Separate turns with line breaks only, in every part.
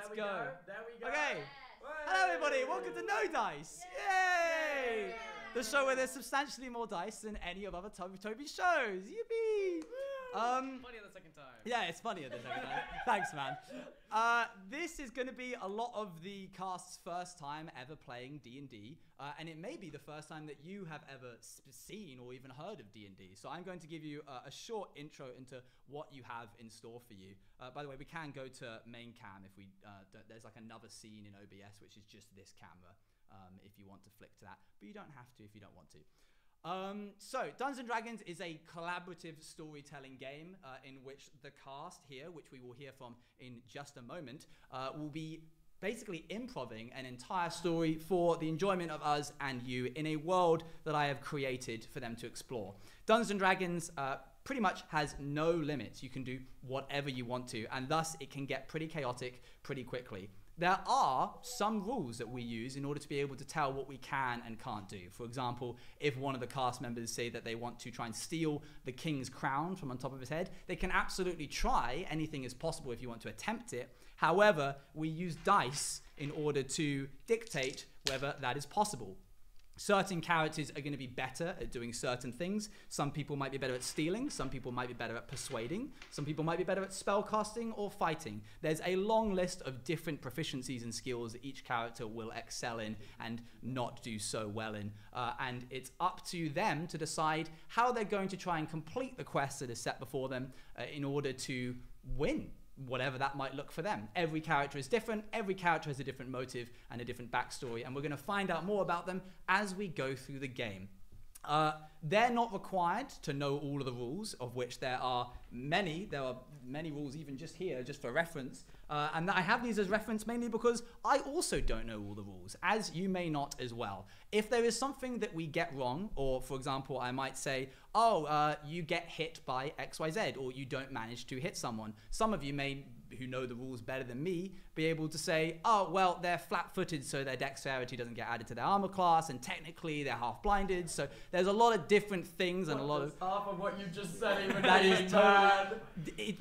Let's go.
There we go.
Okay.
Yes.
Hello, everybody. Welcome to No Dice. Yay! The show where there's substantially more dice than any of other Toby shows. Yippee!
Funny the second time.
Yeah, it's funnier the second time. Thanks, man. This is going to be a lot of the cast's first time ever playing D&D, and it may be the first time that you have ever seen or even heard of D&D. So I'm going to give you a short intro into what you have in store for you. By the way, we can go to main cam if we there's like another scene in OBS which is just this camera if you want to flick to that, but you don't have to if you don't want to. So, Dungeons & Dragons is a collaborative storytelling game in which the cast here, which we will hear from in just a moment, will be basically improvising an entire story for the enjoyment of us and you in a world that I have created for them to explore. Dungeons & Dragons pretty much has no limits. You can do whatever you want to, and thus it can get pretty chaotic pretty quickly. There are some rules that we use in order to be able to tell what we can and can't do. For example, if one of the cast members say that they want to try and steal the king's crown from on top of his head, they can absolutely try. Anything is possible if you want to attempt it. However, we use dice in order to dictate whether that is possible. Certain characters are going to be better at doing certain things. Some people might be better at stealing. Some people might be better at persuading. Some people might be better at spellcasting or fighting. There's a long list of different proficiencies and skills that each character will excel in and not do so well in. And it's up to them to decide how they're going to try and complete the quest that is set before them in order to win, whatever that might look for them. Every character is different. Every character has a different motive and a different backstory, and we're going to find out more about them as we go through the game. They're not required to know all of the rules, of which there are many. There are many rules even just here, just for reference. And I have these as reference mainly because I also don't know all the rules, as you may not as well. If there is something that we get wrong, or for example, I might say, oh, you get hit by XYZ, or you don't manage to hit someone. Some of you may, who know the rules better than me, be able to say, oh, well, they're flat-footed, so their dexterity doesn't get added to their armor class, and technically they're half-blinded. So there's a lot of different things and a lot of...
half of what you just said even
that is
bad.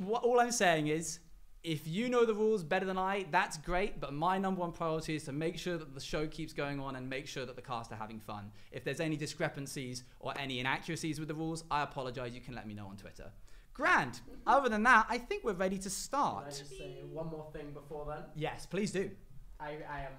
All I'm saying is, if you know the rules better than I, that's great, but my number one priority is to make sure that the show keeps going on and make sure that the cast are having fun. If there's any discrepancies or any inaccuracies with the rules, I apologize. You can let me know on Twitter. Grand. Other than that, I think we're ready to start.
Can I just say one more thing before then?
Yes, please do.
I am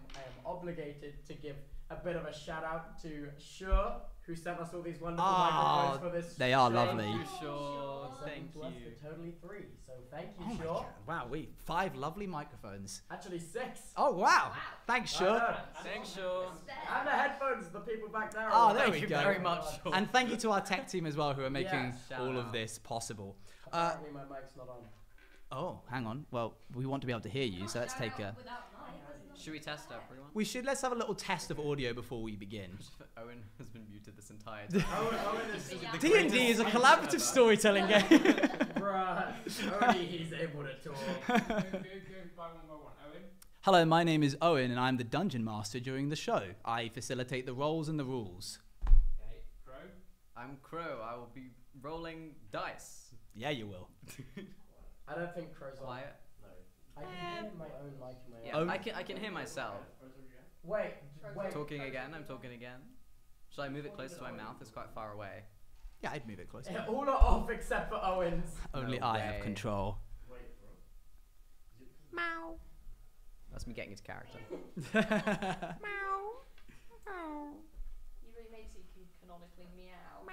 obligated to give a bit of a shout out to Sure, who sent us all these wonderful microphones for this.
They are
show.
lovely.
Sure. Thank
To us
you.
for totally free, so thank you,
Oh my
Sure.
God. Wow, 5 lovely microphones.
Actually 6.
Oh, wow. Thanks, Sure.
Thanks, Sure.
And the headphones, the people back there.
Oh,
are
there
Thank
we
you
go.
very much, Sure.
And thank you to our tech team as well, who are making
Yes.
all
Shout
of
out.
this possible.
Apparently my mic's not on.
Oh, hang on. Well, we want to be able to hear you, so let's take a...
Should we test everyone?
Let's have a little test of audio before we begin.
Owen has been muted this entire time.
Owen is the
D&D is a collaborative storytelling game.
Bruh, only he's able to talk.
Hello, my name is Owen, and I'm the Dungeon Master during the show. I facilitate the roles and the rules.
Okay, Crow.
I'm Crow. I will be rolling dice.
Yeah, you will.
I don't think Crow's on.
Quiet.
I can hear my own mic in my
Yeah,
own.
I can hear myself.
Wait.
Talking again. I'm talking again. Should I move it closer to my mouth? It's quite far away.
Yeah, I'd move it closer.
Yeah, all are off except for Owen's.
Only
No
I have
way.
control.
Meow. That's me getting into character.
You really made so you can canonically meow.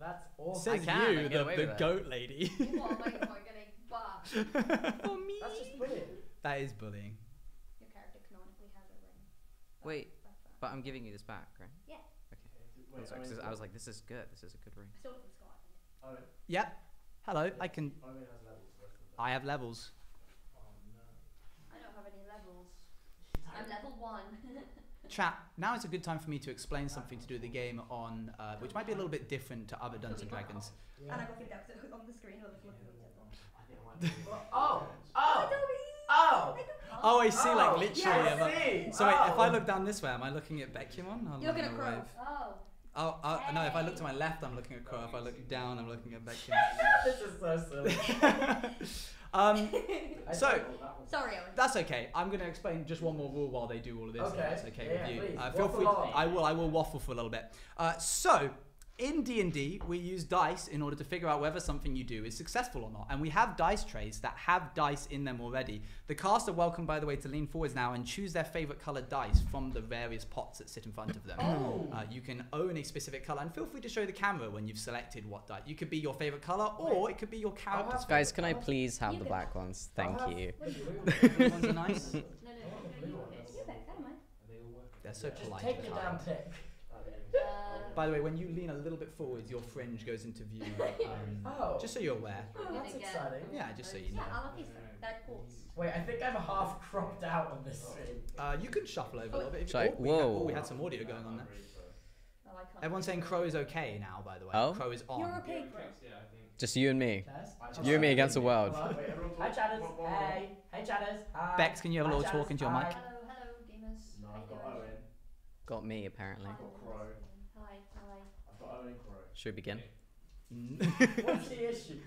That's awesome.
Says
I can
you,
get away
the
with it.
goat lady.
What am I getting buff?
For me.
That's just brilliant.
That is bullying.
Your character canonically has a ring.
Wait, but I'm giving you this back, right?
Yeah.
Okay. Sorry, 'cause I was like, this is good. This is a good ring.
I stole it from Scott, I think.
Yep. Hello, I can... I have levels.
I don't have any levels. I'm level 1.
Chat, now is a good time for me to explain something to do with the game on, which might be a little bit different to other Dungeons & Dragons.
And I got kicked out on the screen while the looking
Oh!
Oh, I see, like, literally.
Yes, see.
So wait, if I look down this way, am I looking at Bekumon?
You're looking at Crow. Oh.
Oh, no, if I look to my left, I'm looking at Crow. If I look down, I'm looking at Becky.
This is so silly.
So,
Sorry, Owen.
that's okay. I'm going to explain just one more rule while they do all of this.
Okay.
If that's okay
Yeah,
with you.
please.
Feel
Waffle
free.
on.
I will waffle for a little bit. So, in D&D, we use dice in order to figure out whether something you do is successful or not. And we have dice trays that have dice in them already. The cast are welcome, by the way, to lean forwards now and choose their favorite colored dice from the various pots that sit in front of them. You can own a specific color, and feel free to show the camera when you've selected what die. You could be your favorite color, or it could be your character's
Guys, can I please have the black ones? Thank you.
favorite. Ones are nice.
No, you pick. I don't mind.
They're so
Just
polite.
take
and
your
kind.
damn pick.
By the way, when you lean a little bit forwards, your fringe goes into view.
Oh.
Just so you're aware.
That's exciting.
Yeah, just so you know.
Yeah, I love these. They're cool.
Wait, I think I'm half cropped out on this stream.
You can shuffle over a little bit. If
Sorry,
we had some audio going on there.
Oh, I can't.
Everyone's saying Crow is okay now, by the way.
Oh?
Crow is on.
You're okay, Crow.
Just you and me.
Test.
You and me against the world.
Hi, chatters. Hey. Hey, chatters. Hi.
Bex, can you have a
Hi,
little talk
chatters.
into your mic?
Hi.
Hello, gamers.
No,
How
I've
you
got
doing?
Owen.
Got me, apparently.
Hi.
Crow.
Hi.
I've got Owen and Crow.
Should we begin?
What's the issue?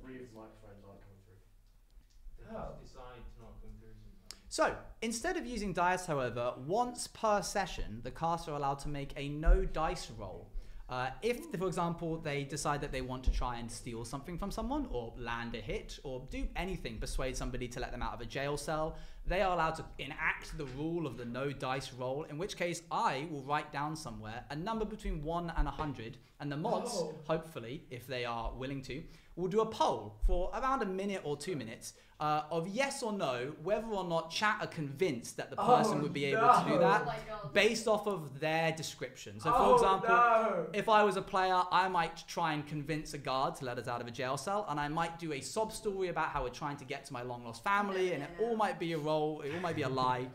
3 of the microphones aren't coming through.
Oh.
Decide to not come through sometimes.
So, instead of using dice, however, once per session, the cast are allowed to make a no dice roll. If, for example, they decide that they want to try and steal something from someone, or land a hit, or do anything, persuade somebody to let them out of a jail cell, they are allowed to enact the rule of the no dice roll, in which case I will write down somewhere a number between 1 and 100, and the mods, hopefully, if they are willing to, will do a poll for around a minute or 2 minutes of yes or no, whether or not chat are convinced that the person would be able to do that
Oh my God.
based off of their description. So, for example, if I was a player, I might try and convince a guard to let us out of a jail cell, and I might do a sob story about how we're trying to get to my long lost family, and it all might be a role, it all might be a lie.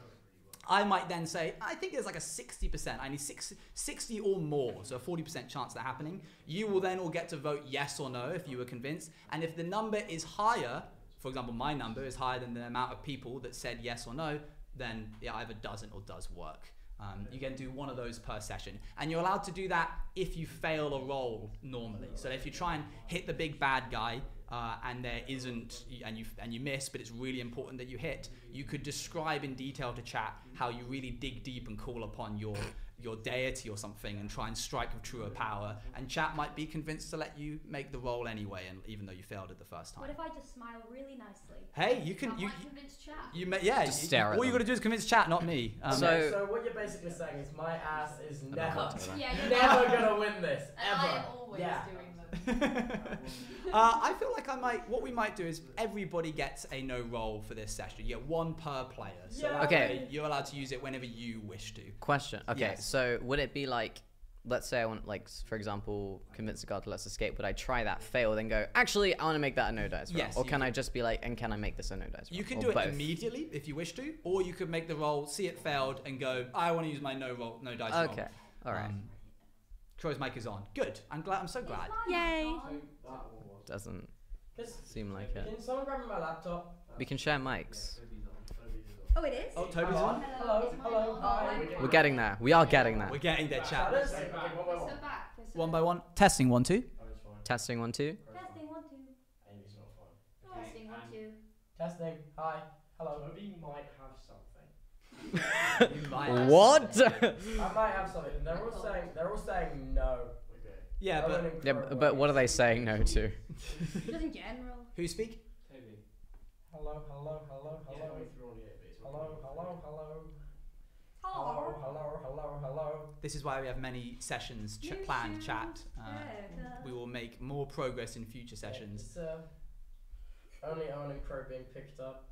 I might then say, I think there's like a 60%, I need 60 or more, so a 40% chance of that happening. You will then all get to vote yes or no if you were convinced, and if the number is higher, for example, my number is higher than the amount of people that said yes or no, then it either doesn't or does work. You can do one of those per session, and you're allowed to do that if you fail a roll normally. So if you try and hit the big bad guy and there isn't, and you miss, but it's really important that you hit, you could describe in detail to chat how you really dig deep and call upon your deity or something and try and strike with truer power, and chat might be convinced to let you make the roll anyway, and even though you failed it the first time.
What if I just smile really nicely?
Hey, you can
I might convince chat.
Just
stare at
all you
them.
got to do is convince chat, not me.
So what you're basically saying is my ass is never,
Yeah, you're
never gonna win this,
And
ever.
I am always
Yeah.
doing them.
I feel like what we might do is everybody gets a no roll for this session. You get one per player. So that
Okay.
way you're allowed to use it whenever you wish to.
Question. Okay,
Yes.
so would it be like, let's say I want, like, for example, convince a guard to let us escape, would I try that, fail, then go, actually, I want to make that a no dice roll?
Yes,
Or
you
can I
can.
just be like, and can I make this a no dice roll?
You can
Or
do it
both?
immediately if you wish to, or you could make the roll, see it failed, and go, I want to use my no dice roll.
Okay, alright.
Crow's mic is on. Good. I'm so glad.
Yay!
Doesn't
Just-
seem like it.
Can someone grab me my laptop?
We can share mics.
Oh, it is?
Oh, Toby's on.
Hello, hello, hi.
We're getting there. We are getting there.
We're getting there, chat.
Chatters?
We're so back.
One by one. Testing 1, 2.
Testing 1, 2.
Testing 1, 2.
Amy's not fine.
Testing 1, 2.
Testing, hi, hello.
Toby might have something.
You might have
What?
I might have something. They're all saying no.
Okay.
Yeah,
Owen
but
and
Yeah,
Crow
but what are they saying no to?
Just in general.
who speak?
Toby.
Hello, hello, hello,
Yeah,
hello.
coming through on here, but it's not
Hello,
coming
hello,
through.
hello.
Hello.
Hello, hello, hello.
This is why we have many sessions planned, chat. We will make more progress in future sessions.
It's only Owen and Crow being picked up.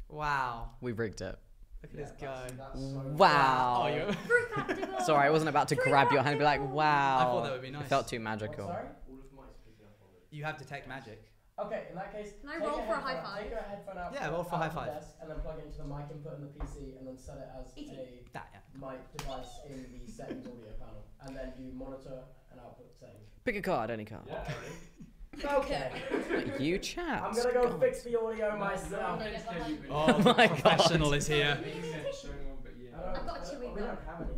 Wow.
We rigged it.
Look at this guy.
That's so
Wow.
Oh, you're
Fruit practical.
Sorry, I wasn't about to grab your hand and be like, wow.
I thought that would be nice.
It felt too
What,
magical.
sorry?
All of mine is picking up on it.
You have detect magic.
Okay, in that case,
Can I
take
roll
your
for a
headphone
high
out-
five?
Take your headphone out.
Yeah, roll for a
out
high
of the
five.
desk and then plug it into the mic input in the PC, and then set it as
Easy.
a
That, yeah.
mic device in the settings audio panel, and then you monitor and output settings.
Pick a card, any card.
Yeah,
Okay.
You chat.
I'm gonna go
God.
fix the audio myself.
Oh,
my
the professional is here.
I don't-
I've got a chewy
We
gum.
don't have any.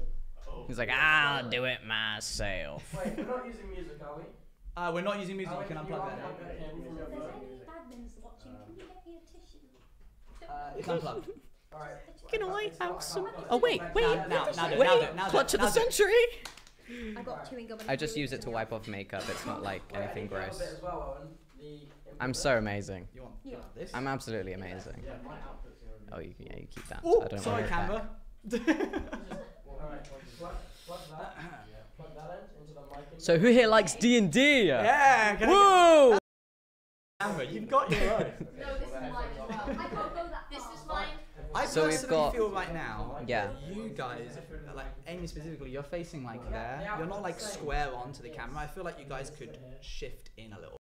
Oh.
He's like, I'll do it myself.
Wait, we're not using music, are we?
We're not using music. You can unplug that now.
Unplug that cable from your
If there's
phone.
any admins watching, can you get me a tissue?
It's unplugged.
Alright.
Can I
It's not-
have some?
can't put
Oh
it
wait,
back
wait,
down.
Now do it,
wait!
now do it, now do it,
Clutch of
now
the
do it.
century.
I got chewing gum. And
I just use it to wipe off makeup. It's not like
Wait, I
anything
think you have a
gross.
bit as well, Owen. The
I'm
input
so amazing.
You want
Yeah.
this?
I'm absolutely amazing.
Yeah, my output's the only.
Oh, you keep that.
Oh,
I don't
sorry,
want it
Canva.
Alright, plug that. Plug that into the mic.
So who here likes D&D?
Yeah, can I
Woo!
Canva, you've got your own.
No, this is mine as well. I can't go that This is mine.
I
So we've
personally
got-
feel right now,
Yeah.
that you guys, like Amy specifically, you're facing like there. You're not like square onto the camera. I feel like you guys could shift in a little.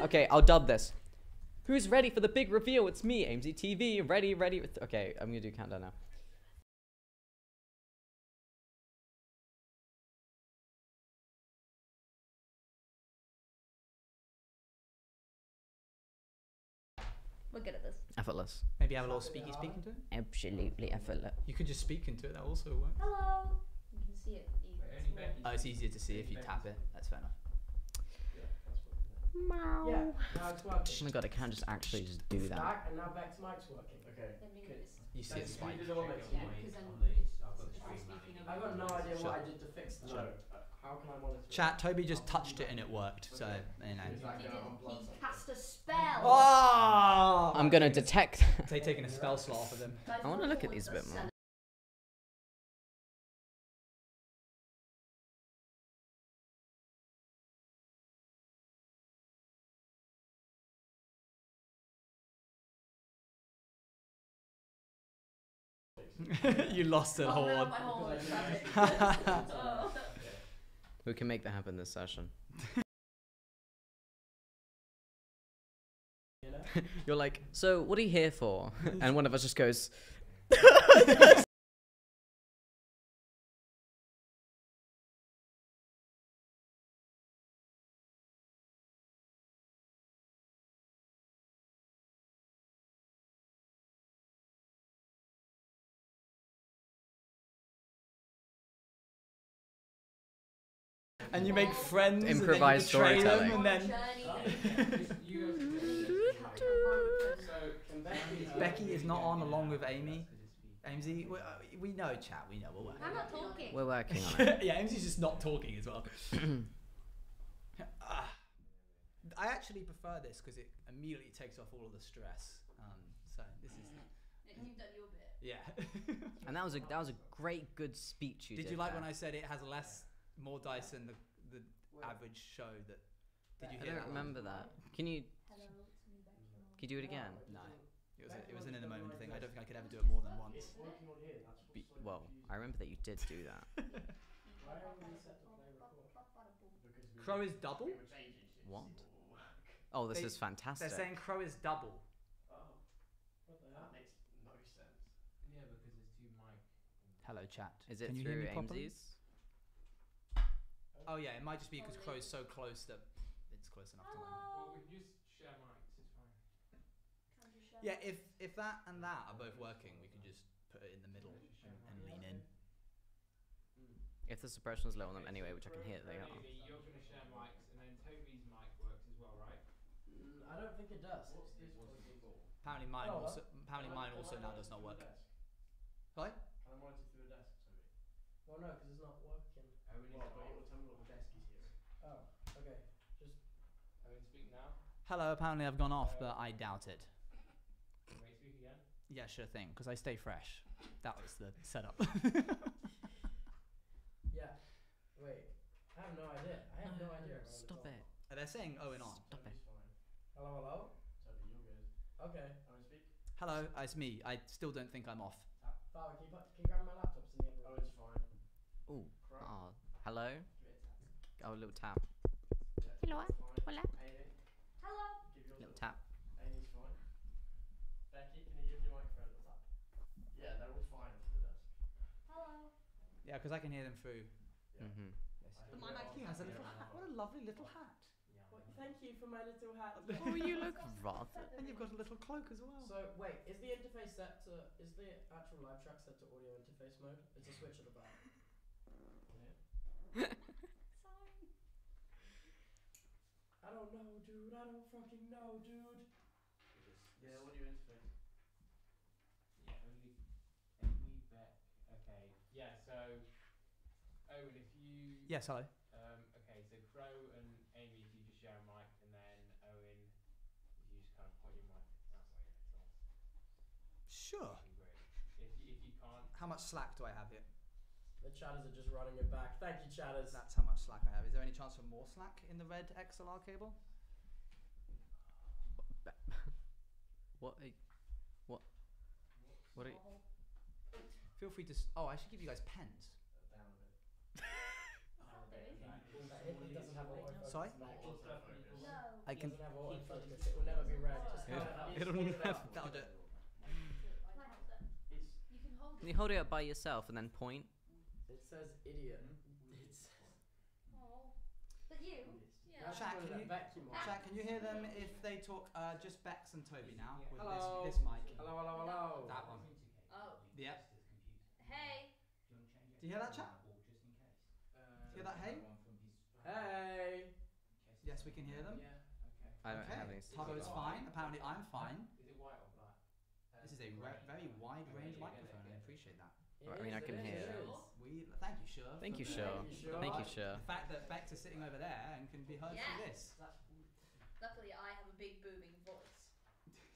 Okay, I'll dub this. Who's ready for the big reveal? It's me, AMZ TV. Ready. Okay, I'm gonna do countdown now.
We're good at this.
Effortless.
Maybe have a little speaky speak into it.
Absolutely effortless.
You could just speak into it. That also works.
Hello. You can see it.
Oh, it's easier to see if you tap it. That's fair enough.
Yeah, now it's working.
Oh my god, I can't just actually just do that.
Back, and now back to mic's working.
Okay.
You see it spike.
Yeah, because then if I'm speaking over
I've got no idea
Sure.
what I did to fix the
No.
show.
How can I monitor?
Chat, Toby just touched it and it worked. So, you know.
He didn't. He cast a spell.
Oh!
I'm gonna detect.
They taking a spell slot off of him.
Guys,
I wanna
what
look at
was
these a
the
bit more.
cell-
You lost it,
Oh, no,
Horde.
my whole life is tragic. Oh.
We can make that happen this session.
You know?
You're like, so what are you here for? And one of us just goes.
And you make friends.
Improvised
and then you betray
storytelling.
them, and then Becky is not on along with Amy. Amesy, we know, chat. We know. We're working.
I'm not talking.
We're working on it.
Yeah, Amesy's just not talking as well. I actually prefer this because it immediately takes off all of the stress. So this is
You've done your bit.
yeah.
And that was a great good speech you did.
Did you like
there.
when I said it has more dice than the average show? Did you
I
hear
don't
that?
remember that. Can you
Hello, it's me, Becky.
can you do it again?
No, it was an in the moment thing. I don't think I could ever do it more than once.
Working on here. That's what's so
Well,
confusing.
I remember that you did do that.
Why are we set to play record?
Because we
Crow is double.
pretty much changing shit.
What? Oh, this
They-
is fantastic.
They're saying Crow is double.
Oh,
What the
that
hell?
makes no sense.
Yeah, because there's two mic.
Hello, chat.
Is it
Can you hear
through
me properly?
AIMS's?
Oh yeah, it might just be because Crow's so close that it's close enough to mine.
Well, we can just share mics. It's fine.
Yeah, if that and that are both working, we can just put it in the middle and lean in.
If the suppression's low on them anyway, which I can hear they are.
Maybe you're going to share mics, and then Toby's mic works as well, right?
I don't think it does.
What's this working for?
Apparently mine
Oh,
also now does not work. Sorry?
Can I monitor through a desk, Toby?
Well, no, because it's not working.
Owen,
Well, but it will tell me what the desk is here.
Oh, okay.
Owen, speak now.
Hello. Apparently I've gone off, but I doubt it.
Wait, speak again.
Yeah, sure thing. Because I stay fresh. That was the setup.
Yeah. Wait. I have no idea. I have no idea.
Stop it.
They're saying Owen on.
Stop it.
Toby's fine.
Hello, hello.
Toby, you're good.
Okay.
Owen, speak.
Hello, it's me. I still don't think I'm off.
Father, can you grab my laptops in the other room?
Owen's fine.
Ooh.
Crap.
Oh. Hello.
Give it a tap.
Oh, a little tap.
Yeah,
Hello.
fine.
Hola.
Amy,
Hello.
give yours
Little
a
tap.
Amy's fine. Becky, can you give your microphone a tap? Yeah, they're all fine to the desk.
Hello.
Yeah, because I can hear them through.
Yeah.
Mhm.
But my mic
He has a little hat. What a lovely little hat.
Well, thank you for my little hat.
Oh, you look rather.
And you've got a little cloak as well.
So wait, is the interface set to? Is the actual live track set to audio interface mode? It's a switch at the back.
Sorry.
I don't know, dude. I don't fucking know, dude.
Yeah, what do you interface?
Yeah, only Beck. Okay. Yeah. So, Owen, if you.
Yes, hello.
Okay. So Crow and Amy, if you just share a mic, and then Owen, if you just kind of point your mic outside to us.
Sure.
That'd be great. If you can't.
How much slack do I have here?
The chatters are just running it back. Thank you, chatters.
That's how much slack I have. Is there any chance for more slack in the red XLR cable?
What? What are you?
Feel free to. Oh, I should give you guys pens.
Down a bit.
It doesn't have autofocus.
Sorry?
Mac.
No.
I
It
can.
doesn't have autofocus. It will never be red. Just
Yeah.
hold it up.
It'll never. That'll do it.
It's
You can hold
Can
it.
you hold it up by yourself and then point?
It says idiot. It's.
Oh. But you? Yeah.
Chat,
Put it
can
at
you-
vacuum on.
Chat, can you hear them if they talk? Just Bex and Toby now with
Hello.
this mic.
Hello, hello, hello.
That one.
Oh.
Yeah.
Hey.
Do you hear that, chat? Do you hear that? Hey.
Hey.
Yes, we can hear them.
Yeah. Okay.
I don't have
Okay.
any.
Tubbo is fine. Apparently, I'm fine.
Is it white or black?
This is a very wide range microphone. I appreciate that.
I mean, I can hear.
Thank you, Sure.
Thank you,
for the-
Sure. Thank you, Sure.
The fact that Bex is sitting over there and can be heard
Yeah.
through this.
Luckily, I have a big booming voice.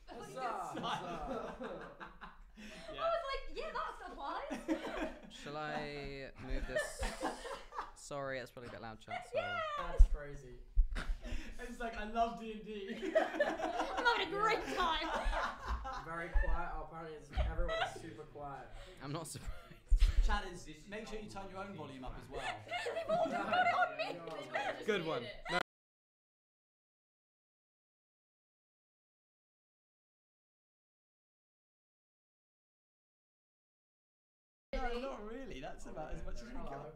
Huzzah, huzzah.
I was like, yeah, that applies.
Shall I move this? Sorry, that's probably a bit loud, chat. Sorry.
That's crazy.
It's like I love D&D.
I'm having a great time.
Very quiet. Oh, apparently everyone is super quiet.
I'm not surprised.
Chat is. Make sure you turn your own volume up as well.
Good one.
No, not really. That's about as much as we
Hello.
got.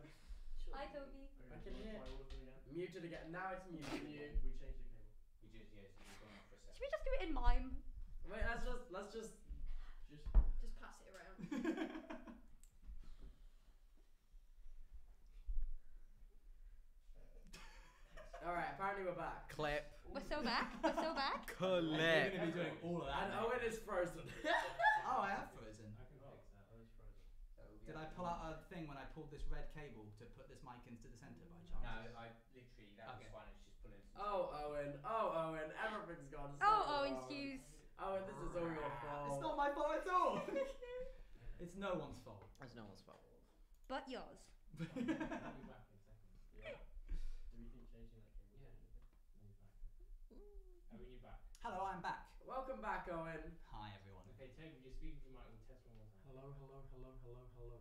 Hi, Toby.
I can hear.
Play all of them again.
Muted again. Now it's muted.
We changed the cable.
Should we just do it in mime?
Wait, let's just.
Just pass it around.
All right. Apparently we're back.
Clip.
We're so back. We're so back.
You're
Clip.
gonna be doing all of that.
And
mate.
Owen is frozen.
Oh, I have frozen.
I can fix that. Oh, it's frozen.
Did I pull out a thing when I pulled this red cable to put this mic into the center by chance?
No, I literally, that
Okay.
was fine, it's just pulling some
Oh, Owen. Oh, Owen. Everything's gone so
Oh,
wrong.
Owen's fuse.
Owen, this is all your fault.
It's not my fault at all. It's no one's fault.
That's no one's fault.
But yours.
I'll be back in seconds.
Yeah. Do we think changing that cable?
Yeah.
changes it?
Owen, you're back.
Hello, I'm back.
Welcome back, Owen.
Hi, everyone.
Okay, Toby, just speak into your mic. We'll test one more time.
Hello, hello, hello, hello, hello.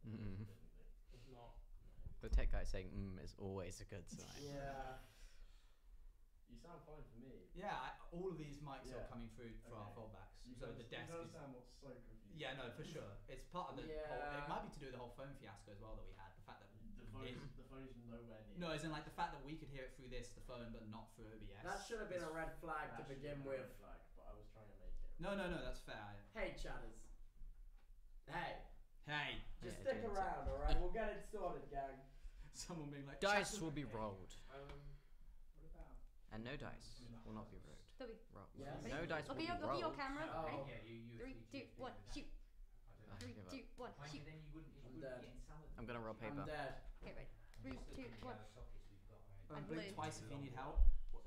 Mm.
If not,
The tech guy saying is always a good sign.
Yeah.
You sound fine for me.
Yeah, all of these mics are
Yeah.
coming through for our
Okay.
fallbacks.
You
So
guys-
the desk
you
is.
understand what's so confusing.
Yeah, no, for sure. It's part of the whole.
Yeah.
It might be to do with the whole phone fiasco as well that we had. The fact that
The phone is nowhere near.
no, as in like the fact that we could hear it through the phone, but not through OBS.
That should have been a red flag
That
to
should
begin
be a
with.
red flag, but I was trying to make it.
No, that's fair.
Hey, chatters. Hey,
Hey,
just
Yeah,
stick
dude,
around, alright? We'll get it sorted, gang.
someone being like.
Dice
"Chat
will
with
be
me."
rolled,
What about?
and no dice will not be rolled.
Toby.
Yes.
No dice will
Look
be
at your
rolled.
camera.
Oh.
Ready?
Yeah, you
3, 2, 1, shoot.
I
3,
give up.
2, 1,
Mind
shoot.
you, then you wouldn't,
I'm dead.
be in salad.
I'm gonna roll
I'm
paper.
dead.
Okay, right. 3,
Just
2,
looking at
1.
the sockets we've got, right?
And
I'm
blink
blue.
twice if you need help.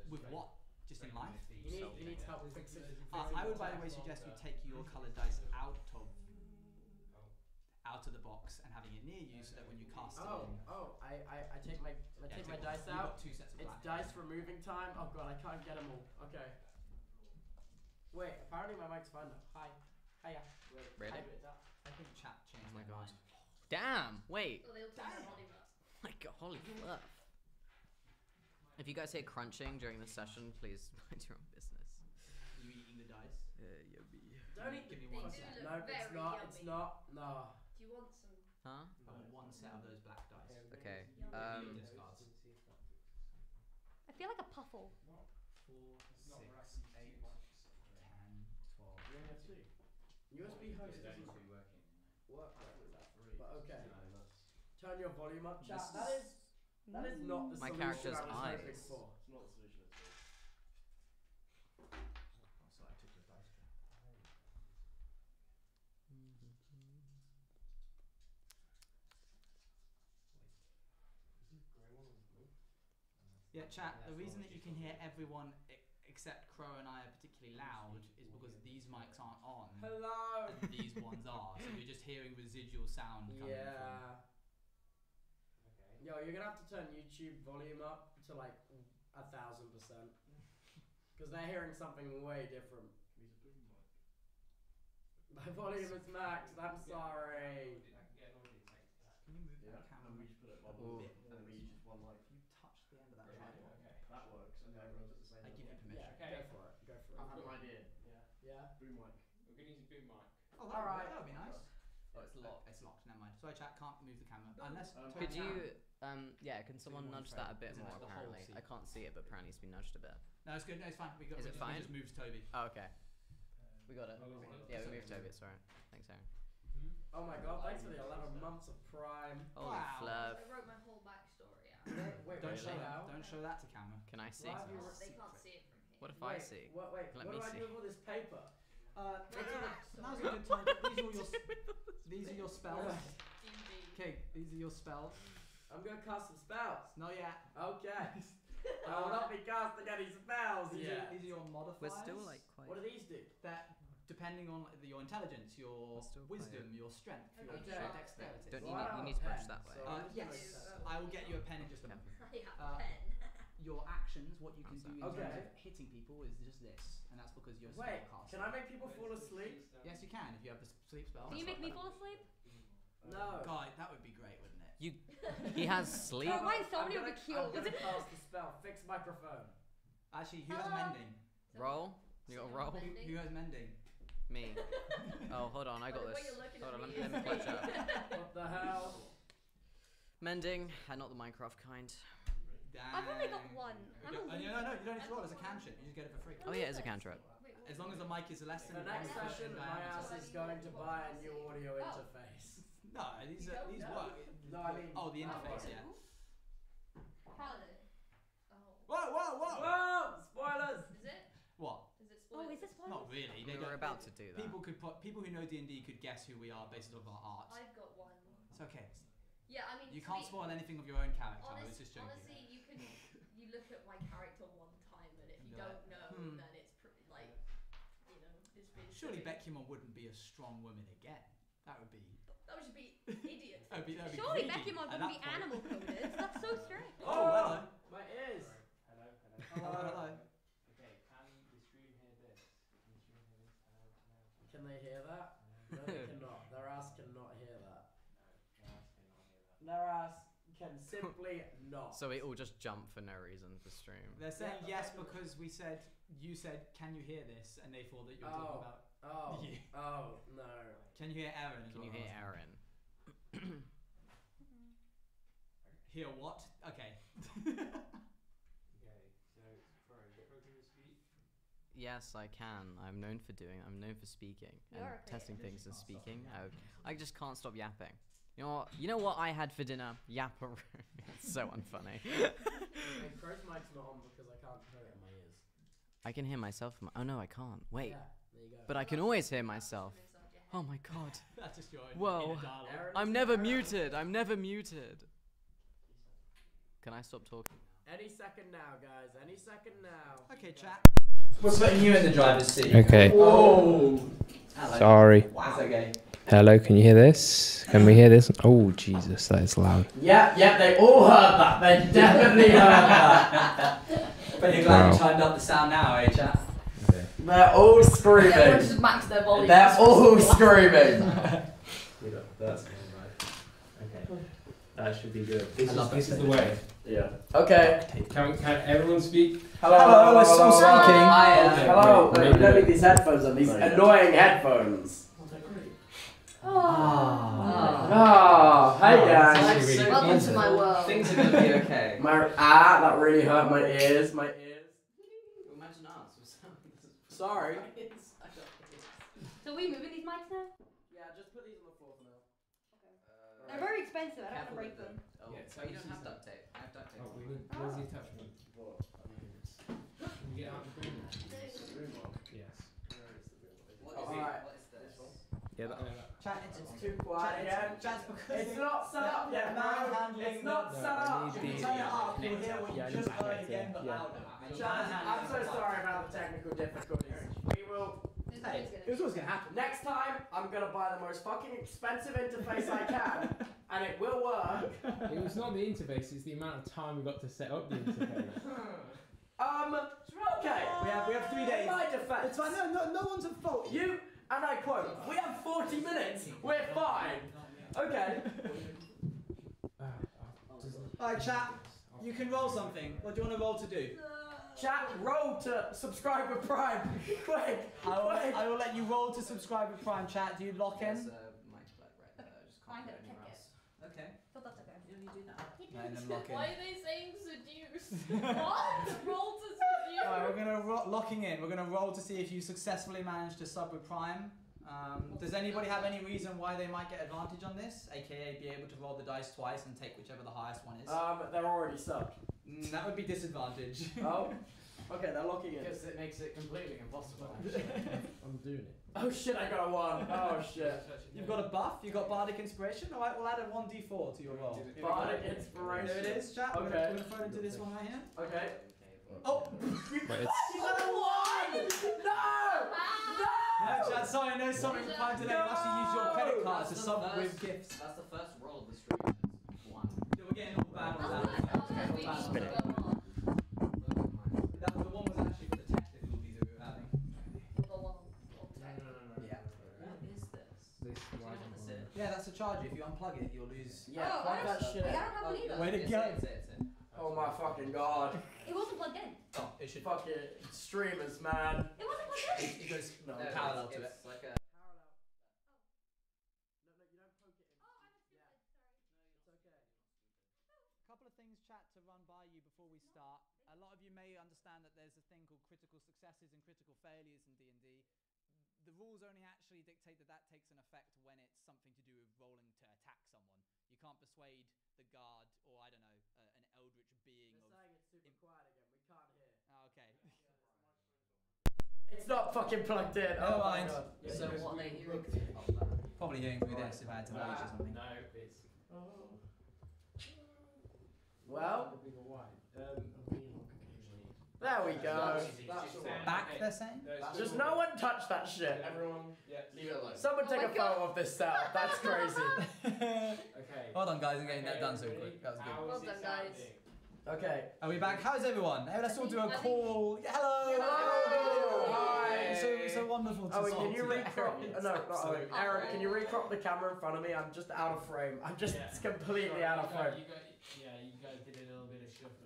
With what? Just in life?
You he needs help fixing.
I would, by the way, suggest you take your coloured dice out of the box and having it near you, so that when you cast it in.
I take my dice
You've
out.
got 2 sets of
It's
black.
dice removing time. Oh god, I can't get them all. Okay. Wait, apparently my mic's fine now. Hi. Hiya.
Really?
I think chat changed
Oh my
their
god.
mind.
Damn! Wait.
Oh, they'll turn their volume up.
My god, holy fluff. If you guys hear crunching during the session, please mind your own business.
You eating the dice?
Don't eat
Give me
They
one
do
set.
look
No, it's
very
not.
yummy.
It's not. No.
Do you want some?
Huh?
I want one set of those black dice.
Okay.
Give me your discards.
I feel like a puffle.
4, 6, 8, 10, 12.
You only have 2. USB host doesn't work like that. But okay. Turn your volume up, chat. That is not the
My
solution
character's
I was hoping
eyes.
for.
It's not the solution at all.
Oh, sorry, I took your dice tray. Yeah, chat, the reason that you can hear everyone except Crow and I are particularly loud is because these mics aren't on
Hello.
and these ones are. So we're just hearing residual sound coming
Yeah.
Okay.
Yo, you're gonna have to turn YouTube volume up to like 1,000%. Because they're hearing something way different.
Use a boom mic.
My volume is maxed, I'm sorry.
I can get an audio detector for that.
from. Can you move
Yeah.
that camera
And we just put it one
a
bit,
bit
and then we use just one mic.
If you touch the end of that
Yeah,
tripod,
okay. That works, and then everyone's at the same
I
level.
give you permission.
Yeah,
Okay.
go for it. Go for
I
it.
have an idea.
Yeah.
Yeah?
Boom mic.
We're gonna use a boom mic.
Oh,
Alright.
that would be nice.
Oh, it's locked.
It's locked, never mind. Sorry, chat, can't move the camera. Unless.
Could
turn
you,
down.
yeah, can someone
one
nudge
frame.
that a bit
Isn't
more
it the whole
apparently?
seat?
I can't see it, but apparently it's been nudged a bit.
No, it's good. No, it's fine. We got.
Is
we
it
just,
fine?
We just moved Toby.
Oh, okay. We got it.
Oh, is it?
Yeah, we moved Toby, it's alright. Thanks, Aaron.
Oh my god, thanks for the 11 months of Prime.
Holy
Wow.
fluff.
I wrote my whole backstory out.
Wait,
Don't
wait,
show
wait,
that.
how?
Don't show that to camera.
Can I see?
Why have you
Oh,
writ-
they can't see it from here.
What if I
Wait,
see?
Wait,
Let
what
me
do I
see.
do with all this paper?
Now's a good time. These are your spells.
D&D.
Okay, these are your spells.
I'm gonna cast some spells.
Not yet.
Okay. I will not be casting any spells
These
yet.
are your modifiers.
We're still like quite.
What do these do?
That, depending on your intelligence, your
We're still
wisdom, your strength, your
Okay.
dexterity.
Don't
Well, I
you
have
need
a
to push
pen,
that way.
so I'm just
Yes,
gonna-
I will get you a pen in just a moment.
I have
Uh,
a pen.
Your actions, what you can do in
Okay.
terms of hitting people, is just this, and that's because you're a
Wait,
spellcaster.
can I make people fall asleep?
Yes, you can if you have the sleep spell.
Can you make me fall asleep?
No.
God, that would be great, wouldn't it?
He has sleep.
Oh, mine so
I'm
many would be
I'm
cute.
gonna cast the spell. Fix microphone.
Actually, who has
Hello?
mending?
Roll. You got a roll?
Who has mending?
Me. Oh, hold on, I got
By the way
this.
you're looking
Hold
at
on,
me
let me
is
clutch up.
What the hell?
Mending, and not the Minecraft kind.
I've only got one. I'm a
No, you don't need to roll. It's a cantrip. You just get it for free.
Oh yeah, it's a cantrip.
Wait, what?
As long as the mic is less
The
than
next
1 foot
session,
in
my ass
diameter.
is going to buy a new audio
Oh.
interface.
No, these work.
No, I mean.
Oh, the interface, yeah.
How did it? Oh.
Whoa!
Whoa! Spoilers!
Is it?
What?
Is it
Oh,
spoilers?
is this one?
Not really.
We were about to do that.
People who know D&D could guess who we are based off our art.
I've got one.
It's okay.
Yeah, I mean.
You
to
can't
be
spoil anything of your own character. I was
honest,
just joking.
honestly, you look at my character one time, and if you
Be like,
don't know,
hmm.
then it's like, it's been.
Surely
silly.
Beckymon wouldn't be a strong woman again. That would be.
That would just be idiot.
That'd be
Surely
greedy
Beckymon
at
wouldn't
that
be
point.
animal coded. That's so strange.
Oh, hello.
My ears!
Hello.
Hello.
Okay, can the stream hear this? Can the stream hear this? Hello.
Can they hear that? No, they cannot. Their ass cannot hear that.
No, I cannot hear that.
Their ass can simply not.
So we all just jump for no reason for stream.
They're saying
Yeah,
yes because you said, can you hear this? And they thought that you were talking about.
Oh.
you.
Oh, no.
Can you hear Aaron? is
Can
what
you
I'm
hear
asking.
Aaron?
Hear what? Okay.
Okay, so Crow, can you speak?
Yes, I can. I'm known for speaking
You're
and
a creative.
testing things and speaking. I just can't stop yapping. You know what I had for dinner? Yapperoo. It's so unfunny.
Hey, Crow's mic's not on because I can't hear it in my ears.
I can hear myself. Oh no, I can't. Wait,
Yeah, there you go.
but I can always hear myself.
Inside your head.
Oh my god.
That's just your
Whoa.
inner dialogue.
Aaron
I'm
is
never
Aaron.
muted. I'm never muted. Can I stop talking now?
Any second now, guys. Any second now.
Okay, chat. We're putting you in the driver's seat.
Okay.
Whoa.
Sorry.
That's okay.
Hello, can you hear this? Can we hear this? Oh, Jesus, that is loud.
Yeah, they all heard that. They definitely heard that.
But you're glad
Wow.
you turned up the sound now, eh, chat?
They're all
Everyone
screaming.
just max their volume.
They're all screaming.
That's right. Okay. That should be good. This
love
is
that
the way.
Yeah. Okay.
Can everyone speak?
Hello,
we're still speaking.
Hello.
Wait,
You don't need these headphones on. These annoying headphones. Oh, hey guys.
Welcome to my world.
Things are gonna be okay.
That really hurt my ears. My ears.
Imagine us.
Sorry.
So are we moving these mics now?
Yeah, just put these on the floor for now.
They're very expensive. I don't want to break them.
Oh,
Yeah,
so you don't have duct tape. I have duct tape.
Oh, where's the attachment? Can you get out the green one? Yes.
Alright.
What is this?
Yeah,
Chat,
It's too quiet again.
Chat's because
It's not set up yet, man. It's not set up.
If you turn it up, you'll hear what you just heard again, but louder.
I'm so sorry about the technical difficulties. We will.
Hey, it was always gonna happen.
Next time, I'm gonna buy the most fucking expensive interface I can, and it will work.
It was not the interface, it's the amount of time we got to set up the interface.
Okay.
We have 3 days.
In my defense.
It's fine. No one's at fault.
You, and I quote, we have 40 minutes. We're fine. Okay.
Alright, chat. You can roll something. What do you want to roll to do?
Chat, roll to subscribe with Prime. Quick.
I will let you roll to subscribe with Prime. Chat. Do you lock in?
There's a mic plug right there. I just can't
Find
get
it,
anywhere
check
else.
Okay.
So that's okay.
You do that.
And then lock in.
Why are they saying seduce? What? Roll to seduce.
Alright, we're gonna locking in. We're gonna roll to see if you successfully manage to sub with Prime. Does anybody have any reason why they might get advantage on this? AKA be able to roll the dice twice and take whichever the highest one is.
They're already subbed.
That would be disadvantage.
Oh. Okay, they're locking in.
Because it makes it completely impossible. I'm doing it.
Oh shit, I got a 1. Oh shit.
You've got a buff. You've got bardic inspiration. All right, we'll add a 1d4 to your roll. Here we go.
Bardic inspiration.
There it is, chat.
Okay.
We're gonna throw it into this one right here.
Okay.
Oh.
You got a 1! No!
No, chat. Sorry, I know something prior to that. You actually use your credit card to sub with gifts.
That's the first roll of the stream. It's 1.
Yeah, we're getting all the bad ones out. The one was actually for the tech difficulties that we were having. Yeah.
What is this?
This
Do you know what this is?
Yeah, that's a charger. If you unplug it, you'll lose.
Yeah,
Oh,
plug
I
that
don't-
shit
I
in.
don't have one either.
Way to
It's
go.
it.
Oh my fucking god.
It wasn't plugged in.
Oh, it should.
Fucking streamers, man.
It wasn't plugged in.
It goes
No,
parallel to it.
it's like a.
A couple of things, chat, to run by you before we start. A lot of you may understand that there's a thing called critical successes and critical failures in D&D. The rules only actually dictate that that takes an effect when it's something to do with rolling to attack someone. You can't persuade the guard or, I don't know, an eldritch being
They're
of...
saying it's super quiet again. We can't hear.
Oh, okay.
It's not fucking plugged in.
Never
Oh my
mind.
god.
So what they hear?
Probably hearing through this if I had to rage or something.
No, it's.
Well,
Big or white.
there we go.
Back, they're saying?
Just no one touch that shit.
Everyone, yeah, leave it alone.
Someone take
Oh
a
my God.
photo of this setup. That's crazy.
Okay.
Well done, guys, I'm getting that done so quick. That was good.
How
Well
is it
done, guys.
sounding?
Okay.
Are we back? How's everyone? Hey, let's all do a
I think-
call. Hello!
Hello! Hi!
So wonderful to
Owen,
see
can you
you.
recrop? No, not Owen.
Absolutely.
Aaron, can you recrop the camera in front of me? I'm just out of frame. I'm just completely out of frame.
You guys did a little bit of shuffling.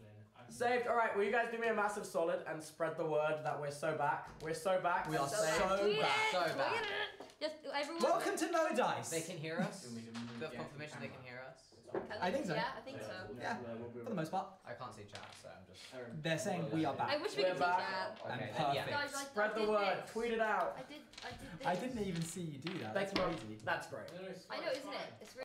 Saved. All right. Will you guys do me a massive solid and spread the word that we're so back? We're so back.
We are
Saved.
so
Tweet
back.
it,
So
tweet
bad.
it. Just everyone.
Welcome to No Dice.
They can hear us. Do you have confirmation they can hear us?
I think so.
Yeah, I think so.
Yeah, for the most part.
I can't see chat, so I'm just.
They're saying we are
I
back.
wish we
We're
could see
back.
that.
And
Okay, then, yeah.
perfect.
Guys,
Spread the word. Tweet it out.
I did this.
I didn't even see you do that. That's
Thanks, Mum.
crazy.
That's great.
I know, isn't it? It's really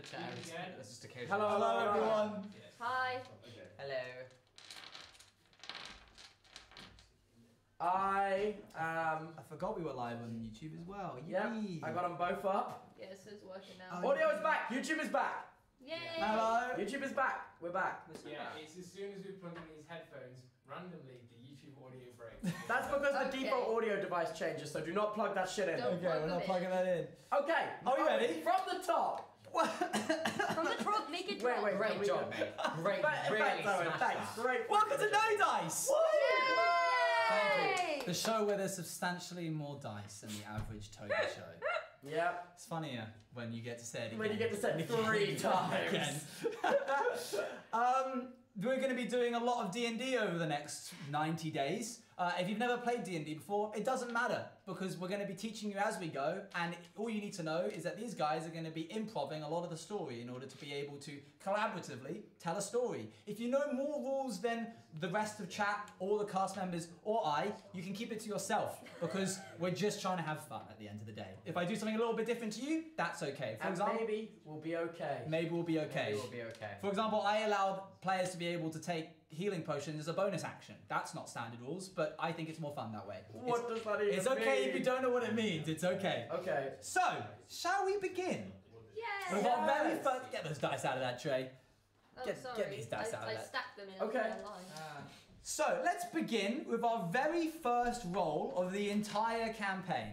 The chat. That's just occasional.
Hello,
everyone.
Hi.
Hello.
I
forgot we were live on YouTube as well.
Yeah,
Yay.
I got them both up.
Yes, it's working now.
Audio is back. YouTube is back.
Yay!
Hello.
YouTube is back. We're back.
Yeah, it's as soon as we plug in these headphones, randomly the YouTube audio breaks.
That's because the
Okay.
default audio device changes, so do not plug that shit in.
Don't plug them in.
that in.
Okay.
Are we ready?
From the top.
From the top, make it drop.
Wait,
Great job, mate. Great, really
Thanks, Owen,
smashed
thanks.
that.
Great.
Welcome to No Dice!
Yay!
The show where there's substantially more dice than the average Toby show.
Yeah.
It's funnier when you get to say it again.
When you get to say it
Again.
3 times.
Again. We're going to be doing a lot of D&D over the next 90 days. If you've never played D&D before, it doesn't matter because we're going to be teaching you as we go, and all you need to know is that these guys are going to be improvising a lot of the story in order to be able to collaboratively tell a story. If you know more rules than the rest of chat or the cast members or I, you can keep it to yourself because we're just trying to have fun at the end of the day. If I do something a little bit different to you, that's okay. For
And
example,
maybe we'll be okay.
maybe we'll be okay.
Maybe we'll be okay.
For example, I allowed players to be able to take healing potions as a bonus action. That's not standard rules, but I think it's more fun that way.
What does that even
It's okay
mean?
if you don't know what it means. It's okay.
Okay.
So, shall we begin?
Yay!
With our very
Yes.
first... Get those dice out of that tray.
Oh,
Get
sorry.
these dice out of
I
that.
stacked them in
Okay.
a line.
So, let's begin with our very first roll of the entire campaign.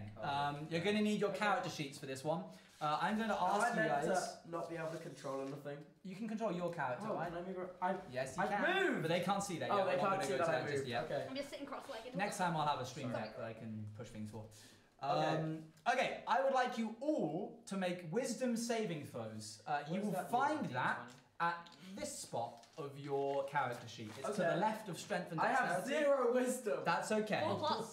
You're going to need your character sheets for this one. I'm going to
Am
ask
I
you
meant
guys...
to not be able to control anything?
You can control your character,
Oh,
right?
let me
Yes, you
I've
can.
moved!
But they can't see that
Oh,
yet.
they
I'm not
can't
gonna
see
go
that
to
I
just
moved.
yet.
Okay.
I'm just sitting cross-legged.
Next time I'll have a stream deck that I can push things for.
Okay.
Okay, I would like you all to make wisdom saving throws. You
does
will
that
find
mean?
that at this spot of your character sheet. It's to
Okay.
the left of strength and
I have
dexterity.
0 wisdom.
That's okay.
4+.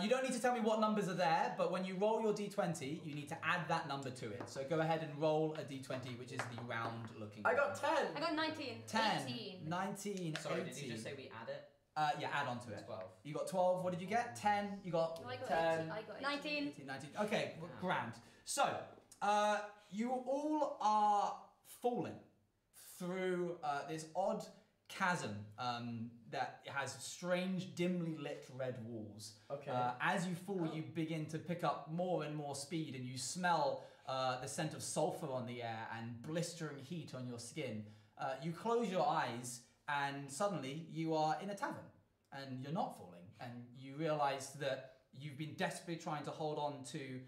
You don't need to tell me what numbers are there, but when you roll your d20, you need to add that number to it. So go ahead and roll a d20, which is the round looking
I got 10.
I got 19.
10,
18.
19,
Sorry,
18.
did you just say we add it?
Yeah, add on to it.
12.
You got 12, what did you get? 10, you got
No, I got
10.
18. I got 18. 19.
18, 19. Okay, grand. So, you all are falling through this odd chasm that has strange, dimly lit red walls.
Okay.
As you fall, you begin to pick up more and more speed, and you smell the scent of sulfur on the air and blistering heat on your skin. You close your eyes, and suddenly you are in a tavern, and you're not falling, and you realize that you've been desperately trying to hold on to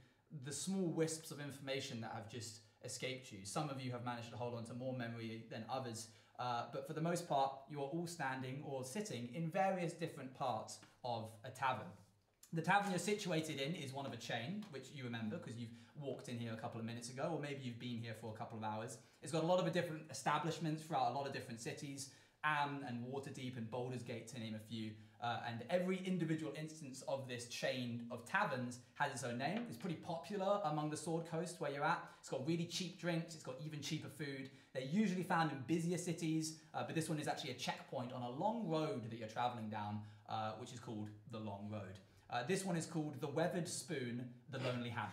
the small wisps of information that have just escaped you. Some of you have managed to hold on to more memory than others, but for the most part, you are all standing or sitting in various different parts of a tavern. The tavern you're situated in is one of a chain, which you remember because you've walked in here a couple of minutes ago, or maybe you've been here for a couple of hours. It's got a lot of different establishments throughout a lot of different cities, and Waterdeep and Baldur's Gate to name a few, and every individual instance of this chain of taverns has its own name. It's pretty popular among the Sword Coast where you're at. It's got really cheap drinks, it's got even cheaper food. They're usually found in busier cities, but this one is actually a checkpoint on a long road that you're traveling down, which is called the Long Road. This one is called the Weathered Spoon, the Lonely Hammock.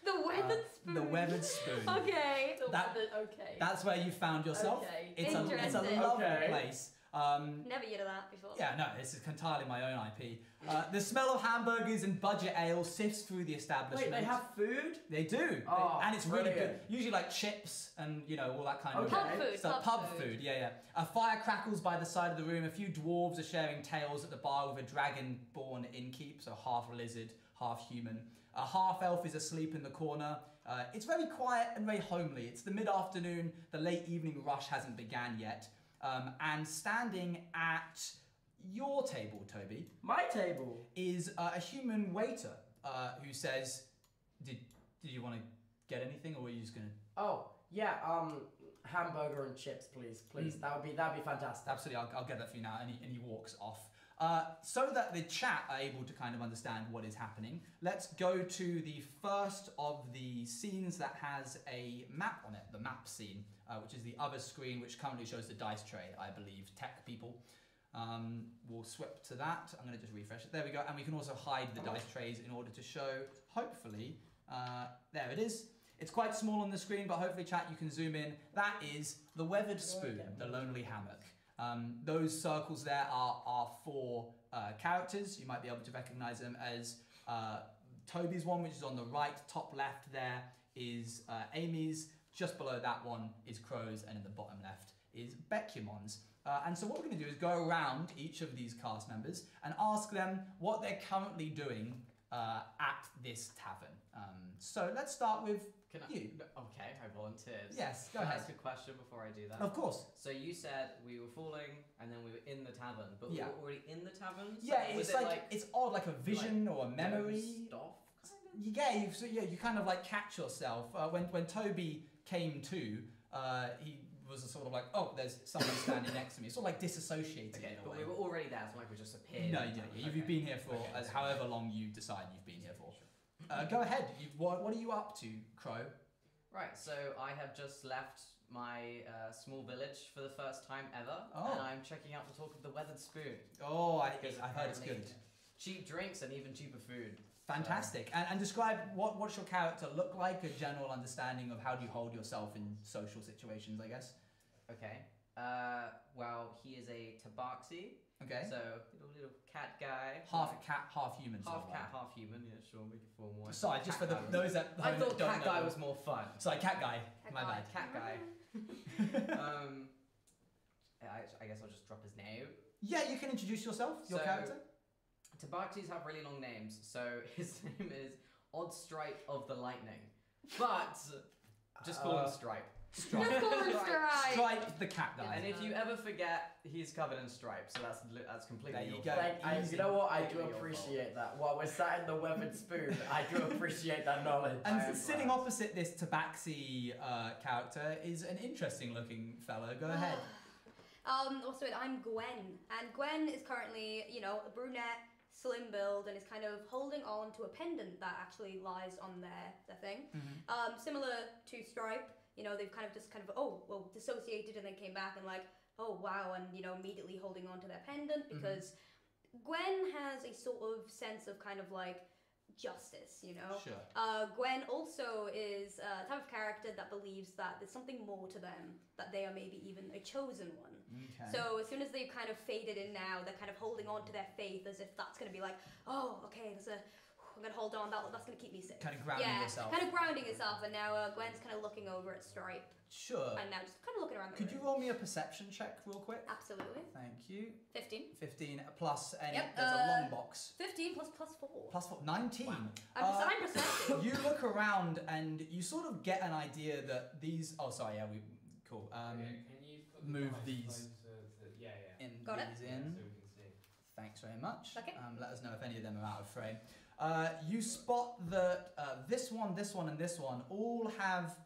The weathered spoon.
The Weathered Spoon.
Okay.
Okay.
That's where you found yourself.
Okay.
It's a
Interesting.
lovely
Okay.
place.
Never heard of that before.
Yeah, no, this is entirely my own IP. The smell of hamburgers and budget ale sifts through the establishment.
Wait, they have food?
They do.
Oh,
and it's really good.
brilliant.
Usually like chips and, you know, all that kind
Okay.
of...
Pub food.
So pub food, yeah. A fire crackles by the side of the room. A few dwarves are sharing tales at the bar with a dragon-born innkeep, so half lizard, half human. A half-elf is asleep in the corner. It's very quiet and very homely. It's the mid-afternoon. The late evening rush hasn't began yet. And standing at your table, Toby,
My table.
is a human waiter who says, "Did you want to get anything, or were you just gonna?"
Oh, yeah, hamburger and chips, please. Please, that'd be fantastic.
Absolutely, I'll get that for you now. And he walks off. So that the chat are able to kind of understand what is happening, let's go to the first of the scenes that has a map on it, the map scene, which is the other screen, which currently shows the dice tray, I believe. Tech people. We'll swip to that. I'm going to just refresh it. There we go. And we can also hide the dice trays in order to show, hopefully, there it is. It's quite small on the screen, but hopefully, chat, you can zoom in. That is the Weathered Spoon, the Lonely Hammock. Those circles there are 4 characters. You might be able to recognize them as Toby's one, which is on the right, top left there is Amy's. Just below that one is Crow's, and in the bottom left is Becumon's. And so what we're going to do is go around each of these cast members and ask them what they're currently doing at this tavern. So let's start with you.
Okay, I volunteered.
Yes, go
Can I
ahead.
ask a question before I do that?
Of course.
So you said we were falling and then we were in the tavern, but
Yeah.
we were already in the tavern? So
Yeah,
was
it's
it
like it's odd, like a vision or a memory.
Stuff?
You kind of like catch yourself. When Toby came to, he was sort of like, oh, there's someone standing next to me. Sort of like disassociated
Okay,
in a
but
way.
we were already there, so like we just appeared.
No,
and
yeah,
stuff.
you've been here for however long you decide you've been here for. Go ahead. What are you up to, Crow?
Right, so I have just left my small village for the first time ever,
Oh.
and I'm checking out the Talk of the Weathered Spoon.
Oh, I've
Because
heard it's good.
apparently Cheap drinks and even cheaper food.
Fantastic. And describe what's your character look like, a general understanding of how do you hold yourself in social situations, I guess.
Okay. Well, he is a tabaxi.
Okay.
So little cat guy.
Half cat, half human.
Half
sort of
cat,
like.
half human. Yeah, sure, make it formal.
Sorry, just for
Cat guy was-
those that
I thought
don't
cat
know.
guy was more fun.
Sorry, cat guy.
Cat
My
guy.
bad.
Cat guy. I guess I'll just drop his name.
Yeah, you can introduce yourself, your
So-
character.
Tabaxis have really long names, so his name is Odd Stripe of the Lightning. But just call him Stripe.
Stripe.
Just call him Stripe.
Stripe the cat guy.
And if you ever forget, he's covered in stripes, so that's completely
There you
your
go.
fault.
Easy.
You know what? I do
Completely your
appreciate that. While we're sat in the Weathered Spoon, I do appreciate that knowledge.
And
I am
sitting
glad.
opposite this Tabaxi character is an interesting looking fellow. Go ahead.
Also, I'm Gwen, and Gwen is currently, a brunette, slim build, and is kind of holding on to a pendant that actually lies on their thing. Similar to Stripe, they've kind of dissociated and then came back and like, oh wow, and immediately holding on to their pendant because Gwen has a sort of sense of kind of like justice,
Sure.
Gwen also is a type of character that believes that there's something more to them, that they are maybe even a chosen one.
Okay.
So as soon as they've kind of faded in now, they're kind of holding on to their faith as if that's going to be like, oh, okay, I'm going to hold on, that's going to keep me safe.
Kind of grounding yourself.
Kind of grounding yourself, and now Gwen's kind of looking over at Stripe,
Sure.
and now just kind of looking around the
Could you
room.
roll me a perception check real quick?
Absolutely.
Thank you.
15.
15 plus any.
Yep,
There's a long box.
15 plus 4.
Plus 4, 19.
I'm perceptive.
You look around and you sort of get an idea that these. Oh, sorry. Yeah, cool.
Can you put the
move
dice
these
closer to, yeah.
Got it.
these
Yeah,
in.
so we can see.
Thanks very much.
Okay.
Let us know if any of them are out of frame. You spot that this one, and this one all have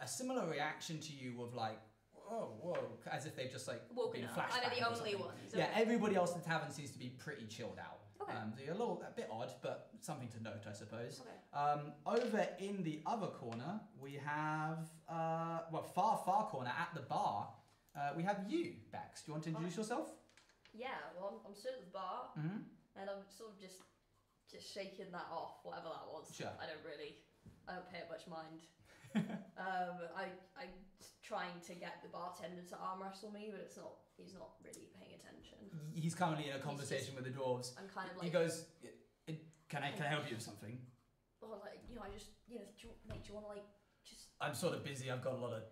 a similar reaction to you of like, whoa, as if they've just like
Woken
been
up.
flashbanged.
Are they the
or
only
something.
ones?
Yeah,
Okay.
everybody else in the tavern seems to be pretty chilled out.
Okay.
So you're a bit odd, but something to note, I suppose.
Okay.
Over in the other corner, we have, far corner at the bar, we have you, Bex. Do you want to introduce yourself?
Yeah, well, I'm sitting at the bar
Mm-hmm.
and I'm sort of just shaking that off, whatever that was.
Sure.
I don't pay it much mind. I'm trying to get the bartender to arm wrestle me, but he's not really paying attention.
He's currently in a conversation with the dwarves.
I'm kind of
He
like,
goes, can I help you with something?
well, like, I just, do you want to like, just,
I'm sort of busy. I've got a lot of.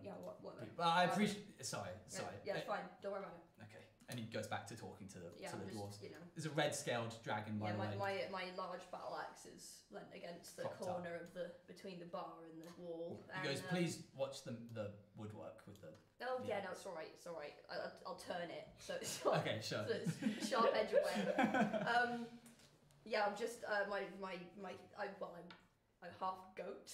yeah, what,
people. I appreciate. Sorry.
Yeah, it's fine, don't worry about it.
Okay. And he goes back to talking to the
Yeah,
to
I'm
the
just,
dwarves. There's a red-scaled dragon, by
yeah,
the way.
my large battle axe is leant against the
Propped up.
corner of between the bar and the wall.
He goes,
and,
please watch the woodwork with the.
Oh
Yeah.
yeah, no, it's all right. I'll turn it so it's not,
Okay, sure.
so it's sharp edge away. Yeah, I'm just I'm half goat.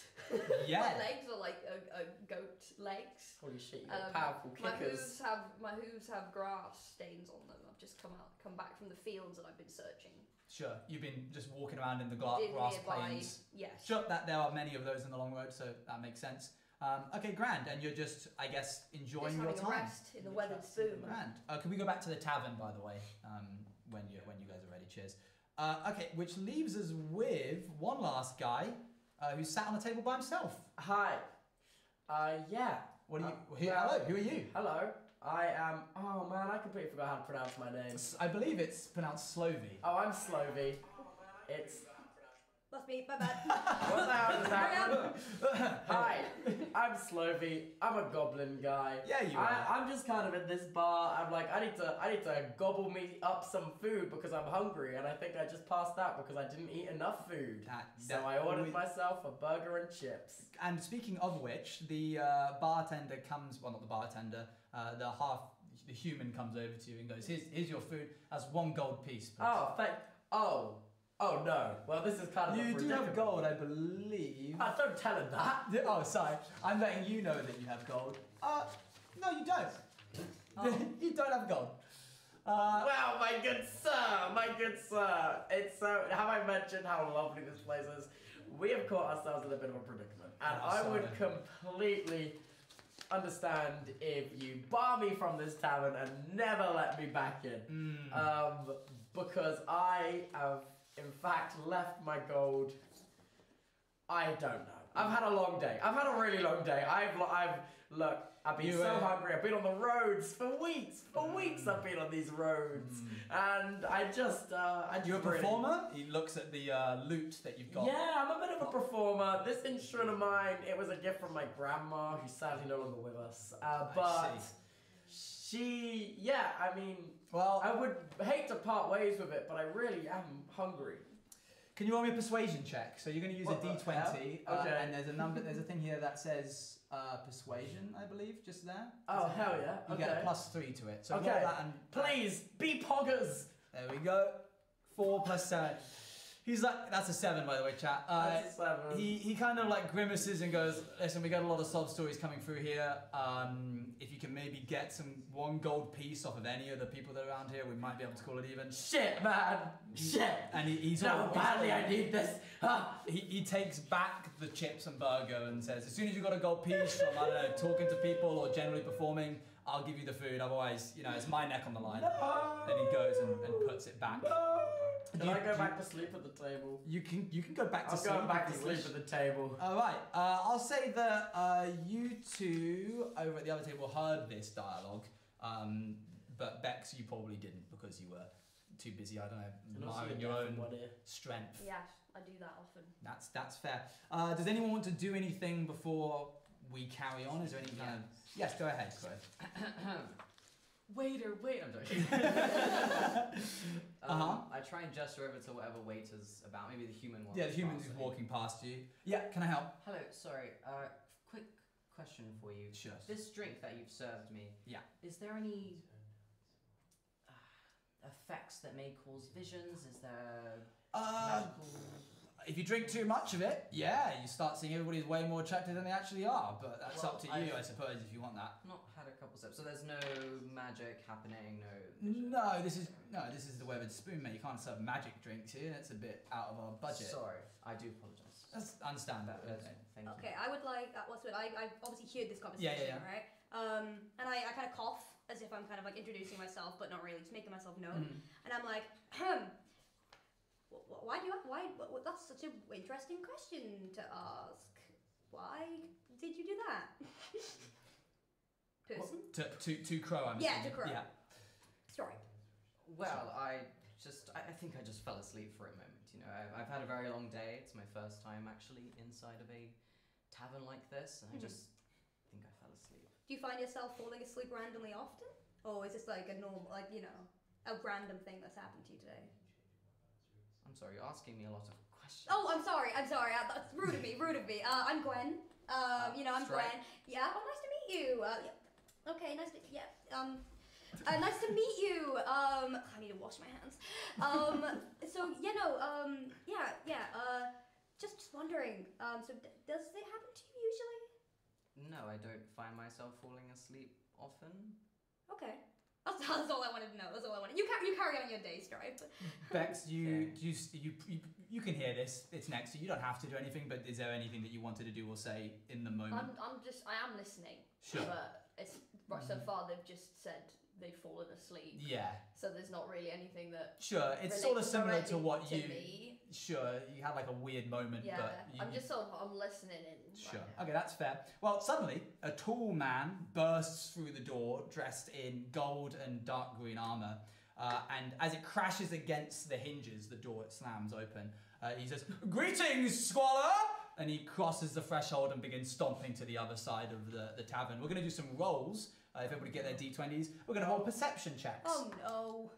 Yeah.
My legs are like a goat legs.
Holy shit, you got
Um,
powerful
My
kickers.
hooves have grass stains on them. I've just come back from the fields and I've been searching.
Sure. You've been just walking around in the
In
grass
nearby,
plains.
yes.
Sure, that there are many of those in the long road, so that makes sense. Okay, grand. And you're just, I guess, enjoying
Just
your
having a
time.
rest in the weathered spoon.
Grand. Can we go back to the tavern, by the way, when you guys are ready? Cheers. Okay, which leaves us with one last guy. who's sat on a table by himself.
Hi. Yeah.
What are you?
well-
Hello. Who are you?
Hello. I am. Oh man, I completely forgot how to pronounce my name.
I believe it's pronounced Slovy.
Oh, I'm Slovy. It's.
Must be, my bad.
What the hell does that
Carry
mean? Hi, I'm Slovy. I'm a goblin guy.
Yeah, you are.
I'm just kind of in this bar. I'm like, I need to gobble me up some food because I'm hungry, and I think I just passed out because I didn't eat enough food. So I ordered myself a burger and chips.
And speaking of which, the bartender comes. Well, not the bartender. The human comes over to you and goes, "Here's your food. That's 1 gold piece." Please.
Oh no. Well, this is kind of a
You do
predicament.
have gold, I believe.
Don't tell him that.
Oh, sorry. I'm letting you know that you have gold. No, you don't. You don't have gold.
Well, my good sir, it's so. Have I mentioned how lovely this place is? We have caught ourselves in a bit of a predicament, and
Oh,
I would
sorry.
completely understand if you bar me from this tavern and never let me back in, because I have, in fact, left my gold. I don't know. I've had a long day. I've had a really long day. I've been so hungry. I've been on the roads for weeks. For weeks I've been on these roads, and I just
You're a
really-
performer? He looks at the loot that you've got.
Yeah, I'm a bit of a performer. This instrument of mine, it was a gift from my grandma, who's sadly no longer with us. But she, I mean,
well,
I would hate to part ways with it, but I really am hungry.
Can you roll me a persuasion check? So you're going to use
What
a
the
D20,
hell? Okay.
and there's a number. There's a thing here that says persuasion, I believe, just there.
Oh, hell yeah.
You
Okay.
get a +3 to it. So
Okay.
roll that and
Please, be poggers!
there we go. 4 + 7. He's like, that's a 7, by the way, chat.
That's a 7.
He kind of like grimaces and goes, "Listen, we got a lot of sob stories coming through here. If you can maybe get some 1 gold piece off of any of the people that are around here, we might be able to call it even."
Shit, man! Shit!
And he's
No, badly I need this!
He takes back the chips and burger and says, "As soon as you've got a gold piece from, I don't know, talking to people or generally performing, I'll give you the food. Otherwise, it's my neck on the line." Then he goes and puts it back.
Can I go back to sleep at the table?
You can go back to
I'll
sleep.
go back to
if you
sleep
wish.
at the table.
All right. I'll say that you two over at the other table heard this dialogue, but Bex, you probably didn't because you were too busy. I don't know, admiring your own strength.
Yes, I do that often.
That's fair. Does anyone want to do anything before we carry on? Is there any kind of... Yes, go ahead, Chloe.
Waiter, wait, I'm joking. I try and gesture over to whatever waiter's about, maybe the human one.
Yeah, the human who's walking past you. Yeah, can I help?
Hello, sorry, quick question for you.
Sure.
This drink that you've served me, is there any effects that may cause visions? Is there magical...
If you drink too much of it, you start seeing everybody's way more attractive than they actually are, but that's up to you, I suppose, if you want that.
Not had a couple sips, so there's no magic happening, no...
No, this is the Weathered Spoon, mate. You can't serve magic drinks here. That's a bit out of our budget.
Sorry, I do apologise.
I understand that. Okay.
Thank you.
Okay, I would like, I obviously heard this conversation, right? And I kind of cough as if I'm kind of like introducing myself, but not really, just making myself known. And I'm like, that's such an interesting question to ask. Why did you do that? Person?
To Crow, I'm
Yeah,
assuming.
to Crow.
Yeah.
Story.
Well, I think I just fell asleep for a moment. I've had a very long day. It's my first time actually inside of a tavern like this, and I just think I fell asleep.
Do you find yourself falling asleep randomly often? Or is this like a normal, a random thing that's happened to you today?
I'm sorry, you're asking me a lot of questions.
Oh, I'm sorry. That's rude of me. I'm Gwen. I'm
Stripe.
Gwen. Yeah. Oh, nice to meet you. Okay, nice to nice to meet you. I need to wash my hands. Just wondering. So does it happen to you usually?
No, I don't find myself falling asleep often.
Okay. That's all I wanted to know. That's all I wanted. You carry on your day, Stripe.
Bex, you can hear this. It's next to you. You don't have to do anything, but is there anything that you wanted to do or say in the moment?
I am listening.
Sure.
But it's so far they've just said they've fallen asleep.
Yeah.
So there's not really anything that.
Sure, it's sort of
relates
similar to
directly
what
to
you.
me.
Sure, you had like a weird moment,
Yeah,
but you,
I'm just sort of I'm listening in.
Sure.
Right now.
Okay, that's fair. Well, suddenly, a tall man bursts through the door, dressed in gold and dark green armor. And as it crashes against the hinges, the door slams open. He says, "Greetings, Squalor!" And he crosses the threshold and begins stomping to the other side of the tavern. We're going to do some rolls. If everybody get their d20s, we're going to roll perception checks.
Oh no.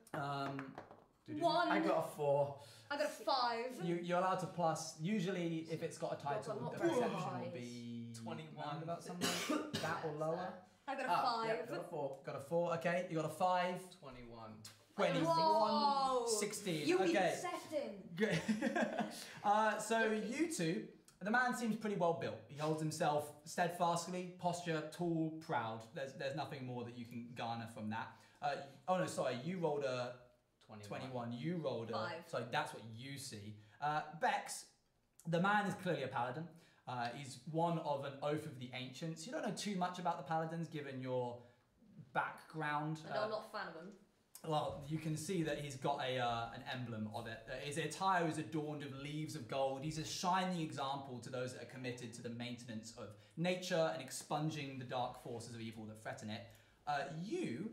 Doo-doo.
1.
I got a 4.
I got a 5.
You're allowed to plus. Usually, if it's got a title,
I'm not
the
very
perception
wise.
will be
21.
round about something that or lower.
I got a 5.
Yeah, got a 4.
Got a 4. Okay, you got a 5.
21.
21.
Whoa.
16.
You be
okay.
accepting.
Great. So you two, the man seems pretty well built. He holds himself steadfastly, posture, tall, proud. There's nothing more that you can garner from that. Oh no, sorry, you rolled a 21. You rolled a
5.
Sorry, that's what you see. Bex, the man is clearly a paladin. He's one of an Oath of the Ancients. You don't know too much about the paladins given your background.
I know I'm not a fan of them.
Well, you can see that he's got an emblem of it. His attire is adorned with leaves of gold. He's a shining example to those that are committed to the maintenance of nature and expunging the dark forces of evil that threaten it. You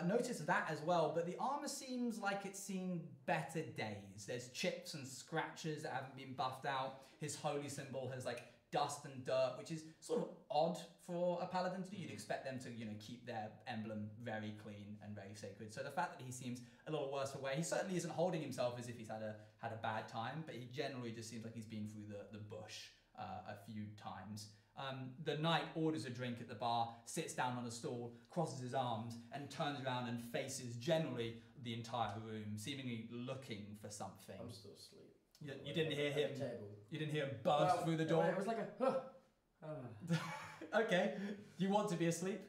notice that as well, but the armor seems like it's seen better days. There's chips and scratches that haven't been buffed out. His holy symbol has like dust and dirt, which is sort of odd for a paladin to do. You'd expect them to, keep their emblem very clean and very sacred. So the fact that he seems a little worse for wear, he certainly isn't holding himself as if he's had a bad time, but he generally just seems like he's been through the bush a few times. The knight orders a drink at the bar, sits down on a stool, crosses his arms, and turns around and faces generally the entire room, seemingly looking for something.
I'm still asleep.
You didn't hear him.
At the table.
You didn't hear him burst through the door.
It was like a.
Okay. Do you want to be asleep?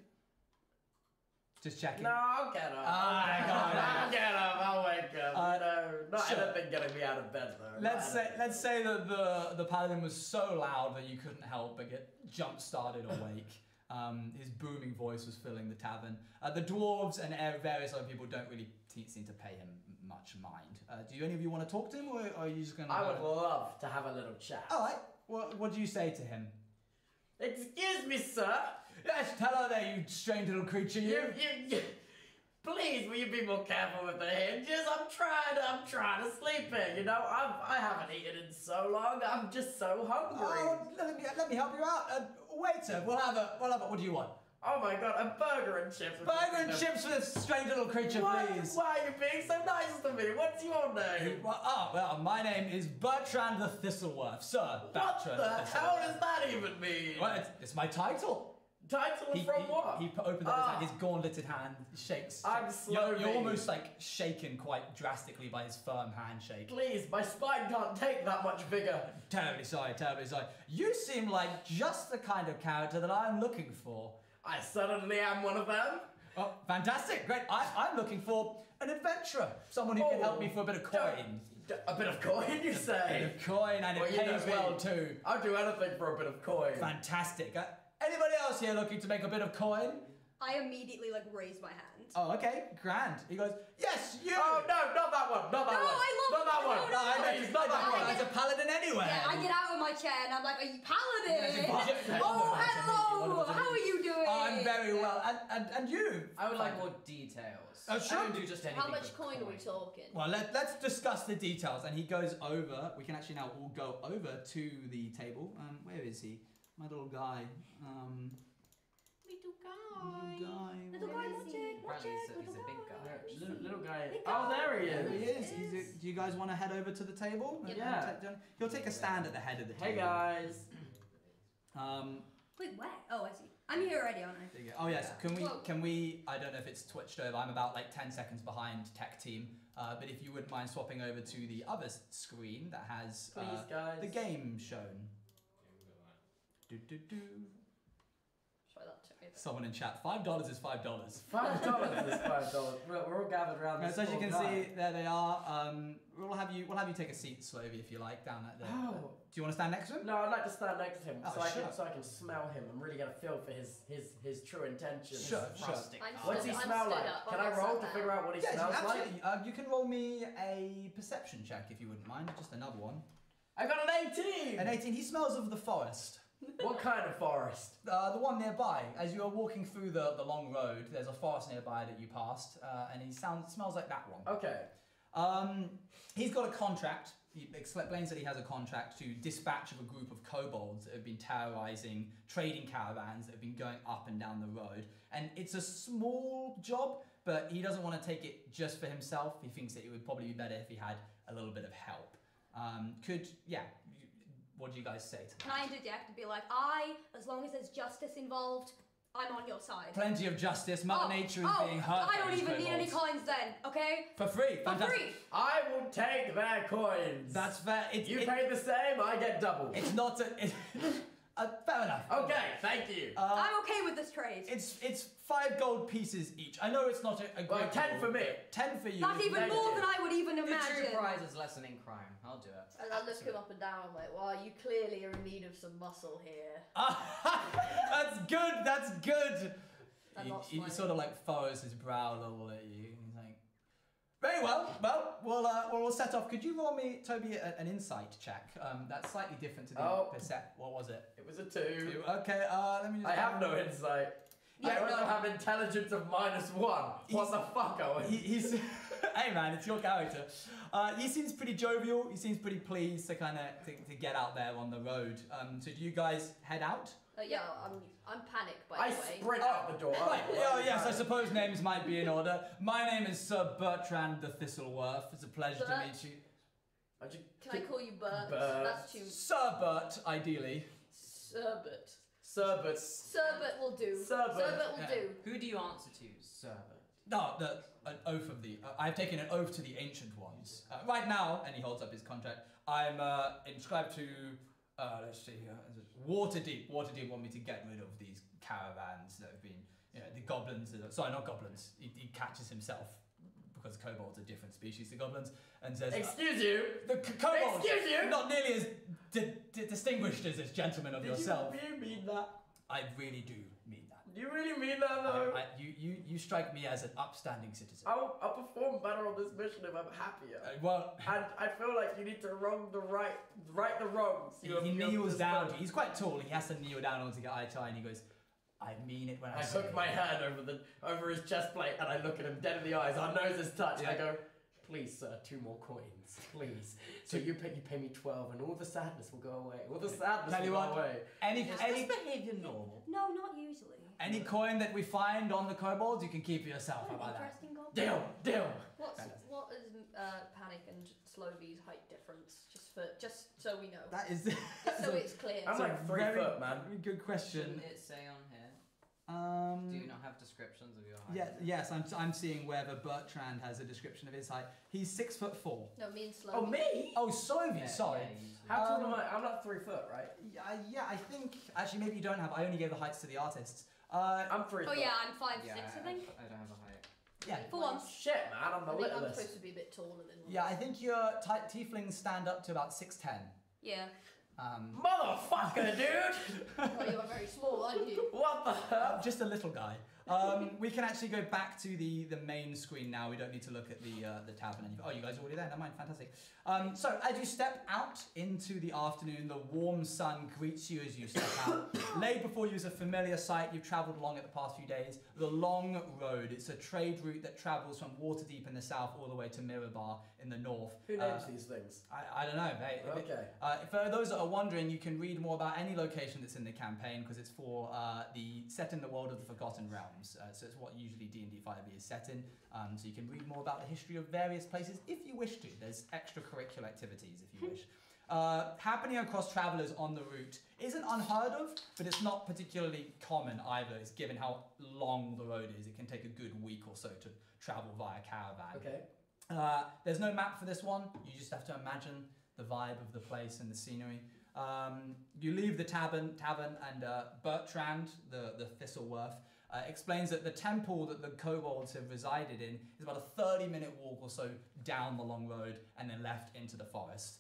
Just checking.
No, I'll get up.
Ah,
I'll get up. I'll wake up. Not
sure.
anything getting me out of bed though.
Let's say that the paladin was so loud that you couldn't help but get jump started awake. His booming voice was filling the tavern. The dwarves and various other people don't really seem to pay him much mind. Do any of you want to talk to him, or are you just going to?
I would love to have a little chat.
All right. What do you say to him?
Excuse me, sir.
Yes, hello there, you strange little creature.
You. Please, will you be more careful with the hinges? I'm trying to sleep here. I haven't eaten in so long. I'm just so hungry.
Oh, let me help you out. Waiter, we'll have a. What do you want?
Oh my god, a burger and chips.
Burger and chips for this strange little creature, please.
Why are you being so nice to me? What's your name?
Well, my name is Bertrand the Thistleworth, sir.
What the hell does that even mean?
Well, it's my title.
Title from what?
He opens up his gauntleted hand, shakes.
I'm slowly.
You're almost like shaken quite drastically by his firm handshake.
Please, my spine can't take that much vigor.
Terribly sorry. You seem like just the kind of character that I'm looking for.
I certainly am one of them.
Oh, fantastic, great. I'm looking for an adventurer, someone who can help me for a bit of coin.
A bit of coin, you say?
A bit of coin, and it pays well too.
I'll do anything for a bit of coin.
Fantastic. Anybody else here looking to make a bit of coin?
I immediately raise my hand.
Oh, okay, grand. He goes, yes, you!
Oh, no, not that one, not that one.
I love
Not that
it.
one.
No,
Please, not that one.
As a paladin anyway.
Yeah, I get out of my chair and I'm like, are you paladin?
Yes,
Oh, hello! How are you doing?
I'm very well. And you?
I would like more details.
Oh, sure.
I don't do just anything.
How much
with
coin are we talking?
Well, let's discuss the details. And he goes over. We can actually now all go over to the table. Where is he? My little guy.
Little guy, watch it.
Apparently he's a big guy.
Little guy. Oh, there he
There he
is.
is. Do you guys want to head over to the table?
Yeah.
He'll take a stand at the head of the table.
Hey, guys.
Wait, where? Oh, I see. I'm here already, aren't I?
There you go. Oh yes. Can we? I don't know if it's twitched over. I'm about 10 seconds behind tech team. But if you wouldn't mind swapping over to the other screen that has
Please, guys.
the game shown. Do.
Try that too.
Someone in chat, $5 is $5.
$5 is $5. We're all gathered around this.
So as you
poor
can
guy.
see, there they are. We'll have you take a seat, Slovey, if you like, down at the.
Oh.
Do you want to stand next to him?
No, I'd like to stand next to him
Oh,
so I can smell him and really get a feel for his true intentions.
Sure.
What's he
I'm
smell
stood
like?
up,
Can
I'm
I roll
sat
to
down.
figure out what he
Yes,
smells like?
absolutely. You can roll me a perception check if you wouldn't mind. Just another one.
I got an 18!
An 18. He smells of the forest.
What kind of forest?
The one nearby. As you are walking through the long road, there's a forest nearby that you passed, and he smells like that one.
Okay.
He's got a contract. He explains that he has a contract to dispatch of a group of kobolds that have been terrorizing trading caravans that have been going up and down the road. And it's a small job, but he doesn't want to take it just for himself. He thinks that it would probably be better if he had a little bit of help. What do you guys say to that?
Can I interject and be like, as long as there's justice involved, I'm on your side.
Plenty of justice. Mother Nature is being hurt.
I don't
by these
even need any
kobolds.
coins then, okay?
For free.
For
Fantastic.
free.
I will take their coins.
That's fair.
You pay the same, I get double.
It's not fair enough.
Okay, thank you.
I'm okay with this trade.
It's 5 gold pieces each. I know it's not a great
Well, 10 for me.
10 for you.
That's even more than I would even
The true
imagine.
prize is lessening crime. I'll do it.
And I look him up and down. I'm like, well, you clearly are in need of some muscle here.
That's good. That's good.
I'm not
He
smiling.
sort of like furrows his brow a little at you. He's like, very well. Well, we'll set off. Could you roll me, Toby, an insight check? That's slightly different to the percent. What was it?
It was a 2.
Okay. Let me just.
I have no insight. I also have intelligence of -1. What the fuck, Owen?
He's hey man, it's your character. He seems pretty jovial. He seems pretty pleased to kind of to get out there on the road. So do you guys head out?
Yeah, I'm panicked by
I
the way.
sprint out the door.
Right. Yes, I suppose names might be in order. My name is Sir Bertrand the Thistleworth. It's a pleasure to meet you.
Can I call you Bert?
Bert.
That's too.
Sir Bert, ideally.
Serbert.
Serbert.
Serbert will do.
Serbert.
Serbert will
Yeah.
do.
Who do you answer to, sir?
No, an oath of the. I've taken an oath to the ancient ones. Right now, and he holds up his contract. I'm inscribed to. Let's see here. Waterdeep. Waterdeep want me to get rid of these caravans that have been. The goblins. Sorry, not goblins. He catches himself because kobolds are a different species to goblins, and says.
Excuse you.
The kobolds.
Excuse you.
Not nearly as distinguished as gentlemen of yourself.
Did you mean that?
I really do mean that.
Do you really mean that though?
You strike me as an upstanding citizen.
I'll perform better on this mission if I'm happier.
Well,
And I feel like you need to right the wrongs.
he kneels down. He's quite tall. He has to kneel down in order to get eye to eye, and he goes, "I mean it when I
I
say
hook
it."
my hand over his chest plate and I look at him dead in the eyes. Our noses touch.
Yeah.
I go, please, sir, 2 more coins, please. So you pay me 12, and all the sadness will go away. All the sadness
Tell
will
you
go
what,
away.
Any
Is this behaviour normal?
No, not usually.
any coin that we find on the kobolds, you can keep for yourself. How about that?
Interesting goblin.
Deal.
What is Panic and Slovy's height difference? Just so we know.
That is.
Just so it's clear.
I'm like 3 foot, man.
Very good question.
Shouldn't it say on here? Do you not have descriptions of your height?
Yes, I'm seeing whether Bertrand has a description of his height. He's 6'4".
No, me and Slovy.
Oh, me?
Oh, Soviet.
Yeah,
Sorry.
yeah, you do.
How tall am I? I'm not 3 foot, right?
Yeah, I think actually maybe you don't have. I only gave the heights to the artists.
I'm 3
Oh
foot.
yeah, I'm 5'6",
Yeah,
I think.
I don't have a height.
Yeah.
For once.
Shit, man, I'm the
I think I'm
littlest.
supposed to be a bit taller than.
Yeah, I think your tieflings stand up to about 6'10".
Yeah.
Motherfucker, dude!
Well, you are very small, aren't you?
What the hell?
Just a little guy. We can actually go back to the main screen now. We don't need to look at the tab and anything. Oh, you guys are already there? Never mind. Fantastic. So as you step out into the afternoon, the warm sun greets you as you step out. Laid before you is a familiar sight you've travelled along it the past few days. The Long Road. It's a trade route that travels from Waterdeep in the south all the way to Mirabar in the north.
Who names these things?
I don't know.
Okay.
For those that are wondering, you can read more about any location that's in the campaign because it's for set in the world of the Forgotten Realms. So it's what usually D&D 5e is set in. So you can read more about the history of various places if you wish to. There's extracurricular activities if you wish. Happening across travellers on the route isn't unheard of, but it's not particularly common either. It's given how long the road is. It can take a good week or so to travel via caravan.
Okay.
There's no map for this one. You just have to imagine the vibe of the place and the scenery. You leave the tavern and Bertrand, the Thistleworth, explains that the temple that the kobolds have resided in is about a 30-minute walk or so down the long road and then left into the forest.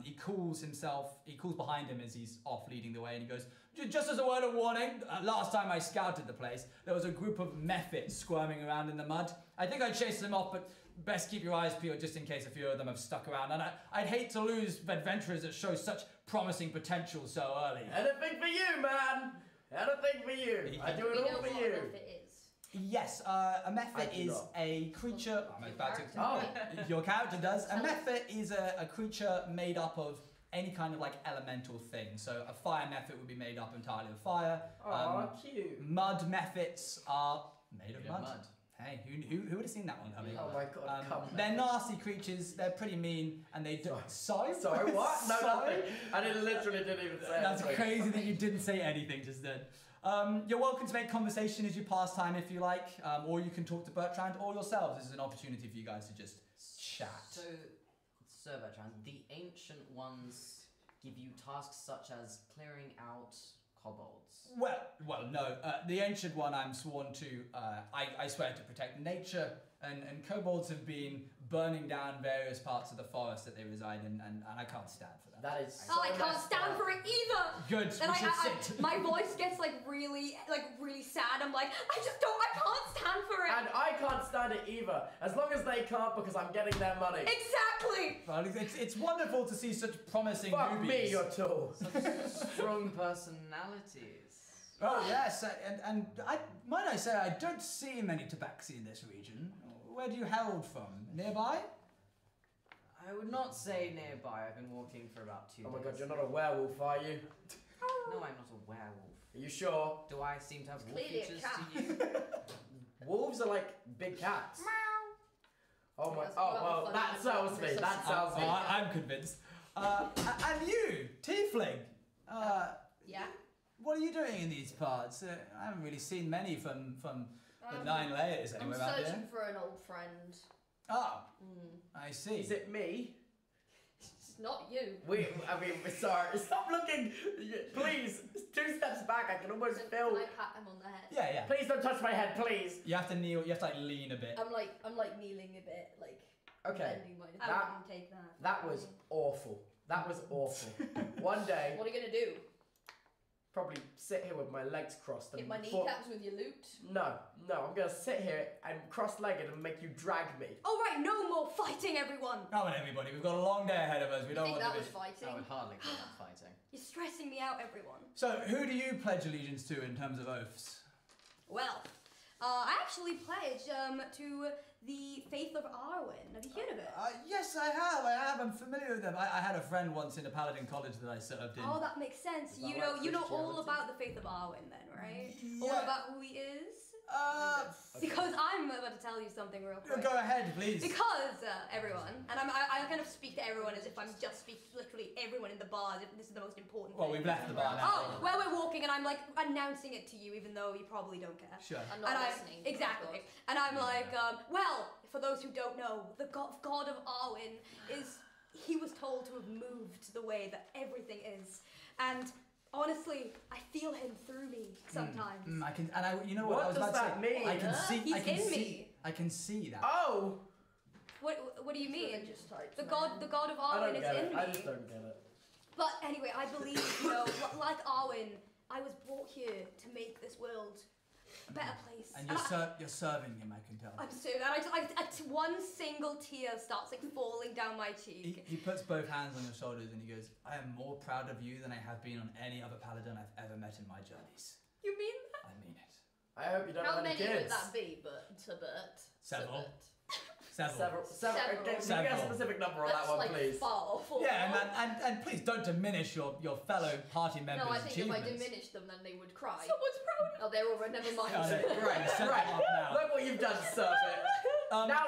He calls behind him as he's off leading the way, and he goes, just as a word of warning, last time I scouted the place, there was a group of mephits squirming around in the mud. I think I chased them off, but best keep your eyes peeled just in case a few of them have stuck around. And I'd hate to lose adventurers that show such promising potential so early.
Anything for you, man! Anything for you! I do it all for you!
Yes, a mephit is a creature... I'm about to... Your character does. A mephit is a creature made up of any kind of like elemental thing. So a fire mephit would be made up entirely of fire.
Cute.
Mud mephits are made of mud. Hey, who would have seen that one coming?
Oh my god, come
They're nasty creatures, they're pretty mean, and they do... Sorry?
Sorry, what? No,
Sorry?
nothing. I literally didn't even say
That's
anything.
crazy that you didn't say anything just then. You're welcome to make conversation as you pass time if you like, or you can talk to Bertrand or yourselves. This is an opportunity for you guys to just chat.
So, Sir Bertrand, the Ancient Ones give you tasks such as clearing out kobolds.
Well, no. The Ancient One I'm sworn to, I swear to protect nature, and kobolds have been burning down various parts of the forest that they reside in, and I can't stand for that.
That is so
I can't stand for it either.
Good.
And
we should sit.
my voice gets really sad. I'm like, I can't stand for it.
And I can't stand it either, as long as they can't, because I'm getting their money.
Exactly.
Well, it's wonderful to see such promising
Fuck
newbies.
me, you're tall.
Strong personalities.
Oh yes, and might I say I don't see many tabaxi in this region. Where do you herald from? Nearby?
I would not say nearby. I've been walking for about 2 days.
Oh my god, you're not a werewolf, are you?
No, I'm not a werewolf.
Are you sure?
Do I seem to have wolf
clearly a
features
cat.
to you?
Wolves are like big cats. Oh my,
That's
oh
rather
well,
funny.
that sells me, that sells me.
I'm convinced. And you, Tiefling.
Yeah.
What are you doing in these parts? I haven't really seen many from the 9 layers
I'm
anywhere around
searching
here.
for an old friend.
Ah, I see.
Is it me?
It's not you.
Sorry, stop looking, please. 2 steps back, I can almost
Can
feel.
I pat him on the head?
Yeah.
Please don't touch my head, please.
You have to kneel. You have to like lean a bit.
I'm like kneeling a bit, like
Okay,
bending my.
I
That-
wouldn't take that.
that was awful. That was awful. One day,
What are you gonna do?
probably sit here with my legs crossed and
Hit my
for-
kneecaps with your loot?
No, I'm gonna sit here and cross-legged and make you drag me.
All right, no more fighting, everyone.
Come on, everybody. We've got a long day ahead of us. We
You
don't
think
want
that
to
was
be.
fighting?
I would hardly call that fighting.
You're stressing me out, everyone.
So, who do you pledge allegiance to in terms of oaths?
Well, I actually pledge to the faith of Arwen. Have you heard of it?
Yes, I have. I'm familiar with them. I had a friend once in a paladin college that I served in.
Oh, that makes sense.
Is that
You know
like
all
Christianity?
about the faith of Arwen, then, right? All
Yeah.
about who he is.
Okay.
Because I'm about to tell you something real quick.
Go ahead, please.
Because everyone, and I kind of speak to everyone as if I'm just speaking literally everyone in the bar as if this is the most important
Well,
thing.
we've left the bar now.
Oh, well, we're walking, and I'm like announcing it to you, even though you probably don't care.
Sure.
I'm not
And
listening.
exactly. And I'm like, well, for those who don't know, the god of Arwen he was told to have moved the way that everything is, and honestly, I feel him through me sometimes.
I can, and you know what,
What
I was
does
about to
that
say.
mean?
I can see.
He's
I can
in
see.
me.
I can see that.
Oh!
What do you mean?
Religious types,
The
man.
god of
I
Arwen
don't
is
get
in
it.
me.
I just don't get it.
But anyway, I believe, like Arwen, I was brought here to make this world a better place.
And you're serving him, I can tell.
I'm so glad. One single tear starts like falling down my cheek.
He puts both hands on your shoulders and he goes, I am more proud of you than I have been on any other paladin I've ever met in my journeys.
You mean that?
I mean it.
I hope you don't
How
have any
many
kids.
would that be, Bert?
Several.
Bert.
Several.
Several. Okay, can we get a specific number on
That's
that one,
like
please?
far off.
Yeah, and please don't diminish your fellow party members'
No, I think if I
achievements.
diminish them, then they would cry.
Someone's proud.
Oh, they're over. Never mind.
Oh, no, right, set
Right.
them up now.
Look what you've done, Serpent. Now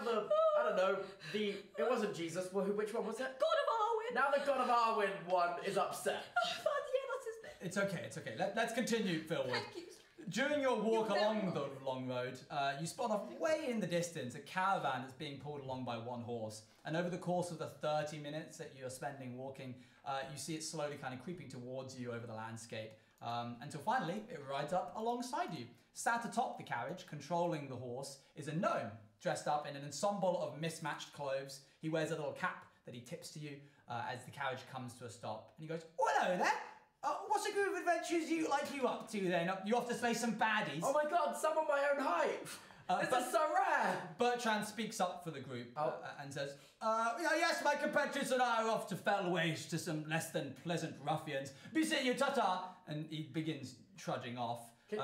the I don't know it wasn't Jesus. Which one was it?
God of Arwen.
Now the God of Arwen one is upset.
Oh, yeah, that's his name.
It's okay. Let's continue, Philwood.
Thank you.
During your walk along the long road, you spot off way in the distance a caravan that's being pulled along by one horse. And over the course of the 30 minutes that you're spending walking, you see it slowly kind of creeping towards you over the landscape until finally it rides up alongside you. Sat atop the carriage, controlling the horse, is a gnome dressed up in an ensemble of mismatched clothes. He wears a little cap that he tips to you as the carriage comes to a stop. And he goes, "Oh, hello there. What's a group of adventures you up to then? You off to slay some baddies?"
Oh my god, some of my own height! This is so rare!
Bertrand speaks up for the group and says, "Yes, my compatriots and I are off to fell ways to some less than pleasant ruffians. Be seeing you, ta-ta!" And he begins trudging off.
Can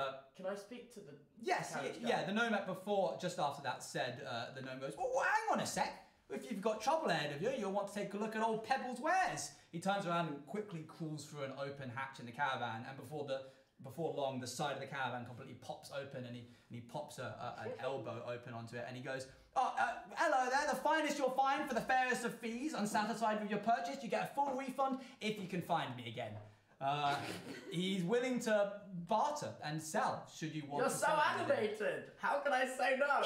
I speak to the
Yes,
carriage guy?
yeah, the gnome before, just after that said, the gnome goes, "Oh, hang on a sec. If you've got trouble ahead of you, you'll want to take a look at old Pebble's wares." He turns around and quickly crawls through an open hatch in the caravan, and before long, the side of the caravan completely pops open, and he pops an elbow open onto it, and he goes, "Hello there, the finest you'll find for the fairest of fees. Unsatisfied with your purchase, you get a full refund if you can find me again." He's willing to barter and sell should you want
You're
to
so
sell anything.
animated! How can I say no?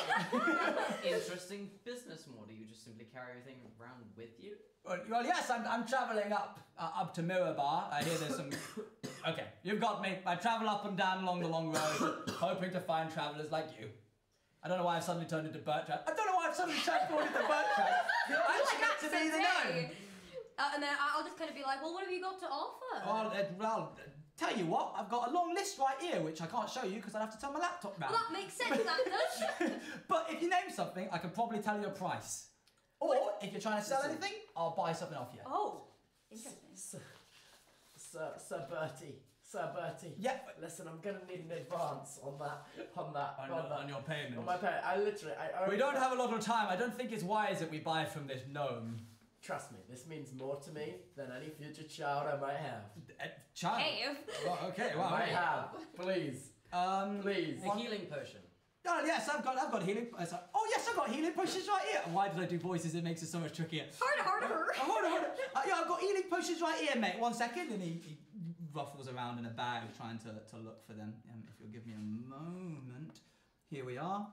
Interesting business model. You just simply carry everything around with you?
Well, yes, I'm travelling up to Mirabar. I hear there's some... Okay, you've got me. I travel up and down along the long road, hoping to find travellers like you. I don't know why I've suddenly turned into Bertrand. I don't know why I've suddenly transformed into Bertrand. I actually get to be the gnome.
And then I'll just kind of be like, "Well, what have you got to offer?"
Well, tell you what, I've got a long list right here, which I can't show you because I'd have to turn my laptop round.
Well, that makes sense, that does.
But if you name something, I can probably tell you a price. Or if you're trying to sell anything, I'll buy something off you.
Oh, interesting.
Sir Bertie.
Yeah.
Listen, I'm gonna need an advance on
your payment.
On my pay.
We don't have a lot of time. I don't think it's wise that we buy from this gnome.
Trust me, this means more to me than any future child I might have.
Child?
Hey.
Well, okay, well,
I have. Please. Please.
The healing potion.
Oh yes, I've got healing. It's like, oh yes, I've got healing potions right here. Why did I do voices? It makes it so much trickier.
Harder.
Hold on. Yeah, I've got healing potions right here, mate. 1 second, and he ruffles around in a bag trying to look for them. If you'll give me a moment, here we are.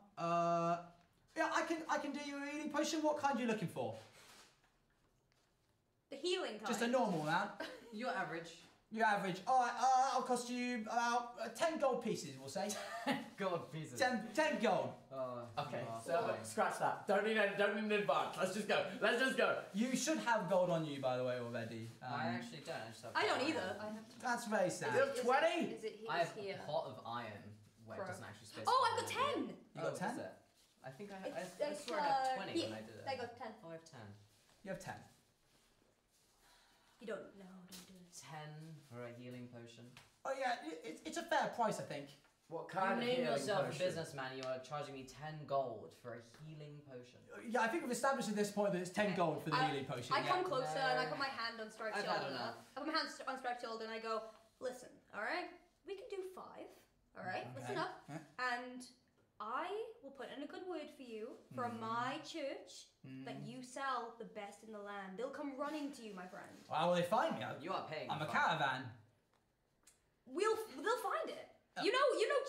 Yeah, I can do you a healing potion. What kind are you looking for?
The healing kind.
Just a normal amount.
Your average.
Your average. All right, I'll cost you about 10 gold pieces, we'll say.
Gold pieces.
10 gold.
Okay, so scratch that. Don't need an advance. Let's just go.
You should have gold on you, by the way, already.
I actually don't.
I don't either.
That's very sad.
You have 20?
Is it
I have
here?
a pot of iron where it doesn't actually specify.
Oh, I've got 10.
You got 10?
Is it? I think I
It's
swear I had 20 when I did it.
I got 10.
Oh, I have 10.
You have 10.
You don't know. Don't do it.
10 for a healing potion.
Oh yeah, it's a fair price, I think.
What
You
kind of
name
healing
yourself
potion?
a businessman, you are charging me 10 gold for a healing potion.
Yeah, I think we've established at this point that it's 10 gold for the healing potion.
I
yeah.
come closer and I put my hand on Stripe's
I've had
shoulder.
enough.
I put my hand on Stripe's shoulder and I go, "Listen, all right, we can do 5. All right, listen up,
Yeah.
and I will put in a good word for you from my church that you sell the best in the land. They'll come running to you, my friend.
How will they find me?
You are paying.
I'm a
for it.
caravan.
They'll find it. You know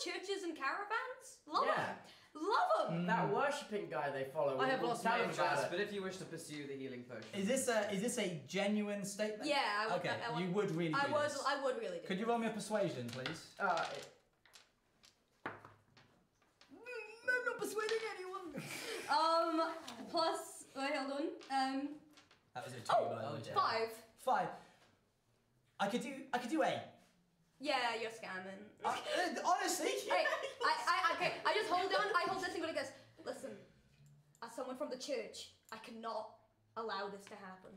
churches and caravans. Love them.
That worshipping guy they follow.
I have
will
lost
tell
my
them about
interest,
it.
but if you wish to pursue the healing potion.
Is this a genuine statement?
Yeah, I would.
Okay,
I would,
you would really do this.
I would really do.
Could you roll me a persuasion, please?
I'm not persuading anyone. Plus, wait, hold on.
That was a 2,
Oh,
by the way.
dear.
5.
5. I could do 8.
Yeah, you're scamming.
Honestly.
Okay, I just hold on. I hold this thing and it goes, "Listen, as someone from the church, I cannot allow this to happen.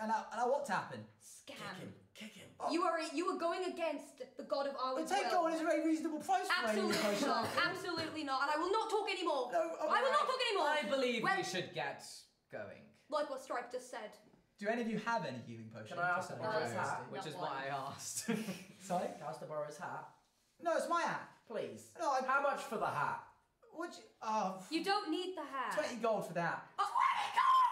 And I what to happen?
Scam.
Kick him.
You are going against the god of our
The 10 gold is a very reasonable price for a healing
Absolutely
potion.
not. Absolutely not. And I will not talk anymore.
No,
I will not talk anymore.
I believe
Well-
we should get going.
Like what Stripe just said.
Do any of you have any healing potions?
Can I ask
Just
to
out of
borrow his
curiosity.
hat?
Which
Not
is
one.
why I asked.
Sorry?
Can I ask to borrow his hat?
No, it's my hat.
Please.
No,
How much for the hat?
Would you?
You don't need the hat.
20 gold for that.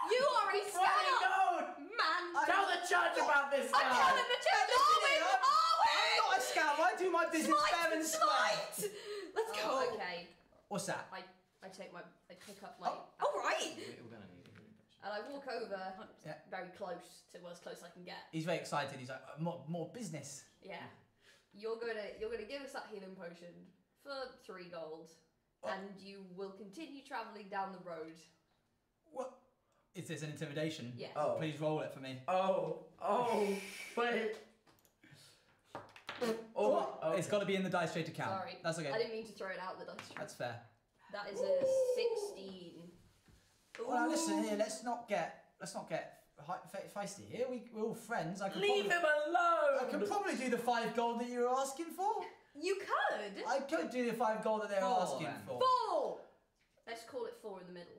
You are a
20
scammer,
gold!
man.
Tell the church about this guy!
I'm telling the church.
Listen here, I'm not a discount. I do my business fair and square.
Let's go.
Oh, okay.
What's that?
I pick up my.
All right.
We're gonna need a healing potion.
And I walk over
Yeah.
very close to as close as I can get.
He's very excited. He's like, more business.
Yeah. You're gonna give us that healing potion for 3 gold, and you will continue travelling down the road.
What? Is this an intimidation?
Yes.
Oh.
Please roll it for me.
Oh, wait.
What?
Okay.
It's got to be in the dice tray to count.
Sorry.
That's okay.
I didn't mean to throw it out the dice tray.
That's fair.
That is a 16.
Well, now listen here. Let's not get feisty here. We're all friends. I could
Leave
probably,
him alone!
I could probably do the 5 gold that you were asking for.
You could.
I could do the 5 gold that they were
4
asking
then.
for.
4.
Let's call it 4 in the middle.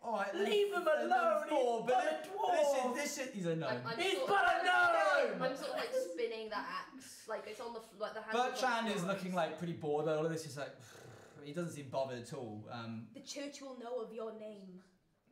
All right.
Leave him
then
alone,
4,
he's but a dwarf.
This is. He's a no.
He's
sort
but a gnome!
I'm sort of like spinning that axe, like it's on the the handle.
Bertrand is looking like pretty bored. All of this is like. He doesn't seem bothered at all.
The church will know of your name.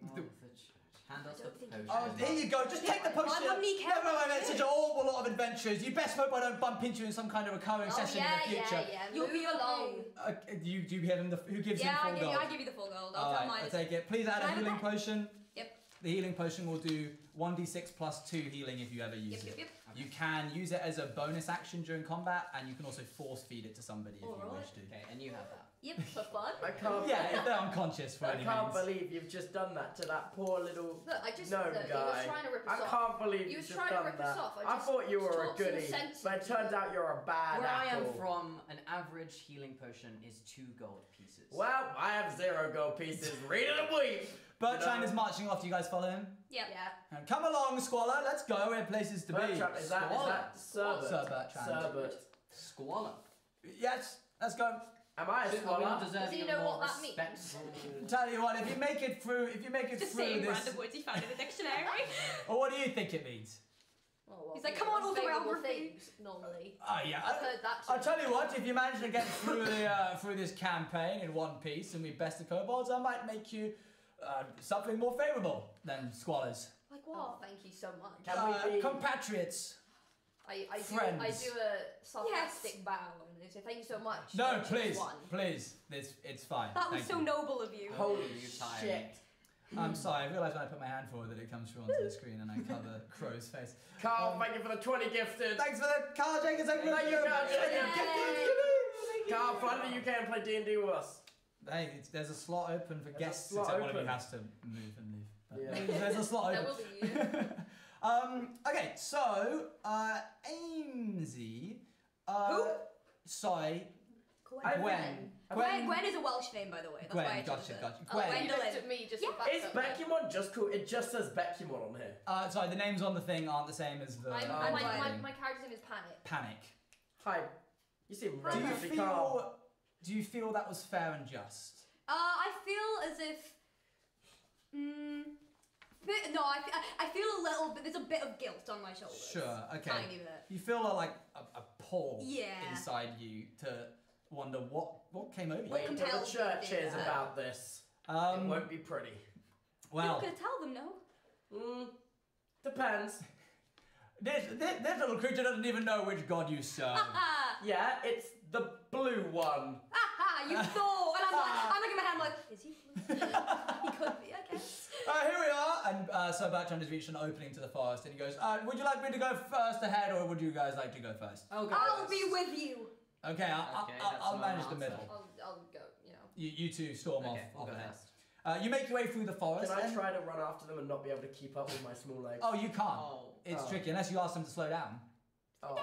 Oh, the church. Hand us
I
the
don't think
potion.
Oh, here you go. Just take the
I
potion.
wouldn't need care
No,
about
it's such an awful lot of adventures. You best hope I don't bump into you in some kind of recurring
Oh
session
yeah,
in the future.
yeah.
You'll be
Move along.
okay.
You do give him who gives
Yeah,
him 4 gold?
I give you the 4 gold. I'll
All
tell
right,
mine.
I'll take it. Please add
Can I
a
have
healing
that?
potion.
Yep.
The healing potion will do 1d6 plus 2 healing if you ever use it.
Yep.
You can use it as a bonus action during combat, and you can also force feed it to somebody if you
Alright.
wish to.
Okay, and you have that.
Yep, for fun.
I can't.
Yeah, if they're unconscious for
I
any
can't
means.
believe you've just done that to that poor little
Look, I just
gnome
look, he
guy.
was trying to rip us
I
off.
can't believe
He
you've
was
just
trying to
done
rip
that.
us off.
I thought you were a
talked some
goodie,
sense
but it
into
turns
it.
out you're a bad
Where I am
apple.
from, an average healing potion is 2 gold pieces.
Well, I have 0 gold pieces. Read it a week.
Bertrand
You
is
know-
marching off. Do you guys follow him?
Yep.
Yeah.
And come along, Squalor. Let's go. We have places to be.
Bertrand, is that Cerbert?
Sir Bertrand.
Cerbert.
Squalor.
Yes, let's go.
Am I a
Are we
scholar?
not
Does
deserving
he
of
know
more
what that means?
respectful-
Tell you what, if you make it through
Just
through
saying
this,
random words he found in the dictionary.
or what do you think it means?
Oh, well,
He's like, come on, all the way
favourable
over for you.
things normally.
Oh yeah.
I've heard that.
I'll tell you what, if you manage to get through through this campaign in one piece and we best the kobolds, I might make you something more favourable than squalors.
Like
Oh,
what?
thank you so much.
Can we be-
Compatriots.
I
friends.
do a sarcastic bow and I say thank you so much.
No,
I just
please,
won.
please. It's fine.
That was
Thank
so
you.
noble of you.
Holy
You tired.
shit.
I'm sorry, I realised when I put my hand forward that it comes through onto the screen and I cover Crow's face.
Carl, thank you for the 20 gifted.
Thanks for the Carl Jenkins, thank you for
Thank you, Carl
the
Carl, fly to the UK and play D&D with us.
Hey, there's a slot open for
There's a
guests,
slot
except one of you
open.
has to move and leave. But
Yeah.
There's a slot
There
open.
will be you.
Okay, so Amesy.
Who?
Sorry,
I-
Gwen.
Gwen is a Welsh name, by the way. That's why I
Gwen,
chose
gotcha,
it.
gotcha.
Oh,
Gwen.
you
Gwendolyn.
looked at me just
Yeah.
for
Is
backup.
Becumon just cool? It just says Becumon on here.
Sorry, the names on the thing aren't the same as the.
My
Gwen.
character's name is Panic.
Panic.
Hi. You seem
Do you
relatively calm.
feel? Do you feel that was fair and just?
I feel as if. No, I feel a little bit. There's a bit of guilt on my shoulders.
Sure. Okay.
Tiny bit.
You feel like a pull
Yeah.
inside you to wonder what came over you.
Wait till the
compels you
church
to do
hears
that?
about this. It won't be pretty.
You're
Well,
not gonna tell them, no?
Depends.
this little creature doesn't even know which god you serve.
Ha
Yeah, it's the blue one.
ha! You thought, and I'm like in my head, I'm like, is he? He could be, I guess.
Here we are, and Sir Bertrand has reached an opening to the forest, and he goes, would you like me to go first ahead, or would you guys like to go first?
Oh,
I'll be with you.
Okay, I'll
that's
manage
my
the middle.
answer.
I'll go. You know.
You two storm
Okay,
off
I'll go
ahead.
first.
You make your way through the forest.
Can I
and-
try to run after them and not be able to keep up with my small legs?
Oh, you can't.
Oh.
It's
Oh.
tricky, unless you ask them to slow down.
Oh.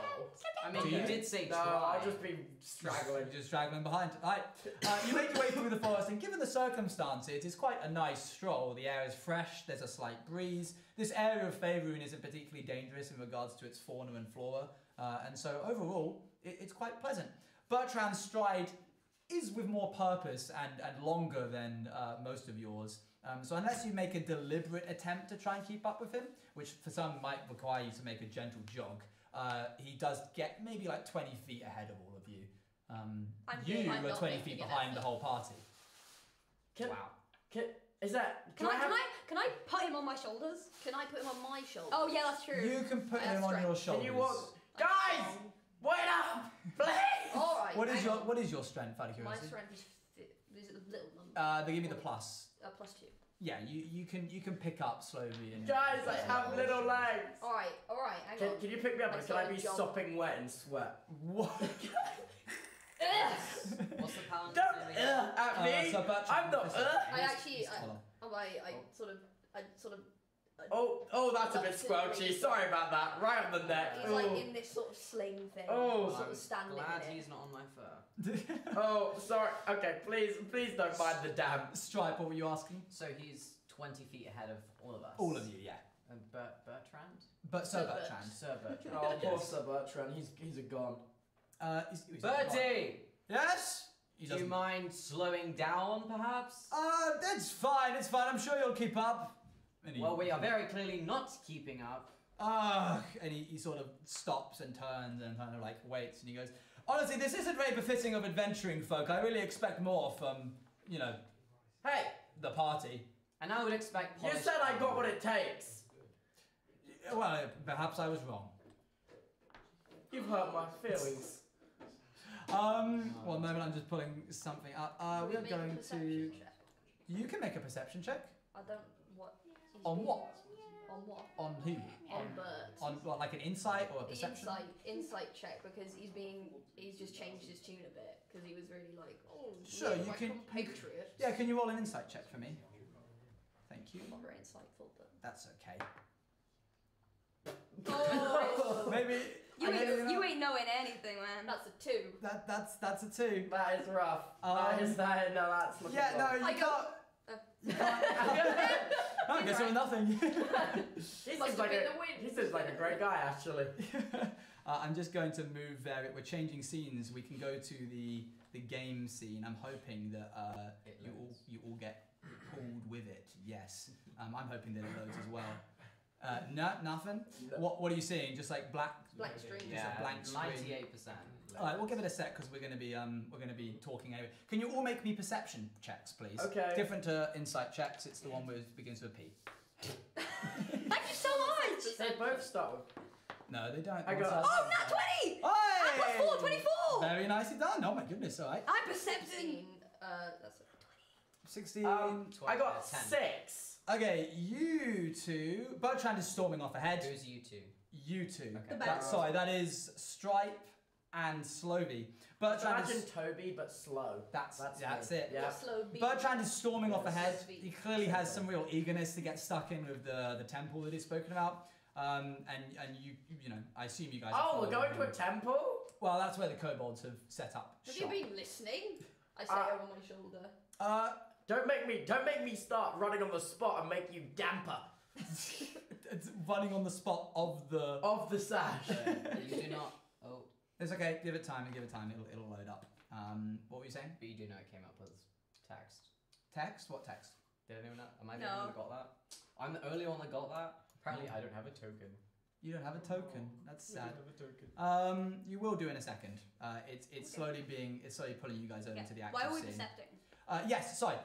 I mean,
Do
you
you?
did say
No,
try.
I'll just be straggling.
You're just straggling behind. Right. You make your way through the forest, and given the circumstances, it's quite a nice stroll. The air is fresh, there's a slight breeze. This area of Faerun isn't particularly dangerous in regards to its fauna and flora, and so overall, it's quite pleasant. Bertrand's stride is with more purpose and longer than most of yours. So unless you make a deliberate attempt to try and keep up with him, which for some might require you to make a gentle jog, he does get maybe like 20 feet ahead of all of you. You
I'm
are
not
20
making
feet
an
behind the
effort.
whole party.
Can, is that...
Can I put him on my shoulders?
Can I put him on my shoulder?
Oh yeah, that's true.
You can put
I have
him on your
strength.
shoulders.
Can you walk... Guys! Wait up, please.
All right.
What is
hang on.
your strength, out of
My
curiosity?
strength is a little number.
They give me the plus.
+2.
Yeah, you can pick up slowly and.
Guys, I have little legs.
All right. Hang on.
Can you pick me up?
I
And can I
sort of
be
jump.
sopping wet and sweat?
What?
What's the pound?
Don't at me.
So Bertrand,
I'm not.
I actually,
Hold on.
I sort of.
Oh, that's a bit squelchy. Sorry about that. Right on the neck.
He's like
Oh.
in this sort of sling thing.
Oh.
Sort of standing
Glad
in it.
he's not on my fur.
Oh, sorry. Okay, please don't mind the dam.
Stripe, what were you asking?
So he's 20 feet ahead of all of us.
All of you, yeah.
And Bertrand?
But
Sir
Bertrand.
Sir Bertrand.
Oh, poor Sir Bertrand. He's a gone.
He's
Bertie!
Yes. He
Do you
doesn't.
mind slowing down, perhaps?
That's fine. It's fine. I'm sure you'll keep up. And he-
Well, we are very clearly not keeping up.
And he sort of stops and turns and kind of like waits and he goes, honestly, this isn't very befitting of adventuring folk. I really expect more from,
Hey,
the party.
And I would expect
you
polished
said I got
armor.
what it takes.
Well, perhaps I was wrong.
You've hurt my feelings.
One moment, I'm just pulling something up.
Can
We are
make a
going
perception
to...
check?
You can make a perception check.
I don't. What?
On what?
On what?
On who?
On birds.
On what, like an insight or a perception?
Insight check because he's just changed his tune a bit because he was really like, oh,
Sure,
yeah,
you
my
can-
compatriots.
Yeah, can you roll an insight check for me? Thank you.
Not very insightful, but.
That's okay.
Oh,
Maybe...
You ain't knowing anything, man.
that's a 2.
That's a 2.
That is rough. That's looking
Yeah, no, you
I
can't...
got-
You can't... No, I guess it was nothing.
He
Must
seems
have
like
been
a
the wind.
he seems like a great guy actually.
I'm just going to move we're changing scenes. We can go to the game scene. I'm hoping that you all get pulled with it. Yes. I'm hoping that it loads as well. No, nothing. What are you seeing? Just like black
string.
Just a blank screen.
98%.
All right, we'll give it a sec because we're going to be talking anyway. Can you all make me perception checks, please?
Okay.
Different to insight checks. It's the one with begins with a P.
Thank you so much!
They both start with.
No, they don't.
I got-
Oh, not 20!
Hey!
I +4, 24!
Very nicely done. Oh my goodness. All right.
I'm perception.
That's a
16.
I got
10.
6.
Okay, you two. Bertrand is storming off ahead.
Who's you two?
You two.
Okay.
Sorry, that is Stripe and Slovey. Bertrand
Imagine
is.
Toby but slow.
That's
me.
it.
Yeah.
slow beat.
Bertrand is storming off ahead.
Sweet.
He clearly has some real eagerness to get stuck in with the temple that he's spoken about. And you know, I assume you guys.
Oh, we're going to a temple?
Well, that's where the kobolds have set up
Have
shop.
you been listening? I say over my shoulder.
Don't make me start running on the spot and make you damper
It's running on the spot of the
sash.
You do not. Oh,
It's okay. Give it time. It'll load up. What were you saying?
but you do know it came up with text.
Text? What text?
Did anyone know? Am I the
No.
only one that got that? I'm the only one that got that. Apparently, I don't have a token.
You don't have a token. That's sad.
have a token.
You will do in a second. It's slowly pulling you guys over
Okay.
into the active
Why are we
scene.
percepting?
Yes, sorry.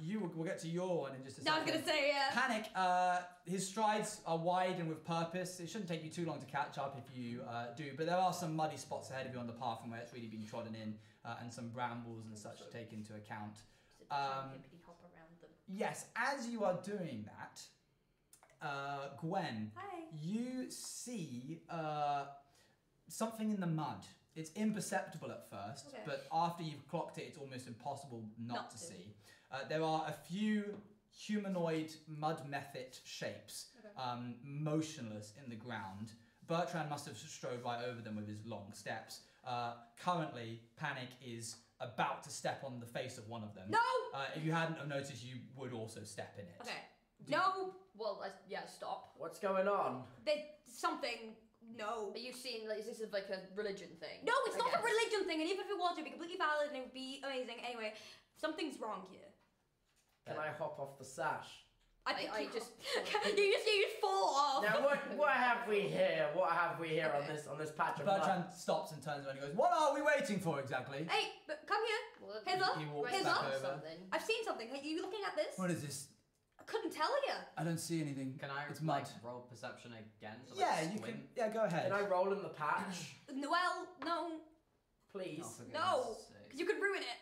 We'll get to your one in just a
No, I
second.
was gonna say, yeah.
Panic. His strides are wide and with purpose. It shouldn't take you too long to catch up if you do, but there are some muddy spots ahead of you on the path from where it's really been trodden in, and some brambles and such to take into account.
Just to try and hippity hop around them.
Yes, as you are doing that, Gwen,
Hi.
you see something in the mud. It's imperceptible at first,
Okay.
but after you've clocked it, it's almost impossible not to
to.
see. There are a few humanoid mud method shapes,
Okay.
motionless in the ground. Bertrand must have strode right over them with his long steps. Currently, Panic is about to step on the face of one of them.
No!
If you hadn't have noticed, you would also step in it.
Okay. No!
Well, stop.
What's going on?
There's something. No.
Are you seeing, like, is this like a religion thing?
No, it's
I
not
guess.
a religion thing, and even if it was, it'd be completely valid and it would be amazing. Anyway, something's wrong here.
Can I hop off the sash?
I just.
you just fall off.
Now what have we here? What have we here on this patch of mud?
Bertrand stops and turns around and goes, "What are we waiting for exactly?"
Hey, but come here.
Well,
Hither.
He walks
raise
back
up
over.
something.
I've seen something. Are you looking at this?
What is this?
couldn't tell you.
I don't see anything.
Can I
It's mud.
roll perception again? To,
Yeah, you
squint?
can. Yeah, go ahead.
Can I roll in the patch,
Well, no,
please?
Oh, for goodness
no,
sake.
because you could ruin it.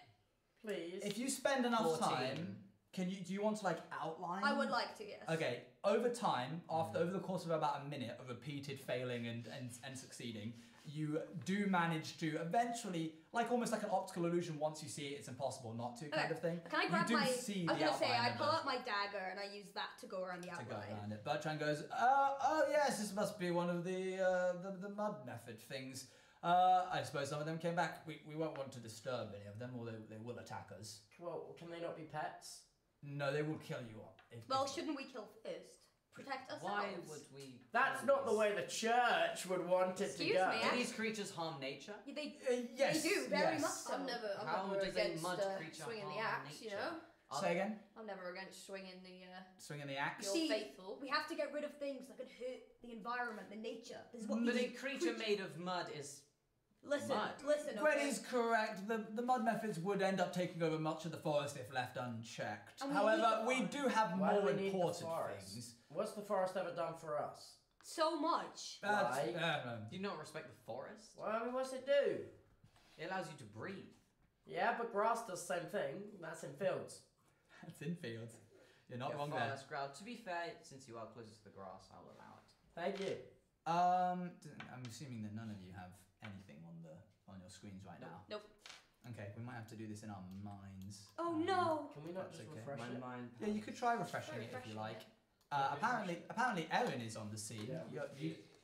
Please.
If you spend enough
14.
time, do you want to like outline?
I would like to, yes.
Okay, over time, over the course of about a minute of repeated failing and succeeding, you do manage to eventually, like almost like an optical illusion, once you see it, it's impossible not to kind of thing.
Can I grab
you do
my?
see
I was
the
gonna say
outline
I
of
pull
it
out my dagger and I use that to go around the
to go
outline.
around it. Bertrand goes, oh yes, this must be one of the mud method things. I suppose some of them came back. We won't want to disturb any of them, or they will attack us.
Well, can they not be pets?
No, they will kill you.
Well, shouldn't we kill first? Protect ourselves.
Why would we?
That's
kill
not the
these?
way the church would want it
Excuse
to go.
me,
Do these creatures harm nature?
Yeah, they
Yes,
They do, very
yes.
much so.
I'm
How
never
does a
against
mud creature
swinging the
harm
axe, you
nature?
know?
Say again.
I'm never against swinging the
Swinging the axe.
your
See,
faithful.
we have to get rid of things that could hurt the environment, the nature. This is what
But a
these
creature made of mud is.
Listen,
mud.
listen.
Gwen
Okay?
is correct. The mud methods would end up taking over much of the forest if left unchecked.
And we
However,
need
we
the
do have
Why do
more
we need the
important
forest?
things.
What's the forest ever done for us?
So much.
Why?
Do you not respect the forest?
Well, I mean, what's it do?
It allows you to breathe.
Yeah, but grass does the same thing. That's in fields.
It's in fields. You're not
You're
wrong
far
there.
less ground. To be fair, since you are closest to the grass, I'll allow it.
Thank you.
I'm assuming that none of you have anything on your screens right now.
Nope.
Okay, we might have to do this in our minds.
Oh no.
Can we not
That's
just
okay.
refresh
My
it?
mind.
Yeah, you could try refreshing it if you like. Apparently, Erin is on the scene.
Yeah.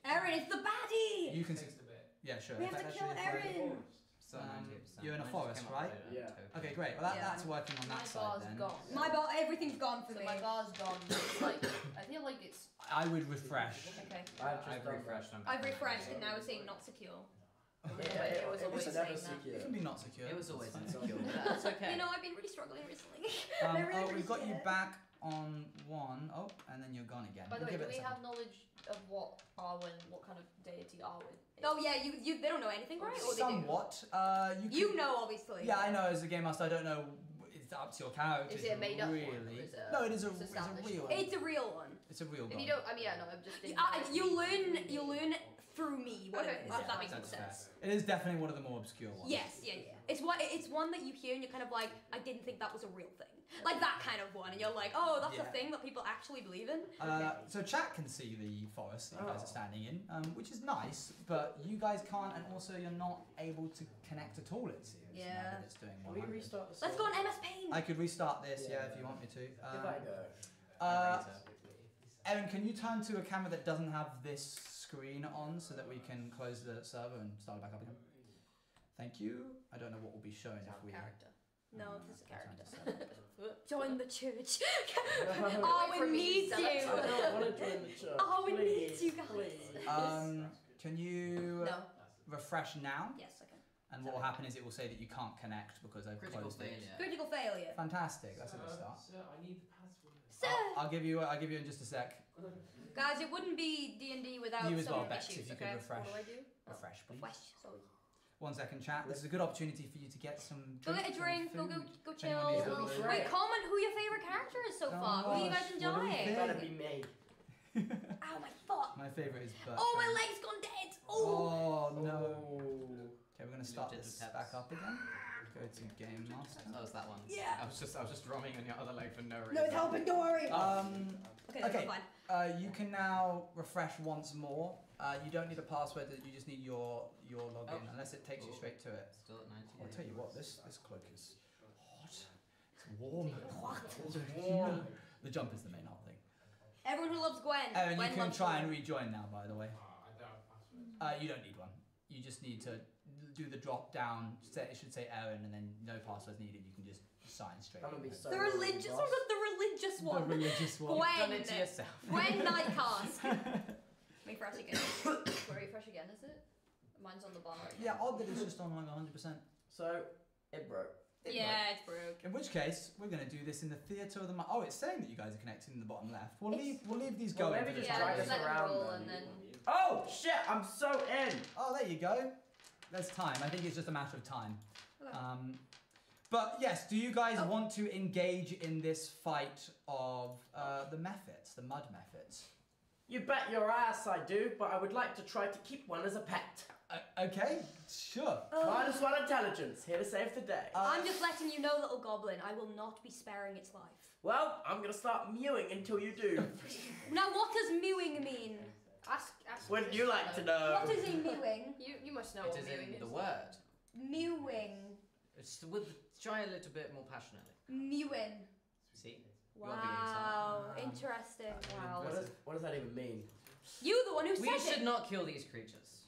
Erin is the baddie.
You can.
Takes a bit.
Yeah, sure.
We have to kill Erin.
So
Um,
98%.
you're in a
I just
forest,
came up
right?
with a
Yeah.
token.
Okay, great. Well,
Yeah.
that's working on
My
that side
bar's
then.
gone.
My bar, everything's gone for
So
me.
my bar's gone. It's like I feel like it's
I would refresh.
okay.
I've just
I've
done
refreshed. I'm
I've
back.
refreshed it now. It's saying not secure.
that.
But
Yeah,
it was
it
always
was
saying
never
that.
secure.
It can be not secure.
It was always
That's fine.
insecure. but That's okay.
You know, I've been really struggling recently.
Um,
They're really,
we've got you
scared.
back on one. Oh, and then you're gone again.
By the
We'll
way,
give
do
it a
we
second.
have knowledge of what Arwen, what kind of deity Arwen is?
Oh yeah, you they don't know anything, right? Or they
Somewhat.
do.
Can-
know, obviously.
Yeah, I know. As a game master, I don't know. It's up to your character.
Is it a made up one,
really?
or is it
No, it is a.
it's
It's a
established
real.
one?
It's a real one.
It's a real.
If
god.
you don't, I mean, yeah, no, I'm just.
You,
didn't know.
you learn through me what
Okay,
it is.
that's
If that
fine.
makes
That's fair.
sense.
It is definitely one of the more obscure ones.
Yes, yeah. It's one that you hear and you're kind of like, I didn't think that was a real thing. Like that kind of one, and you're like, oh, that's
Yeah.
a thing that people actually believe in.
So chat can see the forest that you guys are standing in, which is nice, but you guys can't, and also you're not able to connect at all. It seems. Now
Yeah.
that it's doing
Can we
100.
restart the
Let's go on MS Paint.
I could restart this, yeah, if you want me to.
Give that a go.
Erin, can you turn to a camera that doesn't have this screen on so that we can close the server and start it back up again? Thank you. I don't know what will be shown if we.
Character.
No, this is a
I'll
character.
turn to server.
Join the church.
Wait
Arwen
for me to
needs
sell it.
you.
I don't want to join the church.
Arwen
Please,
needs you guys.
please.
Can you
No.
refresh now?
Yes, I can.
And what will happen is it will say that you can't connect because I've
Critical
closed it.
failure.
Critical failure.
Fantastic. That's a good start.
Sir, I need the password.
Sir.
I'll give you in just a sec.
Guys, it wouldn't be D&D without
You as
some
well, Bex,
issues,
if you
okay?
could refresh.
What do I do?
Refresh, please.
Refresh, sorry.
1 second, chat. This is a good opportunity for you to get some.
Go get a
and
drink, go
food.
go
If
chill.
anyone needs
a
Wait,
drink.
comment who your favourite character is so far. Who do you guys
Gosh, what do we
enjoy?
think?
Better be me.
Ow, my foot.
My favourite is Bertrand.
Oh, my leg's gone dead. Oh.
Oh no.
Oh.
Okay, we're gonna start
Gentle
this
taps.
back up again. Go to Game Master.
That was that one.
Yeah.
I was just drumming on your other leg for no reason.
No, it's helping. Don't worry. Okay,
okay.
fine.
You can now refresh once more. You don't need a password. You just need your login,
Oh.
unless it takes you straight to it.
Still at 90.
I'll tell you what. This cloak is hot. It's warm.
Warm.
The jump is the main hot thing.
Everyone who loves Gwen.
Erin,
Gwen
you can
loves
try and
Gwen.
rejoin now. By the way,
I don't have a password.
you don't need one. You just need to do the drop down. It should say Erin, and then no passwords needed. You can just sign straight.
I'm gonna be
in.
so
The religious
boss.
one, but the religious
The
one.
religious one.
Gwen.
Done it to yourself.
Gwen Nightcast. Refresh again.
Refresh again, is it? Mine's on the bar right
Yeah,
now.
odd that it's just on like 100%.
So, it broke.
Yeah, it's broke.
In which case, we're going to do this in the theatre of the mind. Oh, it's saying that you guys are connected in the bottom left. We'll leave these
Well,
going
maybe
for the
just
time
drag
being.
us
let them
around
roll
then.
and then.
Oh shit! I'm so in.
Oh, there you go. There's time. I think it's just a matter of time.
Okay.
But yes, do you guys want to engage in this fight of the Mephits, the mud Mephits?
You bet your ass I do, but I would like to try to keep one as a pet.
Okay, sure.
-1 intelligence, here to save the day.
I'm just letting you know, little goblin, I will not be sparing its life.
Well, I'm gonna start mewing until you do.
Now, what does mewing mean?
Ask
Wouldn't you like to know?
What is a mewing?
You must know
It
what
is
mewing
in
is.
the word.
Mewing.
It's try a little bit more passionately.
Mewing.
See? You are being
Wow, interesting. Wow.
What does that even mean?
You the one who
We
said
should
it.
not kill these creatures.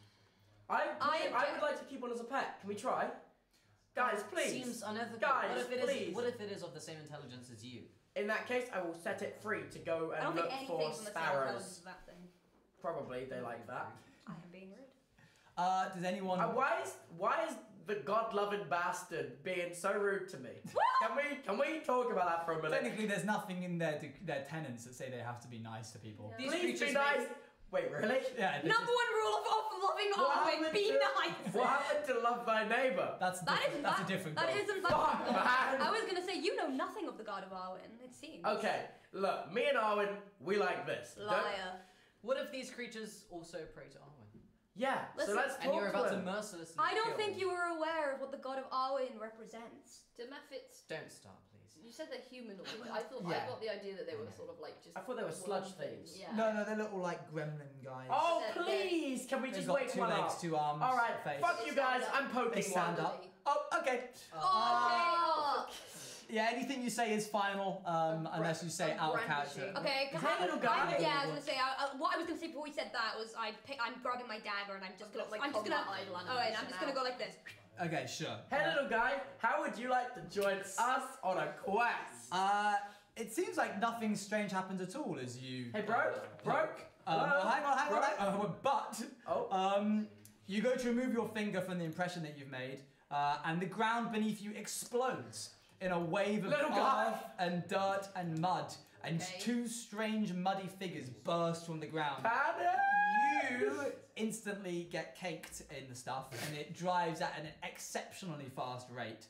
I
object.
would like to keep one as a pet. Can we try? Guys, please.
Seems unethical.
Guys,
what if it is of the same intelligence as you?
In that case, I will set it free to go
I
and
don't
look
think
for
anything's on the same intelligence
sparrows.
as that thing.
Probably they like that.
I am being rude.
Does anyone?
Why is the god-loving bastard being so rude to me? Can we talk about that for a minute?
Technically, there's nothing in their tenets that say they have to be nice to people.
Yeah.
These
Please be
creatures
nice. Wait, really?
Yeah, they
Number one rule of loving Arwen, be nice.
What happened to love thy neighbor?
That's
That isn't
that's
that,
a different
That
goal.
isn't
Fuck, man.
I was gonna say you know nothing of the god of Arwen. It seems.
Okay, look, me and Arwen, we like this. Don't-
Liar.
What if these creatures also pray to Arwen?
Yeah,
Listen,
so let's talk
And you're about to
him.
mercilessly
I don't
kill
think
them.
you were aware of what the god of Arwen represents.
Do Mephits?
Don't start, please.
You said they're humanoid. I thought I
Yeah.
got the idea that they were sort of like just.
I thought they were sludge
one thing.
things.
Yeah.
No, they're little like gremlin guys.
Oh,
They're-
please! Can we
They've
just
got
wake
2
one
legs,
up?
2 arms.
All right,
face.
fuck you guys. I'm poking
They stand
one.
up. Oh, okay.
Oh,
Yeah, anything you say is final, unless you say
I'm
out of
brandishing.
character.
Okay,
Is that little guy?
yeah, I was gonna say. What I was gonna say before we said that was I'm grabbing my dagger and I'm just gonna
Like
I'm just gonna.
combat idol
Oh, and I'm
animation
just gonna
now.
go like this.
Okay, sure.
Hey, little guy, how would you like to join us on a quest?
It seems like nothing strange happens at all as you.
Hey, bro? Broke?
Well, hang on. But
Oh.
you go to remove your finger from the impression that you've made, and the ground beneath you explodes in a wave of
Little guy.
earth and dirt and mud, and
Okay.
2 strange muddy figures burst from the ground.
Panic!
You instantly get caked in the stuff, and it drives at an exceptionally fast rate.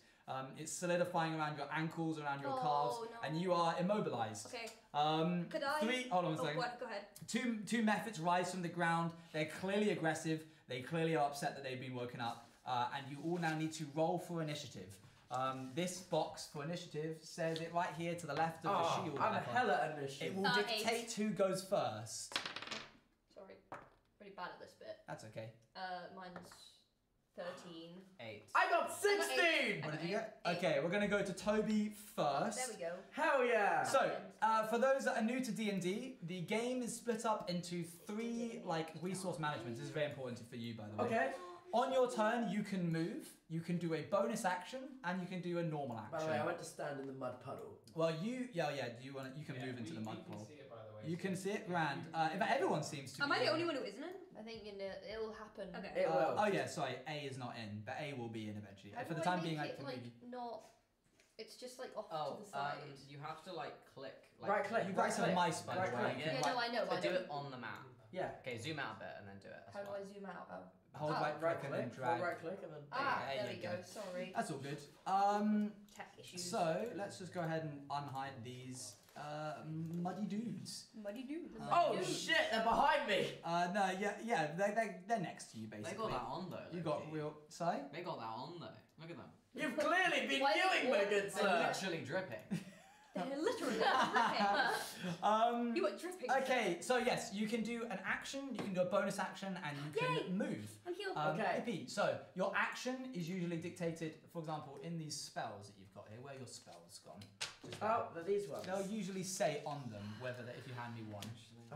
It's solidifying around your ankles, around your calves,
Oh, no.
and you are immobilized.
Okay.
Could
I-
Hold on a
Oh,
second.
what? Go ahead.
Two Mephits rise from the ground. They're clearly aggressive. They clearly are upset that they've been woken up. And you all now need to roll for initiative. This box for initiative says it right here to the left of the shield.
I'm a
icon.
hella
It
initiative.
will
8.
dictate who goes first.
sorry, pretty bad at this bit.
That's okay.
Mine's 13.
8.
I got 16!
What did you get?
8.
Okay, we're gonna go to Toby first.
There we go.
Hell yeah!
So, for those that are new to D&D, the game is split up into 3 resource management. This is very important for you, by the way.
Okay.
On your turn, you can move, you can do a bonus action, and you can do a normal action.
By the way, I went to stand in the mud puddle.
Well, you can move into the mud
We
pool.
can see it, by the way.
You can see it, grand. In fact, everyone seems to.
Am I the only one who isn't in?
I think it'll happen.
Okay.
It will.
Oh yeah, sorry. A is not in, but A will be in eventually.
How
For
do
the
I
time being,
make
like
it,
for me.
not. It's just like off
Oh,
to the side.
you have to click.
Right click.
You guys have mice, by the
Right
way.
click.
You
Yeah,
can
no, I know.
So
I
do
know.
it on the map.
Yeah.
Okay, zoom out a bit and then do it. That's
How do
fine.
I zoom out? Oh.
hold
Oh,
right
Right
click and
click.
then
Hold
drag.
right click and then.
There
There
you
we
go.
go. Sorry.
That's all good.
Tech issues.
So let's just go ahead and unhide these muddy dudes.
Muddy dude.
Oh shit, they're behind me!
No, yeah, they're next to you basically.
They got that on though.
You got
low-key.
real. Sorry.
They got that on though. Look at them.
You've clearly been
Why
doing, my good
They're
sir!
literally dripping.
They're literally dripping. You were dripping.
Okay, so yes, you can do an action, you can do a bonus action, and you can
Yay!
move.
I'm healed.
Okay.
Yippee. So your action is usually dictated, for example, in these spells that you've got here. Where are your spells gone? Just
Oh, they're these ones.
They'll usually say on them whether they, if you hand me one,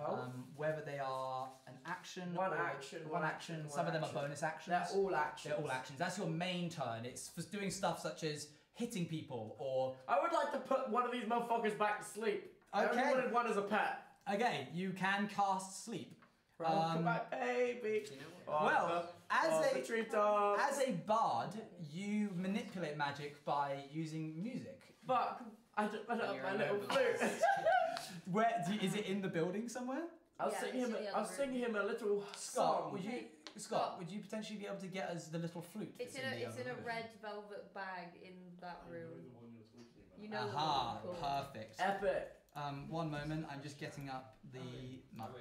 Oh.
whether they are an action,
One
or
action,
one
one
action.
action,
Some
one
of them
action.
are bonus actions.
They're all actions.
They're all actions. That's your main turn. It's for doing stuff such as hitting people or
I would like to put one of these motherfuckers back to sleep. I
Okay.
only wanted one as a pet.
okay, you can cast sleep.
Welcome back, baby.
You know what?
Well, as a
treetop.
as a bard, you manipulate magic by using music.
Fuck. I don't
When
have
you're
my little
immobilized.
flute.
Where is it in the building somewhere?
I'll
Yeah,
sing
it's
him.
in the
I'll
other
sing him a little
Scott,
song.
would you Scott, would you potentially be able to get us the little flute?
It's in
the
a
room?
red velvet bag in that room. You know.
Aha,
the one I'm called.
perfect.
Epic.
One moment, I'm just getting up the map.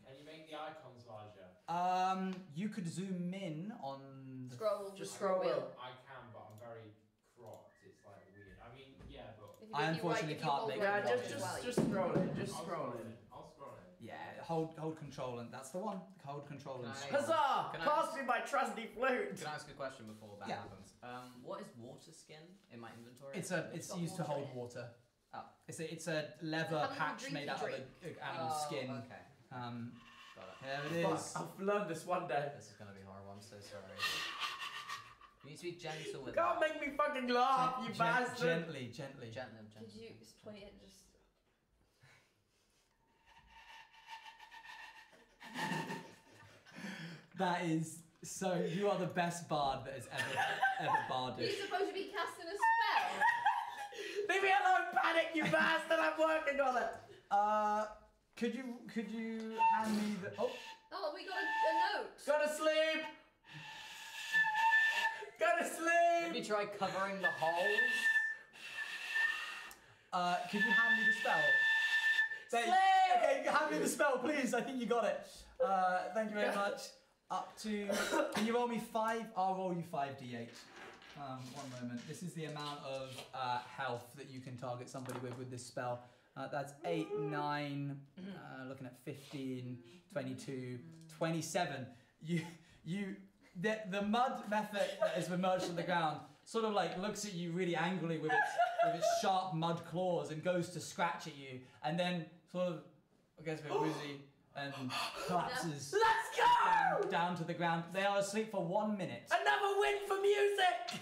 Can you make the icons larger?
You could zoom in on the
Scroll.
Just
scroll
scroll
wheel.
I can, but I'm very cropped. It's like weird. I mean, yeah, but
If you-
I
if you
unfortunately
if you
can't
hold
make
right
it
click
larger.
as well,
Just scroll in. Just
I'll
scroll in.
I'll scroll in.
yeah. Hold control and that's the one. Hold control and
Can I-
scroll.
Huzzah!
Can I-
Pass me my trusty flute.
Can I ask a question before that
Yeah.
happens? What is water skin in my inventory?
It's
got
used to
water
hold
in it.
water.
Oh.
It's a leather
Have a
patch
drinky
made out of
drink.
an animal skin.
Okay. Got it.
There it
Fuck,
is.
I've learned this one day.
This is gonna be horrible. I'm so sorry. You need to be gentle
You
with
can't make me fucking laugh, you bastard.
Gently.
Gently.
Could you explain it just?
That is so. You are the best bard that has ever barded.
You're supposed to be casting a spell.
Leave me alone, Panic, you bastard! I'm working on it.
Could you hand me the? Oh,
Oh, we got a note.
Go to sleep. Go to sleep.
Maybe try covering the holes.
could you hand me the spell?
Sleep.
Okay, hand me the spell, please. I think you got it. Thank you very much. Up to. Can you roll me 5? I'll roll you 5d8. One moment. This is the amount of health that you can target somebody with this spell. That's 8, 9, looking at 15, 22, 27. The mud method that has emerged from the ground sort of like looks at you really angrily with its sharp mud claws and goes to scratch at you, and then sort of gets a bit woozy and collapses
Let's go.
down to the ground. They are asleep for 1 minute.
Another win for music.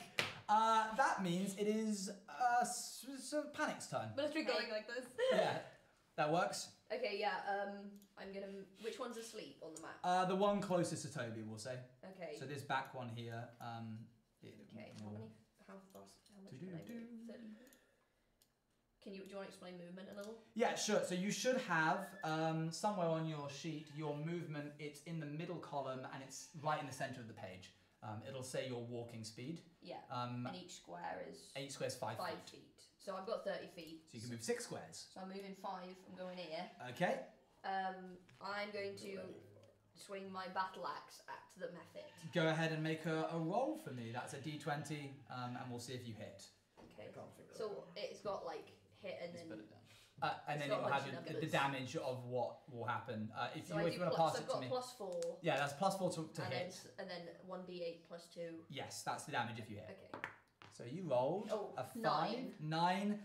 That means it is Panic's turn.
But it's going like this.
Yeah, that works.
Okay, yeah. I'm gonna. Which one's asleep on the map?
The one closest to Toby, we'll say.
Okay.
So this back one here.
Okay. How many? How fast? How much can I move? 30. Do you want to explain movement a little?
Yeah, sure. So you should have somewhere on your sheet your movement. It's in the middle column and it's right in the center of the page. It'll say your walking speed.
Yeah. And each square is
8 squares, 5
feet. So I've got 30 feet.
So you can move 6 squares.
So I'm moving 5. I'm going here.
Okay.
I'm going to swing my battle axe at the method.
Go ahead and make a roll for me. That's a d20, and we'll see if you hit.
Okay. So it's got like hit and
Just
then.
put it down.
And then
It's
it
got
will
a
have
bunch of
the
numbers.
damage of what will happen. If
So
you
I
want
do
to
plus,
pass
I've
it to
got
me.
+4.
Yeah, that's +4 to
and
hit.
then 1d8 +2.
Yes, that's the damage if you hit.
Okay.
So you rolled
Oh,
a 5,
9.
9.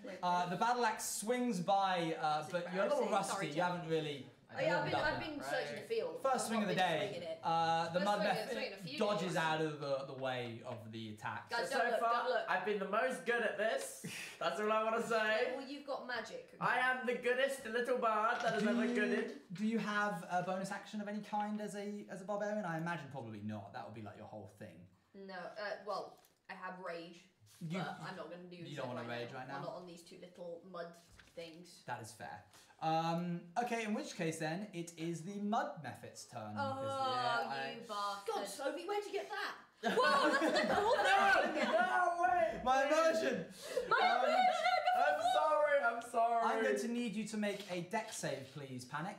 The battle axe swings by, but you're a little
embarrassing.
rusty.
Sorry,
You
Tim.
haven't really.
Oh, yeah,
warmed up
I've
yet.
been searching the field.
First
I've
swing of
not
the
been
day.
swinging it.
The
First
mud
swing
method
in a few
dodges
days.
out of the way of the attack.
Guys,
So
don't look,
far,
don't look.
I've been the most good at this. That's all I want to
Yeah,
say.
well, you've got magic.
I am the goodest little bard that has
Do
ever
you-
gooded.
Do you have a bonus action of any kind as a barbarian? I imagine probably not. That would be like your whole thing.
No, well, I have rage,
You,
but I'm not going to do
you
it
don't wanna rage right now?
I'm not on these 2 little mud things.
that is fair. Okay, in which case then it is the mud method's turn. because,
Oh,
yeah,
you
God,
bastard.
Sophie, where'd you get that?
Whoa, that's a cool thing.
No way.
My immersion!
I'm sorry.
I'm going to need you to make a dex save, please, Panic.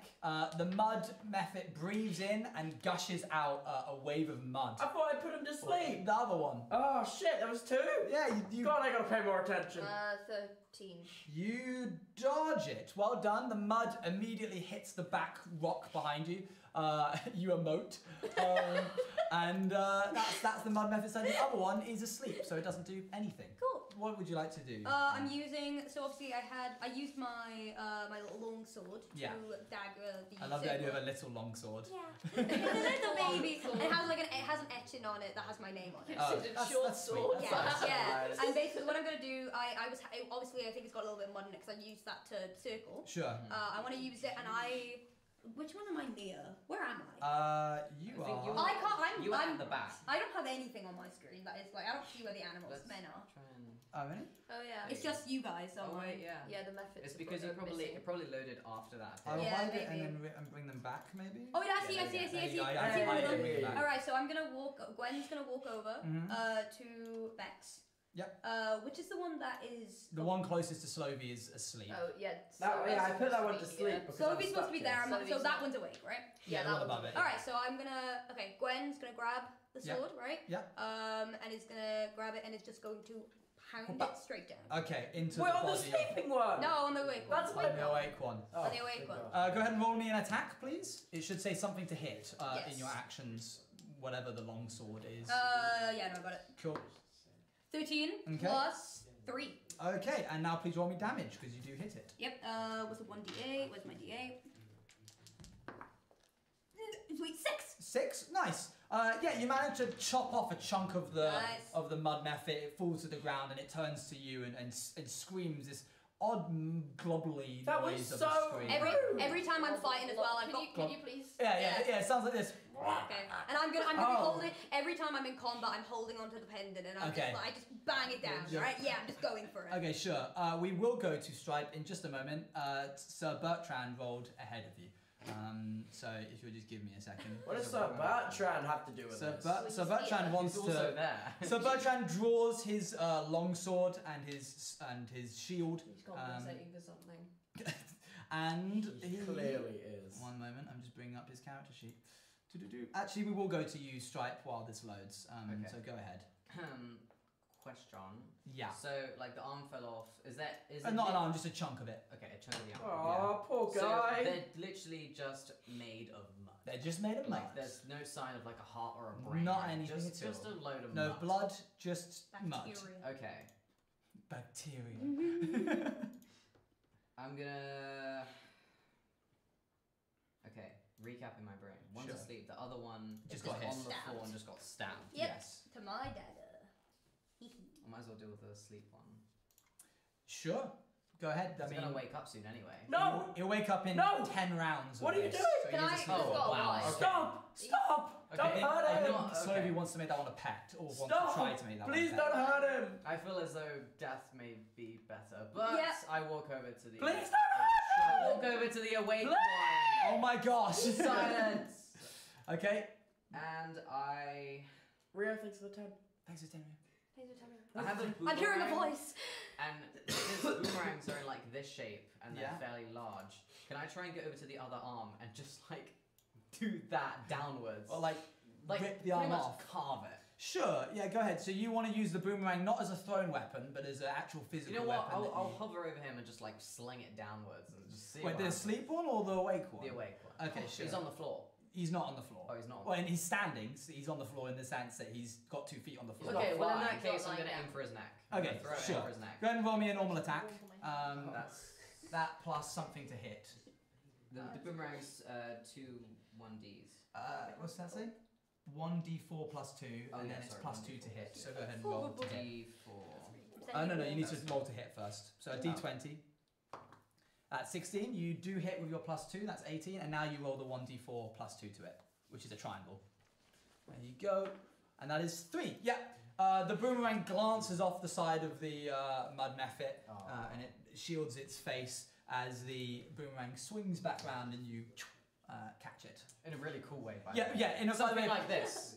The mud method breathes in and gushes out a wave of mud.
I thought I put him to sleep.
The other one.
Oh shit, that was 2?
Yeah, you
God, I gotta pay more attention.
13.
You dodge it. Well done. The mud immediately hits the back rock behind you. You emote. And that's the mud method. So the other one is asleep, so it doesn't do anything.
Cool.
What would you like to do?
I'm using, so obviously I used my my little long sword
Yeah.
to dagger the
I love the idea of
circle.
a little long sword.
Yeah. It's a little baby. And it has it has an etching on it that has my name on it.
Oh,
Considered
that's-
short
that's sweet.
sword.
That's
Yeah,
nice.
yeah.
Nice.
And basically what I'm gonna do, obviously I think it's got a little bit of mud in it because I used that to circle.
Sure.
I want to use it and I Which one am I near? Where am I?
You
I think
are.
you
I can't.
You are
I'm
at the back.
I don't have anything on my screen. That is like I don't see where the animals
Let's
men are.
try and.
Oh, really?
Oh yeah.
It's just you guys. So
Oh wait, yeah.
Yeah, the methods.
It's
are
because
are
it
missing.
probably loaded after that.
I'll
Yeah,
hide it and
maybe.
then and bring them back, maybe?
Oh yeah, I see.
Yeah,
I see. I see. I
There
see.
you go,
I see
yeah,
one of
hide it and
them.
bring it back.
All right, so I'm gonna walk. Gwen's gonna walk over
Mhm.
to Bex.
Yep.
Which is the one that is.
The one closest to Slovey is asleep.
Oh yeah.
Yeah, I put that one to
Slovey's
sleep.
here.
because
So
I'm
he's supposed to be
stuck
there.
here.
So
Slovey's
that
not.
one's awake, right?
Yeah, the one above it.
All right, so I'm gonna. Okay, Gwen's gonna grab the
Yeah.
sword, right?
Yeah.
And it's gonna grab it and it's just going to pound it straight down.
Okay, into
We're
the
on the
body
sleeping one.
No, on the awake one.
That's
of the awake one.
Oh,
On the awake
thank
one.
God.
Go ahead and roll me an attack, please. It should say something to hit in
Yes.
your actions, whatever the long sword is.
Yeah, no, I got it.
Cool.
13
Okay.
plus 3.
Okay, and now please roll me damage because you do hit it.
Yep. What's a 1d8? Where's my d8? Sweet 6.
6, nice. Yeah, you manage to chop off a chunk of the
Nice.
mud method. It falls to the ground and it turns to you and screams this odd globbly
That was
noise of
so
a scream.
Every time I'm fighting as well, I've got.
Can you please?
Yeah, it sounds like this.
Okay. And I'm gonna be
Oh.
holding every time I'm in combat. I'm holding onto the pendant and I'm
Okay.
just like I just bang it down.
Yeah.
Right? Yeah, I'm just going for it.
Okay, sure. We will go to Stripe in just a moment. Sir Bertrand rolled ahead of you. So if you'll just give me a second.
What does Sir Bertrand have to do with
Sir,
this?
Sir Bertrand wants
He's
to.
also there.
So Bertrand draws his longsword and his shield,
He's compensating for something.
and
He clearly is.
One moment, I'm just bringing up his character sheet. Actually, we will go to you, Stripe, while this loads.
Okay.
So go ahead.
Question.
Yeah.
So like the arm fell off. Is it?
Not an arm, just a chunk of it.
Okay, a chunk of the arm.
Oh, poor
So
guy.
they're literally just made of mud.
They're just made of mud.
Like there's no sign of like a heart or a brain.
Not
or
anything
Just
at
just
all.
a load of
No
mud.
blood, just mud.
Bacteria.
Okay.
Bacteria.
I'm gonna. Okay, recapping my brain. One's
Sure.
asleep, the other one
Just
was
got hit.
on the floor
Stabbed.
and just got stabbed.
Yep.
Yes.
To my dagger.
I might as well deal with the sleep one.
Sure. Go ahead. I
He's
mean,
gonna wake up soon anyway.
No!
He'll wake up in
No!
10 rounds.
What
of
are you
this,
doing?
So
Can
he's
I-
asleep.
Oh,
wow.
wow.
Okay.
Stop! Stop!
Okay,
Don't
I
hurt
think
him!
Slovey wants to make that one a pet, or wants to
Stop!
try to make that
Please
one a
don't
pet.
hurt him!
I feel as though death may be better, but
Yeah.
I walk over to the.
Please don't
I
hurt him!
walk over to the awake
Please!
one.
Oh my gosh!
Silence.
Okay.
And I.
Rio, thanks for the 10.
Thanks for telling me.
I have a boomerang.
I'm hearing a voice.
And since boomerangs are in like this shape and they're
Yeah.
fairly large, can I try and get over to the other arm and just like do that downwards?
Or like rip the
pretty
arm
much
off.
carve it.
Sure. Yeah. Go ahead. So you want to use the boomerang not as a thrown weapon, but as an actual physical
You know what?
weapon.
I'll hover over him and just like sling it downwards and just see.
Wait,
what
the
happens.
sleep one or the awake one?
The awake one.
Okay, sure.
He's on the floor.
He's not on the floor.
Oh, he's not on
Well,
the
and he's standing. So he's on the floor in the sense that he's got 2 feet on the floor.
not
Okay, well in
flying.
that case,
He's
I'm
not
gonna
lying
aim for his neck.
Okay,
I'm gonna throw it
sure.
in for his neck.
Go ahead and roll me a normal attack.
That's
That plus something to hit.
the boomerang's 2 1Ds.
What's that say? 1d4 plus 2,
Oh,
and
yeah,
then it's
sorry,
plus 2 to hit. So go ahead and roll to hit.
D4.
No, you need to roll to hit first. So a d20. At 16, you do hit with your plus 2, that's 18, and now you roll the 1d4 plus 2 to it, which is a triangle. There you go. And that is 3. Yeah. The boomerang glances off the side of the mud mephit, and it shields its face as the boomerang swings back round and you catch it.
In a really cool way, by
Yeah,
the way.
yeah, in a
Something like this.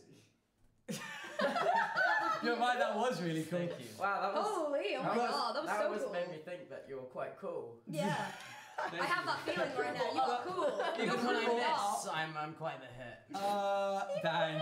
You're right, that was really cool.
Thank you.
Wow, that was.
Holy, oh my god, that was so cool.
made me think that you were quite cool.
Yeah. I have that feeling right now. You are cool. You're
Even when I
cool.
miss, I'm quite the hit.
Dang.
I'm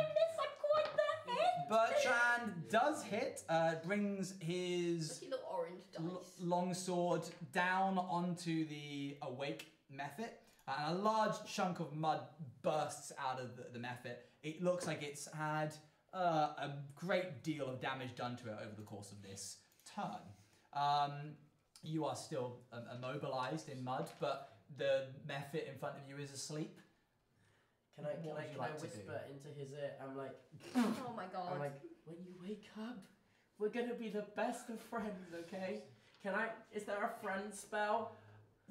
quite the hit.
Bertrand does hit, brings his
Little orange dice.
long sword down onto the awake mephit, and a large chunk of mud bursts out of the mephit. It looks like it's had a great deal of damage done to it over the course of this turn. You are still immobilized in mud, but the mephit in front of you is asleep.
Can I
What would you like to
whisper into his ear? I'm like,
Oh my god.
I'm like, when you wake up, we're gonna be the best of friends, okay? Is there a friend spell?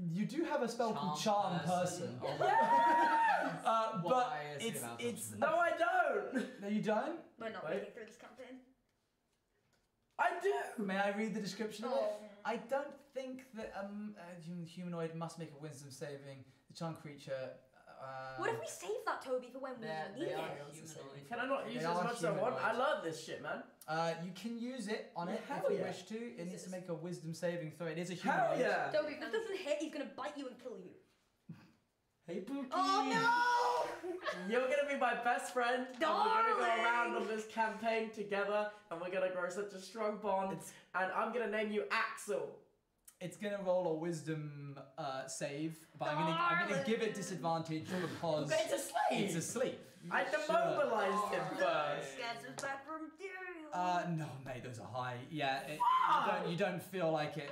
You do have a spell called Charm Person.
Oh,
But
why is he about
it's
No, I don't.
No, you don't.
We're not
Wait.
making through this campaign.
I do.
May I read the description of it?
Oh.
I don't think that a humanoid must make a wisdom saving. The charmed creature.
What if we save that, Toby, for when we need
They are
it?
humanoid.
Can I not use
They
it as
are
much as I want? I
humanoid.
love this shit, man.
You can use it on
Yeah,
it
hell
if you
yeah.
wish to. It needs to
this-
make a wisdom saving throw. It is a
Hell
humanoid.
yeah.
Toby, if it doesn't hit, he's gonna bite you and kill you.
Hey, Pookie.
Oh
You're gonna be my best friend, and we're gonna go
Darling.
around on this campaign together, and we're gonna grow such a strong bond. And I'm gonna name you Axel.
It's gonna roll a wisdom save, but I'm gonna give it disadvantage because
But it's a slave.
it's asleep.
I demobilized him
no!
first.
Gets us back from jail.
No, mate, those are high. Yeah, you don't feel like it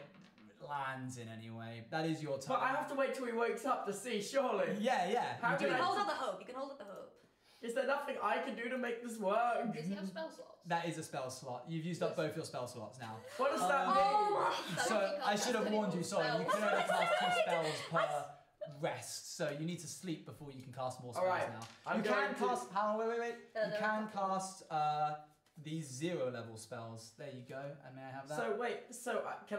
lands in any way. That is your turn.
But I have to wait till he wakes up to see, surely.
Yeah.
How
you
can
do.
You
I-
can hold up the hope. You can hold up the hope.
Is there nothing I can do to make this work?
Does he have spell slots?
That is a spell slot. You've used up both your spell slots now.
What does that
Um,
mean?
Oh!
So I should have warned you. Sorry, you can only cast 2 spells per
That's-
rest. So you need to sleep before you can cast more spells
Alright,
now.
I'm
You
going
can
to-
cast. Wait. You
no,
can
no.
cast these 0 level spells. There you go. And may I have that?
So wait,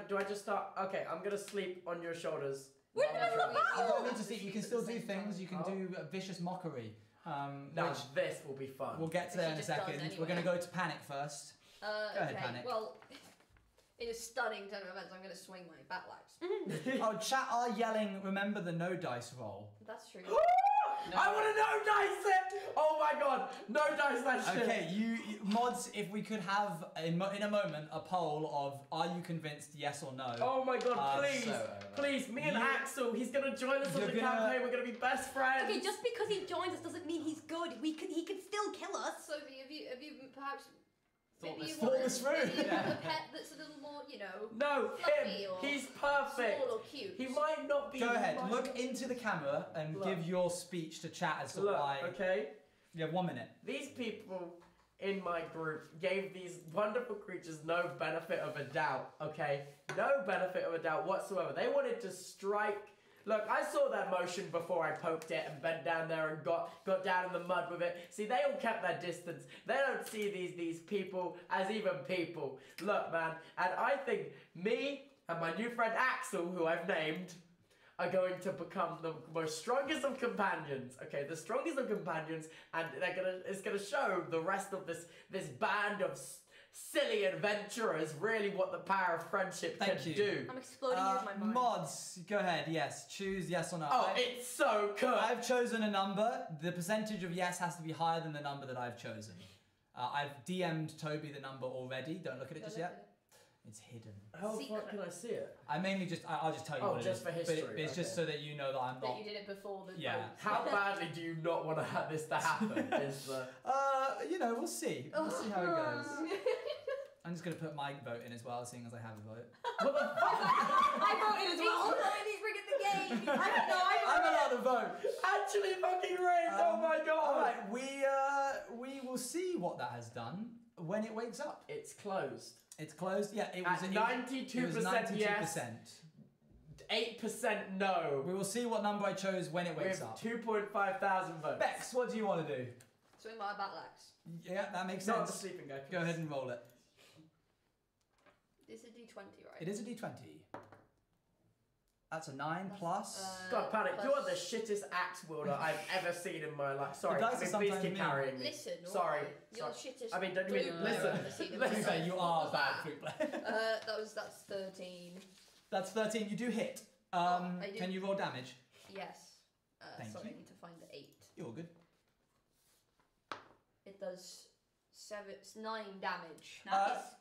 do I just start? Okay, I'm gonna sleep on your shoulders.
We're
while
in
I
the
travel.
middle of
you
battle!
don't need to sleep. You can still do things. You can
Oh.
do vicious mockery.
Now
Which
this will be fun.
we'll get to
Which
there
he
in a
just does
second. We're
anyway.
going to go to panic first. Go ahead,
Okay,
Panic.
well, in a stunning turn of events, I'm going to swing my battle axe.
Oh, chat are yelling, remember the no dice roll.
That's true.
I want to no dice it! Oh my god, no dice that shit.
Okay, mods, if we could have, in a moment, a poll of, are you convinced, yes or no?
Oh my god, please,
so,
please, me and
you-
Axel, he's gonna join us on
You're
the
gonna-
campaign, we're gonna be best friends.
Okay, just because he joins us doesn't mean he's good. He can still kill us.
Sophie, have you perhaps
Thought
maybe
this
you want
this through.
maybe you want
Yeah.
a pet that's a little more, you know,
No,
fluffy
him,
or
he's perfect.
small or cute.
He might not be.
Go
he
ahead,
might
look
not-
into the camera and
Look.
give your speech to chat as to
Look,
why.
okay?
You have 1 minute.
These people in my group gave these wonderful creatures no benefit of a doubt, okay? No benefit of a doubt whatsoever. They wanted to strike. Look, I saw their motion before I poked it and bent down there and got down in the mud with it. See, they all kept their distance. They don't see these people as even people. Look, man, and I think me and my new friend Axel, who I've named, are going to become the most strongest of companions. Okay, the strongest of companions, and it's gonna show the rest of this band of silly adventurers really what the power of friendship
Thank
can
you.
do.
I'm exploding with my mind.
Mods, go ahead, yes. Choose yes or no.
Oh, it's so good.
I've chosen a number. The percentage of yes has to be higher than the number that I've chosen. I've DM'd Toby the number already. Don't look at it just yet. It's hidden.
How the
Secret.
fuck can I see it?
I mainly just, I'll just tell you
Oh,
what it
just
is.
for
But
history,
it's just
okay.
so that you know that I'm
that
not.
you did it before the
Yeah.
vote.
How badly do you not want to have this to happen? Is the
We'll see. We'll see how it goes. I'm just gonna put my vote in as well, seeing as I have a vote.
what the fuck?
I voted as well. He's bringing the game. I don't know.
I'm allowed to vote.
Actually, fucking raised. Oh my god!
All right, we will see what that has done when it wakes up.
It's closed.
It's closed. Yeah, it was
At
it was
92% yes, 8% no.
We will see what number I chose when it wakes
With
up.
2.5 thousand votes.
Bex, what do you want to do?
Swing my battle axe.
Yeah, that makes
Not the
sense.
sleeping guy.
Go ahead and roll it.
It's a d20, right?
It is a d20. That's a 9 plus.
God, Panic,
plus-
you are the shittest axe wielder I've ever seen in my life. Sorry,
The dice
I mean,
are
please
sometimes
keep
mean.
carrying me.
Listen,
Sorry,
alright, you're
sorry.
shittest.
I mean, don't you mean
blue
listen?
player I've ever seen in my
Listen.
You say
life.
you
What
are a
was
bad
that?
flute player.
That's 13.
That's 13. You do hit.
I do.
Can you roll damage?
Yes.
Thank
Sorry,
you.
I need to find the 8.
You're good.
It does 9 damage.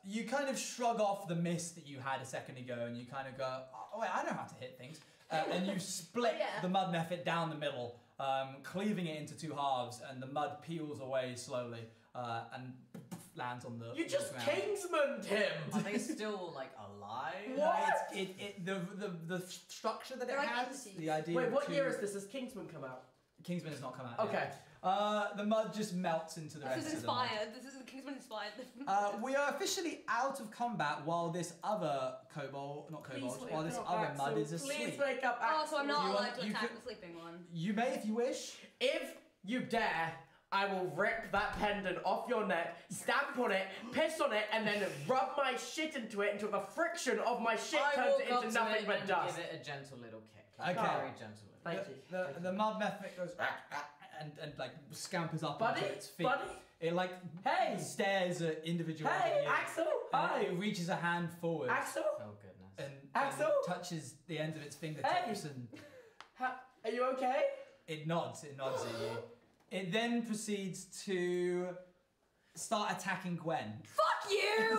You kind of shrug off the miss that you had a second ago, and you kind of go, "Oh wait, I know how to hit things." And you split
Oh, yeah.
the mud mephit down the middle, cleaving it into 2 halves, and the mud peels away slowly and lands on the.
You just
ground.
Kingsman'd him.
Are they still like alive?
No,
What?
the structure that it
They're like
has,
entities.
the idea.
Wait,
of
what
2
year is this? Has Kingsman come out?
Kingsman has not come out.
Okay.
Yet. The mud just melts into the
This
rest
is
of the mud.
inspired. This is Kingsman inspired.
We are officially out of combat while this other while this other mud is asleep.
Please wake up, Axel.
Oh, so I'm not
You
allowed
want-
to
you
attack
could-
the sleeping one.
You may if you wish.
If you dare, I will rip that pendant off your neck, stamp on it, piss on it, and then rub my shit into it until the friction of my shit
I
turns
walk
it
up
into
to
nothing
it
but
and
dust.
give it a gentle little kick.
Okay.
Very gentle.
Thank you.
The mud method goes and like scampers up
Buddy,
onto its feet.
buddy.
It like
Hey,
stares at individual.
hey,
you,
Axel.
and
Hi,
it reaches a hand forward
Axel.
Oh goodness.
and
Axel?
touches the ends of its fingertips and
Are you okay?
it nods. It nods at you. It then proceeds to start attacking Gwen.
Fuck you!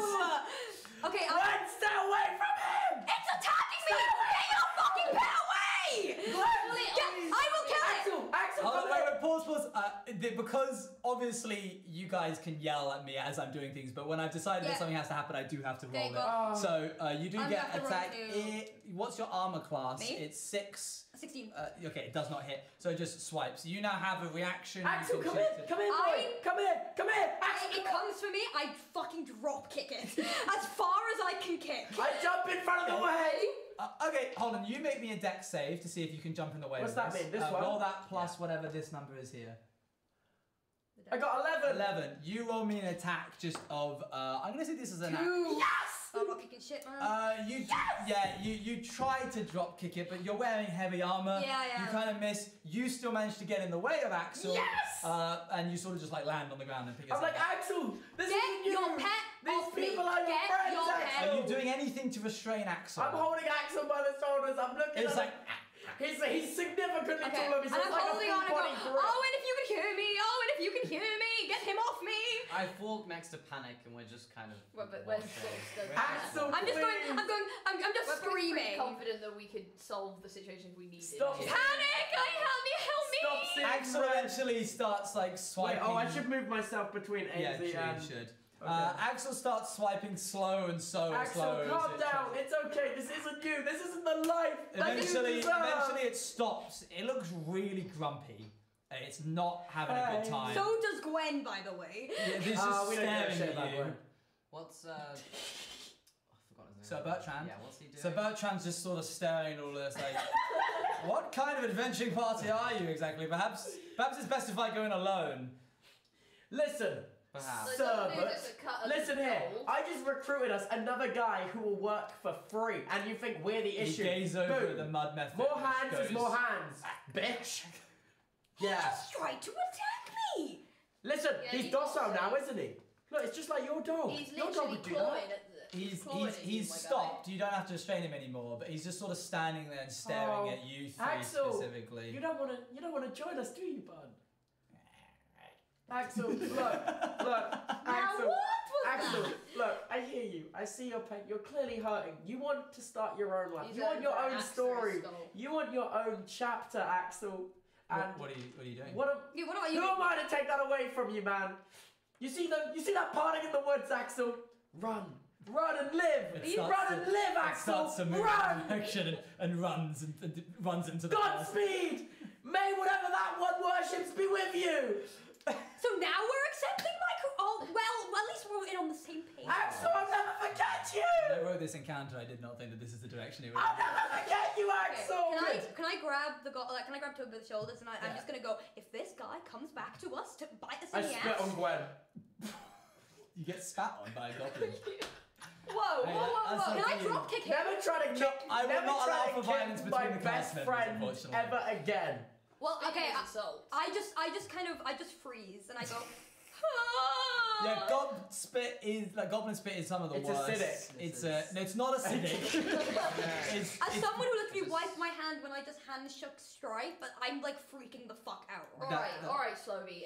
Okay,
Gwen, stay away from him!
it's attacking me! Get your fucking pet away! I will kill it!
Axel,
Hold on,
come
wait,
here.
pause. Because obviously you guys can yell at me as I'm doing things, but when I've decided that
Yeah.
something has to happen, I do have to roll
Okay,
it.
go.
Oh.
So you do
I'm
get
gonna have to roll
attack.
too.
What's your armor class?
Me?
It's 6.
16.
Okay, it does not hit. So it just swipes. You now have a reaction. you
Axel,
can
come
shift
here,
it.
come here, boy.
I-
Come here, Axel.
It comes for me, I fucking drop kick it. As far as I can kick.
I jump in front of the way.
Okay, hold on. You make me a dex save to see if you can jump in the way.
What's
of
that
this.
mean? This one?
Roll that plus whatever this number is here.
I got 11.
11. You roll me an attack just of. I'm gonna say this is an.
Yes! I'm not kicking shit, man.
You try to drop kick it, but you're wearing heavy armor.
Yeah, I
You
am.
kind of miss. You still manage to get in the way of Axel.
Yes!
And you sort of just like land on the ground and pick
I'm
yourself
like,
up.
Axel, this
Get
is you.
your pet
These
off me.
people are your
Get
friends,
your
Axel.
pet.
Are you doing anything to restrain Axel?
I'm holding Axel by the shoulders. I'm looking
It's
at
like.
him. He's significantly
Okay,
taller. He's
and I'm
like
holding
a
on and
full
go,
body grip.
Owen, if you can hear me, Owen, if you can hear me, get him off me.
I walk next to Panic and we're just kind of.
Well, but where's
watching.
Axel,
I'm just
please.
I'm just
We're pretty
screaming.
confident that we could solve the situation if we needed.
Stop.
to.
Panic! Help me!
Stop seeing
Axel
red.
eventually starts like
Wait,
swiping.
oh, I should move myself between
Yeah,
AZ and...
you should.
Okay.
Axel starts swiping slow and so
Axel,
slow. as
calm
it
down.
tries-
It's okay. This isn't you. This isn't the life that you
Eventually
deserve.
it stops. It looks really grumpy. It's not having a good
Hey.
time.
So does Gwen, by the way.
Yeah, it's just
we don't give a
staring
shit about
at you.
Gwen.
What's I've forgotten his
So
name.
Bertrand?
Yeah, what's he doing?
So Bertrand's just sort of staring at all this like, what kind of adventuring party are you exactly? Perhaps it's best if I go in alone.
Listen,
Perhaps.
So don't do
Sir,
this a cut of
listen here.
gold.
I just recruited us another guy who will work for free, and you think we're the
He
issue?
gazes over
Boom.
at the mud method.
More
which
hands is
goes-
more hands, bitch. Yeah.
Just tried to attack me.
Listen,
Yeah,
he's
he's
docile
also-
now, isn't he? Look, it's just like your dog.
He's
Your dog
literally
would do
clawing
that.
at the.
He's
clawing at you, my guy.
stopped. You don't have to restrain him anymore, but he's just sort of standing there and staring
Oh,
at you three
Axel,
specifically.
You don't want to join us, do you, bud? Axel, look, Axel.
Now what was
Axel,
that?
look, I hear you. I see your pain. You're clearly hurting. You want to start your own life.
He's
You want
going
your
for an
own
axe to
story.
his skull.
You want your own chapter, Axel. And
What are you doing?
what am,
Yeah, what about
who
you?
am I to take that away from you, man? You see that parting in the woods, Axel? Run and live.
It starts
Run
to-
and live,
It
Axel.
starts to move
Run.
in direction and runs and runs into the forest.
Godspeed. May whatever that one worships be with you.
So now we're accepting my well, at least we're in on the same page.
Axel, I'll never forget you.
When I wrote this encounter, I did not think that this is the direction it would.
I'll never forget you, Axel.
Can I grab the can I grab Tubbo by the shoulders and I'm
Yeah.
just gonna go, if this guy comes back to us to bite us
I
in the
spit
ass.
on Gwen.
You get spat on by a goblin.
Whoa,
Hey,
whoa, whoa,
that's
whoa!
Can
not
I
you.
drop kick him?
Never try to
No,
kick.
I will
never
not
try
allow
to
for
kick
violence between
my
the
best
cast members,
friend
unfortunately.
ever again.
Well, okay,
Assault.
I just kind of freeze and I go.
Yeah, goblin spit is some of the
It's
worst.
acidic.
It's not acidic. it's,
As someone who literally wiped my hand when I just hand shook Stripe, but I'm like freaking the fuck out.
Alright, Slovey,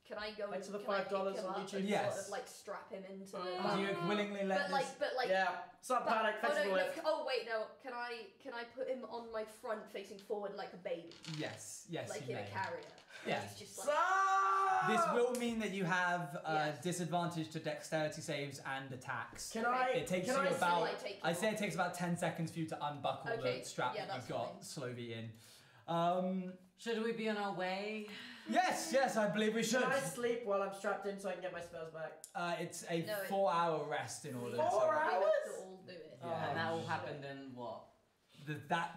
can I go
Thanks
in?
for the
can I
$5
pick him
on
up
YouTube.
and
Yes.
sort of like strap him into the.
do you willingly let this?
But like.
Yeah. Sup, Panic? Thanks for the
no,
lift.
oh wait, no. Can I put him on my front, facing forward like a baby,
Yes,
like
you
in
may.
a carrier?
Yeah.
He's just like.
Sup!
This will mean that you have
Yes.
disadvantage to dexterity saves and attacks.
Can I?
It takes
can
you
I
Still,
about.
I take
I
him
say
off.
it takes about 10 seconds for you to unbuckle
Okay,
the strap
yeah,
that you've
that's
got Slovey in.
Should we be on our way?
Yes, I believe we should.
Can I sleep while I'm strapped in so I can get my spells back?
It's a
No, it-
4-hour rest in order.
4
to...
We
hours?
have to all do it.
Yeah.
And that all
shit.
happened in what?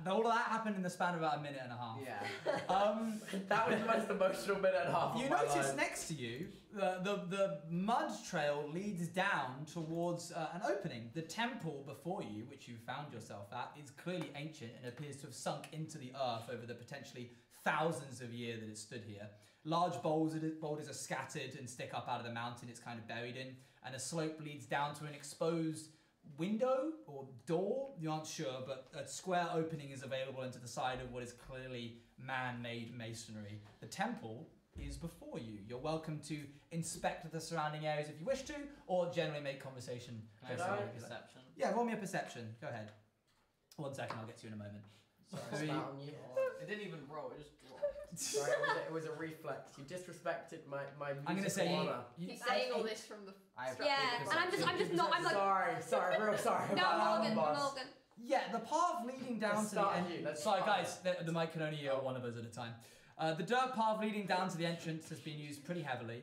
All of that happened in the span of about a minute and a half.
Yeah.
That was the most emotional minute and a half.
You
of my
notice
life.
next to you, the mud trail leads down towards an opening. The temple before you, which you found yourself at, is clearly ancient and appears to have sunk into the earth over the potentially thousands of years that it stood here. Large boulders are scattered and stick up out of the mountain it's kind of buried in, and a slope leads down to an exposed window or door, you aren't sure, but a square opening is available into the side of what is clearly man-made masonry. The temple is before you. You're welcome to inspect the surrounding areas if you wish to, or generally make conversation.
Can I
based on
roll
what you like.
perception?
Yeah, roll me a perception. Go ahead. 1 second, I'll get to you in a moment.
Sorry, I
Who are
spat
you?
on you.
It didn't even roll, it just dropped.
Sorry, it was a reflex. You disrespected my
I'm gonna say
honor.
He's saying all this from the.
Yeah, and I'm just not. I'm like.
Sorry, real sorry.
No,
about
Morgan,
boss.
Morgan.
Yeah, the path leading down
Let's
to the
start
end.
you, let's
Sorry,
start.
guys, the mic can only hear one of us at a time. The dirt path leading down to the entrance has been used pretty heavily,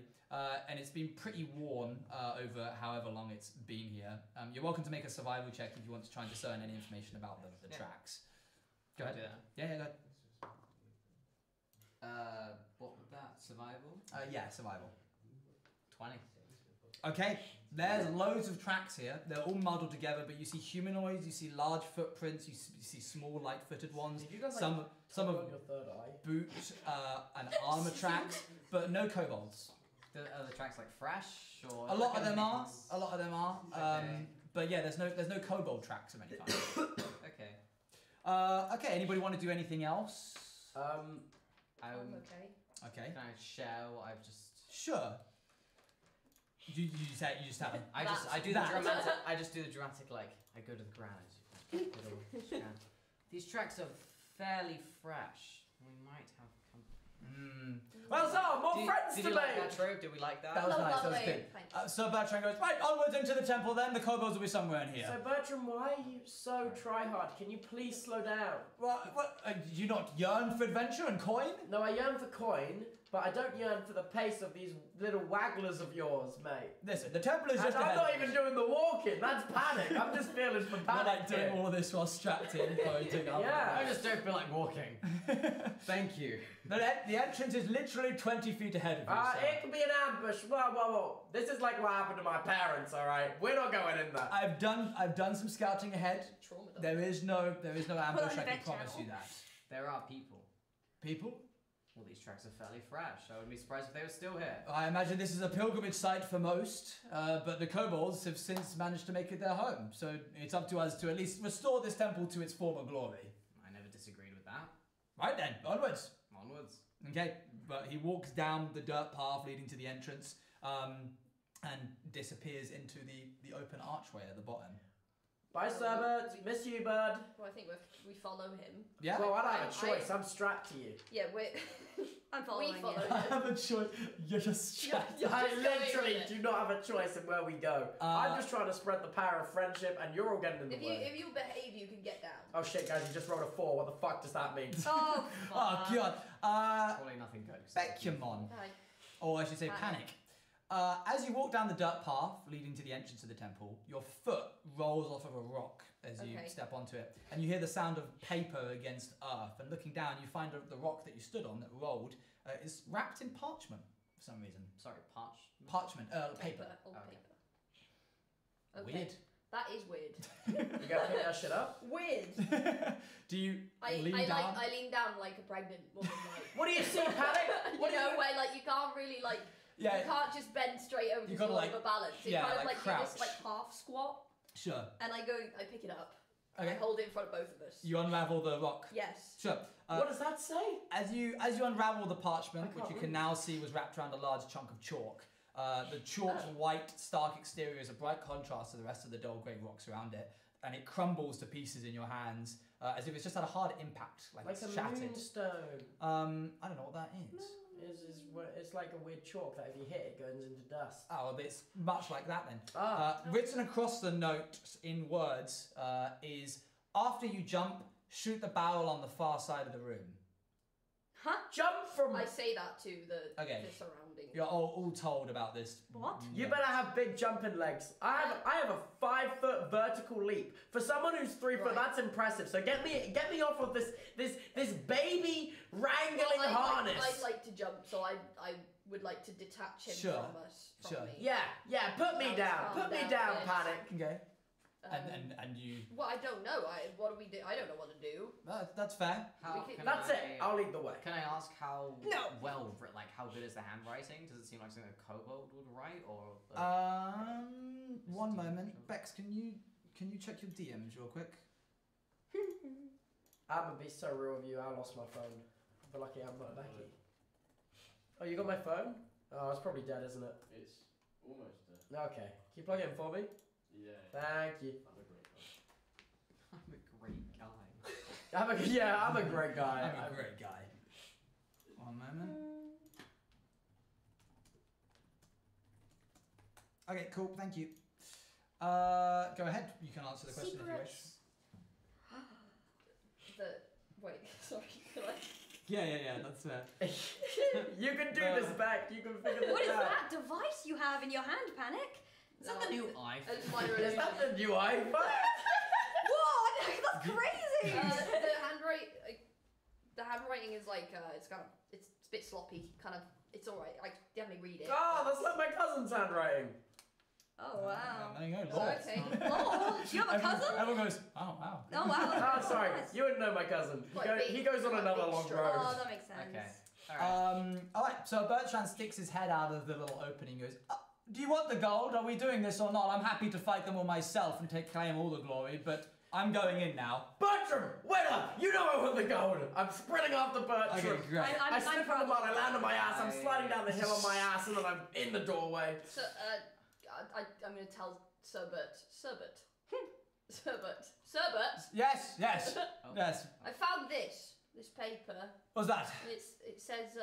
and it's been pretty worn over however long it's been here. You're welcome to make a survival check if you want to try and discern any information about the
Yeah.
tracks. Go ahead.
Yeah.
Yeah, go ahead.
What was that? Survival?
Yeah, survival.
20.
Okay, there's loads of tracks here. They're all muddled together, but you see humanoids, you see large footprints, you see small, light-footed ones.
Did you guys
Some
turn
of
on your third eye?
boot and armor tracks, but no kobolds.
Are the tracks like fresh or?
A lot of them are.
things?
A lot of them are.
Okay.
But yeah, there's no kobold tracks of any kind.
Okay.
Okay. Anybody want to do anything else?
Okay.
Okay.
Can I share what I've just?
Sure. You just have them.
I do
That.
the dramatic. I just do the dramatic like I go to the ground. These tracks are fairly fresh. We might have company.
Well, so more friends
Did
to
you like that,
make.
Trove? Did we like that?
That was nice. That was
Lovely.
good.
Thanks.
So Bertrand goes right onwards into the temple. Then the kobolds will be somewhere in here.
So Bertram, why are you so try-hard? Can you please slow down?
What? Do you not yearn for adventure and coin?
No, I yearn for coin, but I don't yearn for the pace of these little wagglers of yours, mate.
Listen, the temple is
And
just
I'm
ahead.
not even doing the walking. That's panic. I'm just feeling for
We're
panic.
like doing
here.
all of this while strapped in, pointing up.
Yeah.
I just don't feel like walking. Thank you.
The entrance is literally 20 feet ahead of you. sir.
It could be an ambush. Whoa. This is like what happened to my parents, alright? We're not going in there.
I've done some scouting ahead.
Trauma.
There is no ambush. I can
adventure
promise
channel.
you that.
There are people.
People,
Well, these tracks are fairly fresh. I wouldn't be surprised if they were still here.
I imagine this is a pilgrimage site for most, but the kobolds have since managed to make it their home. So it's up to us to at least restore this temple to its former glory.
I never disagreed with that.
Right then, onwards.
Onwards.
Okay, but he walks down the dirt path leading to the entrance, and disappears into the open archway at the bottom.
Bye, Serbert. Miss you, bud.
Well, I think we follow him.
Yeah.
Well, I don't have a
I-
choice. I'm strapped to you.
Yeah, we're.
I'm following
we
you.
follow
I
him.
have a choice. You're just strapped.
You're
I
just going
literally
with it.
do not have a choice in where we go. I'm just trying to spread the power of friendship, and you're all getting in the
If you
way.
if you behave, you can get down.
Oh shit, guys! You just rolled a 4. What the fuck does that mean?
Oh,
Oh
fuck.
god.
Probably nothing good.
Becumon.
Hi.
Or I should say panic. As you walk down the dirt path leading to the entrance of the temple, your foot rolls off of a rock as you
Okay.
step onto it, and you hear the sound of paper against earth. And looking down, you find the rock that you stood on that rolled is wrapped in parchment for some reason.
Sorry, parch.
Parchment, paper.
Old
Okay.
paper. Okay.
Weird.
That is weird.
You gotta pick that shit up.
Weird.
Do you
I
lean down?
I lean down like a pregnant woman. Like,
What do you see, panic? What
you
do
know,
you?
where like you can't really like you
Yeah,
can't just bend straight over
You
the
gotta,
floor
like-
of a balance. You
yeah,
kind of
like
like do this
crouch.
like half squat,
sure.
and I pick it up.
Okay.
I hold it in front of both of us.
You unravel the rock.
Yes.
Sure.
What does that say?
As you unravel the parchment,
I
which
can't
you can
read.
now see was wrapped around a large chunk of chalk, the chalk's white, stark exterior is a bright contrast to the rest of the dull grey rocks around it, and it crumbles to pieces in your hands as if it's just had a hard impact, like
Like
it's
a
shattered.
moonstone.
I don't know what that is.
It's like a weird chalk that if you hit it goes into dust.
Oh, well, it's much like that then.
Ah.
Written across the note in words is, after you jump, shoot the barrel on the far side of the room.
Huh?
Jump from.
I say that to the
Okay.
surrounding.
You're all told about this.
What?
You better have big jumping legs. I have a 5-foot vertical leap. For someone who's 3 foot,
Right.
that's impressive. So get me off of this baby wrangling
Well,
harness.
I'd like to jump, so I would like to detach him
Sure.
from us. From
Sure.
me.
Yeah, put me
Now
down.
calm
Put me
down,
down,
bitch.
Panic.
Okay.
Um,
And you.
Well, I don't know. What do we do? I don't know what to do.
That's fair.
How
We can-
can
That's
I,
it. I'll lead the way.
Can I ask how
No.
how good is the handwriting? Does it seem like something a kobold would write, or?
One moment, Bex. Can you check your DMs real quick?
I'm gonna be so real with you. I lost my phone. But lucky I'm not Becky. Oh, you got my phone? Oh, it's probably dead, isn't it?
It's almost there.
Okay. Can you plug it in for me?
Yeah.
Thank you.
I'm a great guy.
I'm a great guy.
I'm a great guy.
I'm a great guy. One moment. Okay, cool. Thank you. Go ahead. You can answer the question if you wish.
Wait, sorry.
Yeah. That's fair.
You can do this back. You can figure this
What is
out.
that device you have in your hand, Panic? Is that the
New
It's
iPhone.
minor
Is
illusion.
that the new iPhone?
What? That's crazy!
The handwriting is like it's a bit sloppy. Kind of, it's all right. I definitely read it.
Oh, that's like my cousin's handwriting.
Oh, wow.
There you go.
Oh,
Lord.
okay.
Oh, do you have a cousin?
Everyone goes, oh wow.
Oh, wow.
Oh, sorry.
Nice.
You wouldn't know my cousin.
Quite big,
He goes on
quite
another
big
long
straw.
road.
Oh, that makes sense.
Okay. Alright.
Alright, so Bertrand sticks his head out of the little opening and goes, do you want the gold? Are we doing this or not? I'm happy to fight them all myself and claim all the glory, but I'm going in now.
Bertram, wait up! You know I want the gold. I'm sprinting after Bertram.
Okay, great.
I slip on the mud, I land on my ass, I'm
Aye.
sliding down the hill on my ass, and then I'm in the doorway.
So, I'm going to tell Serbert.
Yes. Yes.
I found this paper.
What's that?
It says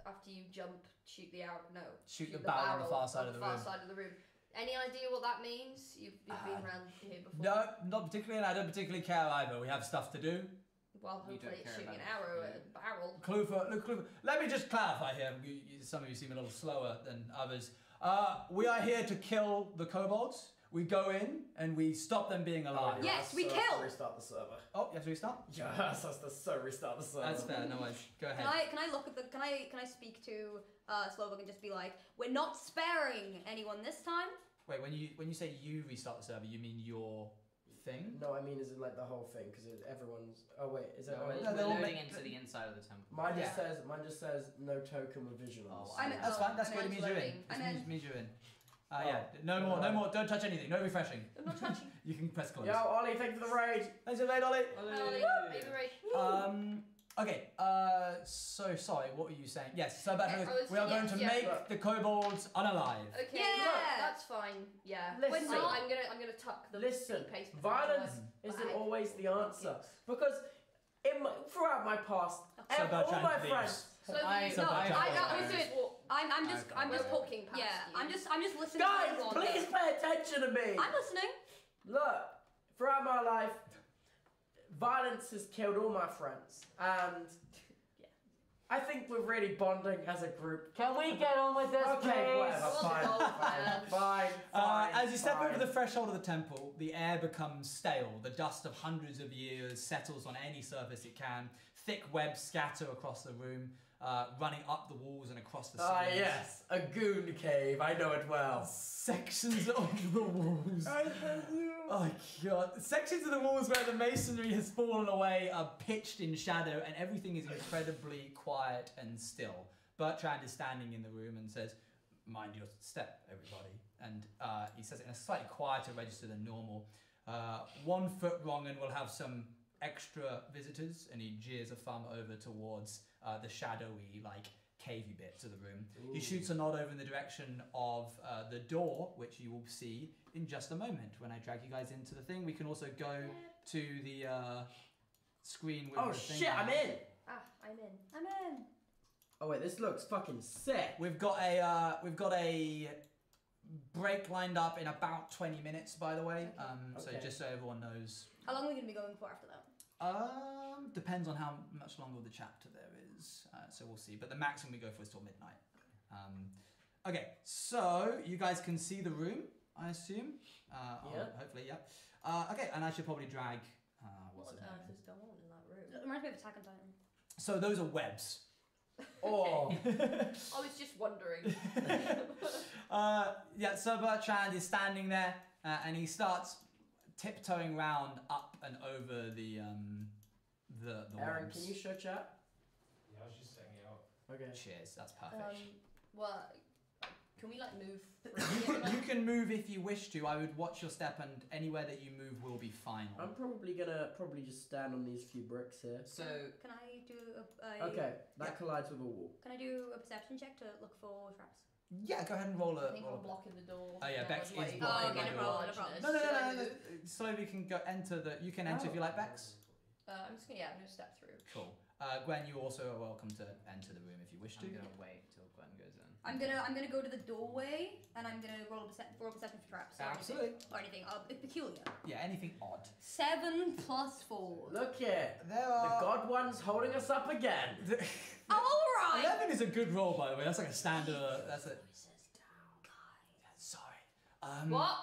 after you jump, shoot the arrow. No,
Shoot the barrel on the far side of the room.
side of the room. Any idea what that means? You've been around here before.
No, not particularly, and I don't particularly care either. We have stuff to do.
Well,
You
hopefully
don't
it's
care
shooting an
about
arrow
it.
at a barrel.
Clue. Let me just clarify here. Some of you seem a little slower than others. We are here to kill the kobolds. We go in and we stop them being alive.
Yes, we
So
kill.
Restart the server.
Oh, you have to restart?
Yes, that's the restart the server.
That's fair, no worries. Go ahead.
Can I look at the? Can I speak to Slovak and just be like, we're not sparing anyone this time?
Wait, when you say you restart the server, you mean your thing?
No, I mean, is it like the whole thing? Because everyone's. Oh wait, is that?
No,
No,
we're
they're all
loading
ma-
into the inside of the temple.
Mine
Yeah.
just says no token with visuals.
Oh,
That's fine. That's
I'm
what it means you're in.
loading.
It means you're in.
Oh.
Yeah. No more. Don't touch anything. No refreshing.
I'm not touching.
You can press close.
Yo, Ollie, thank you for the raid.
Thanks for the raid, Ollie.
Baby Ray.
Okay. So sorry. What were you saying? Yes. So about
I was-
we are going to
yeah.
make the kobolds unalive.
Okay,
Yeah.
look, that's fine. Yeah.
Listen.
I'm gonna tuck the
Listen,
paste
violence
into
isn't
my
always the
bag.
answer. Because throughout my past,
So
all
Bertrand
my
leaves.
friends.
So
I-
So
No,
Bertrand
I
goes.
was it. I'm
We're
just
walking past
yeah.
you.
I'm just listening.
Guys,
to everyone.
please pay attention to me.
I'm listening.
Look, throughout my life, violence has killed all my friends, and I think we're really bonding as a group. Can we get on with this, okay, whatever, fine, fine.
As you step over the threshold of the temple, the air becomes stale. The dust of hundreds of years settles on any surface it can. Thick webs scatter across the room, running up the walls and across the ceilings.
Ah, yes, a goon cave. I know it well.
Sections of the walls. Oh god. Sections of the walls where the masonry has fallen away are pitched in shadow and everything is incredibly quiet and still. Bertrand is standing in the room and says, "Mind your step, everybody." And he says it in a slightly quieter register than normal. 1 foot wrong and we'll have some extra visitors. And he jeers a thumb over towards the shadowy, cavey bits of the room.
Ooh.
He shoots a nod over in the direction of the door, which you will see in just a moment when I drag you guys into the thing. We can also go to the screen with
Oh
the thing
shit,
on.
I'm in.
I'm in.
I'm in.
Oh wait, this looks fucking sick.
We've got a break lined up in about 20 minutes, by the way. So
Okay.
just so everyone knows.
How long are we gonna be going for after that?
Depends on how much longer the chapter there is. So we'll see. But the maximum we go for is till midnight. Okay, so you guys can see the room, I assume. Hopefully, yeah. Okay, and I should probably drag. What's his name?
is going on in that room?
It reminds me of Attack on Titan.
So those are webs.
Oh.
I was just wondering.
Yeah, so Bertrand is standing there and he starts tiptoeing round up and over the
Aaron,
webs.
can you show chat?
Yeah, I was just setting it up.
Okay.
Cheers, that's perfect.
Well, can we like move freely?
You can move if you wish to. I would watch your step, and anywhere that you move will be fine.
I'm probably gonna just stand on these few bricks here.
So
Can I do a
Okay, that collides with a wall.
Can I do a perception check to look for traps?
Yeah, go ahead and roll
I think
a.
I'm blocking the door.
Oh, yeah,
Now
Bex
I'm
is
like,
blocking
okay,
the
no
door.
problem, no problem.
No.
Should I move?
Slowly can go enter the. You can enter if you like, Bex.
I'm just gonna step through.
Cool. Gwen, you also are welcome to enter the room if you wish to.
I'm gonna wait till Gwen goes in.
I'm gonna go to the doorway and I'm gonna roll perception for traps. Or
Absolutely.
Anything. Peculiar.
Yeah, anything odd.
7 + 4.
Look here.
There
The
are.
God One's holding us up again.
Oh, all right.
11 is a good roll, by the way. That's like a standard. That's a. Sorry.
What?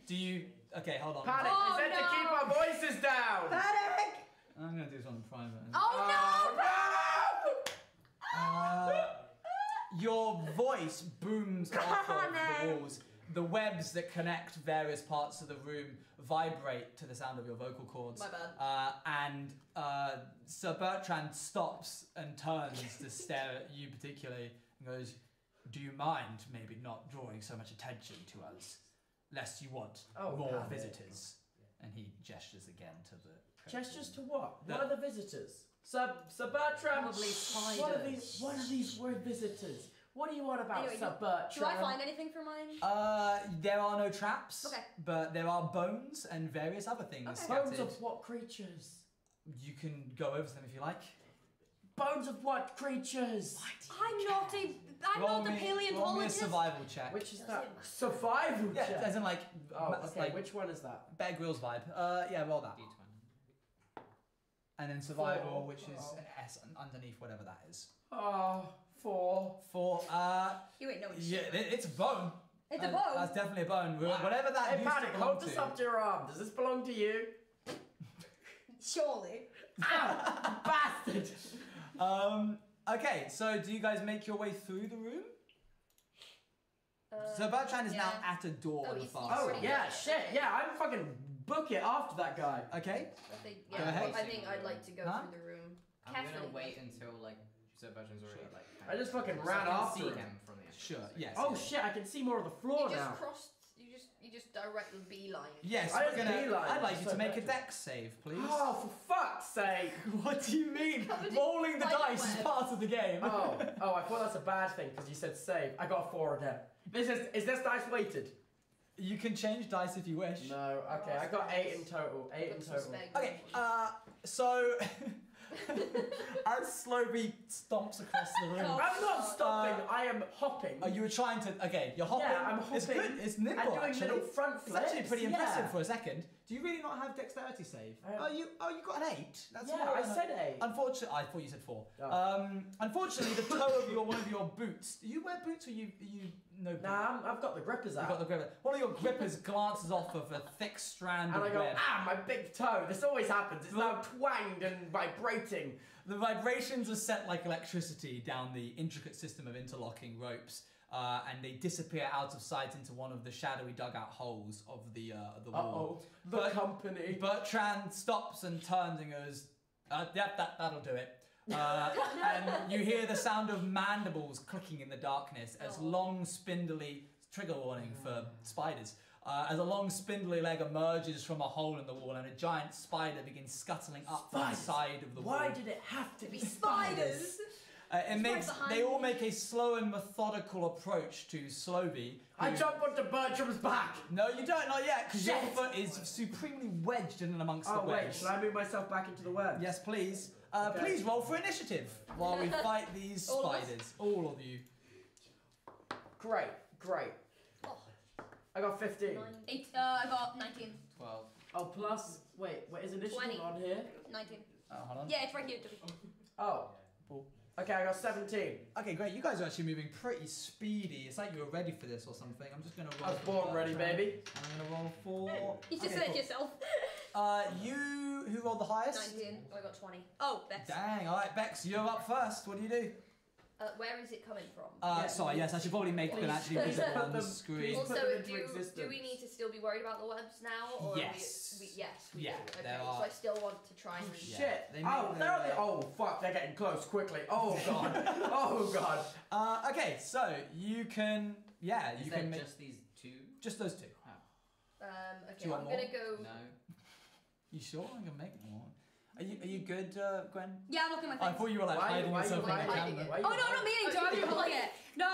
Do you? Okay, hold on.
Panic!
Oh,
we said to
no.
keep our voices down!
Panic!
I'm gonna do something private.
Oh,
Your voice booms off of the
no.
walls. The webs that connect various parts of the room vibrate to the sound of your vocal cords.
My bad.
And Sir Bertrand stops and turns to stare at you particularly and goes, "Do you mind maybe not drawing so much attention to us, lest you want more
damn it.
visitors?" And he gestures again to the...
Gestures to what?
The-
What are the visitors? Sir Bertrand?
Probably spiders.
What are these word visitors? What do you want about,
Anyway,
Sir Bertrand?
Do I find anything for mine?
There are no traps,
Okay.
but there are bones and various other things
Okay.
scattered.
Bones of what creatures?
You can go over them if you like.
Bones of what creatures?
I'm not a
Roll me a
paleontologist.
survival check.
Which is that? Survival
Yeah,
check.
as in like,
Oh, okay.
like
Which one is that?
Bear Grylls vibe. Yeah, roll that.
D20.
And then survival,
4.
which is
Oh.
an S underneath whatever that is.
Oh, 4.
4.
You ain't no
Yeah, it's a bone.
It's a bone.
That's definitely a bone. Whatever that
Hey,
used to
Panic,
belong
hold
to.
this up to your arm. Does this belong to you?
Surely.
Ow! Bastard!
Okay, so do you guys make your way through the room? So Bertrand is now
yeah.
at a door
Oh,
on the
he's-
far
he's
Oh,
side.
already
yeah,
there.
shit. Yeah, I'm fucking book it after that guy.
Okay.
I think,
Go ahead.
I think I'd like to go
Huh?
through the room.
I'm
Carefully.
gonna wait until like Sir Bertrand's already like.
I just fucking
so
ran
I can
after
see
him.
him from the.
Sure. Yes.
Oh
yes.
shit, I can see more of the floor
You just
now.
crossed. You just directly beeline.
Yes,
I
we're
just
gonna.
beeline
I'd like you
so
to make a
Bertrand.
dex save, please.
Oh, for fuck's sake!
What do you mean?
Covered in
Rolling the
spider
dice is
web.
part of the game.
Oh, I thought that's a bad thing because you said save. I got a 4 again. Is this dice weighted?
You can change dice if you wish.
No, okay, I got 8 in total. 8 in
Got some
total.
spare
Okay,
gold.
so as Slowby stomps across the room,
Oh.
I'm not stopping, I am hopping.
you were trying to. Okay, you're hopping.
Yeah, I'm
It's
hopping
good. It's nimble
and doing
actually.
little front
It's
flips.
actually pretty
yeah.
impressive for a second. Do you really not have dexterity save? You got an 8. That's
Yeah,
more
I
than a-
said 8.
Unfortunately, I thought you said 4.
Oh.
Unfortunately, the toe of one of your boots. Do you wear boots or you no boots?
Nah, I've got the grippers
You've
out.
got the gripper. One of your grippers glances off of a thick strand
And
of
I go,
web.
my big toe. This always happens. It's now twanged and vibrating.
The vibrations are sent like electricity down the intricate system of interlocking ropes, and they disappear out of sight into one of the shadowy dugout holes of the wall.
Uh-oh. The company.
Bertrand stops and turns and goes, "Yep, that'll do it." And you hear the sound of mandibles clicking in the darkness as long, spindly trigger warning for spiders. As a long, spindly leg emerges from a hole in the wall, and a giant spider begins scuttling up the
Spiders?
side of the wall.
Why did it have to be
Spiders.
They all make a slow and methodical approach to Slovy.
I
who-
jump onto Bertram's back.
No, you don't, not yet, because your
Shit.
foot is supremely wedged in and amongst the
Oh wait,
webs.
should I move myself back into the web?
Yes, please.
Okay.
Please roll for initiative while we fight these
All of us?
spiders. All of you.
Great.
Oh,
I got 15.
8. I got 19.
12.
Oh, plus Wait, what is initiative
20.
on here?
19.
Oh, hold on.
Yeah, it's right here.
Oh. Okay, I got 17.
Okay, great. You guys are actually moving pretty speedy. It's like you were ready for this or something. I'm just gonna roll.
I was born ready, baby.
I'm gonna roll 4.
You just
Okay,
said it
cool.
yourself.
You who rolled the highest?
19. I got 20. Oh, Bex.
Dang. All right, Bex, you're up first. What do you do?
Where is it coming from?
Sorry. Yes, I should probably make them actually
Please
visible
put
on the
them-
screen.
please
Also,
put them into
do
existence.
we need to still be worried about the webs now? Or
Yes.
Yes, we
Yeah,
do. Okay,
there
so
are-
I still want to try and...
Yeah.
Shit.
They
Oh,
make
they're on
the-
the. Oh, fuck, they're getting close quickly. Oh, God. Oh, God.
Okay, so you can. Yeah,
Is
you
that
can make
just these two?
just those two.
Okay,
Do you want
I'm gonna go...
No.
You sure? I can make more. Are you good, Gwen?
Yeah, I'm looking at
I
my face.
thought you were like hiding yourself in the
hiding
camera.
it?
Why
Oh, no, I'm not meaning to. I'm just looking at it. No.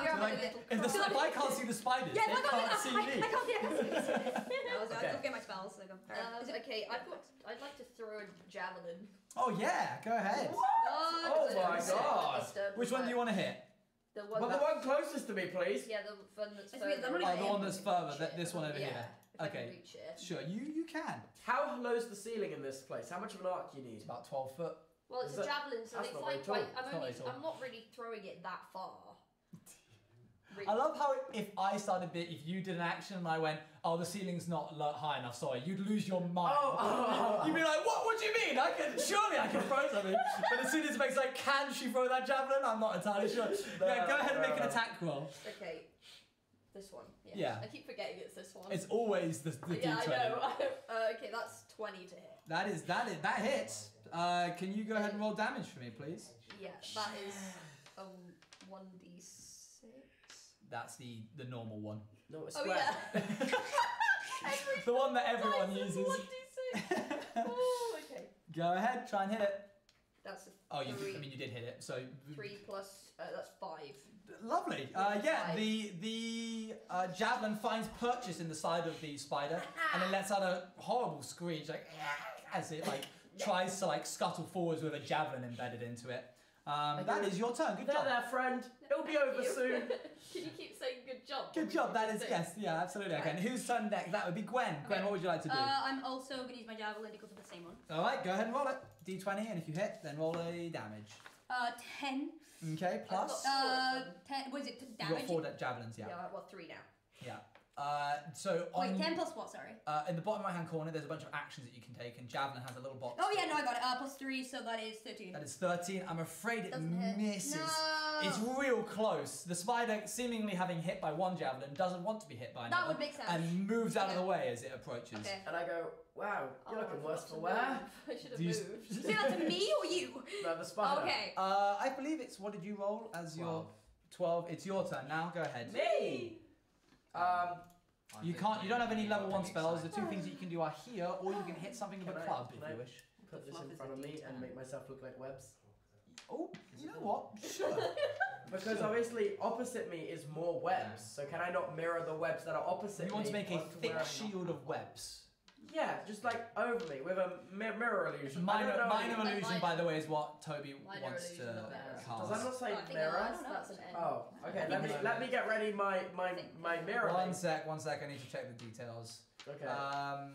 You're
Like, if I can't see the spiders,
Yeah,
they
if I
can't see me.
I can't see it. I was
Okay.
looking at my spells. So I go, is it-
Okay, I'd like to throw a javelin.
Oh yeah, go ahead.
Oh my God.
Which one do you want to hit?
The one
Well, the
that-
one closest to me, please.
Yeah, the one that's
It's
further.
weird, I'm really
Oh, the
hit
one that's further.
Reach
This
it.
one over
Yeah,
here.
if I can
Okay.
reach it.
Sure, you can.
How low's the ceiling in this place? How much of an arc do you need?
It's about 12 foot.
Well, it's
Is
a
that-
javelin, so
that's
it's
not
like
very tall.
It's not very tall.
I'm not really throwing it that far. Really.
I love how if I started if you did an action and I went, oh, the ceiling's not high enough, sorry, you'd lose your mind. You'd be like, what do you mean? Surely I can throw something. But as soon as it makes like, can she throw that javelin? I'm not entirely sure. Yeah, go ahead and make an attack roll.
Okay, this one. Yes.
Yeah.
I keep forgetting it's this one.
It's always the
yeah,
D20.
I know. Okay, that's 20 to hit.
That hits. Can you go ahead and roll damage for me, please?
Yeah, that is 1d6.
That's the normal one.
No, it's
Oh
square.
yeah.
The one that everyone
Dice is
uses.
1d6. Oh, okay.
Go ahead, try and hit it.
That's a
Oh, you
three.
you did hit it. So
3 plus. That's 5.
lovely. Yeah, the javelin finds purchase in the side of the spider, and it lets out a horrible screech, like as it like tries to like scuttle forwards with a javelin embedded into it. That is your turn. Good job.
There, friend. It'll be over soon.
Can you keep saying good job?
Good job. That is yes, yeah, absolutely. Okay. And whose turn next? That would be Gwen. Gwen, what would you like to do?
I'm also going to use my javelin to go for the same one.
All right, go ahead and roll it. D20, and if you hit, then roll a damage.
10.
Okay, plus.
10. What is it?
You got
Damage?
4 javelins. Yeah.
Yeah, well, 3 now.
Yeah. So on.
Wait, 10 plus what? Sorry.
In the bottom right hand corner, there's a bunch of actions that you can take, and javelin has a little box.
Oh yeah, no, I got it. Plus 3, so that is 13.
That is 13. I'm afraid it
Doesn't hit.
misses.
No.
It's real close. The spider, seemingly having hit by one javelin, doesn't want to be hit by another.
That would make sense.
And moves out of the way as it approaches.
Okay.
And I go, wow, you're looking
I
worse
forgot
for
to
wear.
move. I should have
Do you
moved.
You say that to me or you?
No, the spider.
Okay.
I believe it's, what did you roll as your 12? It's your turn now. Go ahead.
Me!
You don't have any level 1 spells. The two things that you can do are here, or you can hit something with a club if you wish.
Put this in front of me and make myself look like webs.
Oh, you know what? Sure.
Because obviously opposite me is more webs, so can I not mirror the webs that are opposite me?
You want to make a
onto
thick
where I'm
shield of webs.
Yeah, just like over me with a mirror illusion. I
Minor
don't know any-
illusion, by the way, is what Toby
Minor
wants to
illusion of that.
cast.
Does that not say
I think
mirror?
That's an N.
Oh, okay.
I think
Let me get ready my mirror.
One sec. I need to check the details.
Okay.
Oh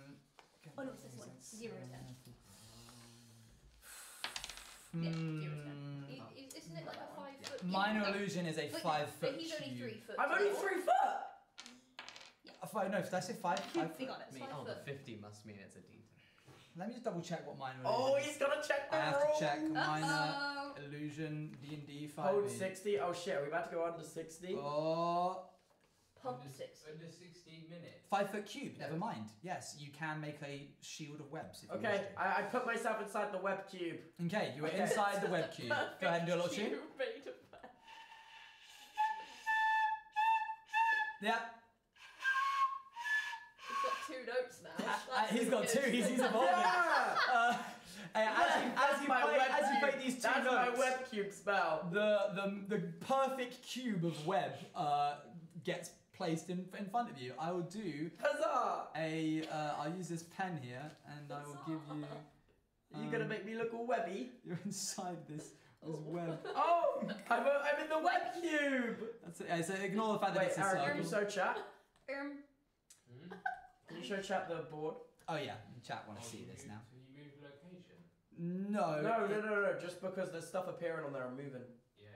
no, it's this one. 0 is 10. Yeah, 0 is 10.
Isn't it like a 5 foot?
Minor
No,
illusion is a
but-
5 foot
But he's only
cube.
3 foot.
I'm only
tall.
3 foot.
No, did I say 5? 5
We
foot?
got it.
It's 5
Oh, the
foot.
50 must mean it's a D10.
Let me just double check what minor
Oh,
illusion
he's gonna check the
I have
roll.
to check minor
Uh-oh.
illusion D&D 5.
Hold 60. Oh shit, are we about to go under 60?
Oh,
Pump 6.
Under 16 minutes.
5 foot cube. Never mind. Yes, you can make a shield of webs. If you
Okay,
wish to.
I put myself inside the web cube.
Okay, you are
Okay.
inside the web cube. Go ahead and do a little tune. Yeah.
He's got 2 notes now.
He's got 2. He's evolving.
Yeah!
As you play these 2
That's
notes,
my web cube spell.
the perfect cube of web gets placed in front of you. I will do
Huzzah!
I'll use this pen here, and I will give you.
Are you gonna make me look all webby?
You're inside this web.
Oh! I'm in the web cube!
That's it. So ignore the fact that
Wait,
it's a
Aaron,
circle.
can you show chat?
Um,
Can you show chat the board?
Oh yeah, the chat want to see this now.
Can you move location?
No.
No. Just because there's stuff appearing on there and moving.
Yeah.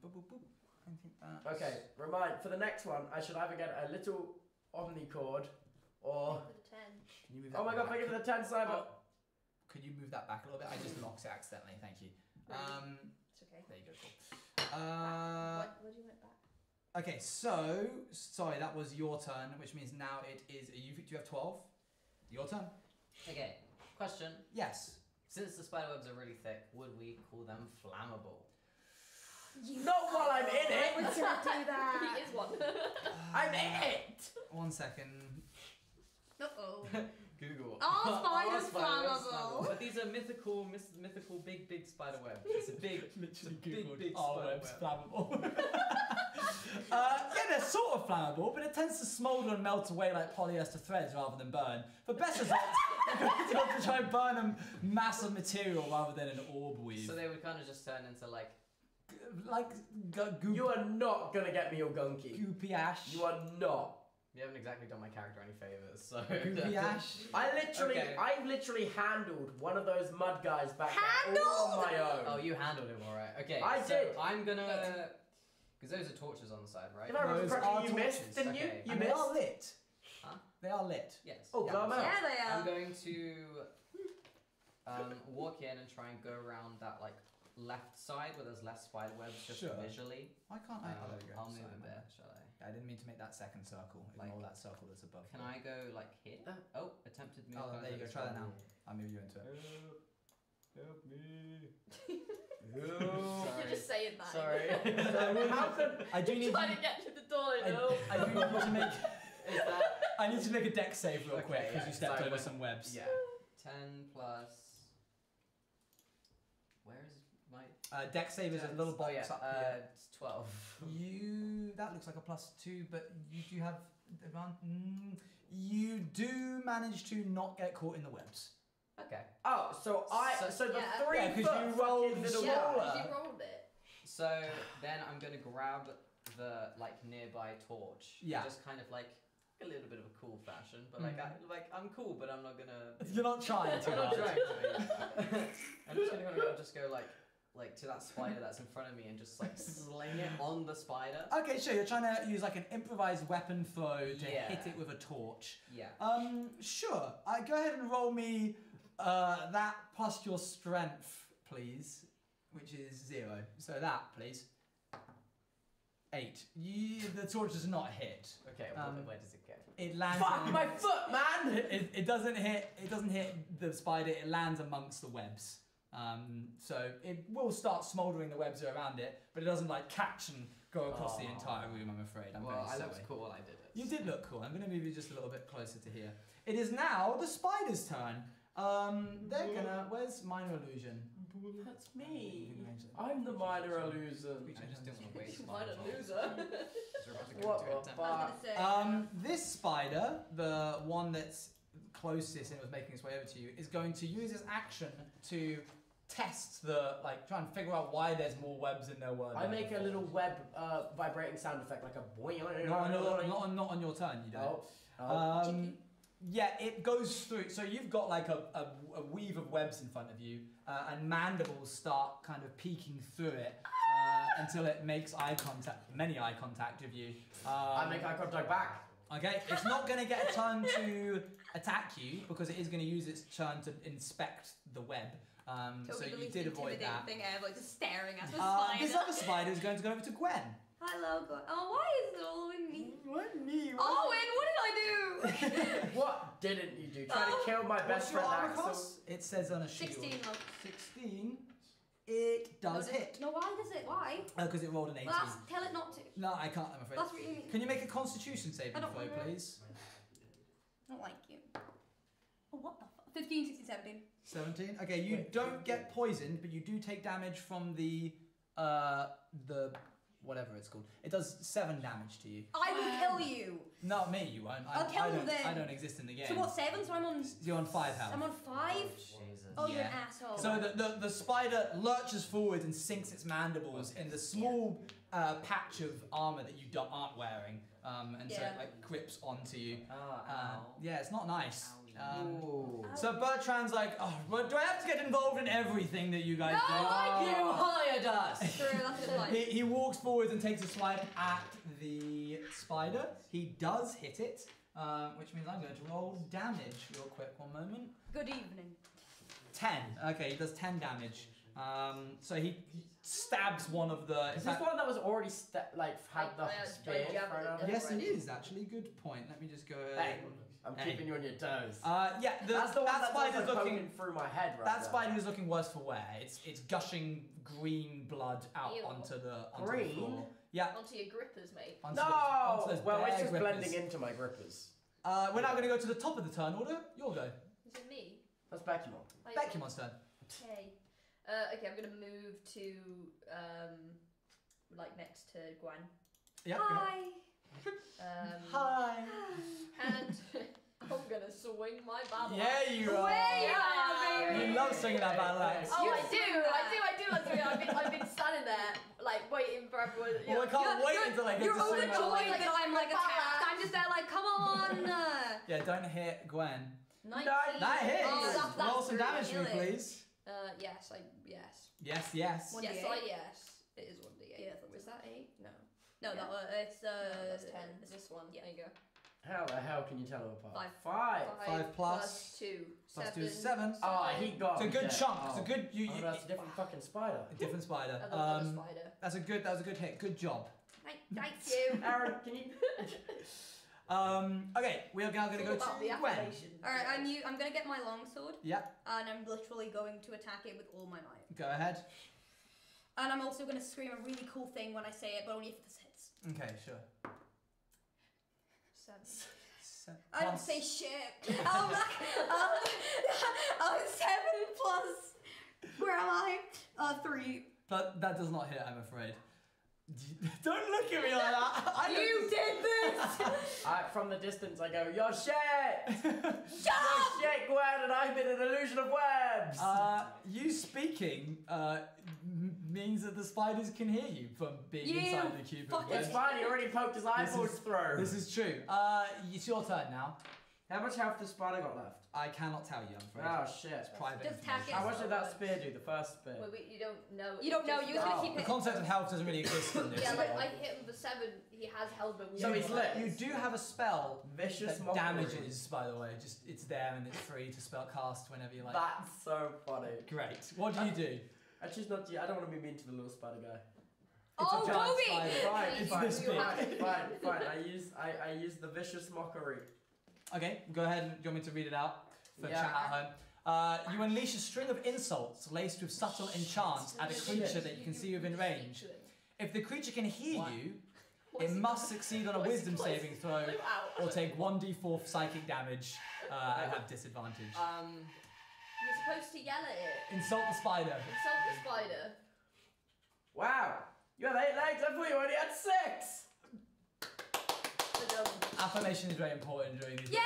Boop, boop, boop. I think that's...
Okay, remind for the next one, I should either get a little omnicord or.
For the 10.
Can you move that
Oh my god,
back?
thank you for the 10 cyber.
Oh. Could you move that back a little bit? I just locked it accidentally. Thank you.
It's okay.
There you go. Cool.
What do you want back?
Okay, so sorry, that was your turn, which means now it is. Do you have 12? Your turn.
Okay, question.
Yes.
Since the spiderwebs are really thick, would we call them flammable?
Not while I'm in
I was
it!
gonna do that.
He is one.
I'm in it!
1 second.
Uh-oh.
Google.
Are spiders
spiders
flammable?
But these are mythical, big spider web. It's a big, big spider web.
flammable. Yeah, they're sort of flammable, but it tends to smoulder and melt away like polyester threads rather than burn. For best results, you're going to have to try and burn a mass of material rather than an orb weave.
So they would kind of just turn into like.
You are not gonna get me your gunky.
Goopy ash.
You are not.
You haven't exactly done my character any favors, so.
Goopy ash.
I literally handled one of those mud guys back there all on my own.
Oh, you handled him all right. Okay.
I
so
did.
I'm gonna. Because those are torches on the side, right?
If I remember
Those are
correctly, you
torches.
missed, didn't you?
Okay.
You
And
missed.
they are lit.
Huh?
They are lit.
Yes.
Oh,
Yeah.
blow 'em out.
Yeah, they
I'm
are.
going to walk in and try and go around that like left side where there's less spider webs, just
Sure.
visually.
Why can't I? Oh, there we go.
I'll move
Sorry,
a
my
bit,
bad.
shall I?
I didn't mean to make that second circle. Ignore
Like-
that circle that's above.
Can I go like here? Oh, attempted move.
Oh, there you go. Try that now. I'll move you into it.
Help me.
You're just saying that.
Sorry.
How could
I do need
Trying
to.
to get to the door, you
I
know.
do need to make.
Is that?
I need to make a deck save real
Okay,
quick because
yeah,
you stepped
sorry,
over
when-
some webs.
Yeah. 10 plus. Where is my?
Deck save is a little box
oh, yeah,
up here.
It's 12.
That looks like a +2, but you do have you do manage to not get caught in the webs.
Okay.
Oh, so the
Yeah.
3
Yeah, 'cause
foot
you rolled
fucking little
Yeah,
smaller.
guy.
because you rolled it.
So then I'm gonna grab the like nearby torch. and
Yeah.
just kind of like a little bit of a cool fashion, but like I'm cool, but I'm not gonna.
You're not trying
I'm
to.
not trying to be. I'm just gonna go like to that spider that's in front of me and just like sling it on the spider.
Okay, sure. You're trying to use like an improvised weapon throw to
Yeah.
hit it with a torch.
Yeah.
Sure. Go ahead and roll me that plus your strength, please, which is 0. So that, please. 8. The torch does not hit.
Okay. Where does it go?
It lands.
Fuck my foot, man!
It doesn't hit. It doesn't hit the spider. It lands amongst the webs. So it will start smouldering the webs around it, but it doesn't like catch and go across the entire room. I'm afraid. I'm
Well,
very
I
sorry.
looked cool while I did it.
You did look cool. I'm going to move you just a little bit closer to here. It is now the spider's turn. They're gonna. Where's minor illusion?
That's me. I'm the minor illusion.
I just didn't want to waste
Might
my
a loser.
What the
I was
fuck?
gonna say.
This spider, the one that's closest and it was making its way over to you, is going to use its action to test try and figure out why there's more webs in there were.
I make a little web vibrating sound effect like a boing.
Not on your turn. You don't.
Oh.
Yeah, it goes through. So you've got like a weave of webs in front of you, and mandibles start kind of peeking through it until it makes many eye contact with you.
I make eye contact back.
Okay, it's not going to get a turn to attack you because it is going to use its turn to inspect the web. So
Totally the
you
least
did avoid
intimidating
that.
thing ever, like just staring at the spider.
This other spider is going to go over to Gwen.
Hello, God. Oh, why is it all in me?
What me?
Owen, what did I do?
What didn't you do? Try to kill my
What's
best
your
friend
armor
Axel?
class? It says on a shield.
16, look.
16. It does hit.
No, why does it? Why?
Because it rolled an 18.
Well, tell it not to.
No, I can't, I'm afraid.
That's really mean.
Can you make a constitution saving
I don't
throw,
wanna.
please?
I don't like you. Oh, what the fuck? 15, 16, 17.
17. Okay, you
Wait,
don't get poisoned, but you do take damage from the whatever it's called. It does 7 damage to you.
I will kill you.
Not me, you won't.
I'll kill
I
you
don't,
then.
I don't exist in the game.
So what, 7? So I'm on...
You're on 5 health.
I'm on 5?
Jesus.
Oh, you're an
Yeah.
asshole.
So the spider lurches forward and sinks its mandibles in the small patch of armor that you aren't wearing, and so it like grips onto you.
Ow.
Yeah, it's not nice.
Ooh.
So Bertrand's like, oh, well, do I have to get involved in everything that you guys do?
You hired us!
True, that's a good line.
He walks forwards and takes a swipe at the spider. He does hit it, which means I'm going to roll damage real quick. One moment.
Good evening.
10. Okay, he does 10 damage. So he stabs one of the.
Is this one that was already had the spear
javelin,
thrown out?
Yes, it is actually. Good point. Let me just go ahead.
Hey, I'm keeping you on your toes.
Yeah,
That's the one
that
that's
spider's
also
looking.
poking through my head right
That
now.
spider is looking worse for wear. It's gushing green blood out
Ew.
onto the
Green?
floor. Yeah.
Onto your grippers, mate.
Onto
No!
those, onto those
Well, it's
bare
just
grippers.
blending into my grippers.
We're now going to go to the top of the turn order. You'll go.
Is it me?
That's Beckymon.
Like,
Beckymon's turn.
Okay. Okay, I'm gonna move to like next to Gwen.
Yeah.
Hi.
Hi.
And I'm gonna swing my battle.
Yeah, you are.
Yeah, baby.
You love swinging that battle axe.
Oh, I do love swinging. I've been standing there, like waiting for everyone. You
Well, I
know.
can't wait until I get
You're
to swing that
overjoyed
axe.
that I'm like attacked. I'm just there like, come on.
Yeah, don't hit Gwen.
19.
That hits.
Oh, that's
Roll some
pretty
damage for me,
healing.
please.
Yes.
Yes, yes.
1d8.
Yes. It is 1d8.
Yeah,
Was that 8? No.
No,
Yeah.
it's
That's 10.
Is
This one.
Yeah.
There you go.
How the hell can you tell them apart?
5.
5 plus
2.
Plus 2 is 7.
Oh, he got
It's a
me
good
dead.
chunk.
Oh.
It's a good. You,
Oh, that's a different fucking spider.
a different spider.
Another spider.
That was a good hit. Good job.
Thank you.
Aaron, can you?
Okay, we are now going to go
It's all about the
to Gwen.
affirmation.
Alright, I'm gonna get my longsword
Yep,
and I'm literally going to attack it with all my might.
go ahead.
And I'm also gonna scream a really cool thing when I say it, but only if this hits.
Okay, sure.
7.
I don't say shit. I'm like, 7 plus. Where am I? 3.
But that does not hit, I'm afraid. Don't look at me like that. I
You did this.
From the distance, I go, "You're shit!
Shut
You're
up!
shit, Gwen, and I'm in an illusion of webs!"
You speaking means that the spiders can hear you from being
You
inside the cube. of
fucking-
It's
webs.
fine, he already poked his eyeballs through.
This is true. It's your turn now.
How much health does spider got left?
I cannot tell you, I'm afraid.
Oh, shit.
It's private
Just tack
information.
it.
How much did that spear do, the first spear?
Wait, you don't know.
You don't know, you're just gonna
Oh.
keep
The
hitting.
concept of health doesn't really exist in this.
Yeah, like I hit him for 7. He has held but
So he's lit.
You do have a spell
Vicious
that
mockery.
damages, by the way. Just it's there and it's free to spell cast whenever you like.
That's so funny.
Great. What do you do?
I choose not to. I don't want to be mean to the little spider guy.
Oh,
a giant
Toby!
spider.
Fine,
It's
fine,
this big.
fine. I use the vicious mockery.
Okay, go ahead. Do you want me to read it out for
Yeah.
chat at home? You unleash a string of insults laced with subtle enchants at a creature that you can see within range. If the creature can hear you, it must succeed on a wisdom saving throw or take 1d4 psychic damage and have disadvantage.
You're supposed to yell at it.
Insult the spider.
Insult the spider.
Wow, you have 8 legs. I thought you only had 6.
Affirmation is very important during these.
Yeah!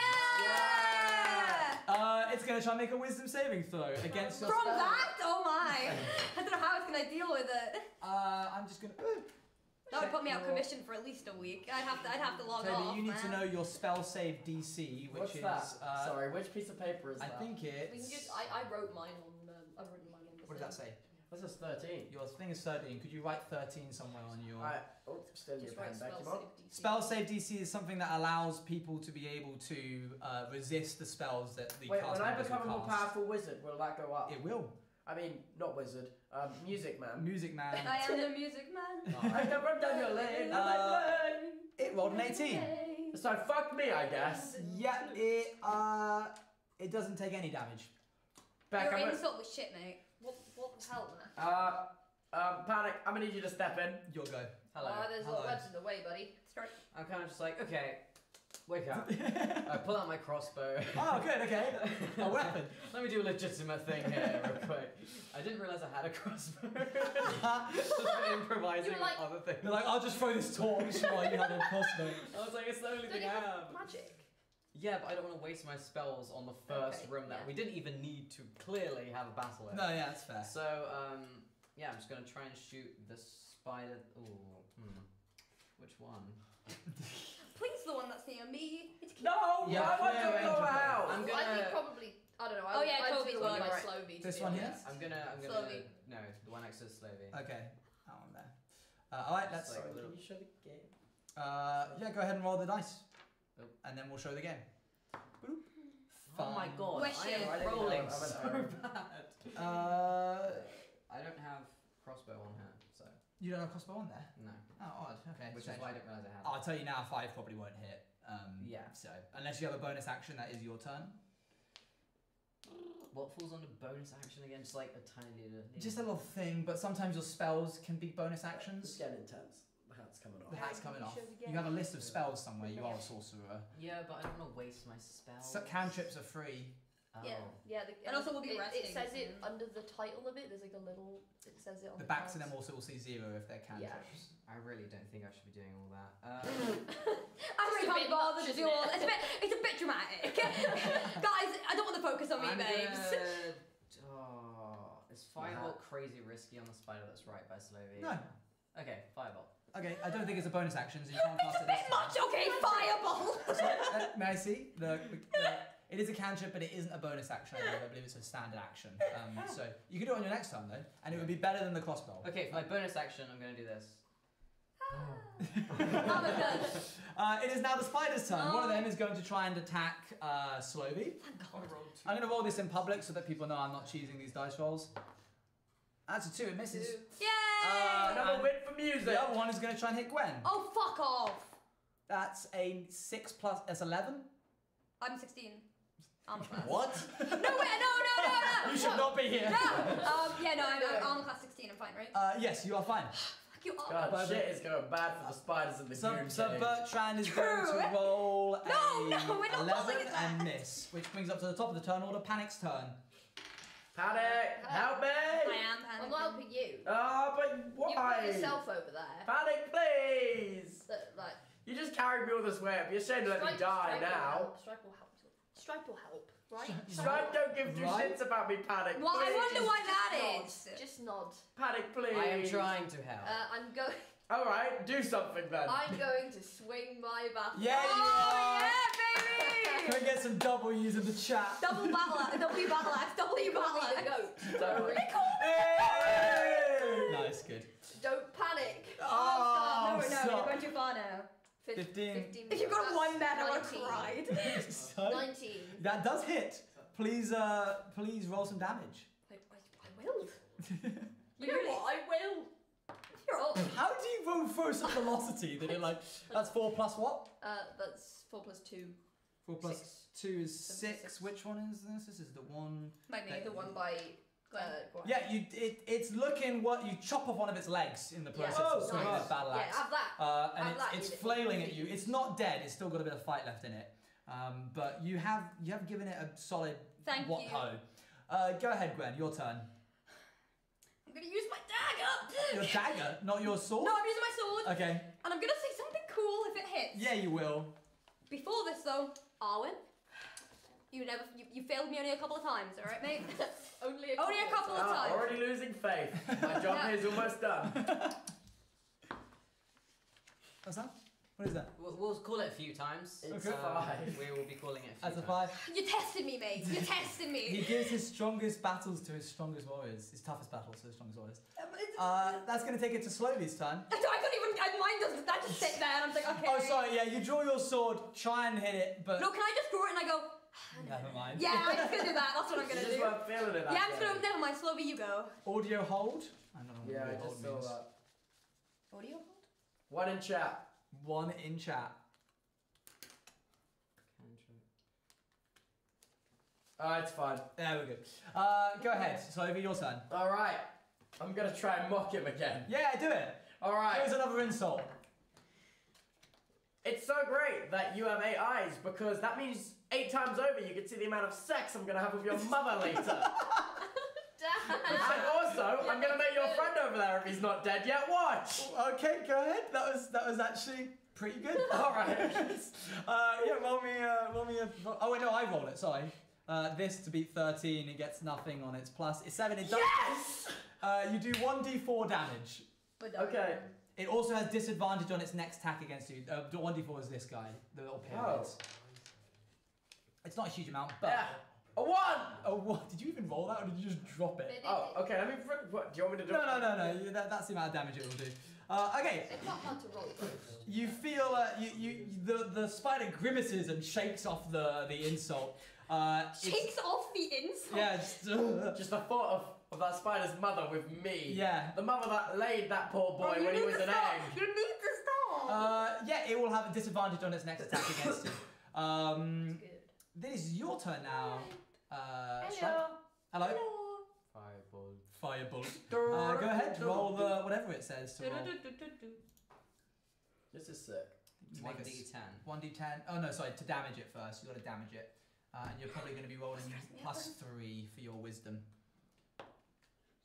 It's gonna try and make a wisdom saving throw against your
From
spell.
that? Oh my! I don't know how it's gonna deal with it.
I'm just gonna.
That would put me out
your-
commission for at least a week. I'd have to log
Toby,
off.
you need to
man.
know your spell save DC, which
What's
is.
that? Sorry, which piece of paper is
I
that?
think
We
it's.
can just. I wrote mine on. I've written mine on the
What does that say?
This is 13.
Your thing is 13. Could you write 13 somewhere on your.
Steal your
Just
pen,
write spell
Beckymon.
save DC.
Spell save DC is something that allows people to be able to resist the spells that the
Wait,
cast
when I
members
become a
will
more
cast.
powerful wizard, will that go up?
It will.
I mean, not wizard. Music man.
Music man.
I am the music man.
I come from down your lane.
It rolled an 18.
So fuck me, I guess.
Yeah, it doesn't take any damage.
Beck,
Your
I'm
insult was shit, mate.
What the hell, man?
Panic. I'm gonna need you to step in.
You'll go.
Hello.
There's
Hello.
webs in the way, buddy.
Start.
I'm kind of just like, okay, wake up. I pull out my crossbow.
Oh, good, okay. A weapon.
Let me do a legitimate thing here real quick. I didn't realise I had a crossbow. Just been improvising
You were like-
other things.
You're like, I'll just throw this torch while you have a crossbow.
I was like, it's the only
Don't
thing
you
I
have
have.
magic?
Yeah, but I don't want to waste my spells on the first
Okay,
room that
yeah.
we didn't even need to clearly have a battle in.
No, yeah, that's fair.
So, yeah, I'm just gonna try and shoot the spider. Ooh, which one?
Please, the one that's near me. It's cute.
No,
Yeah,
I want
clear
to
range
go
of
out.
I'm
I
gonna.
think probably. I don't know.
Oh, yeah,
I'd
Toby's
do
one.
by
Right.
Slovey.
This
to be
one here?
honest.
I'm gonna.
Slowly.
No, the one next to Slovey.
Okay, that one there. Alright, let's.
Like a
Can
little-
you show the game?
Yeah, go ahead and roll the dice.
Oh.
And then we'll show the game. Boop.
Oh my
Fun.
god,
Wish
I
it.
am rolling
I'm
so
an
bad. I don't have crossbow on her, so
You don't have crossbow on there?
no.
Oh, odd. Okay.
Which is
strange.
why I didn't realise I had
I'll tell you now, 5 probably won't hit.
Yeah.
So, unless you have a bonus action, that is your turn.
What falls under bonus action again? Just like a tiny little...
Just a little thing, but sometimes your spells can be bonus
It's
actions.
getting intense. The hat's coming off.
The hat's coming
you
off.
show the
You
game?
have a list of spells somewhere. You are a sorcerer.
Yeah, but I don't want to waste my spells.
So cantrips are free.
Oh.
Yeah.
And also we'll be
it
resting
says it
soon.
under the title of it. There's like a little. It says it on
The backs of them
cards.
also will see 0 if they're cantrips.
I really don't think I should be doing all that.
I
Just a
really can't
bit
bother
much,
to do
isn't
all.
it?
It's a bit dramatic. Guys, I don't want the focus on me,
I'm
babes.
Is Firebolt crazy risky on the spider that's right by Slovey?
No.
Okay, Firebolt.
Okay, I don't think it's a bonus action, so you can't
It's
cast
a
it this
bit
time.
much, okay? Fireball.
May I see? It is a cantrip, but it isn't a bonus action. I believe it's a standard action. So you can do it on your next turn, though, and it would be better than the crossbow.
Okay, for my bonus action, I'm going to do this.
It is now the spider's turn. One of them is going to try and attack Slovey. I'm going to roll this in public so that people know I'm not cheesing these dice rolls. That's a 2, it misses.
Yay!
Another
and
win for music.
The other one is going to try and hit Gwen.
Oh, fuck off.
That's a 6 plus, that's 11.
I'm 16. Armor class.
What?
No, wait, no.
You should not be here.
No. Yeah, no, I'm armor class 16. I'm fine, right?
Yes, you are fine.
Fuck you,
God,
armor.
shit is going bad for the spiders in the
So
cave.
Bertrand is going
True.
to roll
No,
a
no, we're not
11
rolling it
and
back.
miss, which brings up to the top of the turn order, Panic's turn.
Panic! Help me!
I am
I'm
panicking.
not helping you.
Oh, but
You
why?
put yourself over there.
Panic, please!
Like,
You just carried me all this way. Be ashamed to let me die now.
Stripe will help. Stripe will help, right?
Stripe don't give two
Right.
shits about me, Panic.
Well, I
please.
wonder why that
Nod.
is.
Just nod.
Panic, please.
I am trying to help.
I'm going.
Alright, do something then.
I'm going to swing my battle.
Yeah, you
Oh,
are!
yeah, baby!
Can we get some W's in the chat?
Double battle axe, W battle axe, W battle
The
axe.
goat.
Don't worry.
Hey! Nice, good.
Don't panic.
Oh,
No,
stop.
you're going too far now.
15.
If you've got a 1 then I would have
19.
cried.
So,
19.
that does hit. Please, please roll some damage.
I will. You know what? I will.
You're up.
How do you roll for such velocity that it like, that's 4 plus what?
That's 4 plus 2.
4 plus
6.
2 is
6.
6. Which one is this? This is the one.
Might be
The one by. Gwen.
Yeah, it's looking what you chop off one of its legs in the
Yeah.
process
Oh,
of swinging
nice.
the battle
Yeah,
axe.
have that.
And
have that
it's
unit.
flailing at you. It's not dead. It's still got a bit of fight left in it. But you have given it a solid
Thank
what
you.
ho. Go ahead, Gwen. Your turn.
I'm gonna use my dagger.
Your dagger, not your sword.
No, I'm using my sword.
Okay.
And I'm gonna say something cool if it hits.
Yeah, you will.
Before this though, Arwen, you failed me only a couple of times, alright mate?
Only a
couple of times.
Already losing faith. My job
Yeah.
here is almost done.
What's that? What is that?
We'll call it a few times.
It's
Okay.
5.
We will be calling it a few
As a
times.
5.
You tested me, mate. You tested
He
me.
gives his strongest battles to his strongest warriors. His toughest battles to his strongest warriors.
I
That's going to take it to Slovey's turn.
don't even. Mine doesn't. I just sit there and I'm like, okay.
Oh, sorry. Yeah, you draw your sword, try and hit it, but
No, can I just draw it and I go?
never mind.
Yeah, I'm just gonna do that. That's what I'm
You
gonna
just
do.
weren't feeling it.
Yeah, I'm just gonna. Never mind. Slovey, you go.
Audio hold. I don't know what
Yeah, I
audio hold
just saw
means.
that.
Audio.
1 in chat.
1 in chat.
It's fine.
There we go. Go ahead. Slovey, your turn.
Alright. I'm gonna try and mock him again.
Yeah, do it.
Alright.
Here's another insult.
It's so great that you have 8 eyes because that means 8 times over you can see the amount of sex I'm gonna have with your mother later. And also, I'm gonna make your friend over there if he's not dead yet. Watch.
Okay, go ahead. That was actually pretty good.
Alright.
Yeah, roll me a. Oh wait, no, I roll it. Sorry. This to beat 13, it gets nothing on its plus. It's 7. It does.
Yes!
You do 1d4 damage.
Okay.
It also has disadvantage on its next attack against you. The 1d4 is this guy, the little pyramids. It's not a huge amount, but...
Yeah. A 1!
Oh, what? Did you even roll that, or did you just drop it?
Oh, okay. Let me. What do you want me to do?
No. That's the amount of damage it will do. Okay.
It's not hard to roll those.
You feel the spider grimaces and shakes off the insult.
Shakes off the insult.
Yeah.
Just the thought of that spider's mother with me.
Yeah.
The mother that laid that poor boy when he was an egg.
You need to stop.
Yeah. It will have a disadvantage on its next attack against you.
Good.
This is your turn now.
Hello.
Hello.
Fireball.
Firebolt. Go ahead. Roll the whatever it says to roll.
This is sick.
To make us-
1d10.
1d10. Oh no, sorry. To damage it first, you got to damage it, and you're probably going to be rolling +3 for your wisdom.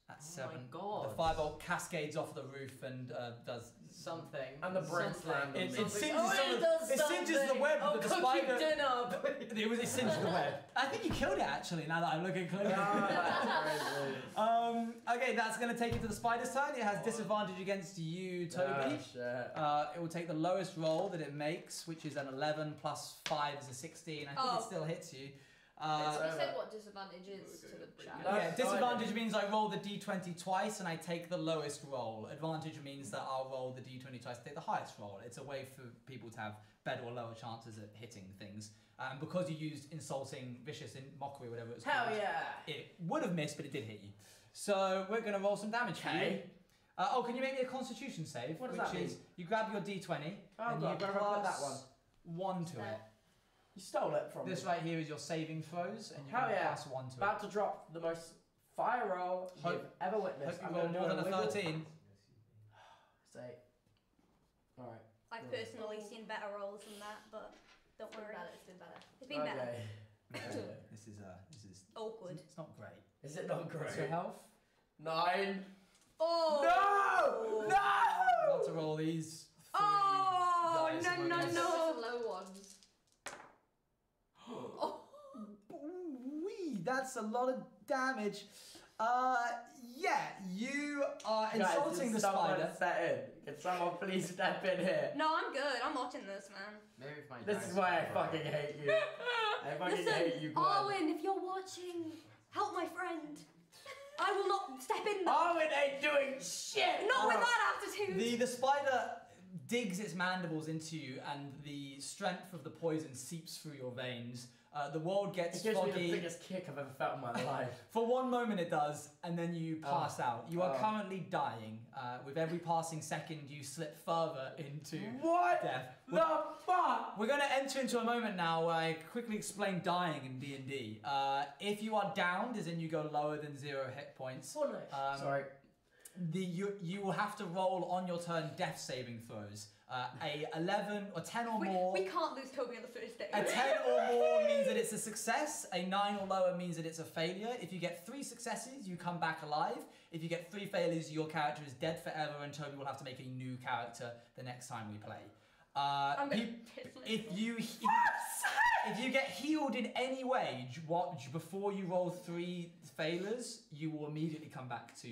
That's 7.
Oh my god.
The firebolt cascades off the roof and does
Something.
And the bricks land.
It
on
singes
them.
it singes the web that the spider.
dinner.
It singed the web. I think you killed it actually. Now that I'm looking closely.
Oh,
Okay, that's going to take it to the spider's turn. It has disadvantage against you, Toby.
shit.
It will take the lowest roll that it makes, which is an 11 plus 5 is a 16. I think it still hits you.
You said what disadvantage is to the chat.
No.
Yeah, disadvantage means I roll the d20 twice and I take the lowest roll. Advantage means that I'll roll the d20 twice and take the highest roll. It's a way for people to have better or lower chances at hitting things. And because you used insulting, vicious, mockery, whatever it was
Hell
called,
yeah.
it would have missed, but it did hit you. So we're going to roll some damage for you.
Okay.
Can you make me a constitution save?
What does
which
that mean?
is, you grab your d20
Oh,
and
God,
you
where have I put that
plus 1 to it.
You stole it from
This
me.
right here is your saving throws, and you
Hell
can
yeah.
plus 1 to it.
About to drop the most fire roll you've ever witnessed.
Hope you roll more than a 13.
Say. Alright.
I've personally seen better rolls than that, but don't worry.
It's been better.
It's been better.
Okay.
This is
Awkward.
It's not great.
Is it not
What's your
great?
health?
9.
Oh!
No! No!
Got to roll these 3
Oh,
dice.
no,
and we're
no,
gonna-
no.
Some low ones.
Wee, that's a lot of damage. Yeah, you are insulting the spider.
Set in. Can someone please step in here?
No, I'm good. I'm watching this, man.
Maybe if my
This is why I fucking hate you. I fucking hate you, Gwen.
Arwen, if you're watching, help my friend. I will not step in there.
Arwen ain't doing shit!
Not with that attitude.
The spider digs its mandibles into you, and the strength of the poison seeps through your veins. The world gets
It gives me the
foggy.
biggest kick I've ever felt in my life.
For one moment it does, and then you pass out. You are currently dying. With every passing second, you slip further into
What
death.
the fuck?
We're going to enter into a moment now where I quickly explain dying in D&D. If you are downed, as in you go lower than 0 hit points,
Sorry.
you will have to roll on your turn death saving throws. A 11 or 10 or more.
We can't lose Toby on the first day.
A 10 or more means that it's a success. A 9 or lower means that it's a failure. If you get 3 successes, you come back alive. If you get 3 failures, your character is dead forever, and Toby will have to make a new character the next time we play.
I'm gonna
If you get healed in any way, before you roll 3 failures, you will immediately come back to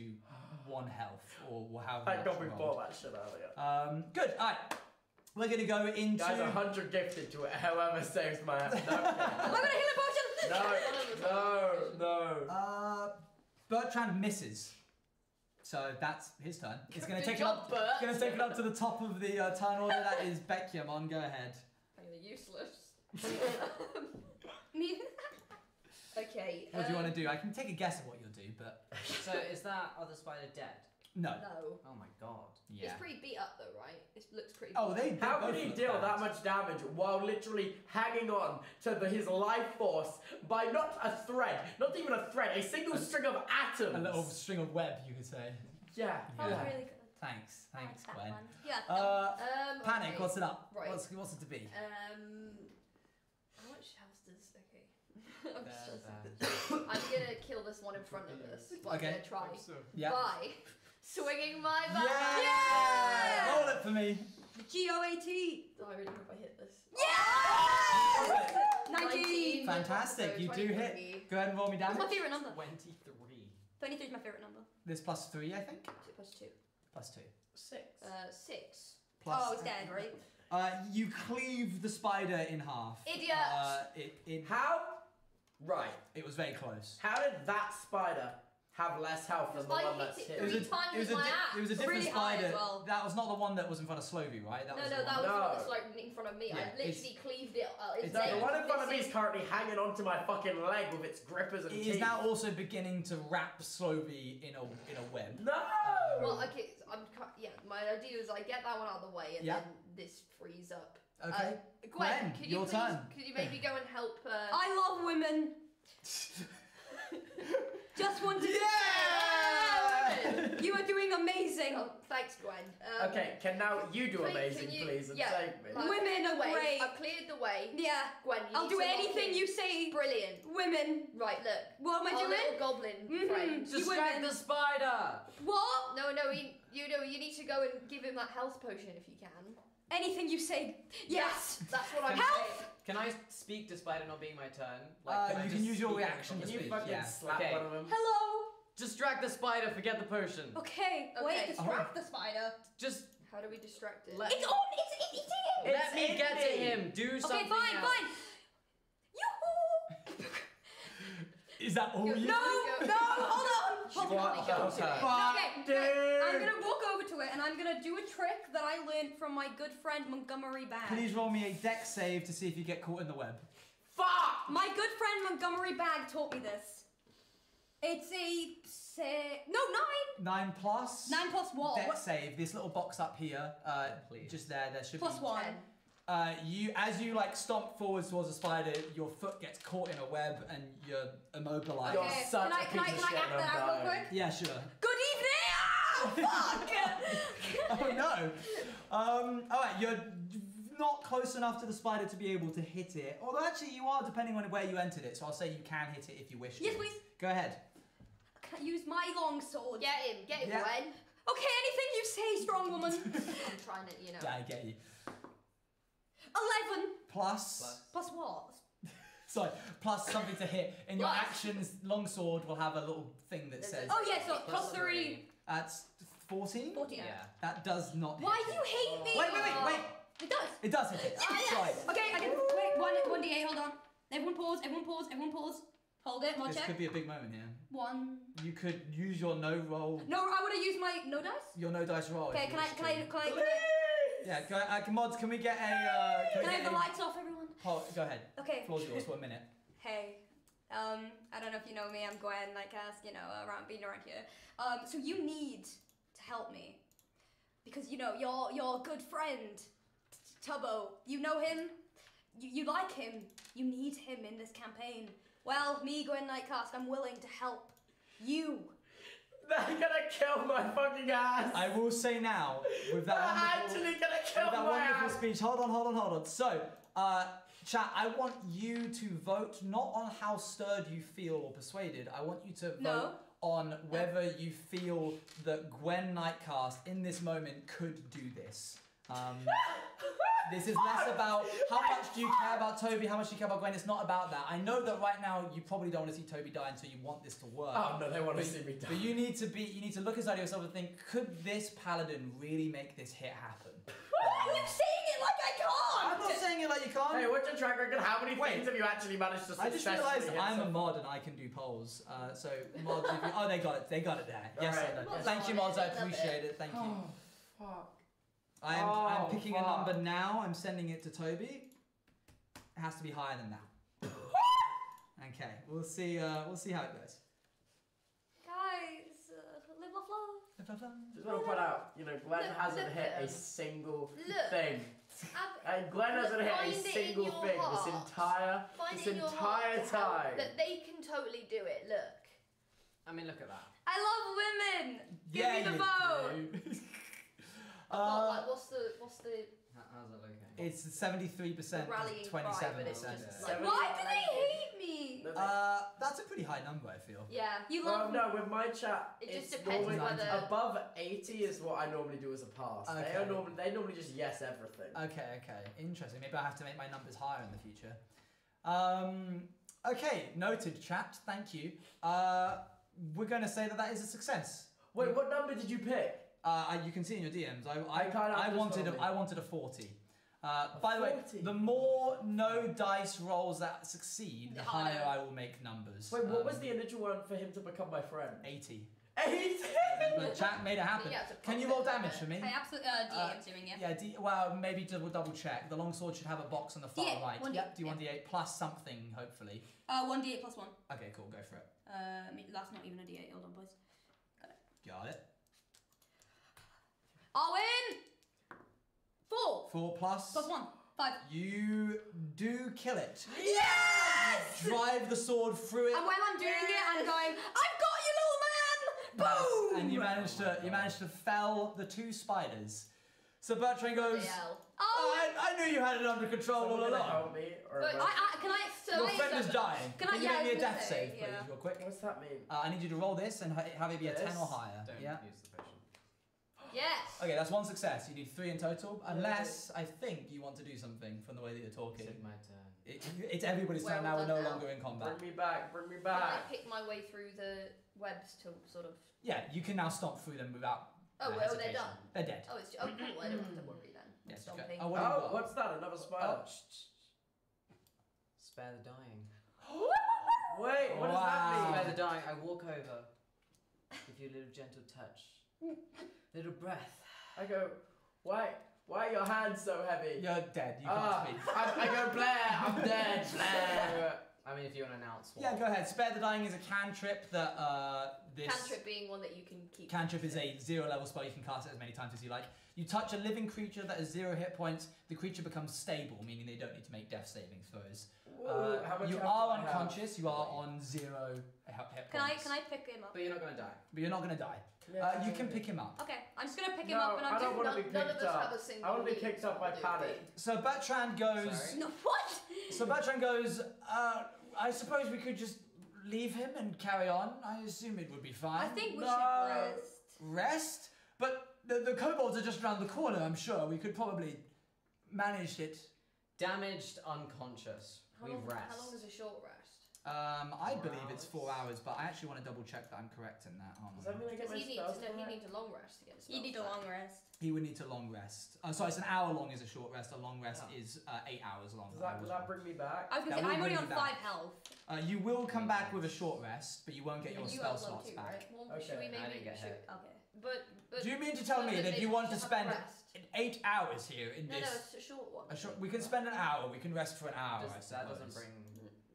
1 health or however
Thank
much
God
you
we
rolled.
bought that shit earlier.
Good. All right. We're gonna go into.
Guys, 100 gifted to it. Whoever saves my ass. No,
I'm gonna heal a potion.
no.
Bertrand misses. So that's his turn. It's gonna
Good
take
job,
it up. It's gonna take it up to the top of the turn order. That is Bekyamon. Go ahead.
Kinda useless.
Me.
Okay.
What do you want to do? I can take a guess of what you'll do, but
So is that other spider dead?
no.
No.
Oh my god.
Yeah.
It's pretty beat up though, right? It looks pretty.
Oh,
beat up.
they.
How
both
could he
look
deal
bad.
that much damage while literally hanging on to his life force by not a thread, not even a thread, a single string of atoms?
A little string of web, you could say.
Yeah.
That was
Yeah.
really good.
Thanks,
I like that
Gwen.
one. Yeah.
Panic.
Okay.
What's it up?
Right.
What's it to be?
How much health does? Okay. I'm gonna kill this one in front of us. But
Okay.
I'm gonna try
Yeah.
by swinging my
Yeah!
back.
Roll it for me.
GOAT.
Oh, I really hope I hit this.
Yeah! 19.
Fantastic,
So
you do
20
hit.
for me.
Go ahead and roll me
What's
damage.
my favourite number?
23.
23 is my favourite number.
There's +3, I think.
2 plus 2.
Plus 2.
6.
6.
Plus,
Oh, it's dead, right?
you cleave the spider in half.
Idiot!
How? Right.
It was very close.
How did that spider have less health than the
Because I
one
hit
that's
it
hit?
three
me?
times
It was
with
a
my axe.
it was a different
Really high
spider.
as well.
That was not the one that was in front of Slovey, right? That
No,
was
no,
the
that
one.
was the one
No.
that's like in front of me.
Yeah,
I literally cleaved it.
it's
No,
dead.
the one in front of me is currently hanging onto my fucking leg with its grippers and
It
teeth.
is now also beginning to wrap Slovey in a web.
No!
Well, okay, my idea is I get that one out of the way and
Yeah.
then this frees up.
Okay.
Gwen, could you
your
please,
turn.
could you maybe go and help?
I love women. Just wanted to
Yeah!
You are doing amazing.
Oh, thanks, Gwen.
Okay, can now you do
Can
amazing,
you-
please, and
yeah.
save me?
I've
Women
cleared
are
the way.
great.
I've cleared the way.
Yeah.
Gwen, you
I'll
need
do
to lock
anything
in.
you say.
Brilliant.
Women.
Right, look.
What am I
Our
doing?
little goblin
Mhm.
friend.
You
Distract
women.
the spider!
What?
No, you need to go and give him that health potion if you can.
Anything you say. Yes.
That's what I'm
Can
saying.
Can I speak despite it not being my turn?
You
I
can
just
use your
speak
reaction
over
Can
to
you
speak,
fucking
yeah.
slap
Okay.
one of them?
Hello.
Distract the spider, forget the potion.
Okay.
Okay.
Wait. Distract the spider.
Just
How do we distract it?
Let-
It's on. It's eating it.
let me
in
get
me.
to him. Do something
Okay. Fine.
else.
Fine. Yoo-hoo.
Is that all you
No. No. Hold on. Hold
What
on.
the
go to
fuck?
it.
Okay. I'm gonna walk over to it and I'm gonna do a trick that I learned from my good friend Montgomery Bag.
Please roll me a dex save to see if you get caught in the web.
Fuck!
My good friend Montgomery Bag taught me this. It's a 9.
9 plus.
9 plus what?
Dex save. This little box up here.
Please.
Just there. There should
Plus
be.
1.
As you like stomp forwards towards the spider, your foot gets caught in a web and you're immobilized.
You're
Okay,
such
can I
a piece of
act
shit and
that
I'm
out real
dying.
quick?
Yeah, sure.
Good evening! Ah, fuck!
Oh no. Alright, you're not close enough to the spider to be able to hit it. Although actually you are, depending on where you entered it. So I'll say you can hit it if you wish to.
Yes, please.
Go ahead.
Can I use my long sword?
Get him,
Yeah.
Gwen.
Okay, anything you say, strong woman.
I'm trying to,
Yeah, I get you.
11.
Plus.
Plus what?
Sorry, plus something to hit. In your
Plus.
actions, longsword will have a little thing that
There's
says.
a-
Oh, yeah, so
Plus
plus 3.
That's 14?
14.
Yeah.
That does not
Why
hit
do you hate me?
Wait.
It does.
It does hit it.
Ah, yes.
Sorry.
Okay, I can. Wait, 1d8, hold on. Everyone pause. Hold it, mod
This
check.
could be a big moment here.
1.
You could use your no roll,
No, I would have used my no dice.
your no dice roll. if
Okay,
you
can I,
wish
can
to.
I, can I, can I,
Yeah, mods, can we get a.
can I have the lights off, everyone?
Go ahead.
Okay.
Floor's yours for a minute.
Hey, I don't know if you know me, I'm Gwen, like us, being around here. So you need to help me. Because, your good friend, Tubbo, you know him? You like him. You need him in this campaign. Well, me, Gwen Nightcast, I'm willing to help you.
They're gonna kill my fucking ass!
I will say now, with
They're
that wonderful,
actually gonna
with
kill
that
my
wonderful
ass!
speech, hold on. So, chat, I want you to vote not on how stirred you feel or persuaded. I want you to vote
No.
on whether you feel that Gwen Nightcast in this moment could do this. This is less about how much do you care about Toby, how much do you care about Gwen. It's not about that. I know that right now you probably don't want to see Toby die until you want this to work.
Oh no, they want to
But-
see me die.
But you need to look inside yourself and think, could this paladin really make this hit happen?
Why are you saying it like I can't?
I'm not saying it like you can't.
Hey, what's your track record? How many
Wait.
things have you actually managed to
I just
successfully
realised
hit
I'm a
so
mod and I can do polls. So mods, if you, they got it there. Yes,
Alright.
I know.
Mods
Thank you,
on it,
mods. I
love it.
appreciate it. Thank you.
Oh, fuck.
I'm
Oh,
picking a
fuck.
number now. I'm sending it to Toby. It has to be higher than that. Okay, we'll see how it goes.
Guys, live, laugh, love.
Just want to point out, Glenn
Look-
hasn't
look
hit
at
a
him.
single
Look.
thing.
Ab-
Glenn hasn't hit
Find
a
it in
single
your
thing
heart.
this
Find in your
entire
heart to help
time.
that they can totally do it. Look.
I mean, look at that.
I love women. Give
Yeah,
me the
you
vote.
do.
Like, what's the
How's it looking?
It's 73%
The rallying
to
cry, but
27%.
it's just
Seven-
Why do they hate me?
That's a pretty high number, I feel.
Yeah.
You
Well,
love
no, with my chat,
It
it's
just depends
normally
whether-
above 80 is what I normally do as a pass.
Okay.
They normally just yes everything.
Okay, interesting. Maybe I have to make my numbers higher in the future. Okay, noted, chat. Thank you. We're going to say that is a success.
Wait, what number did you pick?
You can see in your DMs. I wanted a 40. By the way,
40?
the more no dice rolls that succeed, the higher I will make numbers.
Wait, what was the initial one for him to become my friend?
80.
80?
But chat made it happen.
Yeah,
Can you roll damage for me?
I absolutely D8 I'm assuming, yeah.
Yeah, well, maybe double check. The longsword should have a box on the far
D8,
right.
1D8,
Yep, do 1d8 plus something, hopefully.
1d8 plus 1.
Okay, cool, go for it.
That's not even a d8, hold on boys.
Got it.
Arwen! 4!
4 plus.
Plus 1. 5.
You do kill it.
Yes!
Drive the sword through it.
And when I'm doing it, I'm going, I've got you, little man! Boom!
And you managed to fell the 2 spiders. So Bertrand goes, I knew you had it under control all
Someone gonna
along.
help me? Or
But can I
Your friend is dying.
Can I-
you
yeah,
make me
I
a
was
death
gonna
save,
say,
please,
yeah.
real quick.
What's that mean?
I need you to roll this and have it be a 10 or higher.
Don't
Yeah.
use the potion.
Yes.
Okay, that's 1 success. You need 3 in total, unless I think you want to do something from the way that you're talking.
Is it my turn?
It's everybody's
Well
turn now. We're
done
no
now.
longer in combat.
Bring me back, bring me
Can I
back.
pick my way through the webs to sort of?
Yeah, you can now stomp through them without.
Oh, well, they're
hesitation.
done.
They're dead.
Oh, it's cool. I don't have to worry then. I'm
Yes, okay.
stomping.
Oh, what have you
Oh,
got?
what's that? Another spider?
Spare the dying.
Wait, what does that
Wow.
Spare
mean?
the dying. I walk over, give you a little gentle touch, little breath.
I go, why are your hands so heavy?
You're dead. You can't speak.
I go, Blair, I'm dead, Blair.
I mean, if you want to announce what.
Yeah, go ahead. Spare the dying is a cantrip that this
Cantrip being one that you can keep.
cantrip is a 0 level spell. You can cast it as many times as you like. You touch a living creature that has 0 hit points. The creature becomes stable, meaning they don't need to make death saving throws.
Ooh, how much
You
health
are
do I have?
unconscious. You are on 0 hit points.
Can I pick him up?
But you're not going to die.
But you're not going to die.
Yeah,
You can pick him up.
Okay, I'm just gonna pick him
No,
up and
I
I'm
don't
just
want to be
None of
picked
us have
up.
a single.
I want to be
need,
picked
so
up by
we'll do
Paddy.
it.
So Bertrand goes.
Sorry?
No, what?
So Bertrand goes. I suppose we could just leave him and carry on. I assume it would be fine.
I think we
No.
should rest.
Rest? But the kobolds are just around the corner. I'm sure we could probably manage it.
Damaged, unconscious. We rest.
How long is a short rest?
I
4
believe it's 4 hours, but I actually want to double check that I'm correct in that. Hold
Does
on.
that mean I get
Because
my
he
spells
needs
back?
a long rest to get his
You need a
spells
long
back.
rest.
He would need a long rest. Sorry, it's an hour long is a short rest. A long rest
Oh.
is 8 hours long.
Will that bring me back?
I was gonna
That
say,
will
I'm
bring
only
you
on
back.
5 health.
You will come back with a short rest, but you won't get your
And you
spell
have low
slots
too,
back.
right? Well,
Okay.
should we
I
maybe
didn't get
should,
hit.
Okay.
but
Do you mean to tell me that
maybe
you want to
just have
spend
a rest.
8 hours here in
No,
this?
it's a short one.
We can spend an hour. We can rest for an hour. I
That doesn't
suppose.
bring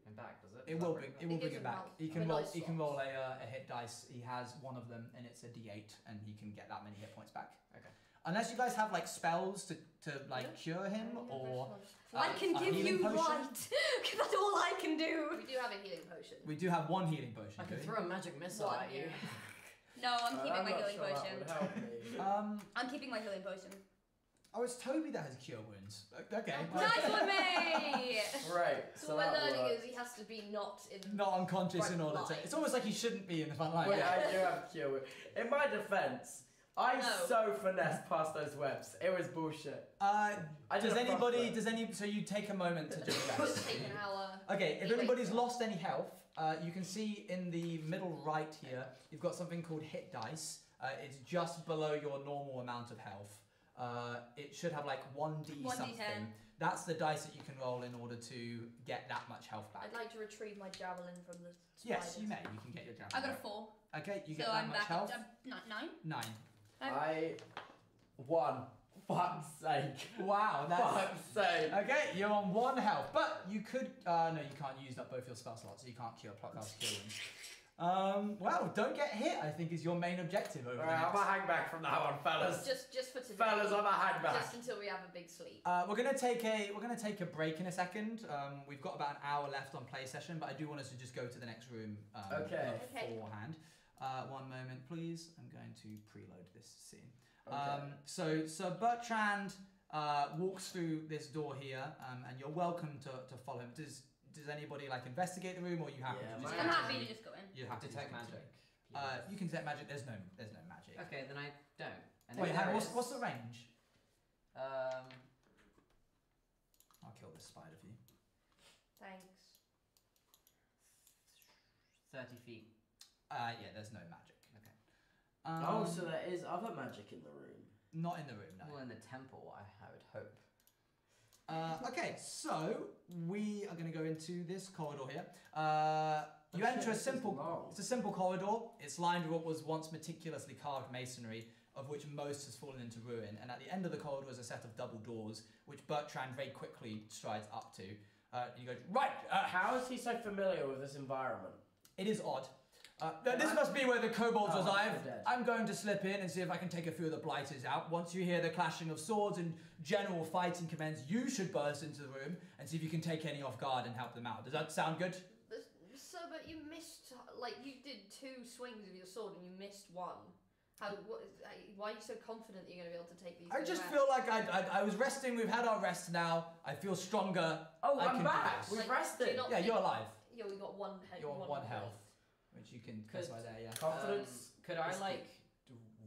him back, does it?
It will bring. It will
It
bring
gives
it
him
back.
health.
He
The
can roll.
dice
He can roll
slots.
a hit dice. He has one of them, and it's a D8, and he can get that many hit points back.
Okay.
Unless you guys have like spells to like cure him, or
I can
a
give
healing
you
potion?
light. That's all I can do.
We do have a healing potion.
we do have one healing potion.
I can
do we?
throw a magic missile
One,
at you.
yeah.
No, I'm keeping my
not
healing
sure that
potion.
would help me.
I'm keeping my healing potion.
Oh, it's Toby that has cure wounds. Okay.
Nice one, me!
Right,
So what we're
that
learning
works.
is he has to be not in.
Not unconscious in
Front
order to.
line.
It's almost like he shouldn't be in the front line.
Wait, I do have cure wound. In my defense, I
No.
so finessed past those webs. It was bullshit.
Uh,
I did
does
a
anybody?
front
Does any? So you take a moment to just rest.
Take an hour.
Okay, if
He
anybody's
wakes
lost any health, you can see in the middle right here, you've got something called hit dice. It's just below your normal amount of health. It should have like 1d
1d10.
something. That's the dice that you can roll in order to get that much health back.
I'd like to retrieve my javelin from the spiders.
Yes, you may. You can get your javelin.
I got a
back.
4.
Okay, you get
So
that
I'm
much
back
health.
at 9.
9.
I won. Fuck's sake.
Wow, that's.
Fuck's sake.
Okay, you're on 1 health, but you could. No, you can't use up both your spell slots, so you can't cure wounds. Well, don't get hit, I think, is your main objective over
Alright, I'm
the
gonna hang back from that one, fellas.
Just for today.
Fellas, I'm gonna hang back.
Just until we have a big sleep.
We're gonna take a break in a second. We've got about an hour left on play session, but I do want us to just go to the next room
Okay.
beforehand. 1 moment, please. I'm going to preload this scene.
Okay.
So Bertrand walks through this door here, and you're welcome to follow him. Does anybody like investigate the room, or are you happy
Yeah,
to just?
I'm happy to just go in.
You're happy to
Detect
just
magic.
continue. You can detect magic. There's no magic.
Okay, then I don't. And
Wait,
if there is-
what's the range?
30
I'll kill this spider for you.
Thanks.
feet.
Yeah, there's no magic.
Okay.
So there is other magic in the room.
Not in the room, no.
Well, in the temple, I would hope.
Okay, so we are going to go into this corridor here. You enter a simple. It's a simple corridor. It's lined with what was once meticulously carved masonry, of which most has fallen into ruin. And at the end of the corridor is a set of double doors, which Bertrand very quickly strides up to. You go right.
How is he so familiar with this environment?
It is odd. This must be where the kobolds reside.
they're dead.
I'm going to slip in and see if I can take a few of the blighters out. Once you hear the clashing of swords and general fighting commence, you should burst into the room and see if you can take any off guard and help them out. Does that sound good?
So, but you missed, like, you did 2 swings of your sword and you missed 1. Why are you so confident that you're going to be able to take these?
I just feel like I was resting. We've had our rest now. I feel stronger.
Oh,
I
I'm
can
back.
do
We've
this.
rested.
Yeah, you're alive.
Yeah, we got 1 health.
You're on 1 health, which you can press right there. Yeah.
Confidence.
Could I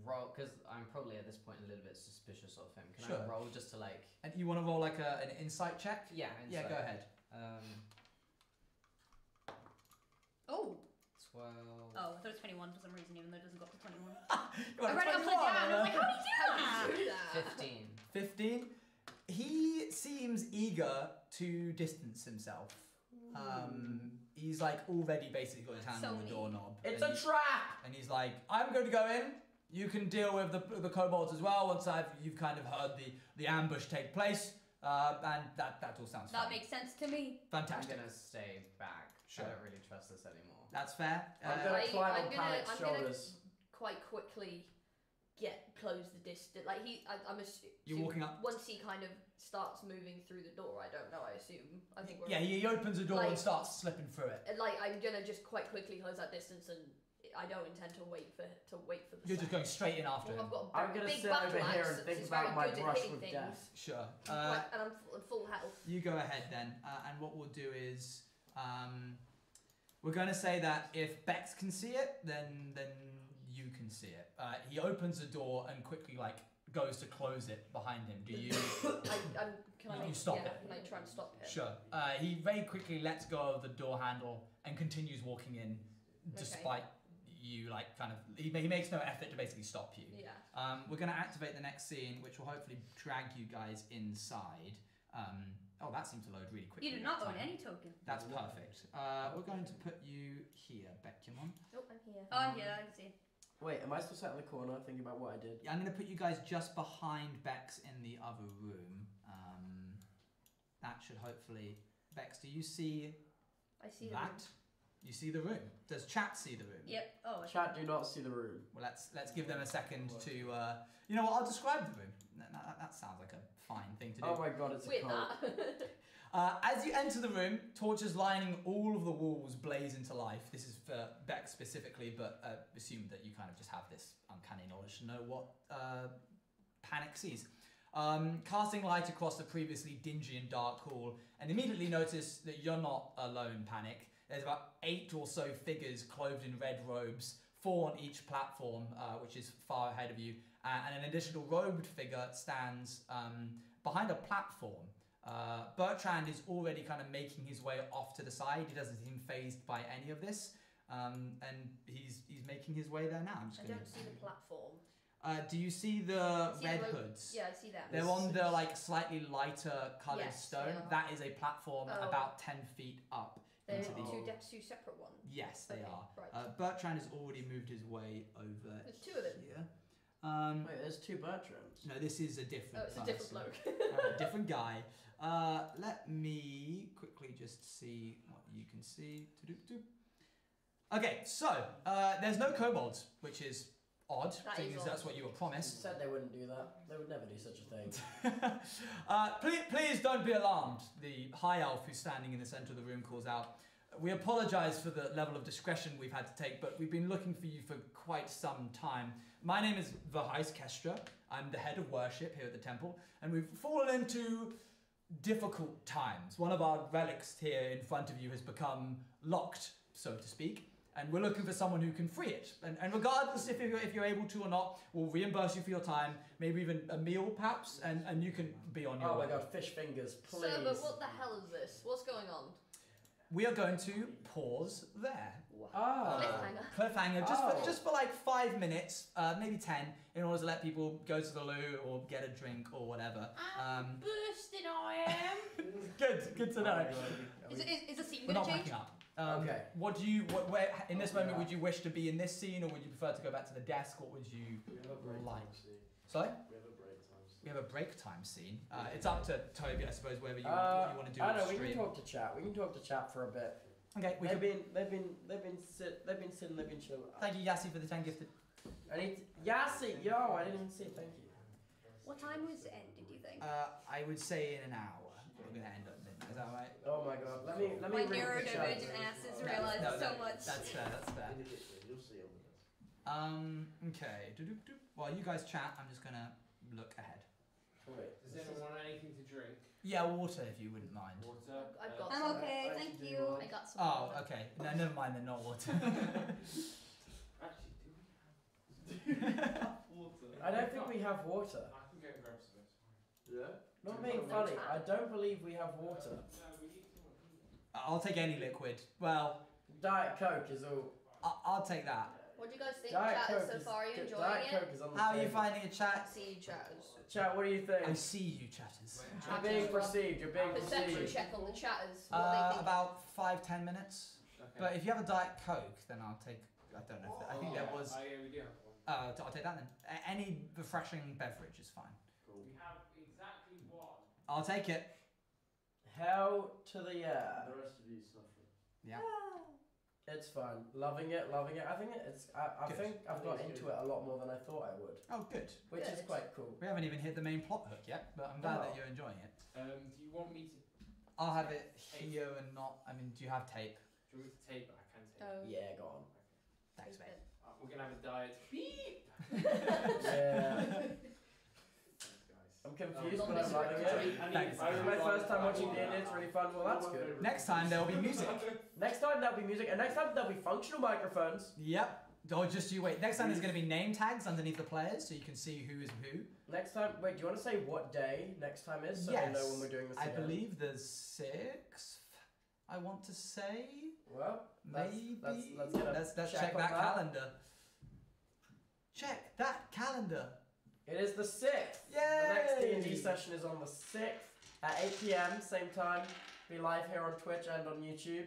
roll? Because I'm probably at this point a little bit suspicious of him. Can I roll just to like?
And you want to roll like an insight check?
Yeah.
Yeah, go ahead.
Oh.
12.
Oh, I thought it was 21 for some reason, even though it doesn't go up to 21.
You
I
want a
read it upside
21,
down. I was like, how do you do that?
15.
15. He seems eager to distance himself. He's like already basically got his hand on the doorknob.
It's a trap.
And he's like, I'm going to go in. You can deal with the kobolds as well once you've kind of heard the ambush take place. And that all sounds fine.
That makes sense to me.
Fantastic.
I'm gonna stay back.
Sure.
I don't really trust this anymore.
That's fair.
I'm gonna climb on Panic's
I'm
shoulders.
gonna quite quickly close the distance. Like I'm assuming.
You're walking up.
Once he kind of starts moving through the door, I don't know. I assume. I think we're.
Yeah, he opens the door
Like-
and starts slipping through it.
Like I'm gonna just quite quickly close that distance, and I don't intend to wait for the.
You're just going straight in after
Well,
him.
I've got a
I'm gonna
big
sit over
battle
here
axe
and
that
think
is
about
very
my
good at
brush
hitting
with
things.
death.
Sure.
And I'm full health.
You go ahead then, and what we'll do is we're going to say that if Bex can see it, then you can see it. He opens the door and quickly goes to close it behind him. Do you?
Can
you stop it?
Can I try and stop him?
Sure. He very quickly lets go of the door handle and continues walking in, despite you he makes no effort to basically stop you.
Yeah.
We're going to activate the next scene, which will hopefully drag you guys inside. Oh, that seemed to load really quickly.
You do not own any token.
That's perfect. We're going to put you here, Becumon.
Oh, I'm here.
Oh, I'm here, I can see.
Wait, am I still sat in the corner thinking about what I did?
Yeah, I'm going to put you guys just behind Bex in the other room. That should hopefully... Bex, do you see
I see
that? You see the room. Does chat see the room?
Yep. Oh, I
Chat do not see the room.
Well, let's give them a second to... you know what, I'll describe the room. That sounds like a fine thing to do.
Oh my god, it's a
With
cult.
that.
As you enter the room, torches lining all of the walls blaze into life. This is for Bex specifically, but assume that you kind of just have this uncanny knowledge to know what Panic sees. Casting light across the previously dingy and dark hall, and immediately notice that you're not alone, Panic. There's about 8 or so figures clothed in red robes, 4 on each platform, which is far ahead of you, and an additional robed figure stands behind a platform. Bertrand is already kind of making his way off to the side. He doesn't seem phased by any of this, and he's making his way there now.
I don't see the platform.
Do you see the
I see
red
the
hoods?
Yeah, I see that.
They're on the slightly lighter coloured
Yes,
stone.
they are.
That is a platform
Oh.
about 10 feet up
They're
into the.
two separate ones.
Yes, they
Okay,
are.
right.
Bertrand has already moved his way over
There's 2 of them.
here.
Wait, there's 2 Bertrands.
No, this is a different.
Oh, it's a different
person.
bloke.
Different guy. Let me quickly just see what you can see. Okay, so there's no kobolds, which is odd, seeing as that's what you were promised.
Said they wouldn't do that. They would never do such a thing.
Please don't be alarmed. The high elf who's standing in the centre of the room calls out. We apologise for the level of discretion we've had to take, but we've been looking for you for quite some time. My name is Vahais Kestra. I'm the head of worship here at the temple, and we've fallen into difficult times. One of our relics here in front of you has become locked, so to speak, and we're looking for someone who can free it. And regardless if you're able to or not, we'll reimburse you for your time, maybe even a meal perhaps, and you can be on your way.
Oh my god, fish fingers, please.
Sir, but what the hell is this? What's going on?
We are going to pause there.
Ah.
cliffhanger
Oh.
just for like 5 minutes, maybe 10, in order to let people go to the loo or get a drink or whatever.
Bursting I am.
Good to know.
Is the scene
We're
gonna
not
change?
packing up.
Okay.
What do you? Where in this moment would you wish to be in this scene, or would you prefer to go back to the desk? What would you like? Sorry. We have a break time scene. It's up to Toby, I suppose, whether you want to do.
I don't know.
stream.
We can talk to chat. We can talk to chat for a bit.
Okay.
They've been chilling.
Thank you, Yassi, for the 10 gifted.
I need Yassi. Yo, I didn't even see it. Thank you.
What time was it ended, do you think?
I would say in an hour. We're gonna end up midnight. Is that right?
Oh my god. Let me
My
read the
neurodivergent
chat.
asses realised so much.
That's fair. That's fair.
You'll see on the desk.
Okay. While you guys chat, I'm just gonna look ahead.
Wait.
Does anyone want anything to drink?
Yeah, water if you wouldn't mind.
Water?
I've got
I'm
some.
okay, thank you.
I got some.
Oh,
water.
okay. No, never mind. Then not water.
Actually, do we have water?
I don't think we have water.
I can go and grab some. It's fine.
Yeah?
Not being funny. I don't believe we have water.
No, we need someone.
I'll take any liquid. Well,
Diet Coke is all.
I'll take that.
What do you guys think?
Diet
Chat
Coke
so
is.
far? Are you
Diet
enjoying
Coke
it?
is on the
How are you
table.
finding it, chat?
See you chatters.
Chat, what do you think?
I see you, chatters.
You're being perceived. You're being
Perception
perceived.
check on the chatters. What they think.
About 5-10 minutes.
Okay.
But if you have a Diet Coke, then I'll take. I don't know. I think there was.
Oh, yeah, we do have one.
I'll take that then. Any refreshing beverage is fine.
We have exactly one.
I'll take it.
Hell to the yeah.
The rest of you suffer.
Yeah.
It's fun. Loving it. Loving it. I think it's. I
Good.
think I've got into it a lot more than I thought I would,
Oh, good.
which is
Good.
quite cool.
We haven't even hit the main plot hook yet, but I'm glad that
Oh.
you're enjoying it.
Do you want me to?
I'll have it here and not. I mean, do you have tape?
Do you want me to tape it? I can tape
Oh.
it.
Yeah, go on.
Thanks, mate.
We're gonna have a diet. Beep.
Yeah.
Thanks, guys.
I'm confused,
Long
but I'm loving it.
Thanks.
This is my first time watching D&D. It's really fun. Well, that's good.
Next time there'll be music.
Next time there'll be music, and next time there'll be functional microphones.
Yep. Or just you wait. Next time there's going to be name tags underneath the players, so you can see who is who.
Next time, wait. Do you want to say what day next time is, so
Yes.
we know when we're doing this
I
again?
believe the 6th. I want to say
Well,
maybe.
let's get a
let's check
on
that calendar. Check that calendar.
It is the 6th.
Yay!
The next D&D session is on the 6th at 8 p.m. Same time. Be live here on Twitch and on YouTube.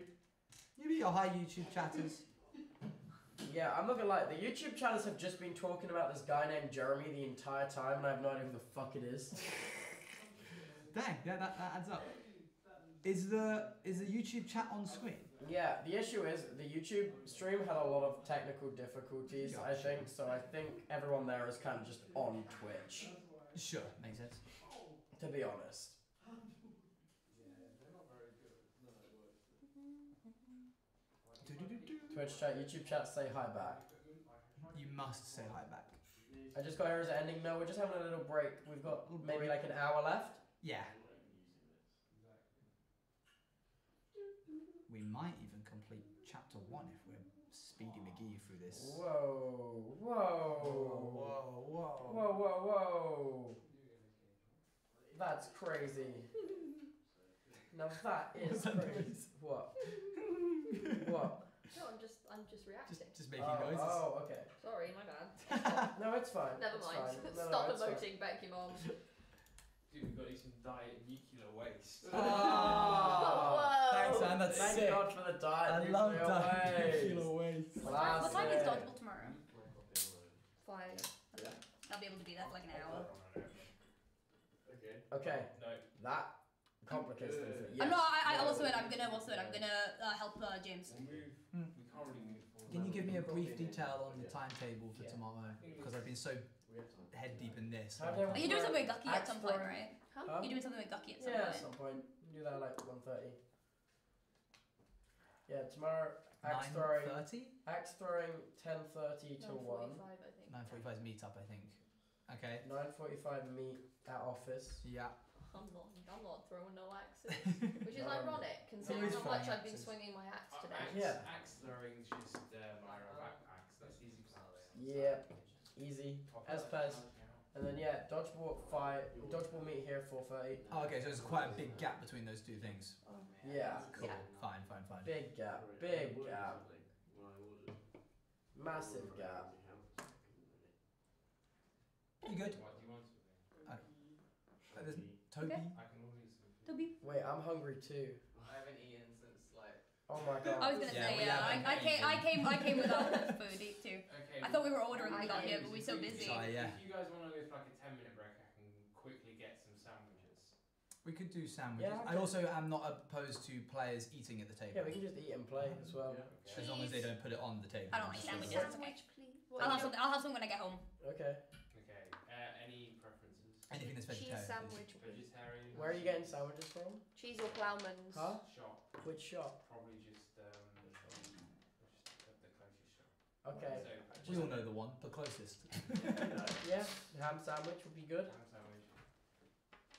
You be your high YouTube chatters.
Yeah, I'm not gonna lie. The YouTube chatters have just been talking about this guy named Jeremy the entire time, and I have no idea who the fuck it is.
Dang, yeah, that adds up. Is the YouTube chat on screen?
Yeah, the issue is the YouTube stream had a lot of technical difficulties, I
Gotcha.
think, so I think everyone there is kind of just on Twitch,
Sure, makes sense.
to be honest. Twitch chat, YouTube chat, say hi back.
You must say hi back.
I just got here as an ending. No, we're just having a little break. We've got maybe like an hour left.
Yeah. We might even complete chapter 1 if we're Speedy McGee through this.
Whoa, whoa,
Whoa, whoa.
whoa, whoa, whoa. That's crazy. Now that is crazy. What? What?
No, I'm just reacting.
Just making noises.
Oh, okay.
Sorry, my bad.
No, it's fine.
Never
it's
mind.
Fine. No,
Stop
it's fine.
emoting, Becky Mom.
Dude, we've got to eat some diet nuclear waste.
Oh,
Whoa.
thanks, man. That's
Thank
sick.
God for the diet.
I
nuclear
love
waste.
nuclear waste.
What time is
Classic.
dodgeball tomorrow?
5.
I'll be able to be there for like an hour.
Okay.
Okay,
No.
that complicates things. Yes.
I'm not. I also it. I'm gonna help James.
We'll move.
Hmm.
We can't really move forward.
Can you give me a brief detail on the timetable for tomorrow? Because I've been so
We have time.
head deep in this.
Timetable?
You're doing something with Gucky at some point,
Axe
right?
Huh?
You're doing something with Gucky at some
Yeah, at
point.
some point. Do that at like 1:30. Yeah, tomorrow axe throwing.
9:30?
Axe throwing 10:30 to 1.
9:45, I think.
9:45 is meet up, I think. Okay.
9:45 meet at office.
Yeah.
I'm not throwing no axes. Which is
No.
ironic, considering
always
how much
throwing
I've been
axes.
swinging my axe today.
Axe,
Yeah.
axe throwing's just my backpacks. That's easy class.
Yep, easy.
Pop
As
it
per-
out.
And then yeah, dodgeball at 5. Dodgeball meet here 4:30.
Oh, okay, so there's quite a big gap between those two things.
Yeah,
Cool.
Yeah.
Fine.
big gap, big gap.
When I ordered.
massive gap.
You good?
What do you want to do?
There's Toby.
Okay.
I can order you some food.
Toby.
Wait, I'm hungry too.
I haven't eaten since like.
Oh my god.
I was gonna
Yeah,
say
we
yeah.
haven't
I came without food too.
Okay.
I thought we were ordering when we got
I
here,
know.
but we're so busy.
Sorry, yeah.
If you guys want to go for like a 10-minute break, I can quickly get some sandwiches.
We could do sandwiches.
Yeah,
I
okay.
also am not opposed to players eating at the table.
Yeah, we can just eat and play as well.
As long as they don't put it on the table.
I don't like sandwiches. It's okay.
please.
I'll have some when I get home.
Okay.
Okay. Any preferences?
Anything that's
Cheese
vegetarian.
sandwich, please.
Vegetarian.
Where are you getting sandwiches from?
Cheese or Plowman's?
Huh?
Shop.
Which shop?
Probably just the closest shop.
Okay.
So
We all know the one, the closest.
Yeah, ham sandwich would be good.
ham sandwich.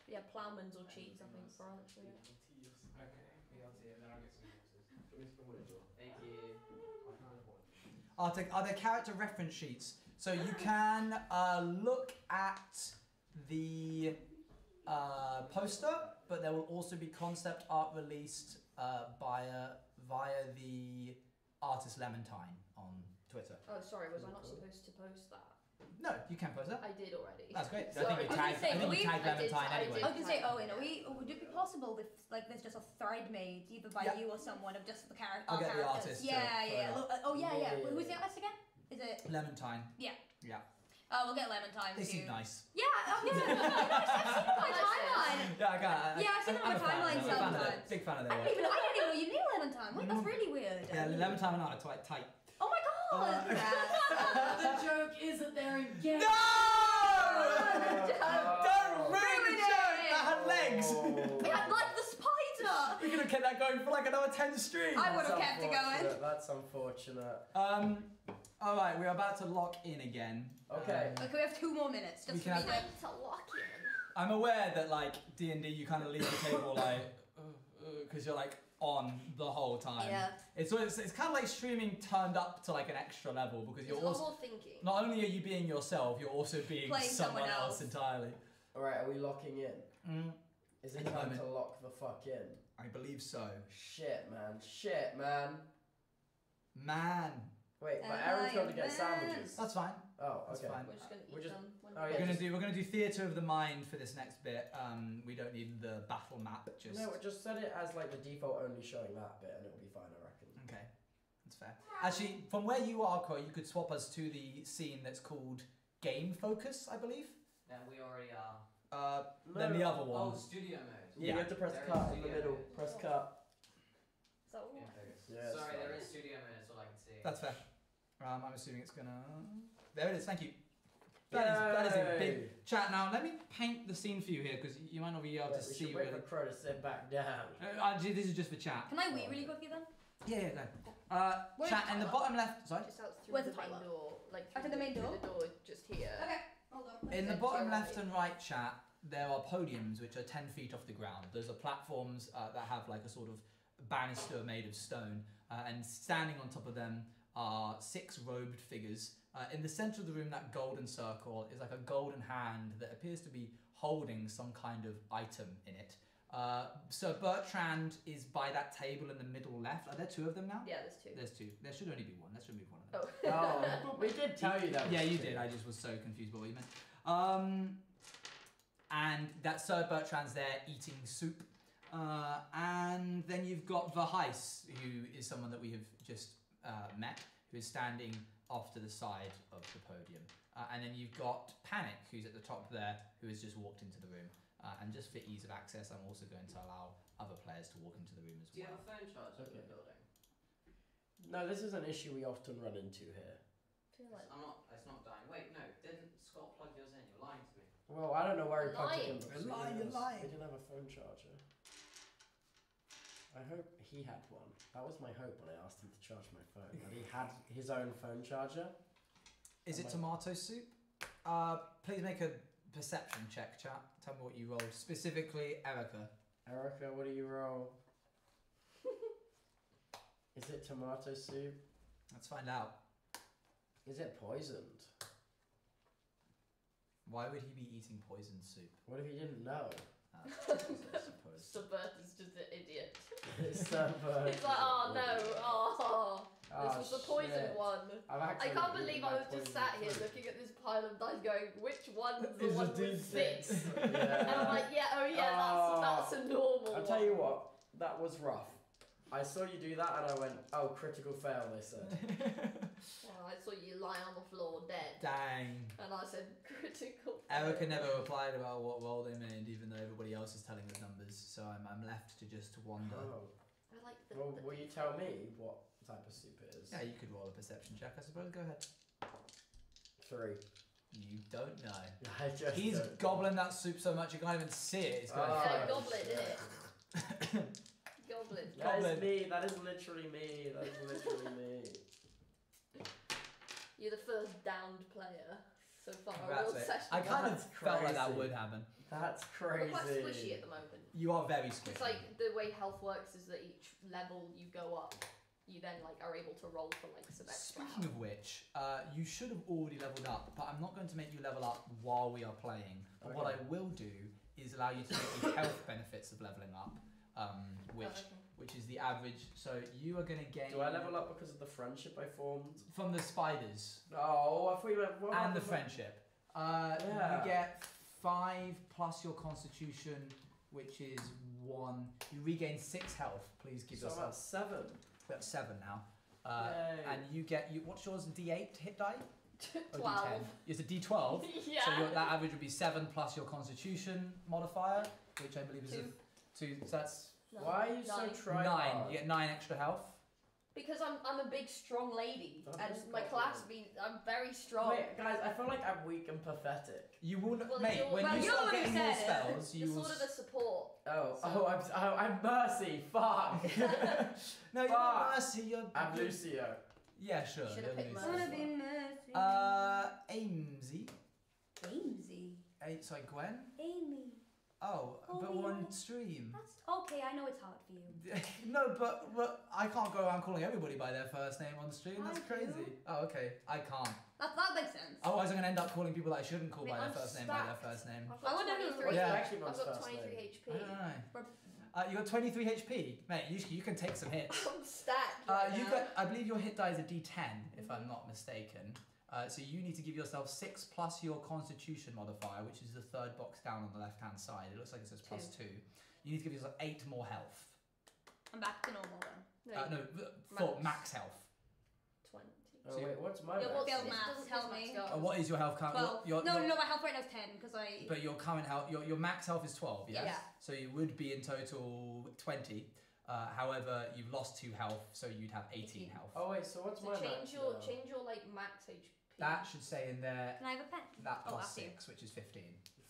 Yeah, Plowman's or cheese, I think, for honest. Yeah.
Okay. BLT, and then I'll get some sauces.
Thank you.
Are there character reference sheets? So you can look at the poster, but there will also be concept art released via the artist Lemontine on Twitter.
Oh, sorry, was I not supposed to post that?
No, you can post that.
I did already.
That's great. I
Sorry.
think you
I was
tagged,
gonna say,
I think you
we-
tagged
I did-
Lemontine
I
anyway.
did.
I was gonna say, Owen, would it be possible if like there's just a thread made either by
Yeah.
you or someone of just the
I'll
our
get the
characters?
artist to
Yeah,
put it
yeah.
up.
Look, oh yeah, yeah.
Yeah.
Who's the artist again? Is it?
Lemontine.
Yeah.
Yeah.
We'll get Lemontine
They
to.
seem nice.
Yeah, I've seen it on my timeline.
Yeah, I got it.
Yeah, I've seen it on
I'm
my timeline
I'm a fan of
sometimes.
it. Big fan of
I
their
didn't
work.
even know you knew Lemontine. Wait, that's really weird.
Yeah, Lemontine and I are quite tight.
Oh my god!
The joke is that they're engaged.
Don't ruin the joke! That had legs!
Yeah, like the spider!
We could have kept that going for like another 10 streams.
I would have kept it going.
That's unfortunate.
Alright, we're about to lock in again.
Okay.
Okay, we have 2 more minutes
We
just
can
for me
have-
to.
To lock in.
I'm aware that like D&D you kind of leave the table like because you're like on the whole time.
Yeah.
It's kind of like streaming turned up to like an extra level because you're
There's a lot
also
more thinking.
not only are you being yourself, you're also being
Playing
someone
someone
else
else.
entirely.
Alright, are we locking in? Is
At
it
the
time
moment.
to lock the fuck in?
I believe so.
Shit, man. Shit, man.
Man,
Wait, but
And
Aaron's
I
got to
am
get
man.
sandwiches.
that's fine.
Oh,
That's
okay.
fine.
We're just gonna eat
We're just-
them. When
oh,
we
yeah,
get
We're gonna do theatre of the mind for this next bit. We don't need the battle map. Just
No, just set it as like the default only showing that bit and it'll be fine, I reckon.
okay, that's fair. Actually, from where you are, Ko, you could swap us to the scene that's called Game Focus, I believe.
Then we already are.
Then the other
Oh,
one.
studio mode.
Yeah,
Yeah.
you have to press
There is
cut in the
studio
middle.
mode.
Press cut.
So,
Yeah, focus.
Yeah, it's
Sorry, there
fine.
is studio mode. That's all I can see.
That's fair. I'm assuming it's gonna. There it is. Thank you. That is a big chat. Now let me paint the scene for you here because you might not be able
Wait,
to
we
see
should
where.
wait for Crow to sit back down.
This is just for chat.
Can I wait really quickly then?
Yeah, go.
Where's
Chat in the
Tyler?
bottom left. Sorry.
just out through
Where's
the
the
main
toilet?
door. Like
Out of the main
through
door?
the door, just here.
Okay, hold on.
In the
Like
bottom
directly.
left and right chat, there are podiums which are 10 feet off the ground. Those are platforms that have like a sort of banister made of stone, and standing on top of them are 6 robed figures. In the center of the room, that golden circle is like a golden hand that appears to be holding some kind of item in it. Sir Bertrand is by that table in the middle left. Are there 2 of them now?
Yeah, there's 2.
There's 2. There should only be 1. Let's remove one of them.
Oh.
Oh, we did tell you that.
Yeah, you did. I just was so confused by what you meant. And that Sir Bertrand's there eating soup. And then you've got Verheis, who is someone that we have just met, who is standing off to the side of the podium. And then you've got Panic, who's at the top there, who has just walked into the room. And just for ease of access, I'm also going to allow other players to walk into the room as
Do you
well.
have a phone charger in
Okay.
the building?
No, this is an issue we often run into here.
feel like
I'm not. It's not dying. Wait, no. Didn't Scott plug yours in? You're lying to me.
Well, I don't know where he plugged it in.
Lying.
because
You're lying,
we
you're
didn't-
lying.
We didn't have a phone charger. I hope he had one. That was my hope when I asked him to charge my phone. That he had his own phone charger.
Is it
Am I-
tomato soup? Please make a perception check, chat. Tell me what you rolled. Specifically, Erica.
Erica, what do you roll? Is it tomato soup?
Let's find out.
Is it poisoned?
Why would he be eating poisoned soup?
What if he didn't know?
I suppose.
Subert is just an idiot.
It's so bad.
It's like, oh no, oh.
Oh,
This was the poison
shit.
one.
I've
I
actually
can't
eaten
believe
my
I was just
poison
sat here
fruit.
looking at this pile of dice going, which one's the
Is
one
the
with
D6?
6?
Yeah.
And I'm like, yeah, oh yeah, that's a normal
I'll
one.
tell you what, that was rough. I saw you do that and I went, oh, critical fail, they said.
Well, I saw you lie on the floor dead.
Dang.
And I said, critical fail.
Erica never replied about what roll they made, even though everybody else is telling us numbers. So I'm left to just wonder.
Oh.
I like the,
Well, will you tell me what type of soup it is?
Yeah, you could roll a perception check, I suppose. Go ahead.
3.
You don't know.
I just
He's
don't.
gobbling that soup so much you can't even see it. It's going
Oh,
Yeah,
through.
goblet,
shit.
innit? Goblin.
That
Goblin.
is me. That is literally me. That is literally me.
You're the first downed player so far.
Congrats,
Real
mate.
session.
I kind of
That's
felt like that
crazy.
would happen.
That's
We're
crazy.
quite squishy at the moment.
You are very squishy.
It's like the way health works is that each level you go up, you then like are able to roll for like some extra
Speaking of which, you should have already leveled up, but I'm not going to make you level up while we are playing. But what I
Okay.
will do is allow you to get the health benefits of leveling up, which is the average. So you are going to gain.
Do I level up because of the friendship I formed?
From the spiders
Oh, I thought you meant what
and the
happened?
friendship.
Yeah.
You get 5 plus your constitution, which is 1. You regain 6 health. Please give
So I'm at
yourself.
7.
That's 7 now.
Yay.
And you get what's yours? D8 hit die? Or
12.
D10? It's a D12.
Yeah.
So that average would be 7 plus your Constitution modifier, which I believe is a 2. So that's
No,
Why are you so
9.
try
9.
hard?
You get 9 extra health.
Because I'm a big strong lady
That
and
is
my
compliment.
class means I'm very strong.
Wait, guys, I feel like I'm weak and pathetic.
You will,
Well,
mate.
you're-
When
well,
you
you're
start
the one who
getting more
said it.
spells, you
You're
will.
sort of a support.
I'm Mercy. Fuck.
No, you're not Mercy. You're.
I'm Lucio.
Yeah, sure.
Should've
you're
picked
Lucy.
I wanna be Mercy.
Amesy.
Amesy.
Sorry, Gwen.
Amy.
Oh,
Oh,
but
yeah.
we're on stream.
That's okay. I know it's hard for you.
No, but I can't go around calling everybody by their first name on the stream. That's
I
crazy.
do.
Oh, okay. I can't.
That makes sense.
Otherwise, I'm gonna end up calling people that I shouldn't call
Mate,
by their
I'm
first name by their
stacked.
first name.
I've
I
got
wonder who-
23.
What's
Yeah.
actually
I've
one's
got
first
23
name?
HP.
I don't know. You got 23 HP, mate. You can take some hits.
I'm stacked. Right
You
now.
got. I believe your hit die is a D10, if I'm not mistaken. So you need to give yourself 6 plus your Constitution modifier, which is the 3rd box down on the left-hand side. It looks like it says plus 2. You need to give yourself 8 more health.
I'm back to normal then.
No,
For max health.
20.
Oh wait, what's my
Yeah,
max?
what's
Failed
this
maths,
doesn't
help
max
me.
go.
What is your health count?
12.
Your,
no,
your,
my health right now is 10 because I.
But your current health, your max health is 12, yes?
Yeah.
So you would be in total 20. However, you've lost 2 health, so you'd have 18 health.
Oh wait, so what's
So
my max?
change your
now?
like max HP.
That should say in there
Can I have a pen?
that
Oh,
plus
after you.
6, which is 15.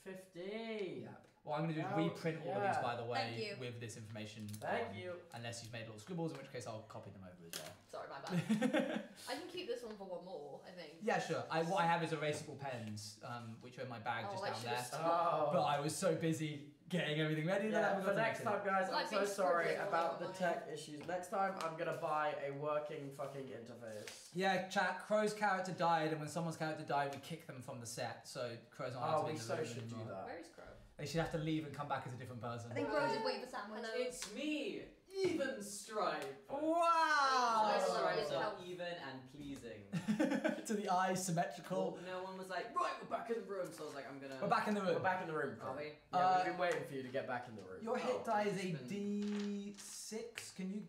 15.
Yeah. What I'm going to do is
Oh,
reprint all of these,
yeah.
by the
Thank
way,
you.
with this information.
Thank
on,
you.
Unless you've made little scribbles, in which case I'll copy them over as well.
Sorry, my bad. I can keep this one for one more, I think.
Yeah, sure. What I have is erasable pens, which are in my bag
Oh,
just
I
down
should've
there.
Oh.
But I was so busy getting everything ready that I
Yeah,
forgot
for
to
next
mention it.
time, guys,
It's
I'm
like
so
being
sorry
scribbling all
about
over
the
mine.
tech issues. Next time, I'm gonna buy a working fucking interface.
Yeah, chat. Crow's character died, and when someone's character died, we kick them from the set. So Crow's not allowed
Oh,
to be
we
in the
so
room
should do
anymore.
that.
Where is Crow?
They should have to leave and come back as a different person.
I think Rose is waiting for sandwich.
Hello.
It's me, Even Stripe.
Wow!
Oh,
Stripes
sorry.
are even and pleasing.
To the eye,
Well,
symmetrical.
no one was like, right, we're back in the room. So I was like, I'm gonna.
We're back in the room.
We're back in the room.
Are
Chris.
we?
Yeah, we've been waiting for you to get back in the room.
Your hit
Oh,
die is a
it's been-
D6. Can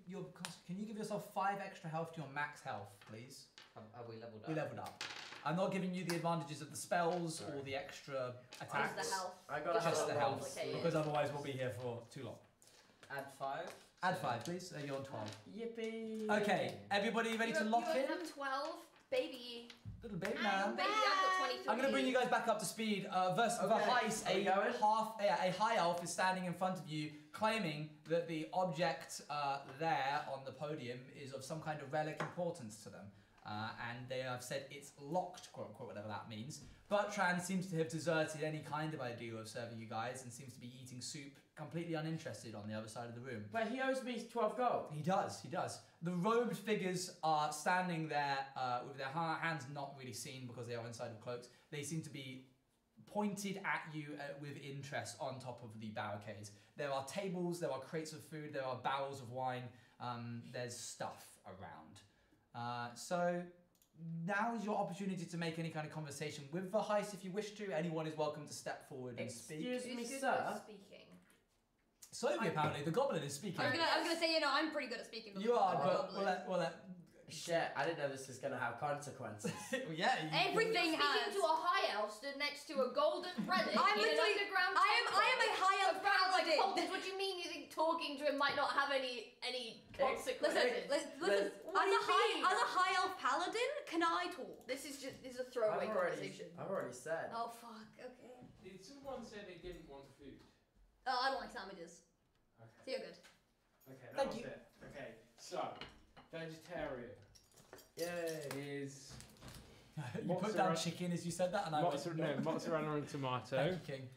you give yourself 5 extra health to your max health, please?
Have we leveled up?
We leveled up. I'm not giving you the advantages of the spells
Sorry.
or the extra
Just
attacks,
the health.
I got
Just
a
just the
the
health,
complicated.
because otherwise we'll be here for too long.
Add 5.
Add
so-
5, please. You're on 12.
Yippee!
Okay, everybody ready to lock
you
in?
have 12, baby.
Little baby
Baby,
man.
I've got 23.
I'm going to bring you guys back up to speed. Versus
Okay,
Heist,
are we going?
a high elf is standing in front of you, claiming that the object there on the podium is of some kind of relic importance to them. And they have said it's locked, quote unquote, whatever that means. Bertrand seems to have deserted any kind of idea of serving you guys and seems to be eating soup, completely uninterested on the other side of the room.
But he owes me 12 gold.
He does. The robed figures are standing there with their hands not really seen because they are inside of cloaks. They seem to be pointed at you with interest on top of the barricades. There are tables, there are crates of food, there are barrels of wine, there's stuff around. So now is your opportunity to make any kind of conversation with the heist if you wish to. Anyone is welcome to step forward and speak.
Excuse me,
Who's good
sir.
at speaking?
Sophie, apparently, the goblin is speaking.
I was gonna say, I'm pretty good at speaking.
You are,
but
but we'll let
Shit, I didn't know this was gonna have consequences.
yeah.
Everything
Speaking
has.
to a high elf stood next to a golden relic
I'm
in an
literally-
underground
I am a high elf
temple.
paladin.
What do you mean you think talking to him might not have any consequences?
Listen.
What do you mean?
As a high elf paladin, can I talk?
This is a throwaway conversation.
I've already said.
Oh fuck. Okay.
Did someone say they didn't want food?
I don't like sandwiches.
Okay.
So you're good.
Okay, that
Thank
was
you.
it. Okay, so vegetarian
Yay.
is
You put down chicken as you said that, and I went,
mozzarella and tomato.
Thank you, King.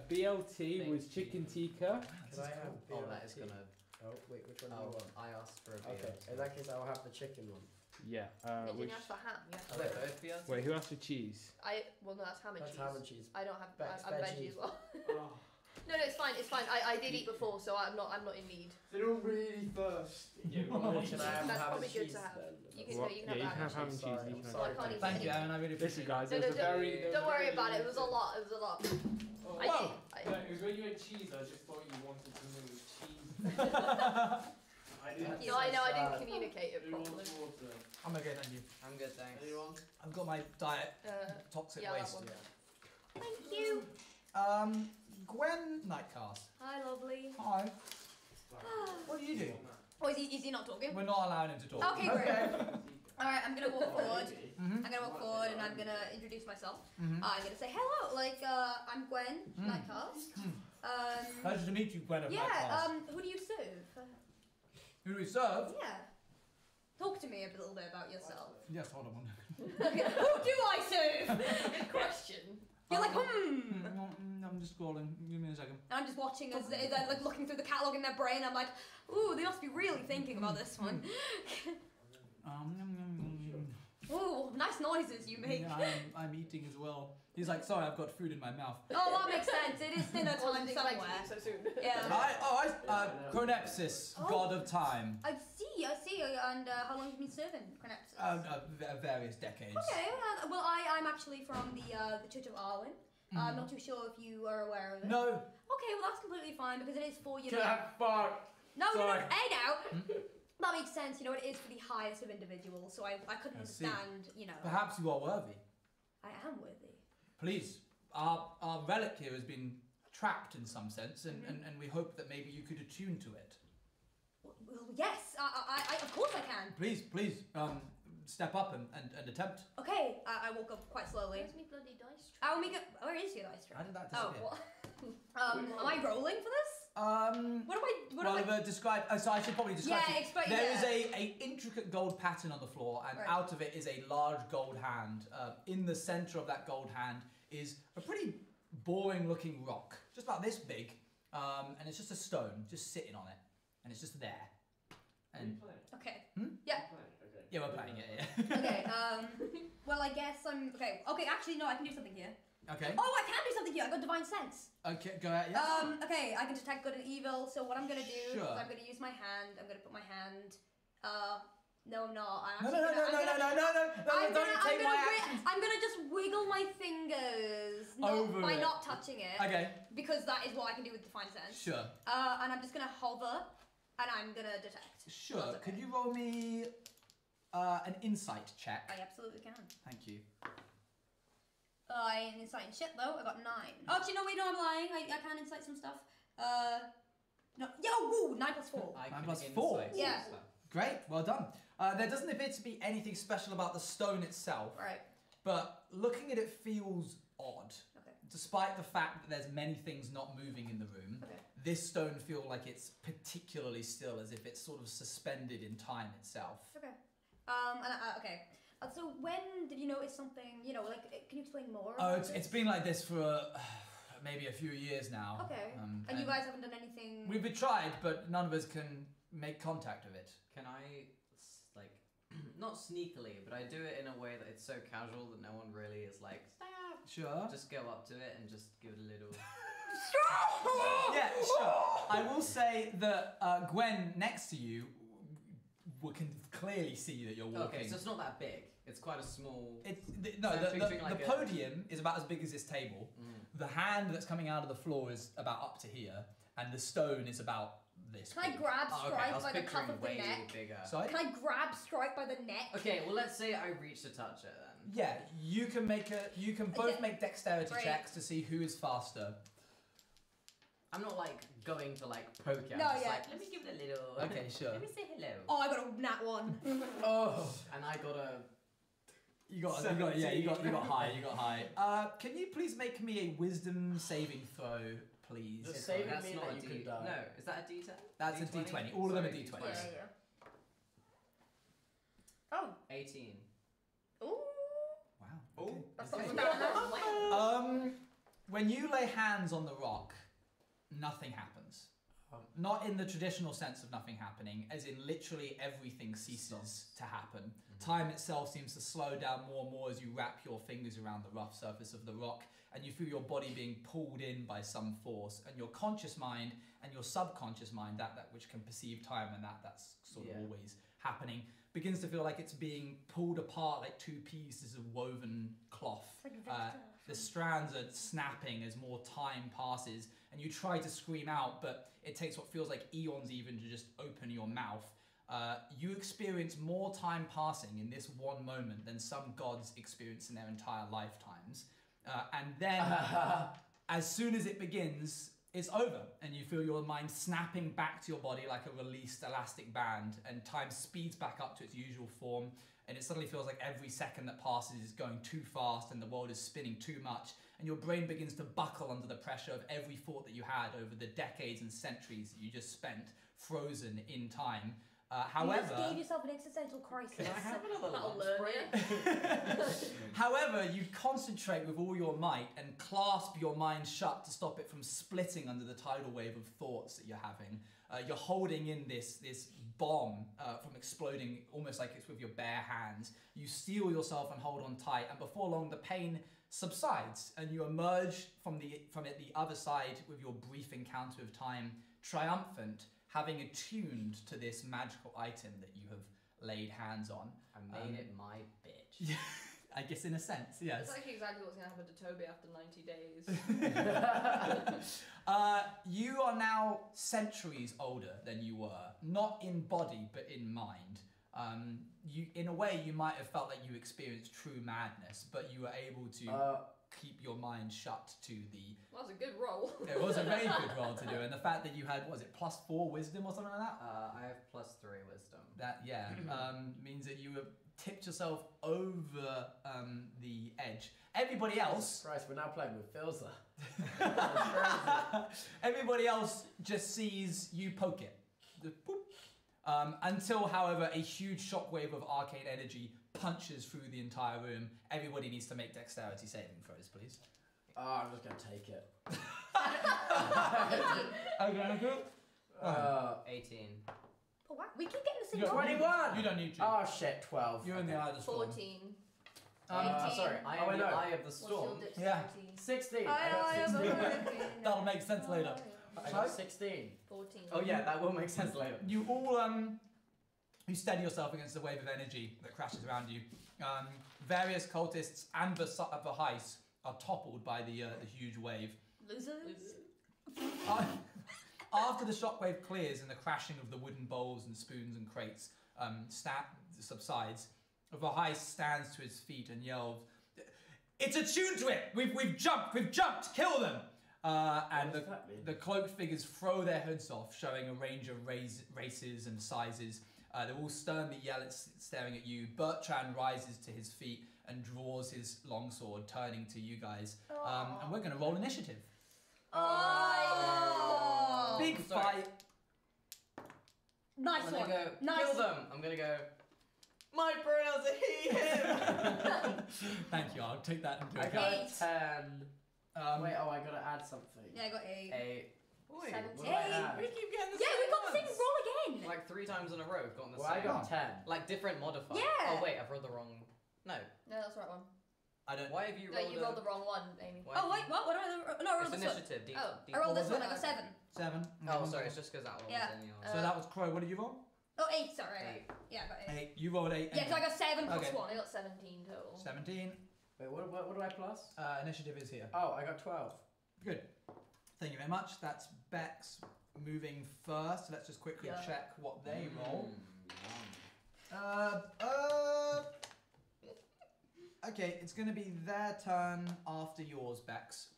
BLT was chicken tikka.
Can I have
Oh, that is
BLT?
gonna.
Oh, wait, which one do
Oh,
you want?
I asked for a
Okay,
BLT.
in that case, I will have the chicken one.
Yeah.
You
Which?
didn't ask for ham. You asked
Oh,
for
wait, both BLT?
Wait, who asked for cheese?
well, no, that's ham and
That's
cheese.
ham and cheese.
I don't have.
That's
I'm veggie
veggie.
as well.
Oh,
No, it's fine. It's fine. I did eat before, so I'm not in need.
They're all really thirsty.
yeah,
Oh, can I have
That's
ham
probably
and
good
cheese
to have.
then?
You can,
What?
no, you
Yeah,
can
you
have
can have
ham.
ham and cheese.
Sorry,
You
I'm
can
Well, I
have
can't eat
Thank you,
anything.
Aaron. I really
Listen,
appreciate
guys,
No,
there was a very.
don't worry about it. It was a lot. It was a lot.
Oh,
I
Whoa.
did.
no, it was when you had cheese. I just thought you wanted something with cheese. I didn't.
No, I know. I didn't
Sad.
communicate it
Who wants
properly.
water?
I'm okay, thank you.
I'm good, thanks.
Anyone?
I've got my diet toxic
yeah, that
waste.
one.
Thank you.
Gwen Nightcast.
Hi, lovely.
Hi. What do you do?
Oh, is he not talking?
We're not allowing him to talk.
Okay, great.
Okay.
All right, I'm gonna walk forward.
Mm-hmm.
I'm gonna walk forward and I'm gonna introduce myself.
Mm-hmm.
I'm gonna say hello. I'm Gwen Nightcast.
Pleasure to meet you, Gwen of
Yeah.
Nightcast.
Who do you serve?
Who do we serve?
Yeah. Talk to me a little bit about yourself.
Yes, hold on one.
Okay. Who do I serve?
Good question.
You're like,
I'm just scrolling. Give me a second.
And I'm just watching as they're like looking through the catalogue in their brain. I'm like, ooh, they must be really thinking about this one. Ooh, nice noises you make.
Yeah, I'm eating as well. He's like, sorry, I've got food in my mouth.
Oh, that makes sense. It is dinner time
Wasn't expecting
somewhere.
you so soon.
Yeah.
Chronepsis,
Oh.
god of time.
I see. And how long have you been serving Chronepsis?
Various decades.
Okay. Well, I'm actually from the Church of Arwen. I'm not too sure if you are aware of it.
No.
Okay, well that's completely fine because it is for you.
Fuck.
No,
Sorry.
hey now. That makes sense. It is for the highest of individuals. So I couldn't
I see.
understand.
Perhaps you are worthy.
I am worthy.
Please, our relic here has been trapped in some sense, and we hope that maybe you could attune to it.
Well, yes. I of course I can.
Please, step up and attempt.
Okay. I woke up quite slowly.
Where's me bloody dice tray?
I'll make it. Where is your dice tray?
How did that
Oh,
disappear?
What?
am I rolling for this? What am I?
Describe. So I should probably describe.
Yeah,
to you.
explain.
There is a intricate gold pattern on the floor, and
Right.
out of it is a large gold hand. In the center of that gold hand is a pretty boring-looking rock, just about this big, and it's just a stone, just sitting on it, and it's just there. And
Okay.
Okay.
yeah, we're playing it. Yeah.
Okay. Well, I guess I'm. Okay. Okay. Actually, no. I can do something here.
Okay.
Oh, I can do something here. I got divine sense.
Okay. Go ahead. Yeah.
Okay. I can detect good and evil. So what I'm gonna do
Sure.
is I'm gonna use my hand. I'm gonna put my hand. No, I'm not.
No! Don't take my action.
I'm gonna just wiggle my fingers
Over
by
it.
not touching it
Okay.
because that is what I can do with divine sense.
Sure.
And I'm just gonna hover, and I'm gonna detect.
Sure.
That's okay.
Could you roll me an insight check?
I absolutely can.
Thank you.
I ain't inciting shit though. I got 9. Oh, actually, no, wait, no, I'm lying. I can incite some stuff. No. Yo, woo, 9 plus 4.
I
Nine
can
plus
insight
four.
some
Yeah.
stuff.
Great. Well done. There doesn't appear to be anything special about the stone itself,
Right.
but looking at it feels odd.
Okay.
Despite the fact that there's many things not moving in the room,
Okay.
this stone feels like it's particularly still, as if it's sort of suspended in time itself.
Okay. Okay. So when did you notice something? Can you explain more?
Oh,
about
it's
this?
been like this for maybe a few years now.
Okay.
Um,
And you guys haven't done anything.
We've tried, but none of us can make contact with it.
Can I, not sneakily, but I do it in a way that it's so casual that no one really is like, stop.
Sure.
Just go up to it and just give it a little.
Yeah, sure. I will say that Gwen next to you can clearly see that you're walking.
Okay, so it's not that big. It's quite a small.
The podium is about as big as this table. The hand that's coming out of the floor is about up to here, and the stone is about this.
Can I grab Strike by the cuff
picturing
of the
way
neck?
bigger.
Sorry?
Can I grab Strike by the neck?
Okay, well let's say I reach to touch it then.
Yeah, you can both make dexterity
Great.
checks to see who is faster.
I'm not like going to like poke it.
No,
I'm just
yeah.
like, let me give it a little.
Okay, sure.
Let me say hello.
Oh, I got a nat 1.
Oh,
And I got a.
you got high. Can you please make me a wisdom saving throw, please?
Does saving
That's
mean
not
that
a
you
D.
can die?
No, is that a D10?
That's a D20. All of them are D20s.
Yeah. Oh.
18.
Ooh.
Wow.
Oh,
okay.
That's
Okay.
not bad.
When you lay hands on the rock, nothing happens. Not in the traditional sense of nothing happening, as in literally everything ceases to happen. Time itself seems to slow down more and more as you wrap your fingers around the rough surface of the rock, and you feel your body being pulled in by some force, and your conscious mind and your subconscious mind, that which can perceive time and that's sort of always happening, begins to feel like it's being pulled apart like two pieces of woven cloth. The strands are snapping as more time passes, and you try to scream out, but it takes what feels like eons even to just open your mouth. You experience more time passing in this one moment than some gods experience in their entire lifetimes. And then, as soon as it begins, it's over, and you feel your mind snapping back to your body like a released elastic band, and time speeds back up to its usual form, and it suddenly feels like every second that passes is going too fast and the world is spinning too much, and your brain begins to buckle under the pressure of every thought that you had over the decades and centuries that you just spent frozen in time. However,
you just gave yourself an existential crisis.
Can I have another
That'll
lunch
learn
break?
However, you concentrate with all your might and clasp your mind shut to stop it from splitting under the tidal wave of thoughts that you're having. You're holding in this bomb from exploding almost like it's with your bare hands. You steel yourself and hold on tight, and before long the pain subsides and you emerge from it the other side with your brief encounter of time, triumphant, having attuned to this magical item that you have laid hands on.
I made it my bitch.
I guess in a sense, yes.
That's actually exactly what's going to happen to Toby after 90 days.
You are now centuries older than you were, not in body but in mind. In a way, you might have felt like you experienced true madness, but you were able to keep your mind shut to the...
That was a good roll.
It was a very good roll to do, and the fact that you had, what was it, +4 wisdom or something like that?
I have +3 wisdom.
That, means that you have tipped yourself over the edge. Everybody else...
Christ, we're now playing with Filza.
Everybody else just sees you poke it. The boop. Until, however, a huge shockwave of arcane energy punches through the entire room. Everybody needs to make dexterity saving throws, please.
Oh, I'm just going to take it.
Okay.
18.
Oh, wow. We keep getting the same
You don't-
roll.
21!
You don't need to.
Oh shit, 12.
You're in the eye of the storm.
14.
Sorry, I
Oh, I
am the
know.
eye of the
What's your
storm.
dexterity?
16.
I
got 16.
That'll make sense later.
I got 16.
14.
Oh yeah, that will make sense later.
You all you steady yourself against the wave of energy that crashes around you. Various cultists and Vahais are toppled by the huge wave.
Losers.
After the shockwave clears and the crashing of the wooden bowls and spoons and crates subsides, Vahais stands to his feet and yells, "It's attuned to it! We've jumped! Kill them!" And
What does that mean?
the cloaked figures throw their hoods off, showing a range of races and sizes. They're all sternly staring at you. Bertrand rises to his feet and draws his longsword, turning to you guys. And we're going to roll initiative.
Oh.
Big
Sorry.
fight.
Nice
I'm
one.
gonna go
Nice.
kill them. I'm gonna go. My pronouns are he, him.
Thank you. I'll take that into
I
account.
got a 10. Wait, I gotta add something.
Yeah, I got 8.
8. Wait,
17.
What do I add?
we keep getting the
Yeah,
same
we got the same
ones.
roll again.
Like 3 times in a row, we've gotten the
Well, I
same.
got 10.
Like different modifiers.
Yeah.
Oh wait, I've rolled the wrong. No.
No, that's the right one.
I don't.
Why have you
No,
rolled?
you rolled the wrong one, Amy.
Why
Oh
have
wait,
you-
what? What am I? No, I rolled
It's
this one.
initiative.
Oh.
I rolled
What
this
was
one.
it?
I got 7.
7.
Oh, sorry, it's just because that one
Yeah.
was in yours.
So that was Crow. What did you roll?
Oh, 8, sorry.
8.
Yeah, I got 8.
8. You rolled 8.
Yeah, because I got 7 plus
Okay.
1.
I got 17 total.
17.
Wait, what do I plus?
Initiative is here.
Oh, I got 12.
Good. Thank you very much. That's Bex moving first. Let's just quickly
Yeah.
check what they roll.
Yum.
Okay, it's going to be their turn after yours, Bex.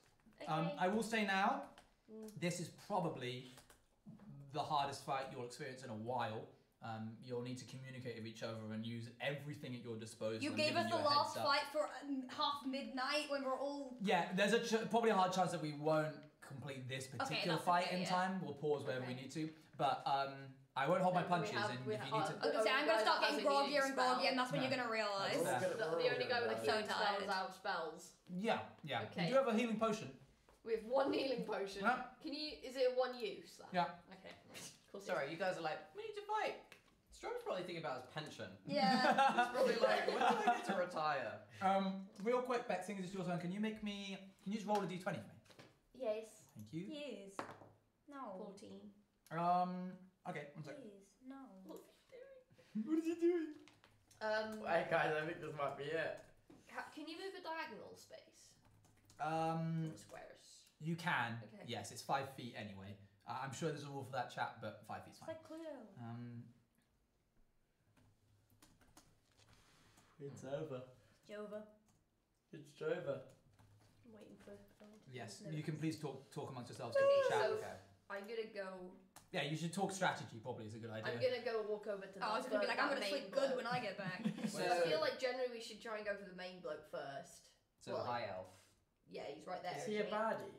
Okay.
I will say now,
Mm.
this is probably the hardest fight you'll experience in a while. You'll need to communicate with each other and use everything at your disposal.
You
I'm
gave
giving
us
you
the
a heads
last
up.
fight for half midnight when we're all.
Yeah, there's probably a hard chance that we won't complete this particular
that's
fight
okay,
in
yeah.
time. We'll pause wherever we
Okay.
need to. But I won't hold my
And we
punches,
have-
and
we
if you
have-
need
I
to...
was gonna say, I'm gonna start getting groggier and groggier, and that's when
No.
you're gonna realise.
Yeah.
The only guy with a
I'm so
healing spell
tired.
is out of spells.
Yeah. You
Okay.
do have a healing potion.
We have 1 healing potion.
Yeah.
Can you? Is it a 1 use? That?
Yeah.
Okay. Cool.
Sorry, you guys are like, we need to fight. Strome's probably thinking about his pension.
Yeah.
He's probably like, when do I get to retire?
Real quick, Bex, seeing as it's your turn, can you just roll a d20 for me?
Yes.
Thank you.
Yes. No.
14.
Okay, one sec.
Please. No.
What's he doing?
What is he doing?
Hey guys, I think this might be it.
Can you move a diagonal space? Squares.
You can.
Okay.
Yes, it's 5 feet anyway. I'm sure there's a rule for that chat, but 5 feet's
It's
fine.
like Cluedo.
It's over.
Jova.
It's over.
I'm waiting for.
Yes,
No.
you can please talk amongst yourselves.
Okay,
in the chat.
so
Okay.
I'm gonna go.
Yeah, you should talk strategy. Probably is a good idea.
I'm gonna go walk over to.
Oh, I was gonna be like, I'm gonna sleep good when I get back.
So I feel like generally we should try and go for the main bloke first.
So the high elf.
Yeah, he's right there.
Is he a
isn't
baddie?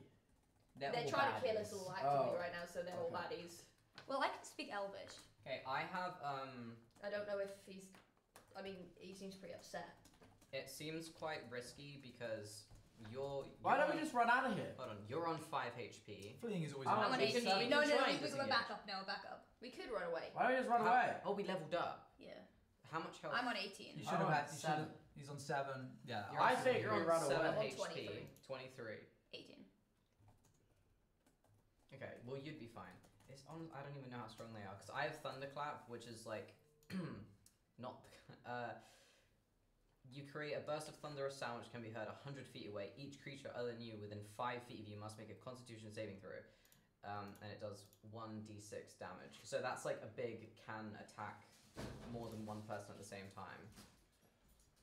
They're
all
trying to kill us
baddies.
all actively
Oh.
right now, so they're all
Okay.
baddies.
Well, I can speak Elvish.
Okay, I have
I don't know if he's. I mean, he seems pretty upset.
it seems quite risky because you're
Why don't
on-
we just run out of here?
Hold on, you're on 5 HP.
Fleeing is always.
I'm
an
I'm on
we
option.
18.
can-
No,
we can try and
we're
disengage.
back up now, back up.
We could run away.
Why don't we just run away?
Oh, we leveled up.
Yeah.
How much health?
I'm on 18.
You should have
I'm on
had. You should have.
7.
He's on 7. Yeah.
You're
I
on-
think
you're
we
on
run
7
away.
HP.
23.
23.
18.
Okay, well you'd be fine. It's on. I don't even know how strong they are because I have Thunderclap, which is like not. You create a burst of thunderous sound which can be heard 100 feet away. Each creature other than you within 5 feet of you must make a Constitution saving throw, and it does 1d6 damage. So that's like a big can attack more than one person at the same time.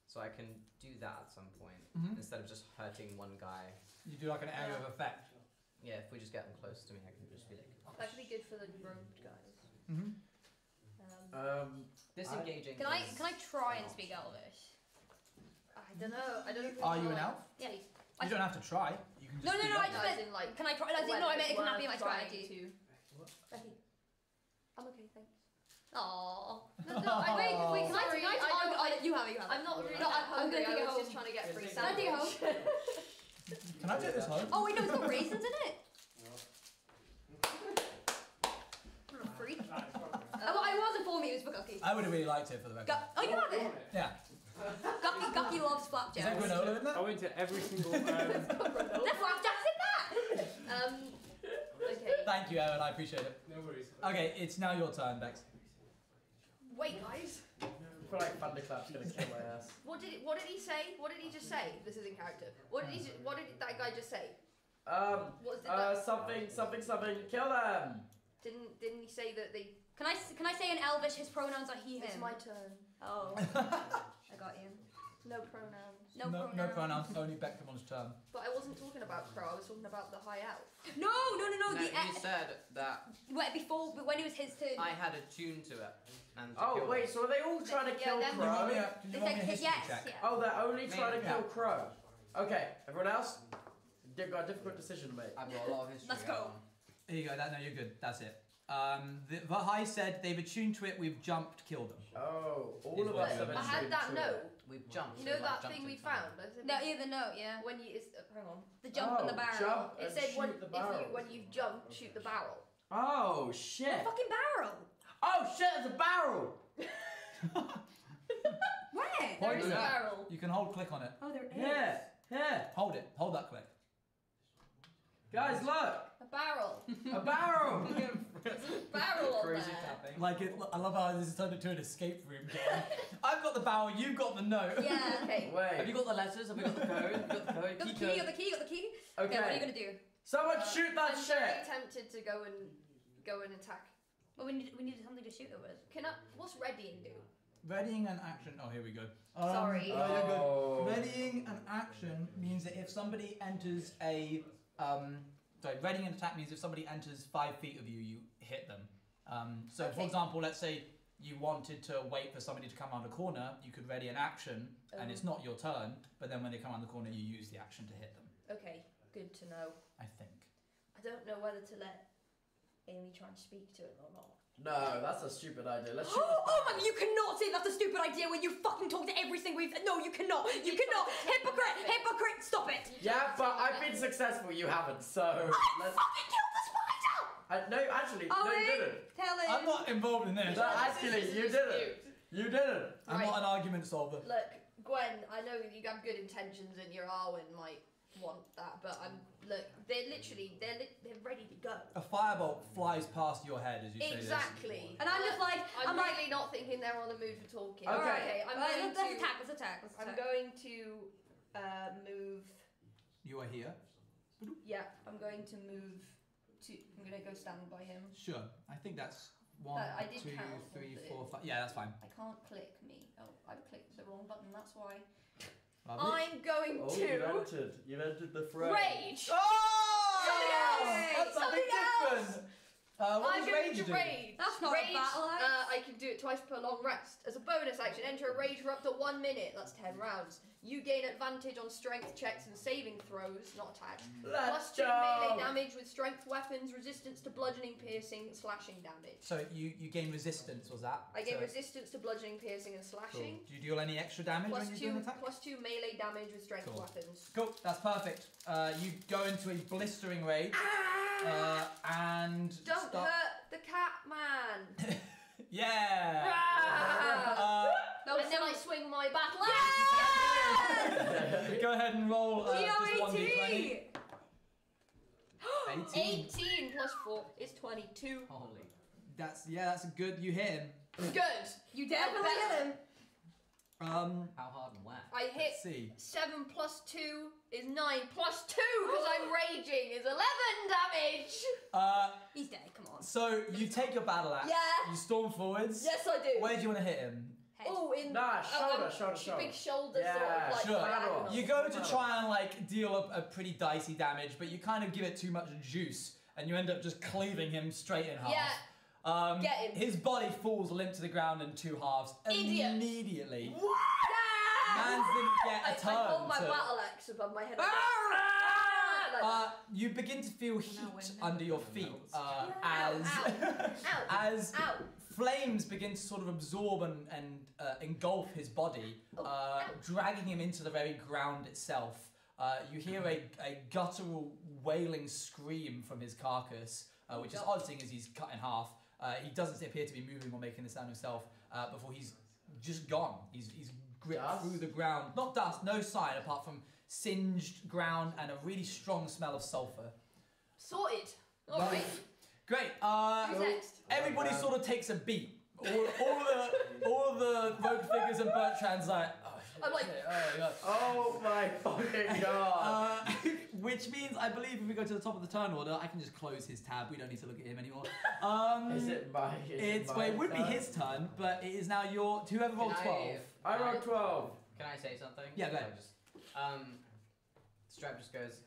So I can do that at some point
Mhm.
instead of just hurting one guy.
You do like an area of effect.
Yeah, if we just get them close to me, I can just be like
That could be good for the robed guys.
Mm-hmm.
disengaging.
Can I
is
try and
an
speak
option.
Elvish?
I don't know. I don't know. If
Are you an elf?
Yeah.
You don't have to try. You can just.
No,
speak
I
up.
just
as
meant.
in like.
Can I try? As in, no, I meant, can that be my
we're trying
strategy?
Becky. I'm okay, thanks.
Aww.
No,
I wait, can I
Sorry,
take it?
I don't-
You have it, you have it.
I'm not really
No,
that
I'm
hungry.
gonna take
I
it
was
home.
just trying to get a free
Can I take it home?
sandwich.
Can I take this home?
Oh, wait, no, it's got raisins in it. What a freak. I wasn't for me, it was for Gucky.
I would have really liked it for the record.
Oh, you have it?
Yeah.
Gucky loves
Is
flapjacks.
there granola in
I
there?
went to every single.
There's flapjacks in that!
Okay.
Thank you, Evan. I appreciate it.
No worries.
Okay, it's now your turn, Bex.
Wait, guys.
I feel like Thunderclap's gonna kill my ass.
What did he say? What did he just say? This is in character. What did that guy just say? What did that?
Something, kill them!
Didn't he say that they?
Can I say in Elvish his pronouns are he, him?
It's my turn.
Oh. I got you.
No pronouns.
No pronouns, only Beckamon's turn.
But I wasn't talking about Crow. I was talking about the high elf.
No,
No,
the
you said that
before, when it was his turn.
I had a tune to it. And to
Oh
kill
wait,
them.
so are they all trying to kill
then-
Did you want me
Crow?
a, did you
It's
want me
like,
a history
yes,
check?
yeah.
Oh, they're only trying to
Yeah.
kill Crow. Okay, everyone else? They've got a difficult decision to make.
I've got a lot of history.
Let's go.
going on.
Here you go, no, you're good, that's it. The high said they've attuned to it, we've jumped, killed them.
Oh, all
Is
of
what
us
you
have
meant.
I had
attuned
that
to
note.
it.
We've jumped.
You know
we've, like,
that
jumped
thing we
in time.
found? I said
No, yeah, the note, yeah.
when you hang on.
The jump and the barrel.
Jump
It
and
said
shoot the barrel.
when you've jumped, shoot the barrel.
Oh shit!
Fucking barrel.
Oh shit! There's a barrel.
Where?
There
Point
is
to
a
that.
barrel.
You can hold click on it.
Oh, there is.
Here, here,
Hold it, hold that click.
guys, look,
A barrel.
a barrel.
There's a barrel on
Crazy
there.
tapping.
Like it, I love how this is turned into an escape room game. I've got the barrel, you've got the note.
Yeah.
Okay.
Have you
Wait.
got the letters? Have we got the code? Have you got the code?
Got the
Key
key,
code.
got the key, got the key. Okay, what are you
Okay.
gonna do?
Someone shoot that
I'm very
shit.
tempted to go and attack.
Well, we need something to shoot it with.
What's readying do?
Readying an action. Oh, here we go.
Sorry.
No, you're good.
Oh.
Readying an action means that if somebody enters a readying an attack means if somebody enters 5 feet of you, you hit them. So, for
Okay.
example, let's say you wanted to wait for somebody to come around a corner, you could ready an action, and it's not your turn. But then when they come around the corner, you use the action to hit them.
Okay, good to know.
I think.
I don't know whether to let Amy try and speak to him or not.
No, that's a stupid idea. Let's shoot
Oh my! You cannot say that's a stupid idea when you fucking talk to everything we've. No, you cannot. You cannot. Hypocrite! Hypocrite! Stop it!
Yeah, but I've been successful. You haven't. So let's.
Fucking kill the spider!
No, actually, no,
Ollie,
you didn't.
tell him.
I'm not involved in this.
No, actually, you didn't. You didn't.
I'm not an argument solver.
Look, Gwen, I know you have good intentions and your Arwen might want that, but they're ready to go.
A firebolt flies past your head as you say this.
Exactly.
And I'm just like,
I'm
like,
really not thinking they're on the mood for talking.
Okay.
Okay, I'm
Alright,
going
let's
to
attack. Let's attack. Let's
I'm
attack.
going to move.
You are here.
Yeah, I'm going to move to. I'm going to go stand by him.
Sure. I think that's 1,
I did
2,
count,
3,
didn't
4,
it?
5. Yeah, that's fine.
I can't click me. Oh, I've clicked the wrong button. That's why.
Lovely.
I'm going
Oh,
to
you've entered the fray.
rage.
Oh!
Something else!
That's something
Something else!
different. What
I'm
does
going
rage
to
do?
rage.
That's not a
rage.
battle axe.
I can do it twice per long rest. As a bonus action, enter a rage for up to 1 minute. That's 10 rounds. You gain advantage on strength checks and saving throws, not attached.
Let's
+2
go.
melee damage with strength weapons, resistance to bludgeoning, piercing, slashing damage.
So you gain resistance, was that?
I gain
So-
resistance to bludgeoning, piercing, and
Cool.
slashing.
Do you deal any extra damage when you do an attack?
+2 melee damage with strength
Cool.
weapons.
Cool, that's perfect. You go into a blistering rage and
Don't
start...
hurt the cat man.
Yeah!
Ah! And then I swing my battle axe.
Go ahead and roll just 1d20.
GOAT!
18 plus 4 is 22.
Holy.
That's good. You hit him.
Good.
You definitely
better.
hit him.
How hard and where?
I hit
Let's see.
7 plus 2 is 9 plus 2 because I'm raging is 11 damage.
He's dead. Come on.
So you take your battle axe.
Yeah.
You storm forwards.
Yes, I do.
Where do you want to hit him?
Head.
Oh, in
Nah, shoulder.
big shoulder
Yeah,
sort of like
sure.
diagonal.
You go to try and like deal a pretty dicey damage, but you kind of give it too much juice, and you end up just cleaving him straight in half.
Yeah. Get him.
His body falls limp to the ground in 2 halves
Idiot.
immediately.
Yeah!
Mans didn't get a
I
turn.
hold my
to-
battle axe above my head.
You begin to feel heat under your feet
Ow,
as
ow,
as
Ow.
flames begin to sort of absorb and engulf his body, dragging him into the very ground itself. You hear a guttural wailing scream from his carcass, which is odd seeing as he's cut in half. He doesn't appear to be moving or making the sound himself before he's just gone. He's gripped
Dust?
through the ground. Not dust, no sign apart from singed ground and a really strong smell of sulfur.
Sorted. Alright.
Great.
Who's next?
Everybody sort of takes a beat. All the rogue figures and Bertrand's like,
I'm like,
shit, oh my god.
Oh my fucking god.
Which means I believe if we go to the top of the turn order, I can just close his tab. We don't need to look at him anymore. It would be his turn, but it is now your whoever rolled 12.
I rolled 12.
Can I say something?
Yeah, go ahead.
Strap just goes.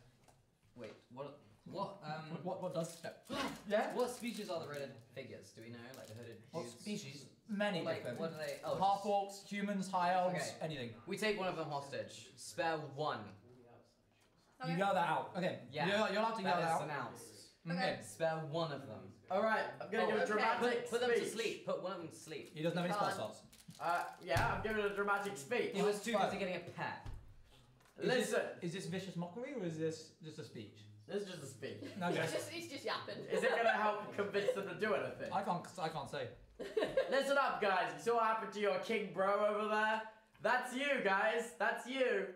Wait, what?
What does step?
Yeah?
What species are the red figures? Do we know? Like the hooded
What
dudes?
species? Many
Like,
different.
what are they? Oh,
Half orcs, humans, high elves,
Okay.
anything.
we take one of them hostage. Spare one.
You yell that out. Okay.
Yeah.
You're allowed to yell
That
that
is
out.
announced.
Okay.
Spare one of them.
Alright, I'm gonna give a dramatic
Put them to
speech.
sleep. Put one of them to sleep.
He doesn't have any spell
Can't.
slots.
Yeah, I'm giving a dramatic speech.
He was too
Fine.
busy getting a pet.
Listen,
Is this vicious mockery or is this just a speech?
this is just a speech.
Okay.
it's just yapping.
Is it gonna help convince them to do anything?
I can't say.
Listen up, guys. You saw what happened to your king bro over there? That's you, guys. That's you.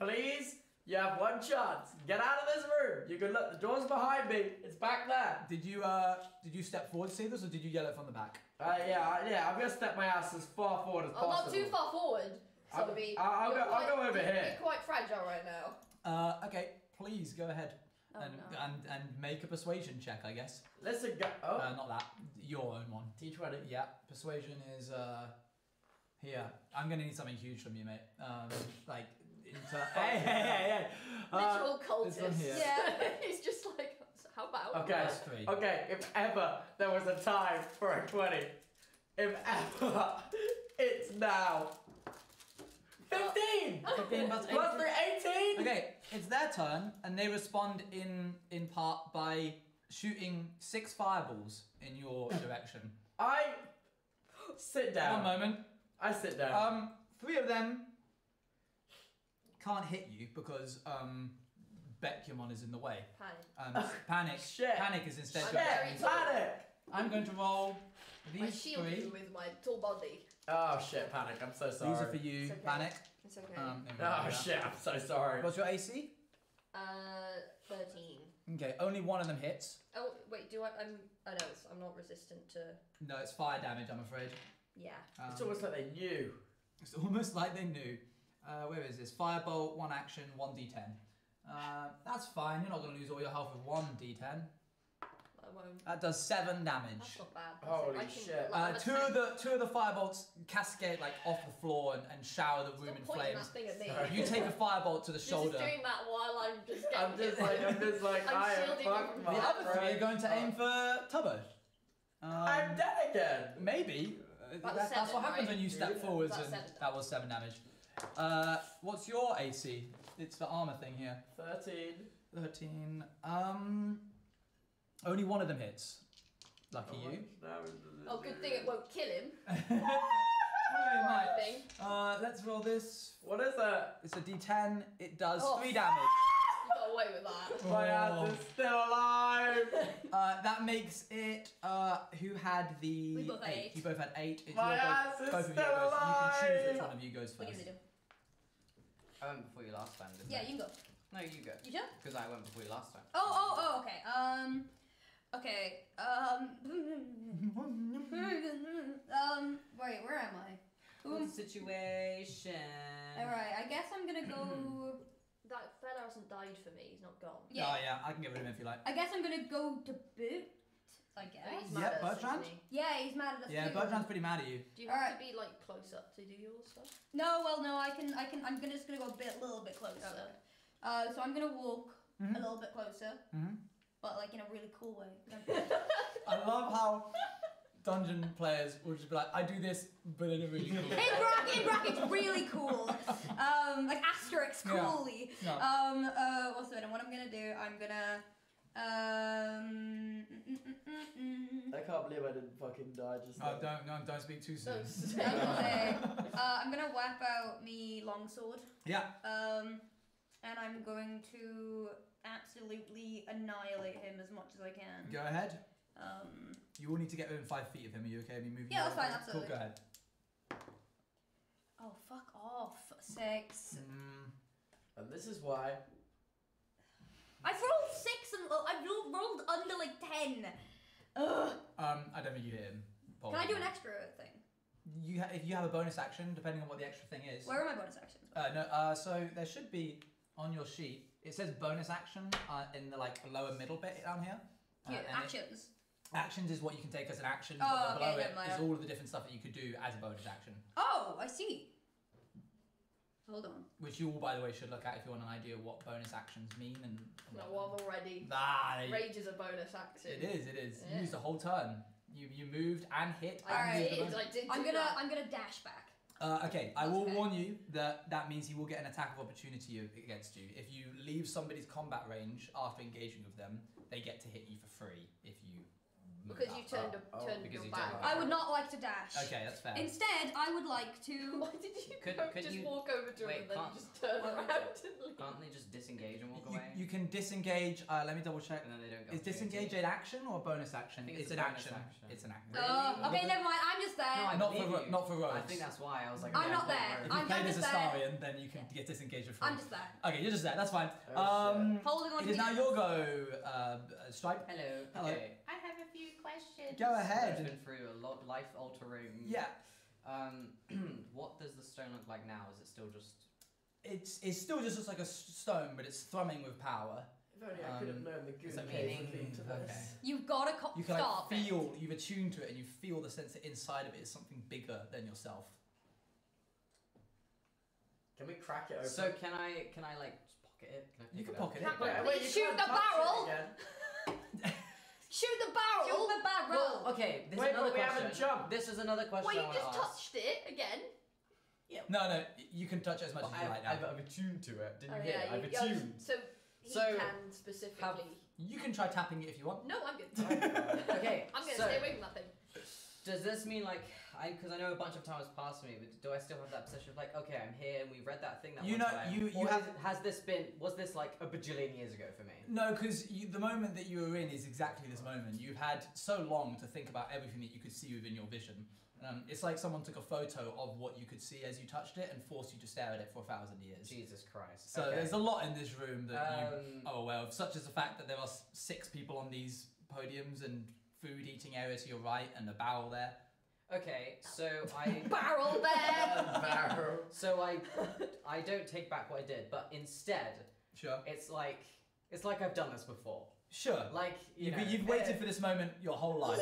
Please You have one chance. Get out of this room. You can look. The door's behind me. It's back there.
Did you step forward to see this, or did you yell it from the back?
Yeah. I'm gonna step my ass as far forward as
Oh,
possible.
not too far forward. So
I'll go over here.
You're quite fragile right now.
Okay, please go ahead
Oh,
and,
no.
and make a persuasion check, I guess.
Listen, go. Oh,
Not that. Your own one.
T20.
Yeah, persuasion is here. I'm gonna need something huge from you, mate. Like hey.
Literal
this one
cultist.
here.
Yeah.
He's just like, how about?
Okay.
Plus 3.
Okay, if ever there was a time for a 20, if ever, it's now. 15!
15 plus
plus 3, 18!
Okay, it's their turn, and they respond in part by shooting 6 fireballs in your direction.
I sit down.
One moment.
I sit down.
3 of them can't hit you because Bekyamon is in the way. Panic.
Shit.
Panic is instead.
I'm
going to
very
aim.
tall.
Panic!
I'm going to roll
I
these
shield
3.
you with my tall body.
Oh shit, Panic, I'm so sorry.
These are for you,
It's okay.
Panic.
It's okay.
There we
Oh
go.
shit, I'm so sorry.
What's your AC?
13.
Okay, only one of them hits.
Oh wait, do I? I know I'm not resistant to.
No, it's fire damage, I'm afraid.
Yeah.
It's almost like they knew.
It's almost like they knew. Where is this? Firebolt, 1 action, 1d10. That's fine. You're not going to lose all your health with 1d10.
I won't.
That does 7 damage.
That's not bad.
Holy
I can,
shit.
Like, I'm a
Two of the firebolts cascade like off the floor and shower the room in
Stop pointing
flames.
that thing at me.
Sorry.
You take a firebolt to the
You're
shoulder.
just doing that while I'm just
I'm
getting
just like,
I'm
I am
shielding you
fucked,
from
my
The other 3 are going to
friend.
aim for Tubbo.
I'm dead again!
Maybe.
That's
That's what
7,
happens
right?
when you step
Really?
forwards,
That's
and
7.
that was 7 damage. What's your AC? It's the armor thing here.
13.
13. Only one of them hits. Lucky you.
Oh, good thing it won't kill him.
Very much.
Thing.
Let's roll this.
What is that?
It's a D10. It does
Oh,
3 damage.
You got away with that.
My ass is still alive!
That makes it. Who had the
We both had 8.
You both had 8. It's
My
your
ass is
both of you
still
goes. You can choose
alive.
which one of you goes
What do
first.
you do?
I went before you last time, didn't
Yeah,
I?
you can go.
No, you go.
You sure?
Because I went before you last time.
Oh, okay. Okay. Wait, where am I?
What's the situation?
Alright, I guess I'm gonna go.
That fella hasn't died for me. He's not gone.
Yeah.
Oh yeah, I can get rid of him if you like.
I guess I'm gonna go to boot. I guess.
He's
Yeah,
mad at us,
Bertrand?
isn't he?
Yeah, he's mad at us
Yeah,
too.
Bertrand's pretty mad at you.
Do you have
Alright.
to be like close up to do your stuff?
No, well, no, I'm just gonna go a little bit closer.
Okay.
So I'm gonna walk
Mhm.
a little bit closer,
Mhm.
but like in a really cool way.
I love how dungeon players will just be like, I do this, but in a really cool way.
in brackets, really cool. Like asterisk,
Yeah.
coolly.
No.
What's it? And what I'm gonna do? I'm gonna.
I can't believe I didn't fucking die just
Oh,
then.
don't speak too soon.
No,
I was gonna say, I'm gonna whip out me longsword.
Yeah.
And I'm going to absolutely annihilate him as much as I can.
Go ahead.
Um,
You will need to get within 5 feet of him. Are you okay? Are you moving?
Yeah, that's
your way?
fine, absolutely.
Cool, go ahead.
oh, fuck off. 6.
And this is why.
I've rolled 6 and I've rolled under like 10. Ugh.
I don't think you hit him.
Can I do an extra thing?
If you have a bonus action, depending on what the extra thing is.
Where are my bonus actions?
No. So there should be on your sheet. It says bonus action in the like lower middle bit down here.
Yeah,
and
actions.
Actions is what you can take as an action.
Oh,
but then
okay,
below
never
it
mind.
is all of the different stuff that you could do as a bonus action.
Oh, I see. Hold on.
Which you all, by the way, should look at if you want an idea of what bonus actions mean and.
No, well, I'm already. Rage is a bonus action.
It is. You
Yeah.
used a whole turn. You moved and hit.
I
and used
did.
the bonus-
I did.
I'm
do that.
gonna dash back.
Okay, I
That's
will
okay.
warn you that means you will get an attack of opportunity against you. If you leave somebody's combat range after engaging with them, they get to hit you for free if you move
Because
up.
you turned
because
your
you
back.
turned
I would not like to dash.
Okay, that's fair.
Instead, I would like to.
Why did you
Could
just
you-
walk over to
wait,
him and then
can't-
just turn around and leave?
Can't they just disengage and walk
You,
away?
you You can disengage. Let me double check.
And then they don't go.
Is disengage an action or a bonus action?
I think
It's
it's
an
a bonus
action.
action.
It's an action.
Okay, never mind. I'm just there.
No, I
Not for
believe you.
not for rogues.
I think that's why I was like.
I'm
yeah,
not there.
If you
I'm
played as
just
a
there.
Starian, then you can get disengaged with.
I'm just there.
Okay, you're just there. That's fine.
Oh,
Holding on
It
to
is
the
now
ends.
your go, Stripe.
Hello.
Hello.
Okay. I have a few questions.
Go ahead.
I've been through a lot life-altering.
Yeah,
What does the stone look like now? Is it still just?
it's still just looks like a stone, but it's thrumming with power.
If only I could have known the
is
good
that
cave
meaning-
would lead to this.
Okay.
You've got to
You can like
stop it.
feel, you've attuned to it, and you feel the sense that inside of it is something bigger than yourself.
Can we crack it open?
So can I like just pocket it? Can I
You
pick
can
it up?
pocket it.
Can't
yeah.
Please
you
shoot
can't
the
touch it
barrel.
again.
Shoot the barrel!
Shoot the barrel.
Well, okay. This
Wait,
is another
but we
question.
haven't jumped.
This is another question.
Well, you
I wanna
just
ask.
touched it again.
No, you can touch it as much
But
as you like now.
I've attuned to it. Didn't
Oh,
you hear?
yeah,
I've
you-
attuned.
So he
So,
can specifically.
You can try tapping it if you want.
No, I'm good.
Okay.
I'm gonna
so,
stay away from that thing.
Does this mean like because I know a bunch of time has passed me, but do I still have that position of like, okay, I'm here and we read that thing that
You
one
know,
time?
you
Or
have-
has this been was this like a bajillion years ago for me?
No, because the moment that you were in is exactly this moment. You've had so long to think about everything that you could see within your vision. It's like someone took a photo of what you could see as you touched it and forced you to stare at it for 1,000 years.
Jesus Christ.
So
okay.
there's a lot in this room that you
Um,
are aware of, such as the fact that there are 6 people on these podiums and food eating area to your right and a barrel there.
Okay, so I
Barrel there!
Barrel.
so I don't take back what I did, but instead
Sure.
it's like I've done this before.
Sure.
Like you know,
You've waited for this moment your whole life.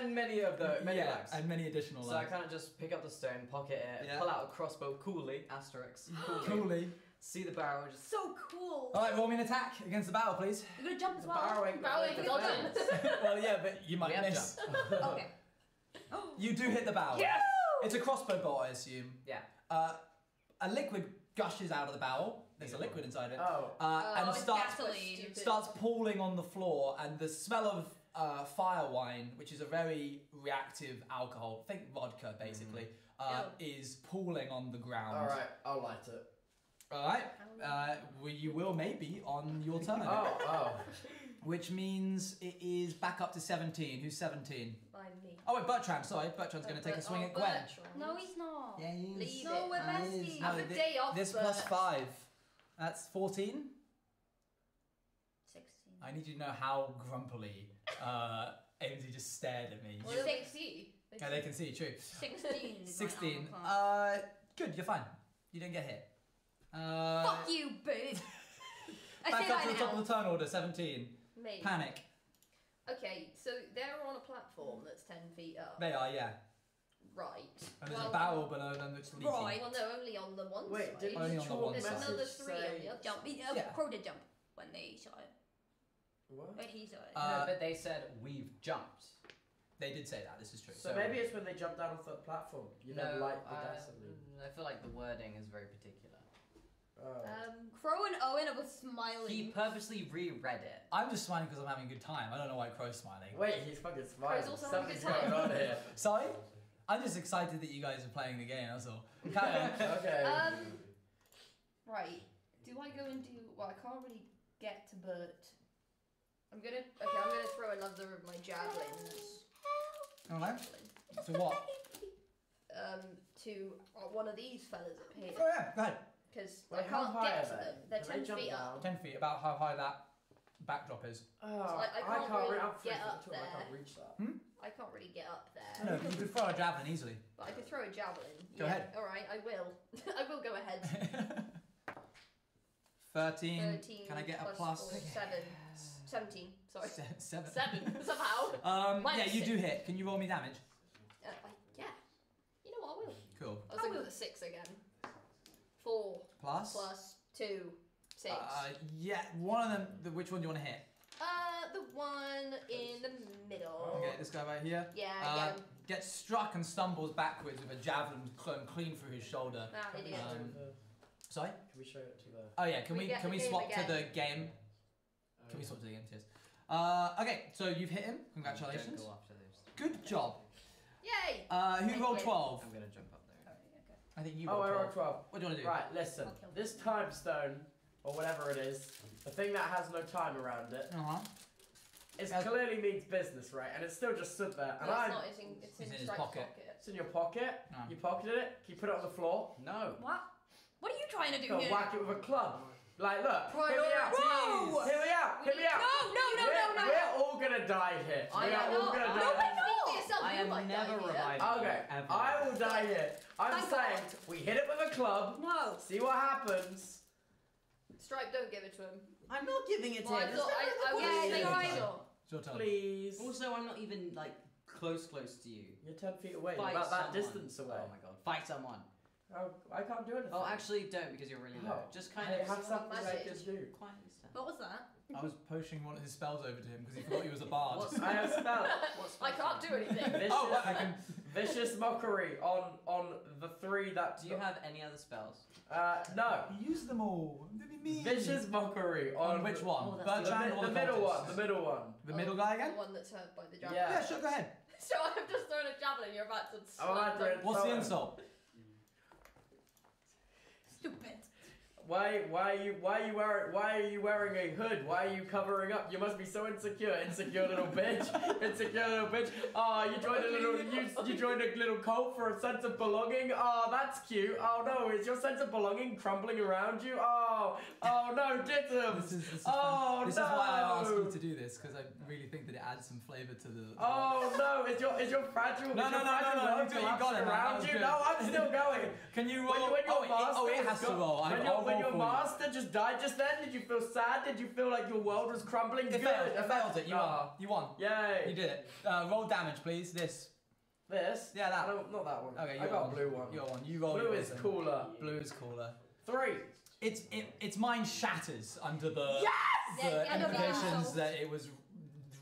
and many of the many
yeah,
lives.
and many additional
So I
lives.
kind of just pick up the stone, pocket it,
Yeah.
pull out a crossbow coolly, asterisk, coolly,
Coolly.
see the barrel, just
So cool.
Alright, roll me an attack against the barrel, please.
You're gonna jump as
The
well.
barrel ain't got
Barrel
no
ain't got
defense.
Well, yeah, but you might
We have
miss.
Okay.
You do hit the barrel.
Yes!
It's a crossbow bolt, I assume.
Yeah.
A liquid gushes out of the barrel. There's a liquid inside it.
Oh.
And
it's
starts
gasoline.
starts pooling on the floor, and the smell of fire wine, which is a very reactive alcohol, think vodka basically, is pooling on the ground.
Alright, I'll light it.
Alright. You will maybe on your turn.
Oh.
Which means it is back up to 17. Who's 17?
By me.
Oh wait, Bertrand, sorry. Bertrand's going to take a swing at Gwen.
No, he's not.
Yeah, he is.
Leave
No,
it.
we're
He is.
besties.
Have a day off,
This
Bert.
plus 5. That's 14.
16.
I need you to know how grumpily Ainsley just stared at me.
Well,
You-
they see.
yeah, they can see, true.
16. is my
16.
armor class.
Good, you're fine. You didn't get hit.
Fuck you, bitch. I
Back
say
up to
that
the top
now.
of the turn order, 17.
Me.
Panic.
Okay, so they're on a platform that's 10 feet up.
They are, yeah.
Right.
And there's
Well,
a barrel below them that's leaking.
Right.
Well, no, only on the one
Wait,
side.
didn't
Only
the
on the
chalk
one
There's
side.
message
another 3 on
say...
the other
Jump.
side.
Yeah.
Crow did jump when they shot it.
What?
When he shot it.
no, but they said we've jumped.
They did say that, this is true.
So maybe it's when they jump down off the platform. You know, light the gasoline.
I feel like the wording is very particular.
Oh.
Crow and Owen are both smiling.
He purposely reread it.
I'm just smiling because I'm having a good time. I don't know why Crow's smiling.
Wait, he's fucking smiling.
Crow's also having a
Something's
good time.
going on here.
Sorry? I'm just excited that you guys are playing the game, that's all. Carry on.
Okay.
Right. Do I go and do? Well, I can't really get to Bert. I'm gonna throw another of my javelins.
Alright. So what?
To one of these fellas up here,
Oh yeah, go ahead.
because
Wait,
I
how
can't
high
get
are
to
they?
them. They're
Can they
10
jump
feet
down?
up.
10 feet, about how high that backdrop is.
Oh,
I can't
can't
really
I'm
get
3 foot
up
tall, I
there.
can't reach that.
I can't really get up there.
No, you could throw a javelin easily.
But I could throw a javelin.
Go ahead.
All right, I will. I will go ahead.
13.
13.
Can I get a
plus
plus?
4, 7. 17. Sorry.
7.
7 somehow.
Yeah, you
Minus
do
6.
hit. Can you roll me damage?
Yeah. You know what? I will.
Cool.
I was looking at the 6 again. 4
Plus?
plus 2. 6.
Yeah, one of them. Which one do you want to hit?
The one in the middle.
Okay, this guy right here.
Yeah,
Uh,
again.
Gets struck and stumbles backwards with a javelin clean through his shoulder.
Ah, idiot.
Sorry?
Can we show it to the...
Oh yeah, can
We
we
get
can
the
we
game
swap to
again.
the game? Can we swap to the game, cheers. Okay, so you've hit him. Congratulations.
Don't go after those.
Good job.
Yay!
Who
Thank
rolled
you.
12?
I'm gonna jump up there.
I think you
Oh,
rolled
I
12.
rolled 12.
What do you want to do?
Right, listen.
I'll kill
This time stone or whatever it is, the thing that has no time around it, it
Yes.
clearly means business, right? And it's still just stood there. And
No,
I'm.
it's not. It's in
his
Strike's
pocket.
It's in your pocket.
No.
You pocketed it. Can you put it on the floor?
No.
What? What are you trying to do
Go
here?
whack it with a club. Like, look. Hear me out.
Whoa!
Hear me out. Hear me out.
No.
We're all gonna die here.
I
We are
am
all
not.
gonna
No,
die.
we're not.
Speak for yourself.
I
You
am
might die
never
here.
reviving.
Okay,
Ever.
I will die here. I'm
Thank
saying
God.
we hit it with a club.
No.
See what happens.
Stripe, don't give it to him.
I'm not giving it to
Well, I
him.
thought I was
Yeah,
saying
you're right.
sure.
It's your turn.
Please.
Also, I'm not even like close to you.
You're 10 feet away. You're
Fight
about that
someone.
distance away.
Oh my god. Fight someone.
Oh, I can't do anything.
Oh, actually, don't because you're really low.
Oh.
Just kind
I
of
have something I
Magic.
can do.
quietly stand.
What was that?
I was potion one of his spells over to him because he forgot he was a bard.
What's-
I have spell.
I can't do anything.
Vicious,
Oh, well, I can.
vicious mockery on the 3 that.
Do you have any other spells?
No.
Use them all. Don't be mean.
Vicious mockery
On which one?
Oh, that's
Bertrand or
the middle
cultist?
one. The middle one.
The middle guy again?
The one that's hurt by the javelin.
Yeah.
Yeah, sure, go ahead.
So I've just thrown a javelin. You're about to.
I'm about to-
slam
What's the
Sorry.
insult?
Stupid.
Why are you wearing a hood? Why are you covering up? You must be so insecure, little bitch. Insecure little bitch. Oh, you joined a little cult for a sense of belonging. Oh, that's cute. Oh no, is your sense of belonging crumbling around you? Oh no, Dittum.
This is
Oh,
this
no.
is why I asked you to do this because I really think that it adds some flavour to the.
Oh no, is your fragile?
No,
is
no,
your
no,
fragile
no,
world
you got
collapsing
it, man. That
around
was
you?
good.
No, I'm still going.
Can you
When
roll?
your master
it has to
got-
roll.
When your master just died just then, did you feel sad? Did you feel like your world was crumbling?
It
Good.
failed. It failed it. You won.
Ah.
You won.
Yay.
You did it. Roll damage, please. This.
This?
Yeah, that.
No, not that one.
Okay,
I
you
got
won.
a blue one.
You got one. You roll.
Blue
yours
is
then.
cooler.
Blue is cooler.
3.
Its mind shatters under the
Yeah,
the
I know that.
implications that it was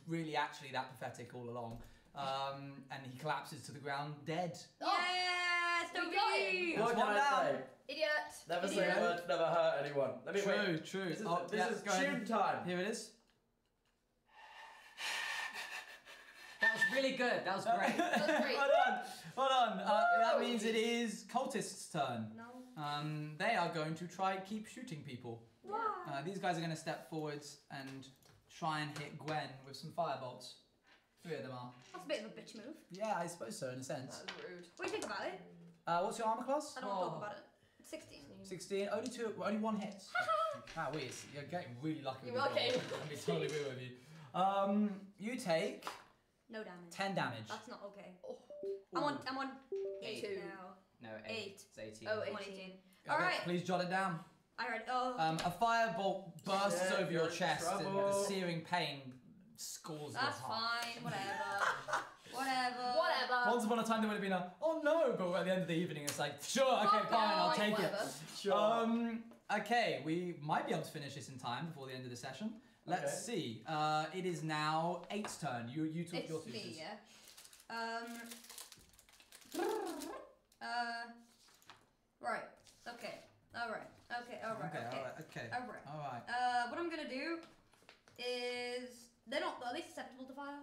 really actually that pathetic all along. And he collapses to the ground dead.
Yes,
We
Toby.
got it.
What
That's
can
one
I
down.
say?
Idiot.
Never say
Idiot.
words, never hurt anyone. Let me wait.
True.
This is,
Oh,
this
yeah,
is
go ahead.
tune time.
Here it is.
That was really good. That was great.
That's great.
Well done. That means it is cultists' turn.
No.
They are going to try keep shooting people.
Why?
These guys are going to step forwards and try and hit Gwen with some firebolts. 3 of them are.
That's a bit of a bitch move.
Yeah, I suppose so in a sense.
That was rude.
What do you think about it?
What's your armor class?
I don't want to talk about it. 16.
16. Only 1 hit. Weird. You're getting really lucky with
You're
your
lucky.
roll. I'm being totally real with you. You take
No damage.
10 damage.
That's not okay.
Oh.
I'm on 8
Two.
now.
No, 8. It's 18.
Oh,
I'm on
18.
18.
Okay,
Alright.
Please jot it down.
Alright. Oh.
A firebolt bursts
Yeah,
over your
you're in
chest and the
trouble.
searing pain scalds your
That's
heart.
fine. Whatever. Whatever.
Whatever.
Once upon a time there would have been a, oh no, but at the end of the evening it's like, sure, okay,
Fuck
fine,
no,
I'll take
whatever.
Sure.
Okay, we might be able to finish this in time before the end of the session. Let's see. It is now 8's turn. You took your
It's
two.
me, yeah. Right. Okay. Alright. Okay. Alright.
Okay.
Alright.
Alright.
What I'm gonna do is are they susceptible to fire?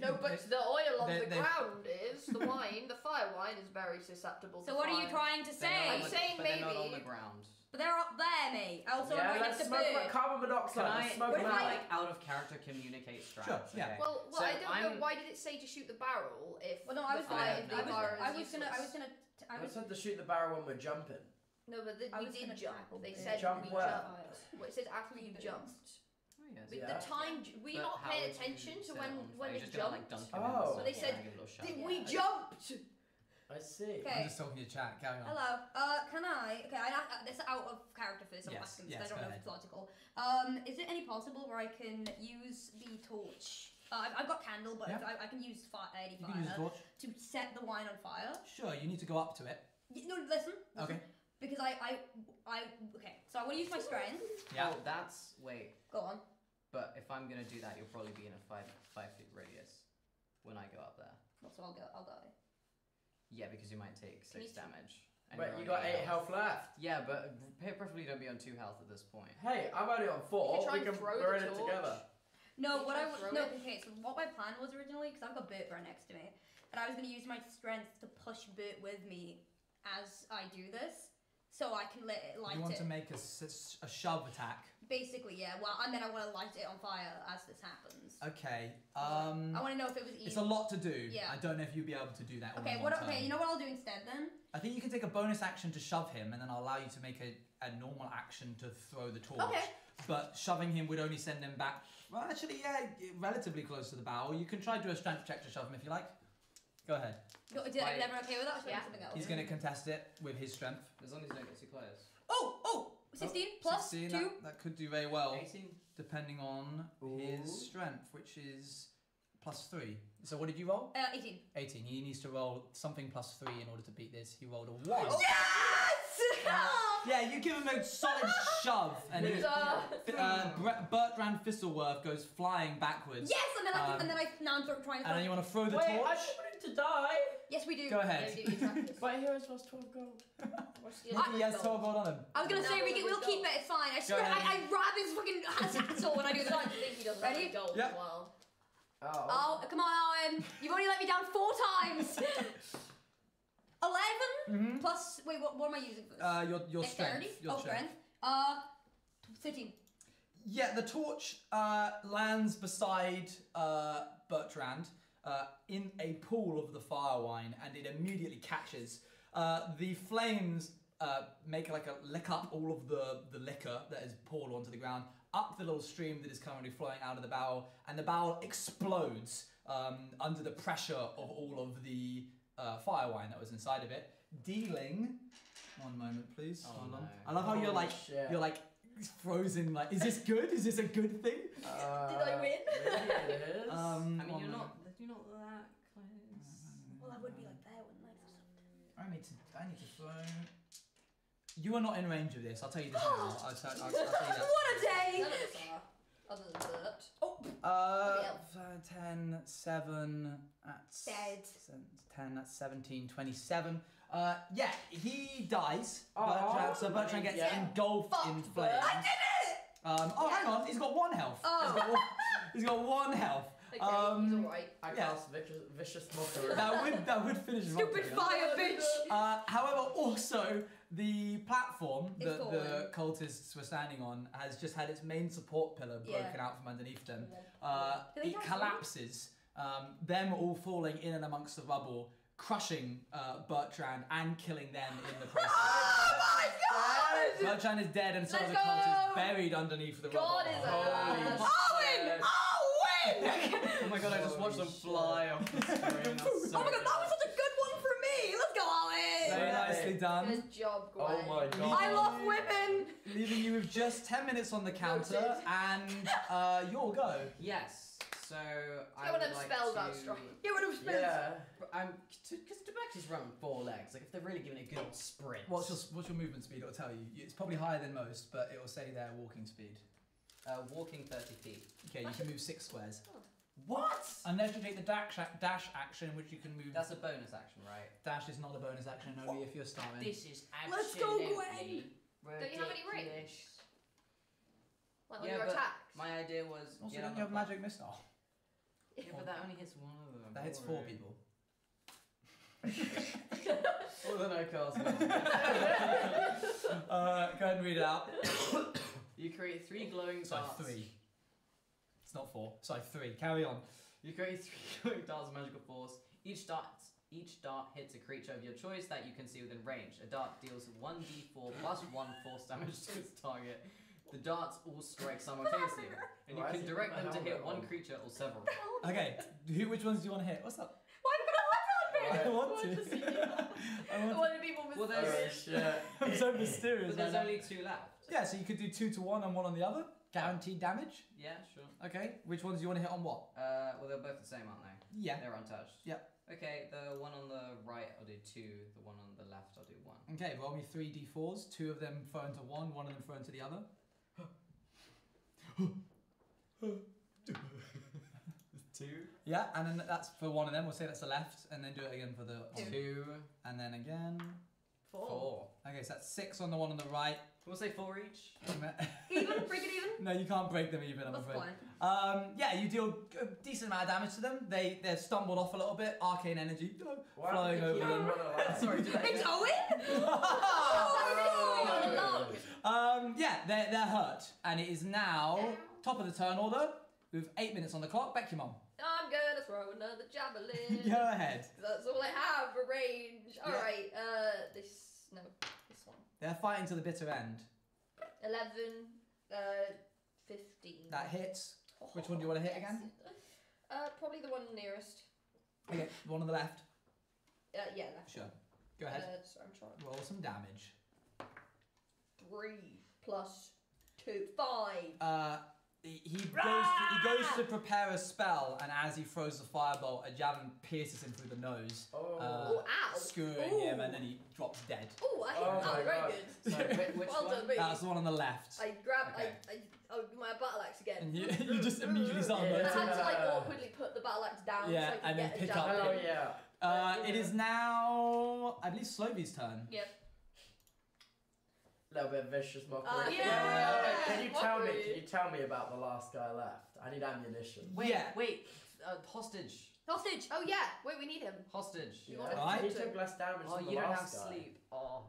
No, but the oil on
they-
the
they-
ground is. The wine, the fire wine is very susceptible to
So what
fire.
are you trying to
They're not
say?
on
I'm
the-
saying
but they're not on
maybe-
the ground.
But they're up there, mate. Also,
Yeah,
right
let's
next to
smoke
Bert.
carbon monoxide.
Can I,
Let's smoke
what
them
if
out.
I-
like out of character communicate strats?
Sure, yeah.
Okay.
Well,
So
I don't know.
I'm-
Why did it say to shoot the barrel if?
Well, no, I was
the
gonna.
fire
I
of
have
the
no
bar
idea.
is
I was gonna.
I said to shoot the barrel when we're jumping.
No, but
I
we
was
did
gonna
jump.
tackle
They
Bert.
said
Jump
we
where?
jumped. Well, it says after we
Bert.
jumped.
Oh, yes.
With
Yeah.
the time, were you
But
not
how
paying
would you
attention to
set it
when
on fire?
when
You're
they
just gonna, like,
jumped?
dunk him in
Oh.
the
So they
sun
said,
and give it a little shot.
Did
Yeah.
we jumped?
I see.
Okay.
I'm just talking to your chat. Carry on.
Hello. Can I? Okay, this is out of character first. I'm
Yes,
asking
yes,
because I don't
go
know if
ahead.
it's logical. Is it any possible where I can use the torch? I've got candle, but
Yeah.
if I can use any
You can use a
fire
torch.
to set the wine on fire.
Sure, you need to go up to it.
No, listen.
Okay.
Because I okay. So I want to use my strength.
Yeah.
Oh, that's wait.
Go on.
But if I'm gonna do that, you'll probably be in a 5 foot radius when I go up there.
So I'll die.
Yeah, because you might take 6 damage. And
Wait,
you're
you
on
got 8 health left.
Yeah, but preferably don't be on 2 health at this point.
Hey, I'm only on 4.
You can try and throw
we're in
the
it
torch.
together.
No,
You
what I
can't
was
throw
no.
it.
Okay, so what my plan was originally, because I've got Bert right next to me, and I was going to use my strength to push Bert with me as I do this. so I can light it.
You want to make a shove attack.
Basically, yeah. Well, and then I want to light it on fire as this happens.
Okay.
I want to know if it was easy.
It's a lot to do.
Yeah.
I don't know if you'll be able to do that. all
Okay.
in one turn.
Okay. You know what I'll do instead then?
I think you can take a bonus action to shove him, and then I'll allow you to make a normal action to throw the torch.
Okay.
But shoving him would only send him back. Well, actually, yeah, relatively close to the barrel. You can try to do a strength check to shove him if you like. Go ahead.
Did everyone okay with that? Or should I do something else?
He's going to contest it with his strength.
As long as you don't get 2 players.
Oh! 16 plus
16,
2.
that could do very well.
18.
Depending on his strength, which is plus 3. So what did you roll?
18.
18. He needs to roll something plus 3 in order to beat this. He rolled a 1.
Yes!
Yeah, you give him a solid shove, and Bertrand Thistleworth goes flying backwards.
Yes, and then now I'm trying to.
And then you want to throw the
Wait,
torch?
I just wanted to die.
Yes, we do.
Go ahead.
But heroes lost 12 gold.
He has 12 gold on him.
I was gonna say we'll keep it. It's fine. I swear, I grab his fucking tassel when I do this.
I think he doesn't have any gold
Yep.
as well.
Oh, come on, Owen. You've only let me down 4 times. 11 plus. Wait, what am I using for this?
Your strength. Your
strength. 13.
Yeah, the torch lands beside Bertrand in a pool of the fire wine, and it immediately catches. The flames make like a lick up all of the liquor that is poured onto the ground, up the little stream that is currently flowing out of the barrel, and the barrel explodes under the pressure of all of the fire wine that was inside of it, dealing. One moment, please. Hold on. I love how you're like frozen. Like, is this good? Is this a good thing?
Did I win?
Maybe it is.
I mean,
one
you're
moment.
not that close.
Well, I would be like there, wouldn't I?
I need to throw. You are not in range of this. I'll tell you this now. I'll tell you that.
What a day!
None of us are. Other than Bert.
Oh,
10, 7, that's
Dead.
10, that's 17, 27. Yeah, he dies.
Oh,
So Bertrand gets engulfed in
Fuck,
flames.
I did it!
Hang on, he's got 1 health.
Oh.
He's got 1 health.
Okay, he's alright.
I
yeah.
cast vicious mockery.
That would finish him off,
Stupid
yeah.
fire, bitch!
However, also the platform
It's
that the cultists were standing on has just had its main support pillar broken out from underneath them.
Do they
It
have
collapses, them all falling in and amongst the rubble, crushing Bertrand and killing them in the process.
Oh my god!
Bertrand is dead, and so are
Let's
the cultists
go!
buried underneath the
God
rubble.
is
Holy
alive.
Owen! Owen!
Oh my god, I just watched them fly off the screen. That's so
Oh my god, that was such a good one for me! Let's go, Owen!
Very nicely done.
Good job, Gwen.
Oh my god.
I love women!
Leaving you with just 10 minutes on the counter, and your go.
Yes. So I
Get
would
one of them
like
spells
to.
out strong.
Get rid of spells.
Yeah.
Because Tabaxi's run on 4 legs. Like if they're really giving it a good old sprint.
What's your movement speed? It'll tell you. It's probably higher than most, but it will say their walking speed.
Walking 30 feet.
Okay, you can move 6 squares.
What?
Unless you take the dash action, which you can move.
That's a bonus action, right?
Dash is not a bonus action, only if you're starting.
This is
Let's go,
absolutely
Gwen.
Don't you have any rings?
ridiculous.
Like on
Yeah,
your
but
attacks.
My idea was.
Also,
get
don't
on
you have
the
magic missile?
Yeah, but that only hits 1 of them.
That hits 4 people.
Well, then I cast
Go ahead and read it out.
You create 3 glowing
Sorry,
darts.
3. It's not 4. Sorry, 3. Carry on.
You create 3 glowing darts of magical force.
Each dart hits a creature of your choice that you can see within range. A dart deals 1d4 plus 1 force damage to its target. The darts all strike simultaneously, and you
Why is
can
he
direct
got
them
the
to hit
helmet
1
on?
creature or several.
Okay, which ones do you want to hit? What's up?
Why have you got a
I want to. I want
What do people
Well,
mistake?
there's-
Oh shit.
I'm so mysterious.
But there's
right now.
only 2 left.
Yeah, so you could do 2 to 1 and 1 on the other. Guaranteed damage.
Yeah, sure.
Okay, which ones do you want to hit on what?
Well, they're both the same, aren't they?
Yeah.
They're untouched.
Yeah.
Okay, the one on the right, I'll do 2. The one on the left, I'll do 1.
Okay, roll me 3 d4s. 2 of them thrown to one of them thrown to the other.
2.
Yeah, and then that's for one of them. We'll say that's the left, and then do it again for the
2.
and then again.
4.
Okay, so that's 6 on the one on the right.
We'll say 4 each.
Even? Break it even?
No, you can't break them even, I'm
What's the
afraid.
point?
Yeah, you deal a decent amount of damage to them. They're stumbled off a little bit. Arcane energy flowing over them.
Sorry, did I
It's
get-
Owen? Oh,
Yeah, they're hurt, and it is now top of the turn order with 8 minutes on the clock. Back your mum.
I'm gonna throw another javelin.
Go ahead.
That's all I have for range.
Yeah.
Alright, this one.
They're fighting to the bitter end.
11, 15.
That hits. Which one do you want to hit again?
Probably the one nearest.
Okay, the one on the left.
Yeah, left.
Sure. Go ahead.
So I'm trying.
Roll some damage.
3 plus 2, 5.
He goes to prepare a spell, and as he throws the firebolt, a javelin pierces him through the nose,
Ow.
skewering him, and then he drops dead.
Oh, I hit
Oh
that
my
very
God.
good.
Sorry, which
Well
one?
done, me.
That's the one on the left.
I grab,
Okay.
my battle axe again.
And you just immediately start
I
motoring.
had to like awkwardly put the battle axe down
Yeah,
so I could
and then
get
pick
a
up.
javelin.
Oh yeah.
It is now, I believe, Slovy's turn.
Yep.
Little bit of vicious mockery.
Yeah.
Can you
Mockery.
tell me about the last guy left? I need ammunition.
Wait,
Yeah.
wait. Hostage.
Hostage.
Oh yeah, wait, we need him.
Hostage.
You
Yeah.
want
Alright.
He took less damage
Oh,
than the
you don't have
last guy.
sleep. Oh.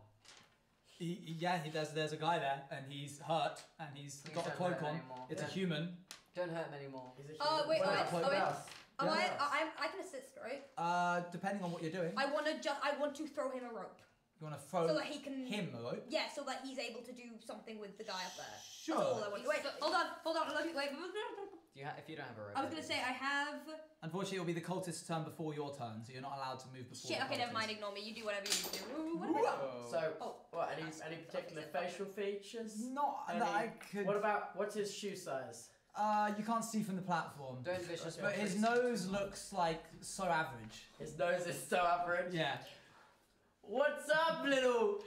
There's a guy there, and he's hurt, and he's
Please
got a
don't
cloak
hurt him
on.
anymore.
It's
Yeah.
a human.
Don't hurt him anymore.
He's a
Oh,
human.
wait,
What
oh,
about
wait,
the
oh, wait.
dust?
Am
Yeah.
I can assist, right?
Depending on what you're doing,
I want to throw him a rope.
you want to throw
So that he can...
him a rope.
Yeah, so that he's able to do something with the guy up there.
Sure.
That's all I want. Wait, hold on. Wait.
If you don't have a rope.
I was gonna say I have...
Unfortunately, it'll be the cultist's turn before your turn, so you're not allowed to move before.
Shit,
the
okay, never
cultist.
mind, ignore me. You do whatever you need to do. Ooh, what have we got?
So,
Oh.
what? Any particular facial features?
Not
Any-
that I could.
What's his shoe size?
You can't see from the platform.
Don't vicious.
But his nose looks like so average.
His nose is so average.
Yeah.
What's up, little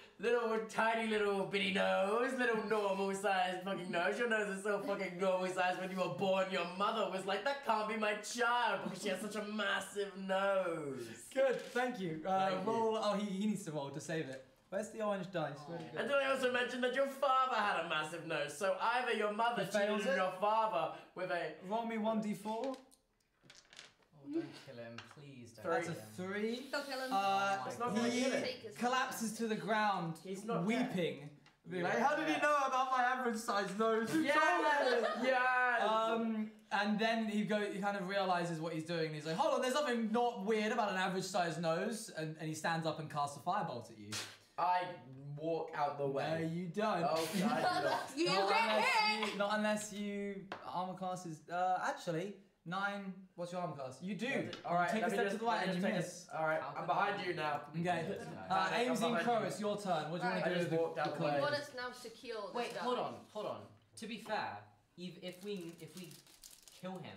tiny little bitty nose, little normal sized fucking nose? Your nose is so fucking normal sized. When you were born, your mother was like, that can't be my child because she has such a massive nose.
Good, thank you.
Thank you.
Roll. Oh, he needs to roll to save it. Where's the orange dice? Where'd it go?
And then I also mentioned that your father had a massive nose, so either your mother
He fails
cheated
it?
your father with a
Roll me 1d4.
Oh, don't kill him, please. Don't
That's a
kill him.
3.
Don't kill him.
It's not gonna
he
kill him.
Take his
collapses to the ground,
He's not
weeping. Being like, how did he know about my average size nose? Who
Yes!
told me?"
Yes!
And then he kind of realizes what he's doing. And he's like, hold on, there's nothing not weird about an average sized nose. And he stands up and casts a firebolt at you.
I walk out the
No,
way.
you don't.
Oh, I do not.
You
Not
get
unless
hit!
not unless you armor class is actually 9. What's your armor class? You do.
Alright,
Take a step to the right and you miss.
Alright,
How
I'm
could
behind
I-
you now.
Okay.
I'm
Aim's in
behind
Crow,
you.
it's your turn. What do you want
I
to do
just
with
walked out the
coin?
way.
You want us now secure this
Wait,
guy.
hold on. To be fair, if we kill him,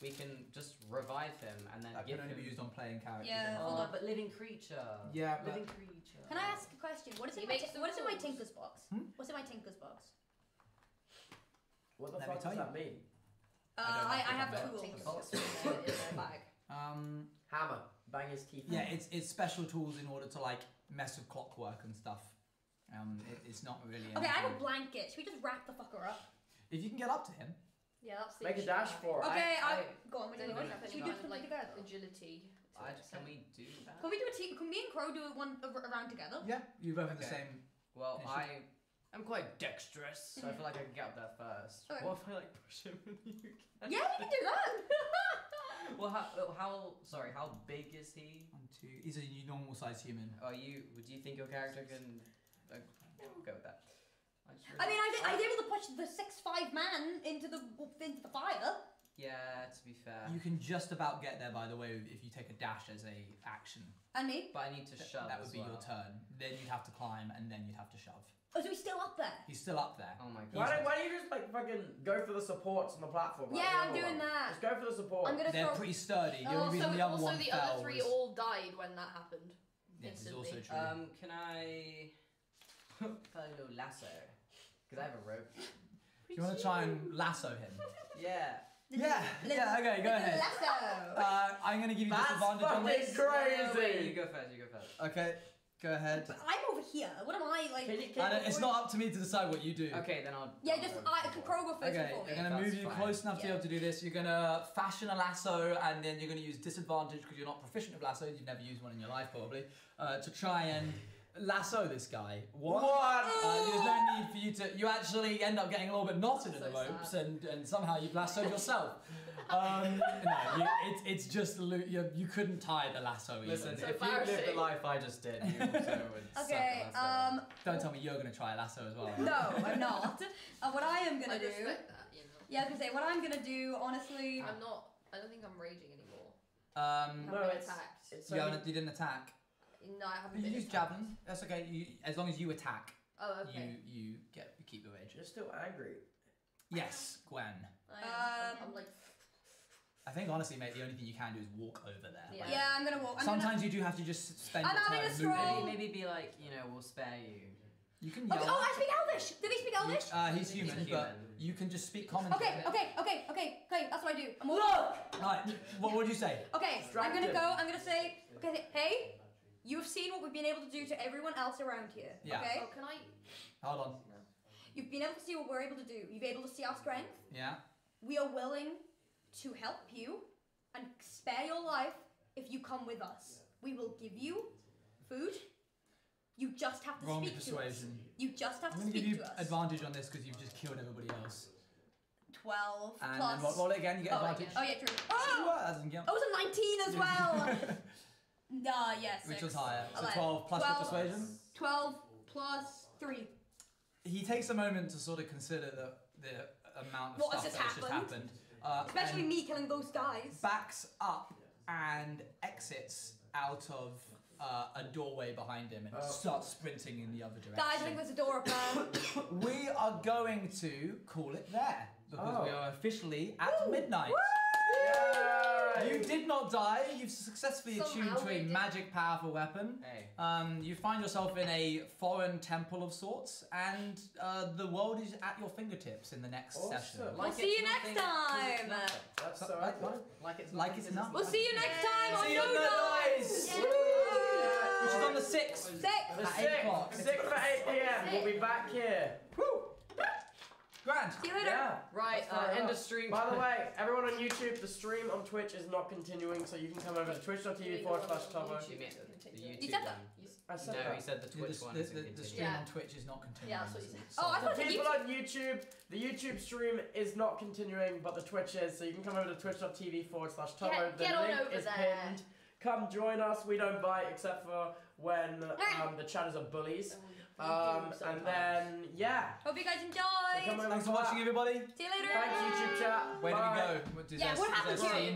we can just revive him and then
That
give
can only
him.
be used on playing characters.
Yeah.
Oh,
Hold on.
but living creature.
Yeah, but-
living creature.
Can I ask a question? What is
He
in my
makes the
what is in my
rules.
Tinker's box?
Hmm?
What's in my Tinker's box?
What the
Let me
fuck
tell
does
you.
that mean?
I have
I
tools.
Tinker's box in my bag.
Hammer. Bang his teeth.
Yeah, it's special tools in order to like mess with clockwork and stuff. It's not really.
Okay, I have a
anything.
blanket. Should we just wrap the fucker up?
If you can get up to him,
Yeah, that's the
Make a
issue
dash
now.
for it.
Okay,
I-
go on. What do you
Then
want?
we have
Should we
any
do
kind of,
something
like
together?
agility.
Can we do that?
Can we do a team? Can me and Crow do one around together?
yeah, you both have the
Okay.
same.
Well,
Initiative.
I'm quite dexterous, so I feel like I can get up there first.
Okay.
What if I like push him and you can?
Yeah, we can do that.
Well, how big is he?
1, 2. He's a normal sized human.
Do you think your character can? Yeah, we'll go with that.
I mean, I was able to push the 6'5" man into the fire.
Yeah, to be fair.
You can just about get there, by the way, if you take a dash as a action.
And me.
But I need to shove.
That would
as
be
well.
your turn. Then you'd have to climb, and then you'd have to shove.
Oh, so he's still up there.
He's still up there.
Oh my
Why
god.
don't you just like fucking go for the supports on the platform? Like
Yeah,
the
I'm
other
doing
one?
that.
Just go for the support.
I'm gonna
They're
throw.
pretty sturdy. The only reason the other one
the
fell
other 3
was...
all died when that happened.
Yeah, this is
instantly.
also true.
Can I follow lasso? Because I have a rope.
Do you want to try and lasso him?
Yeah.
Yeah, okay, go ahead.
Lasso.
I'm going to give you
That's
disadvantage on
fucking
this.
crazy.
Wait, you go first.
Okay. Go ahead.
But I'm over here. What am I like?
It's not up to me to decide what you do.
Okay, then I'll.
Yeah, just Crow go first
Okay,
before me.
you're gonna move
That's
you
fine.
close enough to be
Yeah.
able to do this. You're gonna fashion a lasso, and then you're gonna use disadvantage because you're not proficient with lassos. You've never used one in your life, probably, to try and lasso this guy. What? There's no need for you to. You actually end up getting a little bit knotted in the
So
ropes, and somehow you've lassoed yourself. No, it's just you couldn't tie the lasso.
Listen,
even.
if you lived the life I just did, you also would.
Okay.
suck at lasso.
Don't tell me you're gonna try a lasso as well.
No, I'm not. What I am gonna
I
do.
respect that, you know.
Yeah, I was gonna say what I'm gonna do. Honestly,
I'm not. I don't think I'm raging anymore.
Um,
No,
I've been
it's-
attacked.
It's
you didn't attack.
No, I haven't
You
been
use
attacked.
javelin. That's okay. As long as you attack,
Oh, okay.
you keep your rage.
You're still angry.
Yes, Gwen.
I am. I'm like.
I think honestly, mate, the only thing you can do is walk over there.
Yeah.
yeah, I'm gonna walk.
Sometimes you do have to just spend
I'm
your
having
time
a stroll.
moving.
Maybe be like, we'll spare you.
You can
Okay,
yell.
oh, I speak Elvish. Do they speak Elvish?
He's human,
He's
but
human.
you can just speak common.
Okay. That's what I do. I'm walking.
Right. What would you say?
Okay,
Distract
I'm gonna
him.
go. I'm gonna say, okay, hey, you've seen what we've been able to do to everyone else around here.
Yeah.
Okay.
Oh, can I?
Hold on.
You've been able to see what we're able to do. You've been able to see our strength.
Yeah.
We are willing to help you and spare your life if you come with us. We will give you food. You just have to
Roll me
speak to us.
persuasion.
You just have
I'm
to
gonna give
speak
you
to us.
advantage on this because you've just killed everybody else.
12
And
plus.
then roll it again. You get
Oh,
advantage.
Oh yeah, true. Oh,
That doesn't count.
that was a 19 as well. Nah, yes.
Which was higher. So
11.
12 plus
12.
your persuasion.
12 plus 3.
He takes a moment to sort of consider the amount of
What
stuff
has
that has just
happened?
happened.
Especially
and
me killing those guys.
backs up and exits out of a doorway behind him and starts sprinting in the other direction.
Guys, I think there's a door up there.
We are going to call it there because we are officially at midnight. You did not die. You've successfully attuned
Somehow
to
we
a
did.
magic, powerful weapon.
Hey.
You find yourself in a foreign temple of sorts, and the world is at your fingertips in the next
Awesome.
session.
We'll see you next time.
That's so
Like,
accurate.
Like it's
it's not.
We'll see you next time on
See you
No
on No
Dice.
Dice.
Yeah.
Which is on the 6th.
Six.
The
At 8
6th,
o'clock.
6th for 8 p.m. We'll be back here.
Woo! Grand.
See you later.
Yeah.
Right,
That's fair
end
enough.
of stream.
By the way, everyone on YouTube, the stream on Twitch is not continuing, so you can come over to twitch.tv/Tubbo.
You meant the YouTube
You said that.
one.
I said
No,
that.
he said the Twitch one isn't
The
continuing.
stream
Yeah.
on Twitch is not continuing.
Yeah, that's what you said.
Oh, I
The
thought it
people
was
on YouTube, the YouTube stream is not continuing, but the Twitch is, so you can come over to twitch.tv/Tubbo.
Get
The
on
link
over
is
there.
pinned. Come join us. We don't bite except for when the chatters are bullies. And then, yeah.
Hope you guys
So come
enjoyed.
over
Thanks for
that.
watching, everybody.
See you later.
Thanks, YouTube chat.
Where
Bye.
did we go?
Yeah, what happened
is there
here?
scene?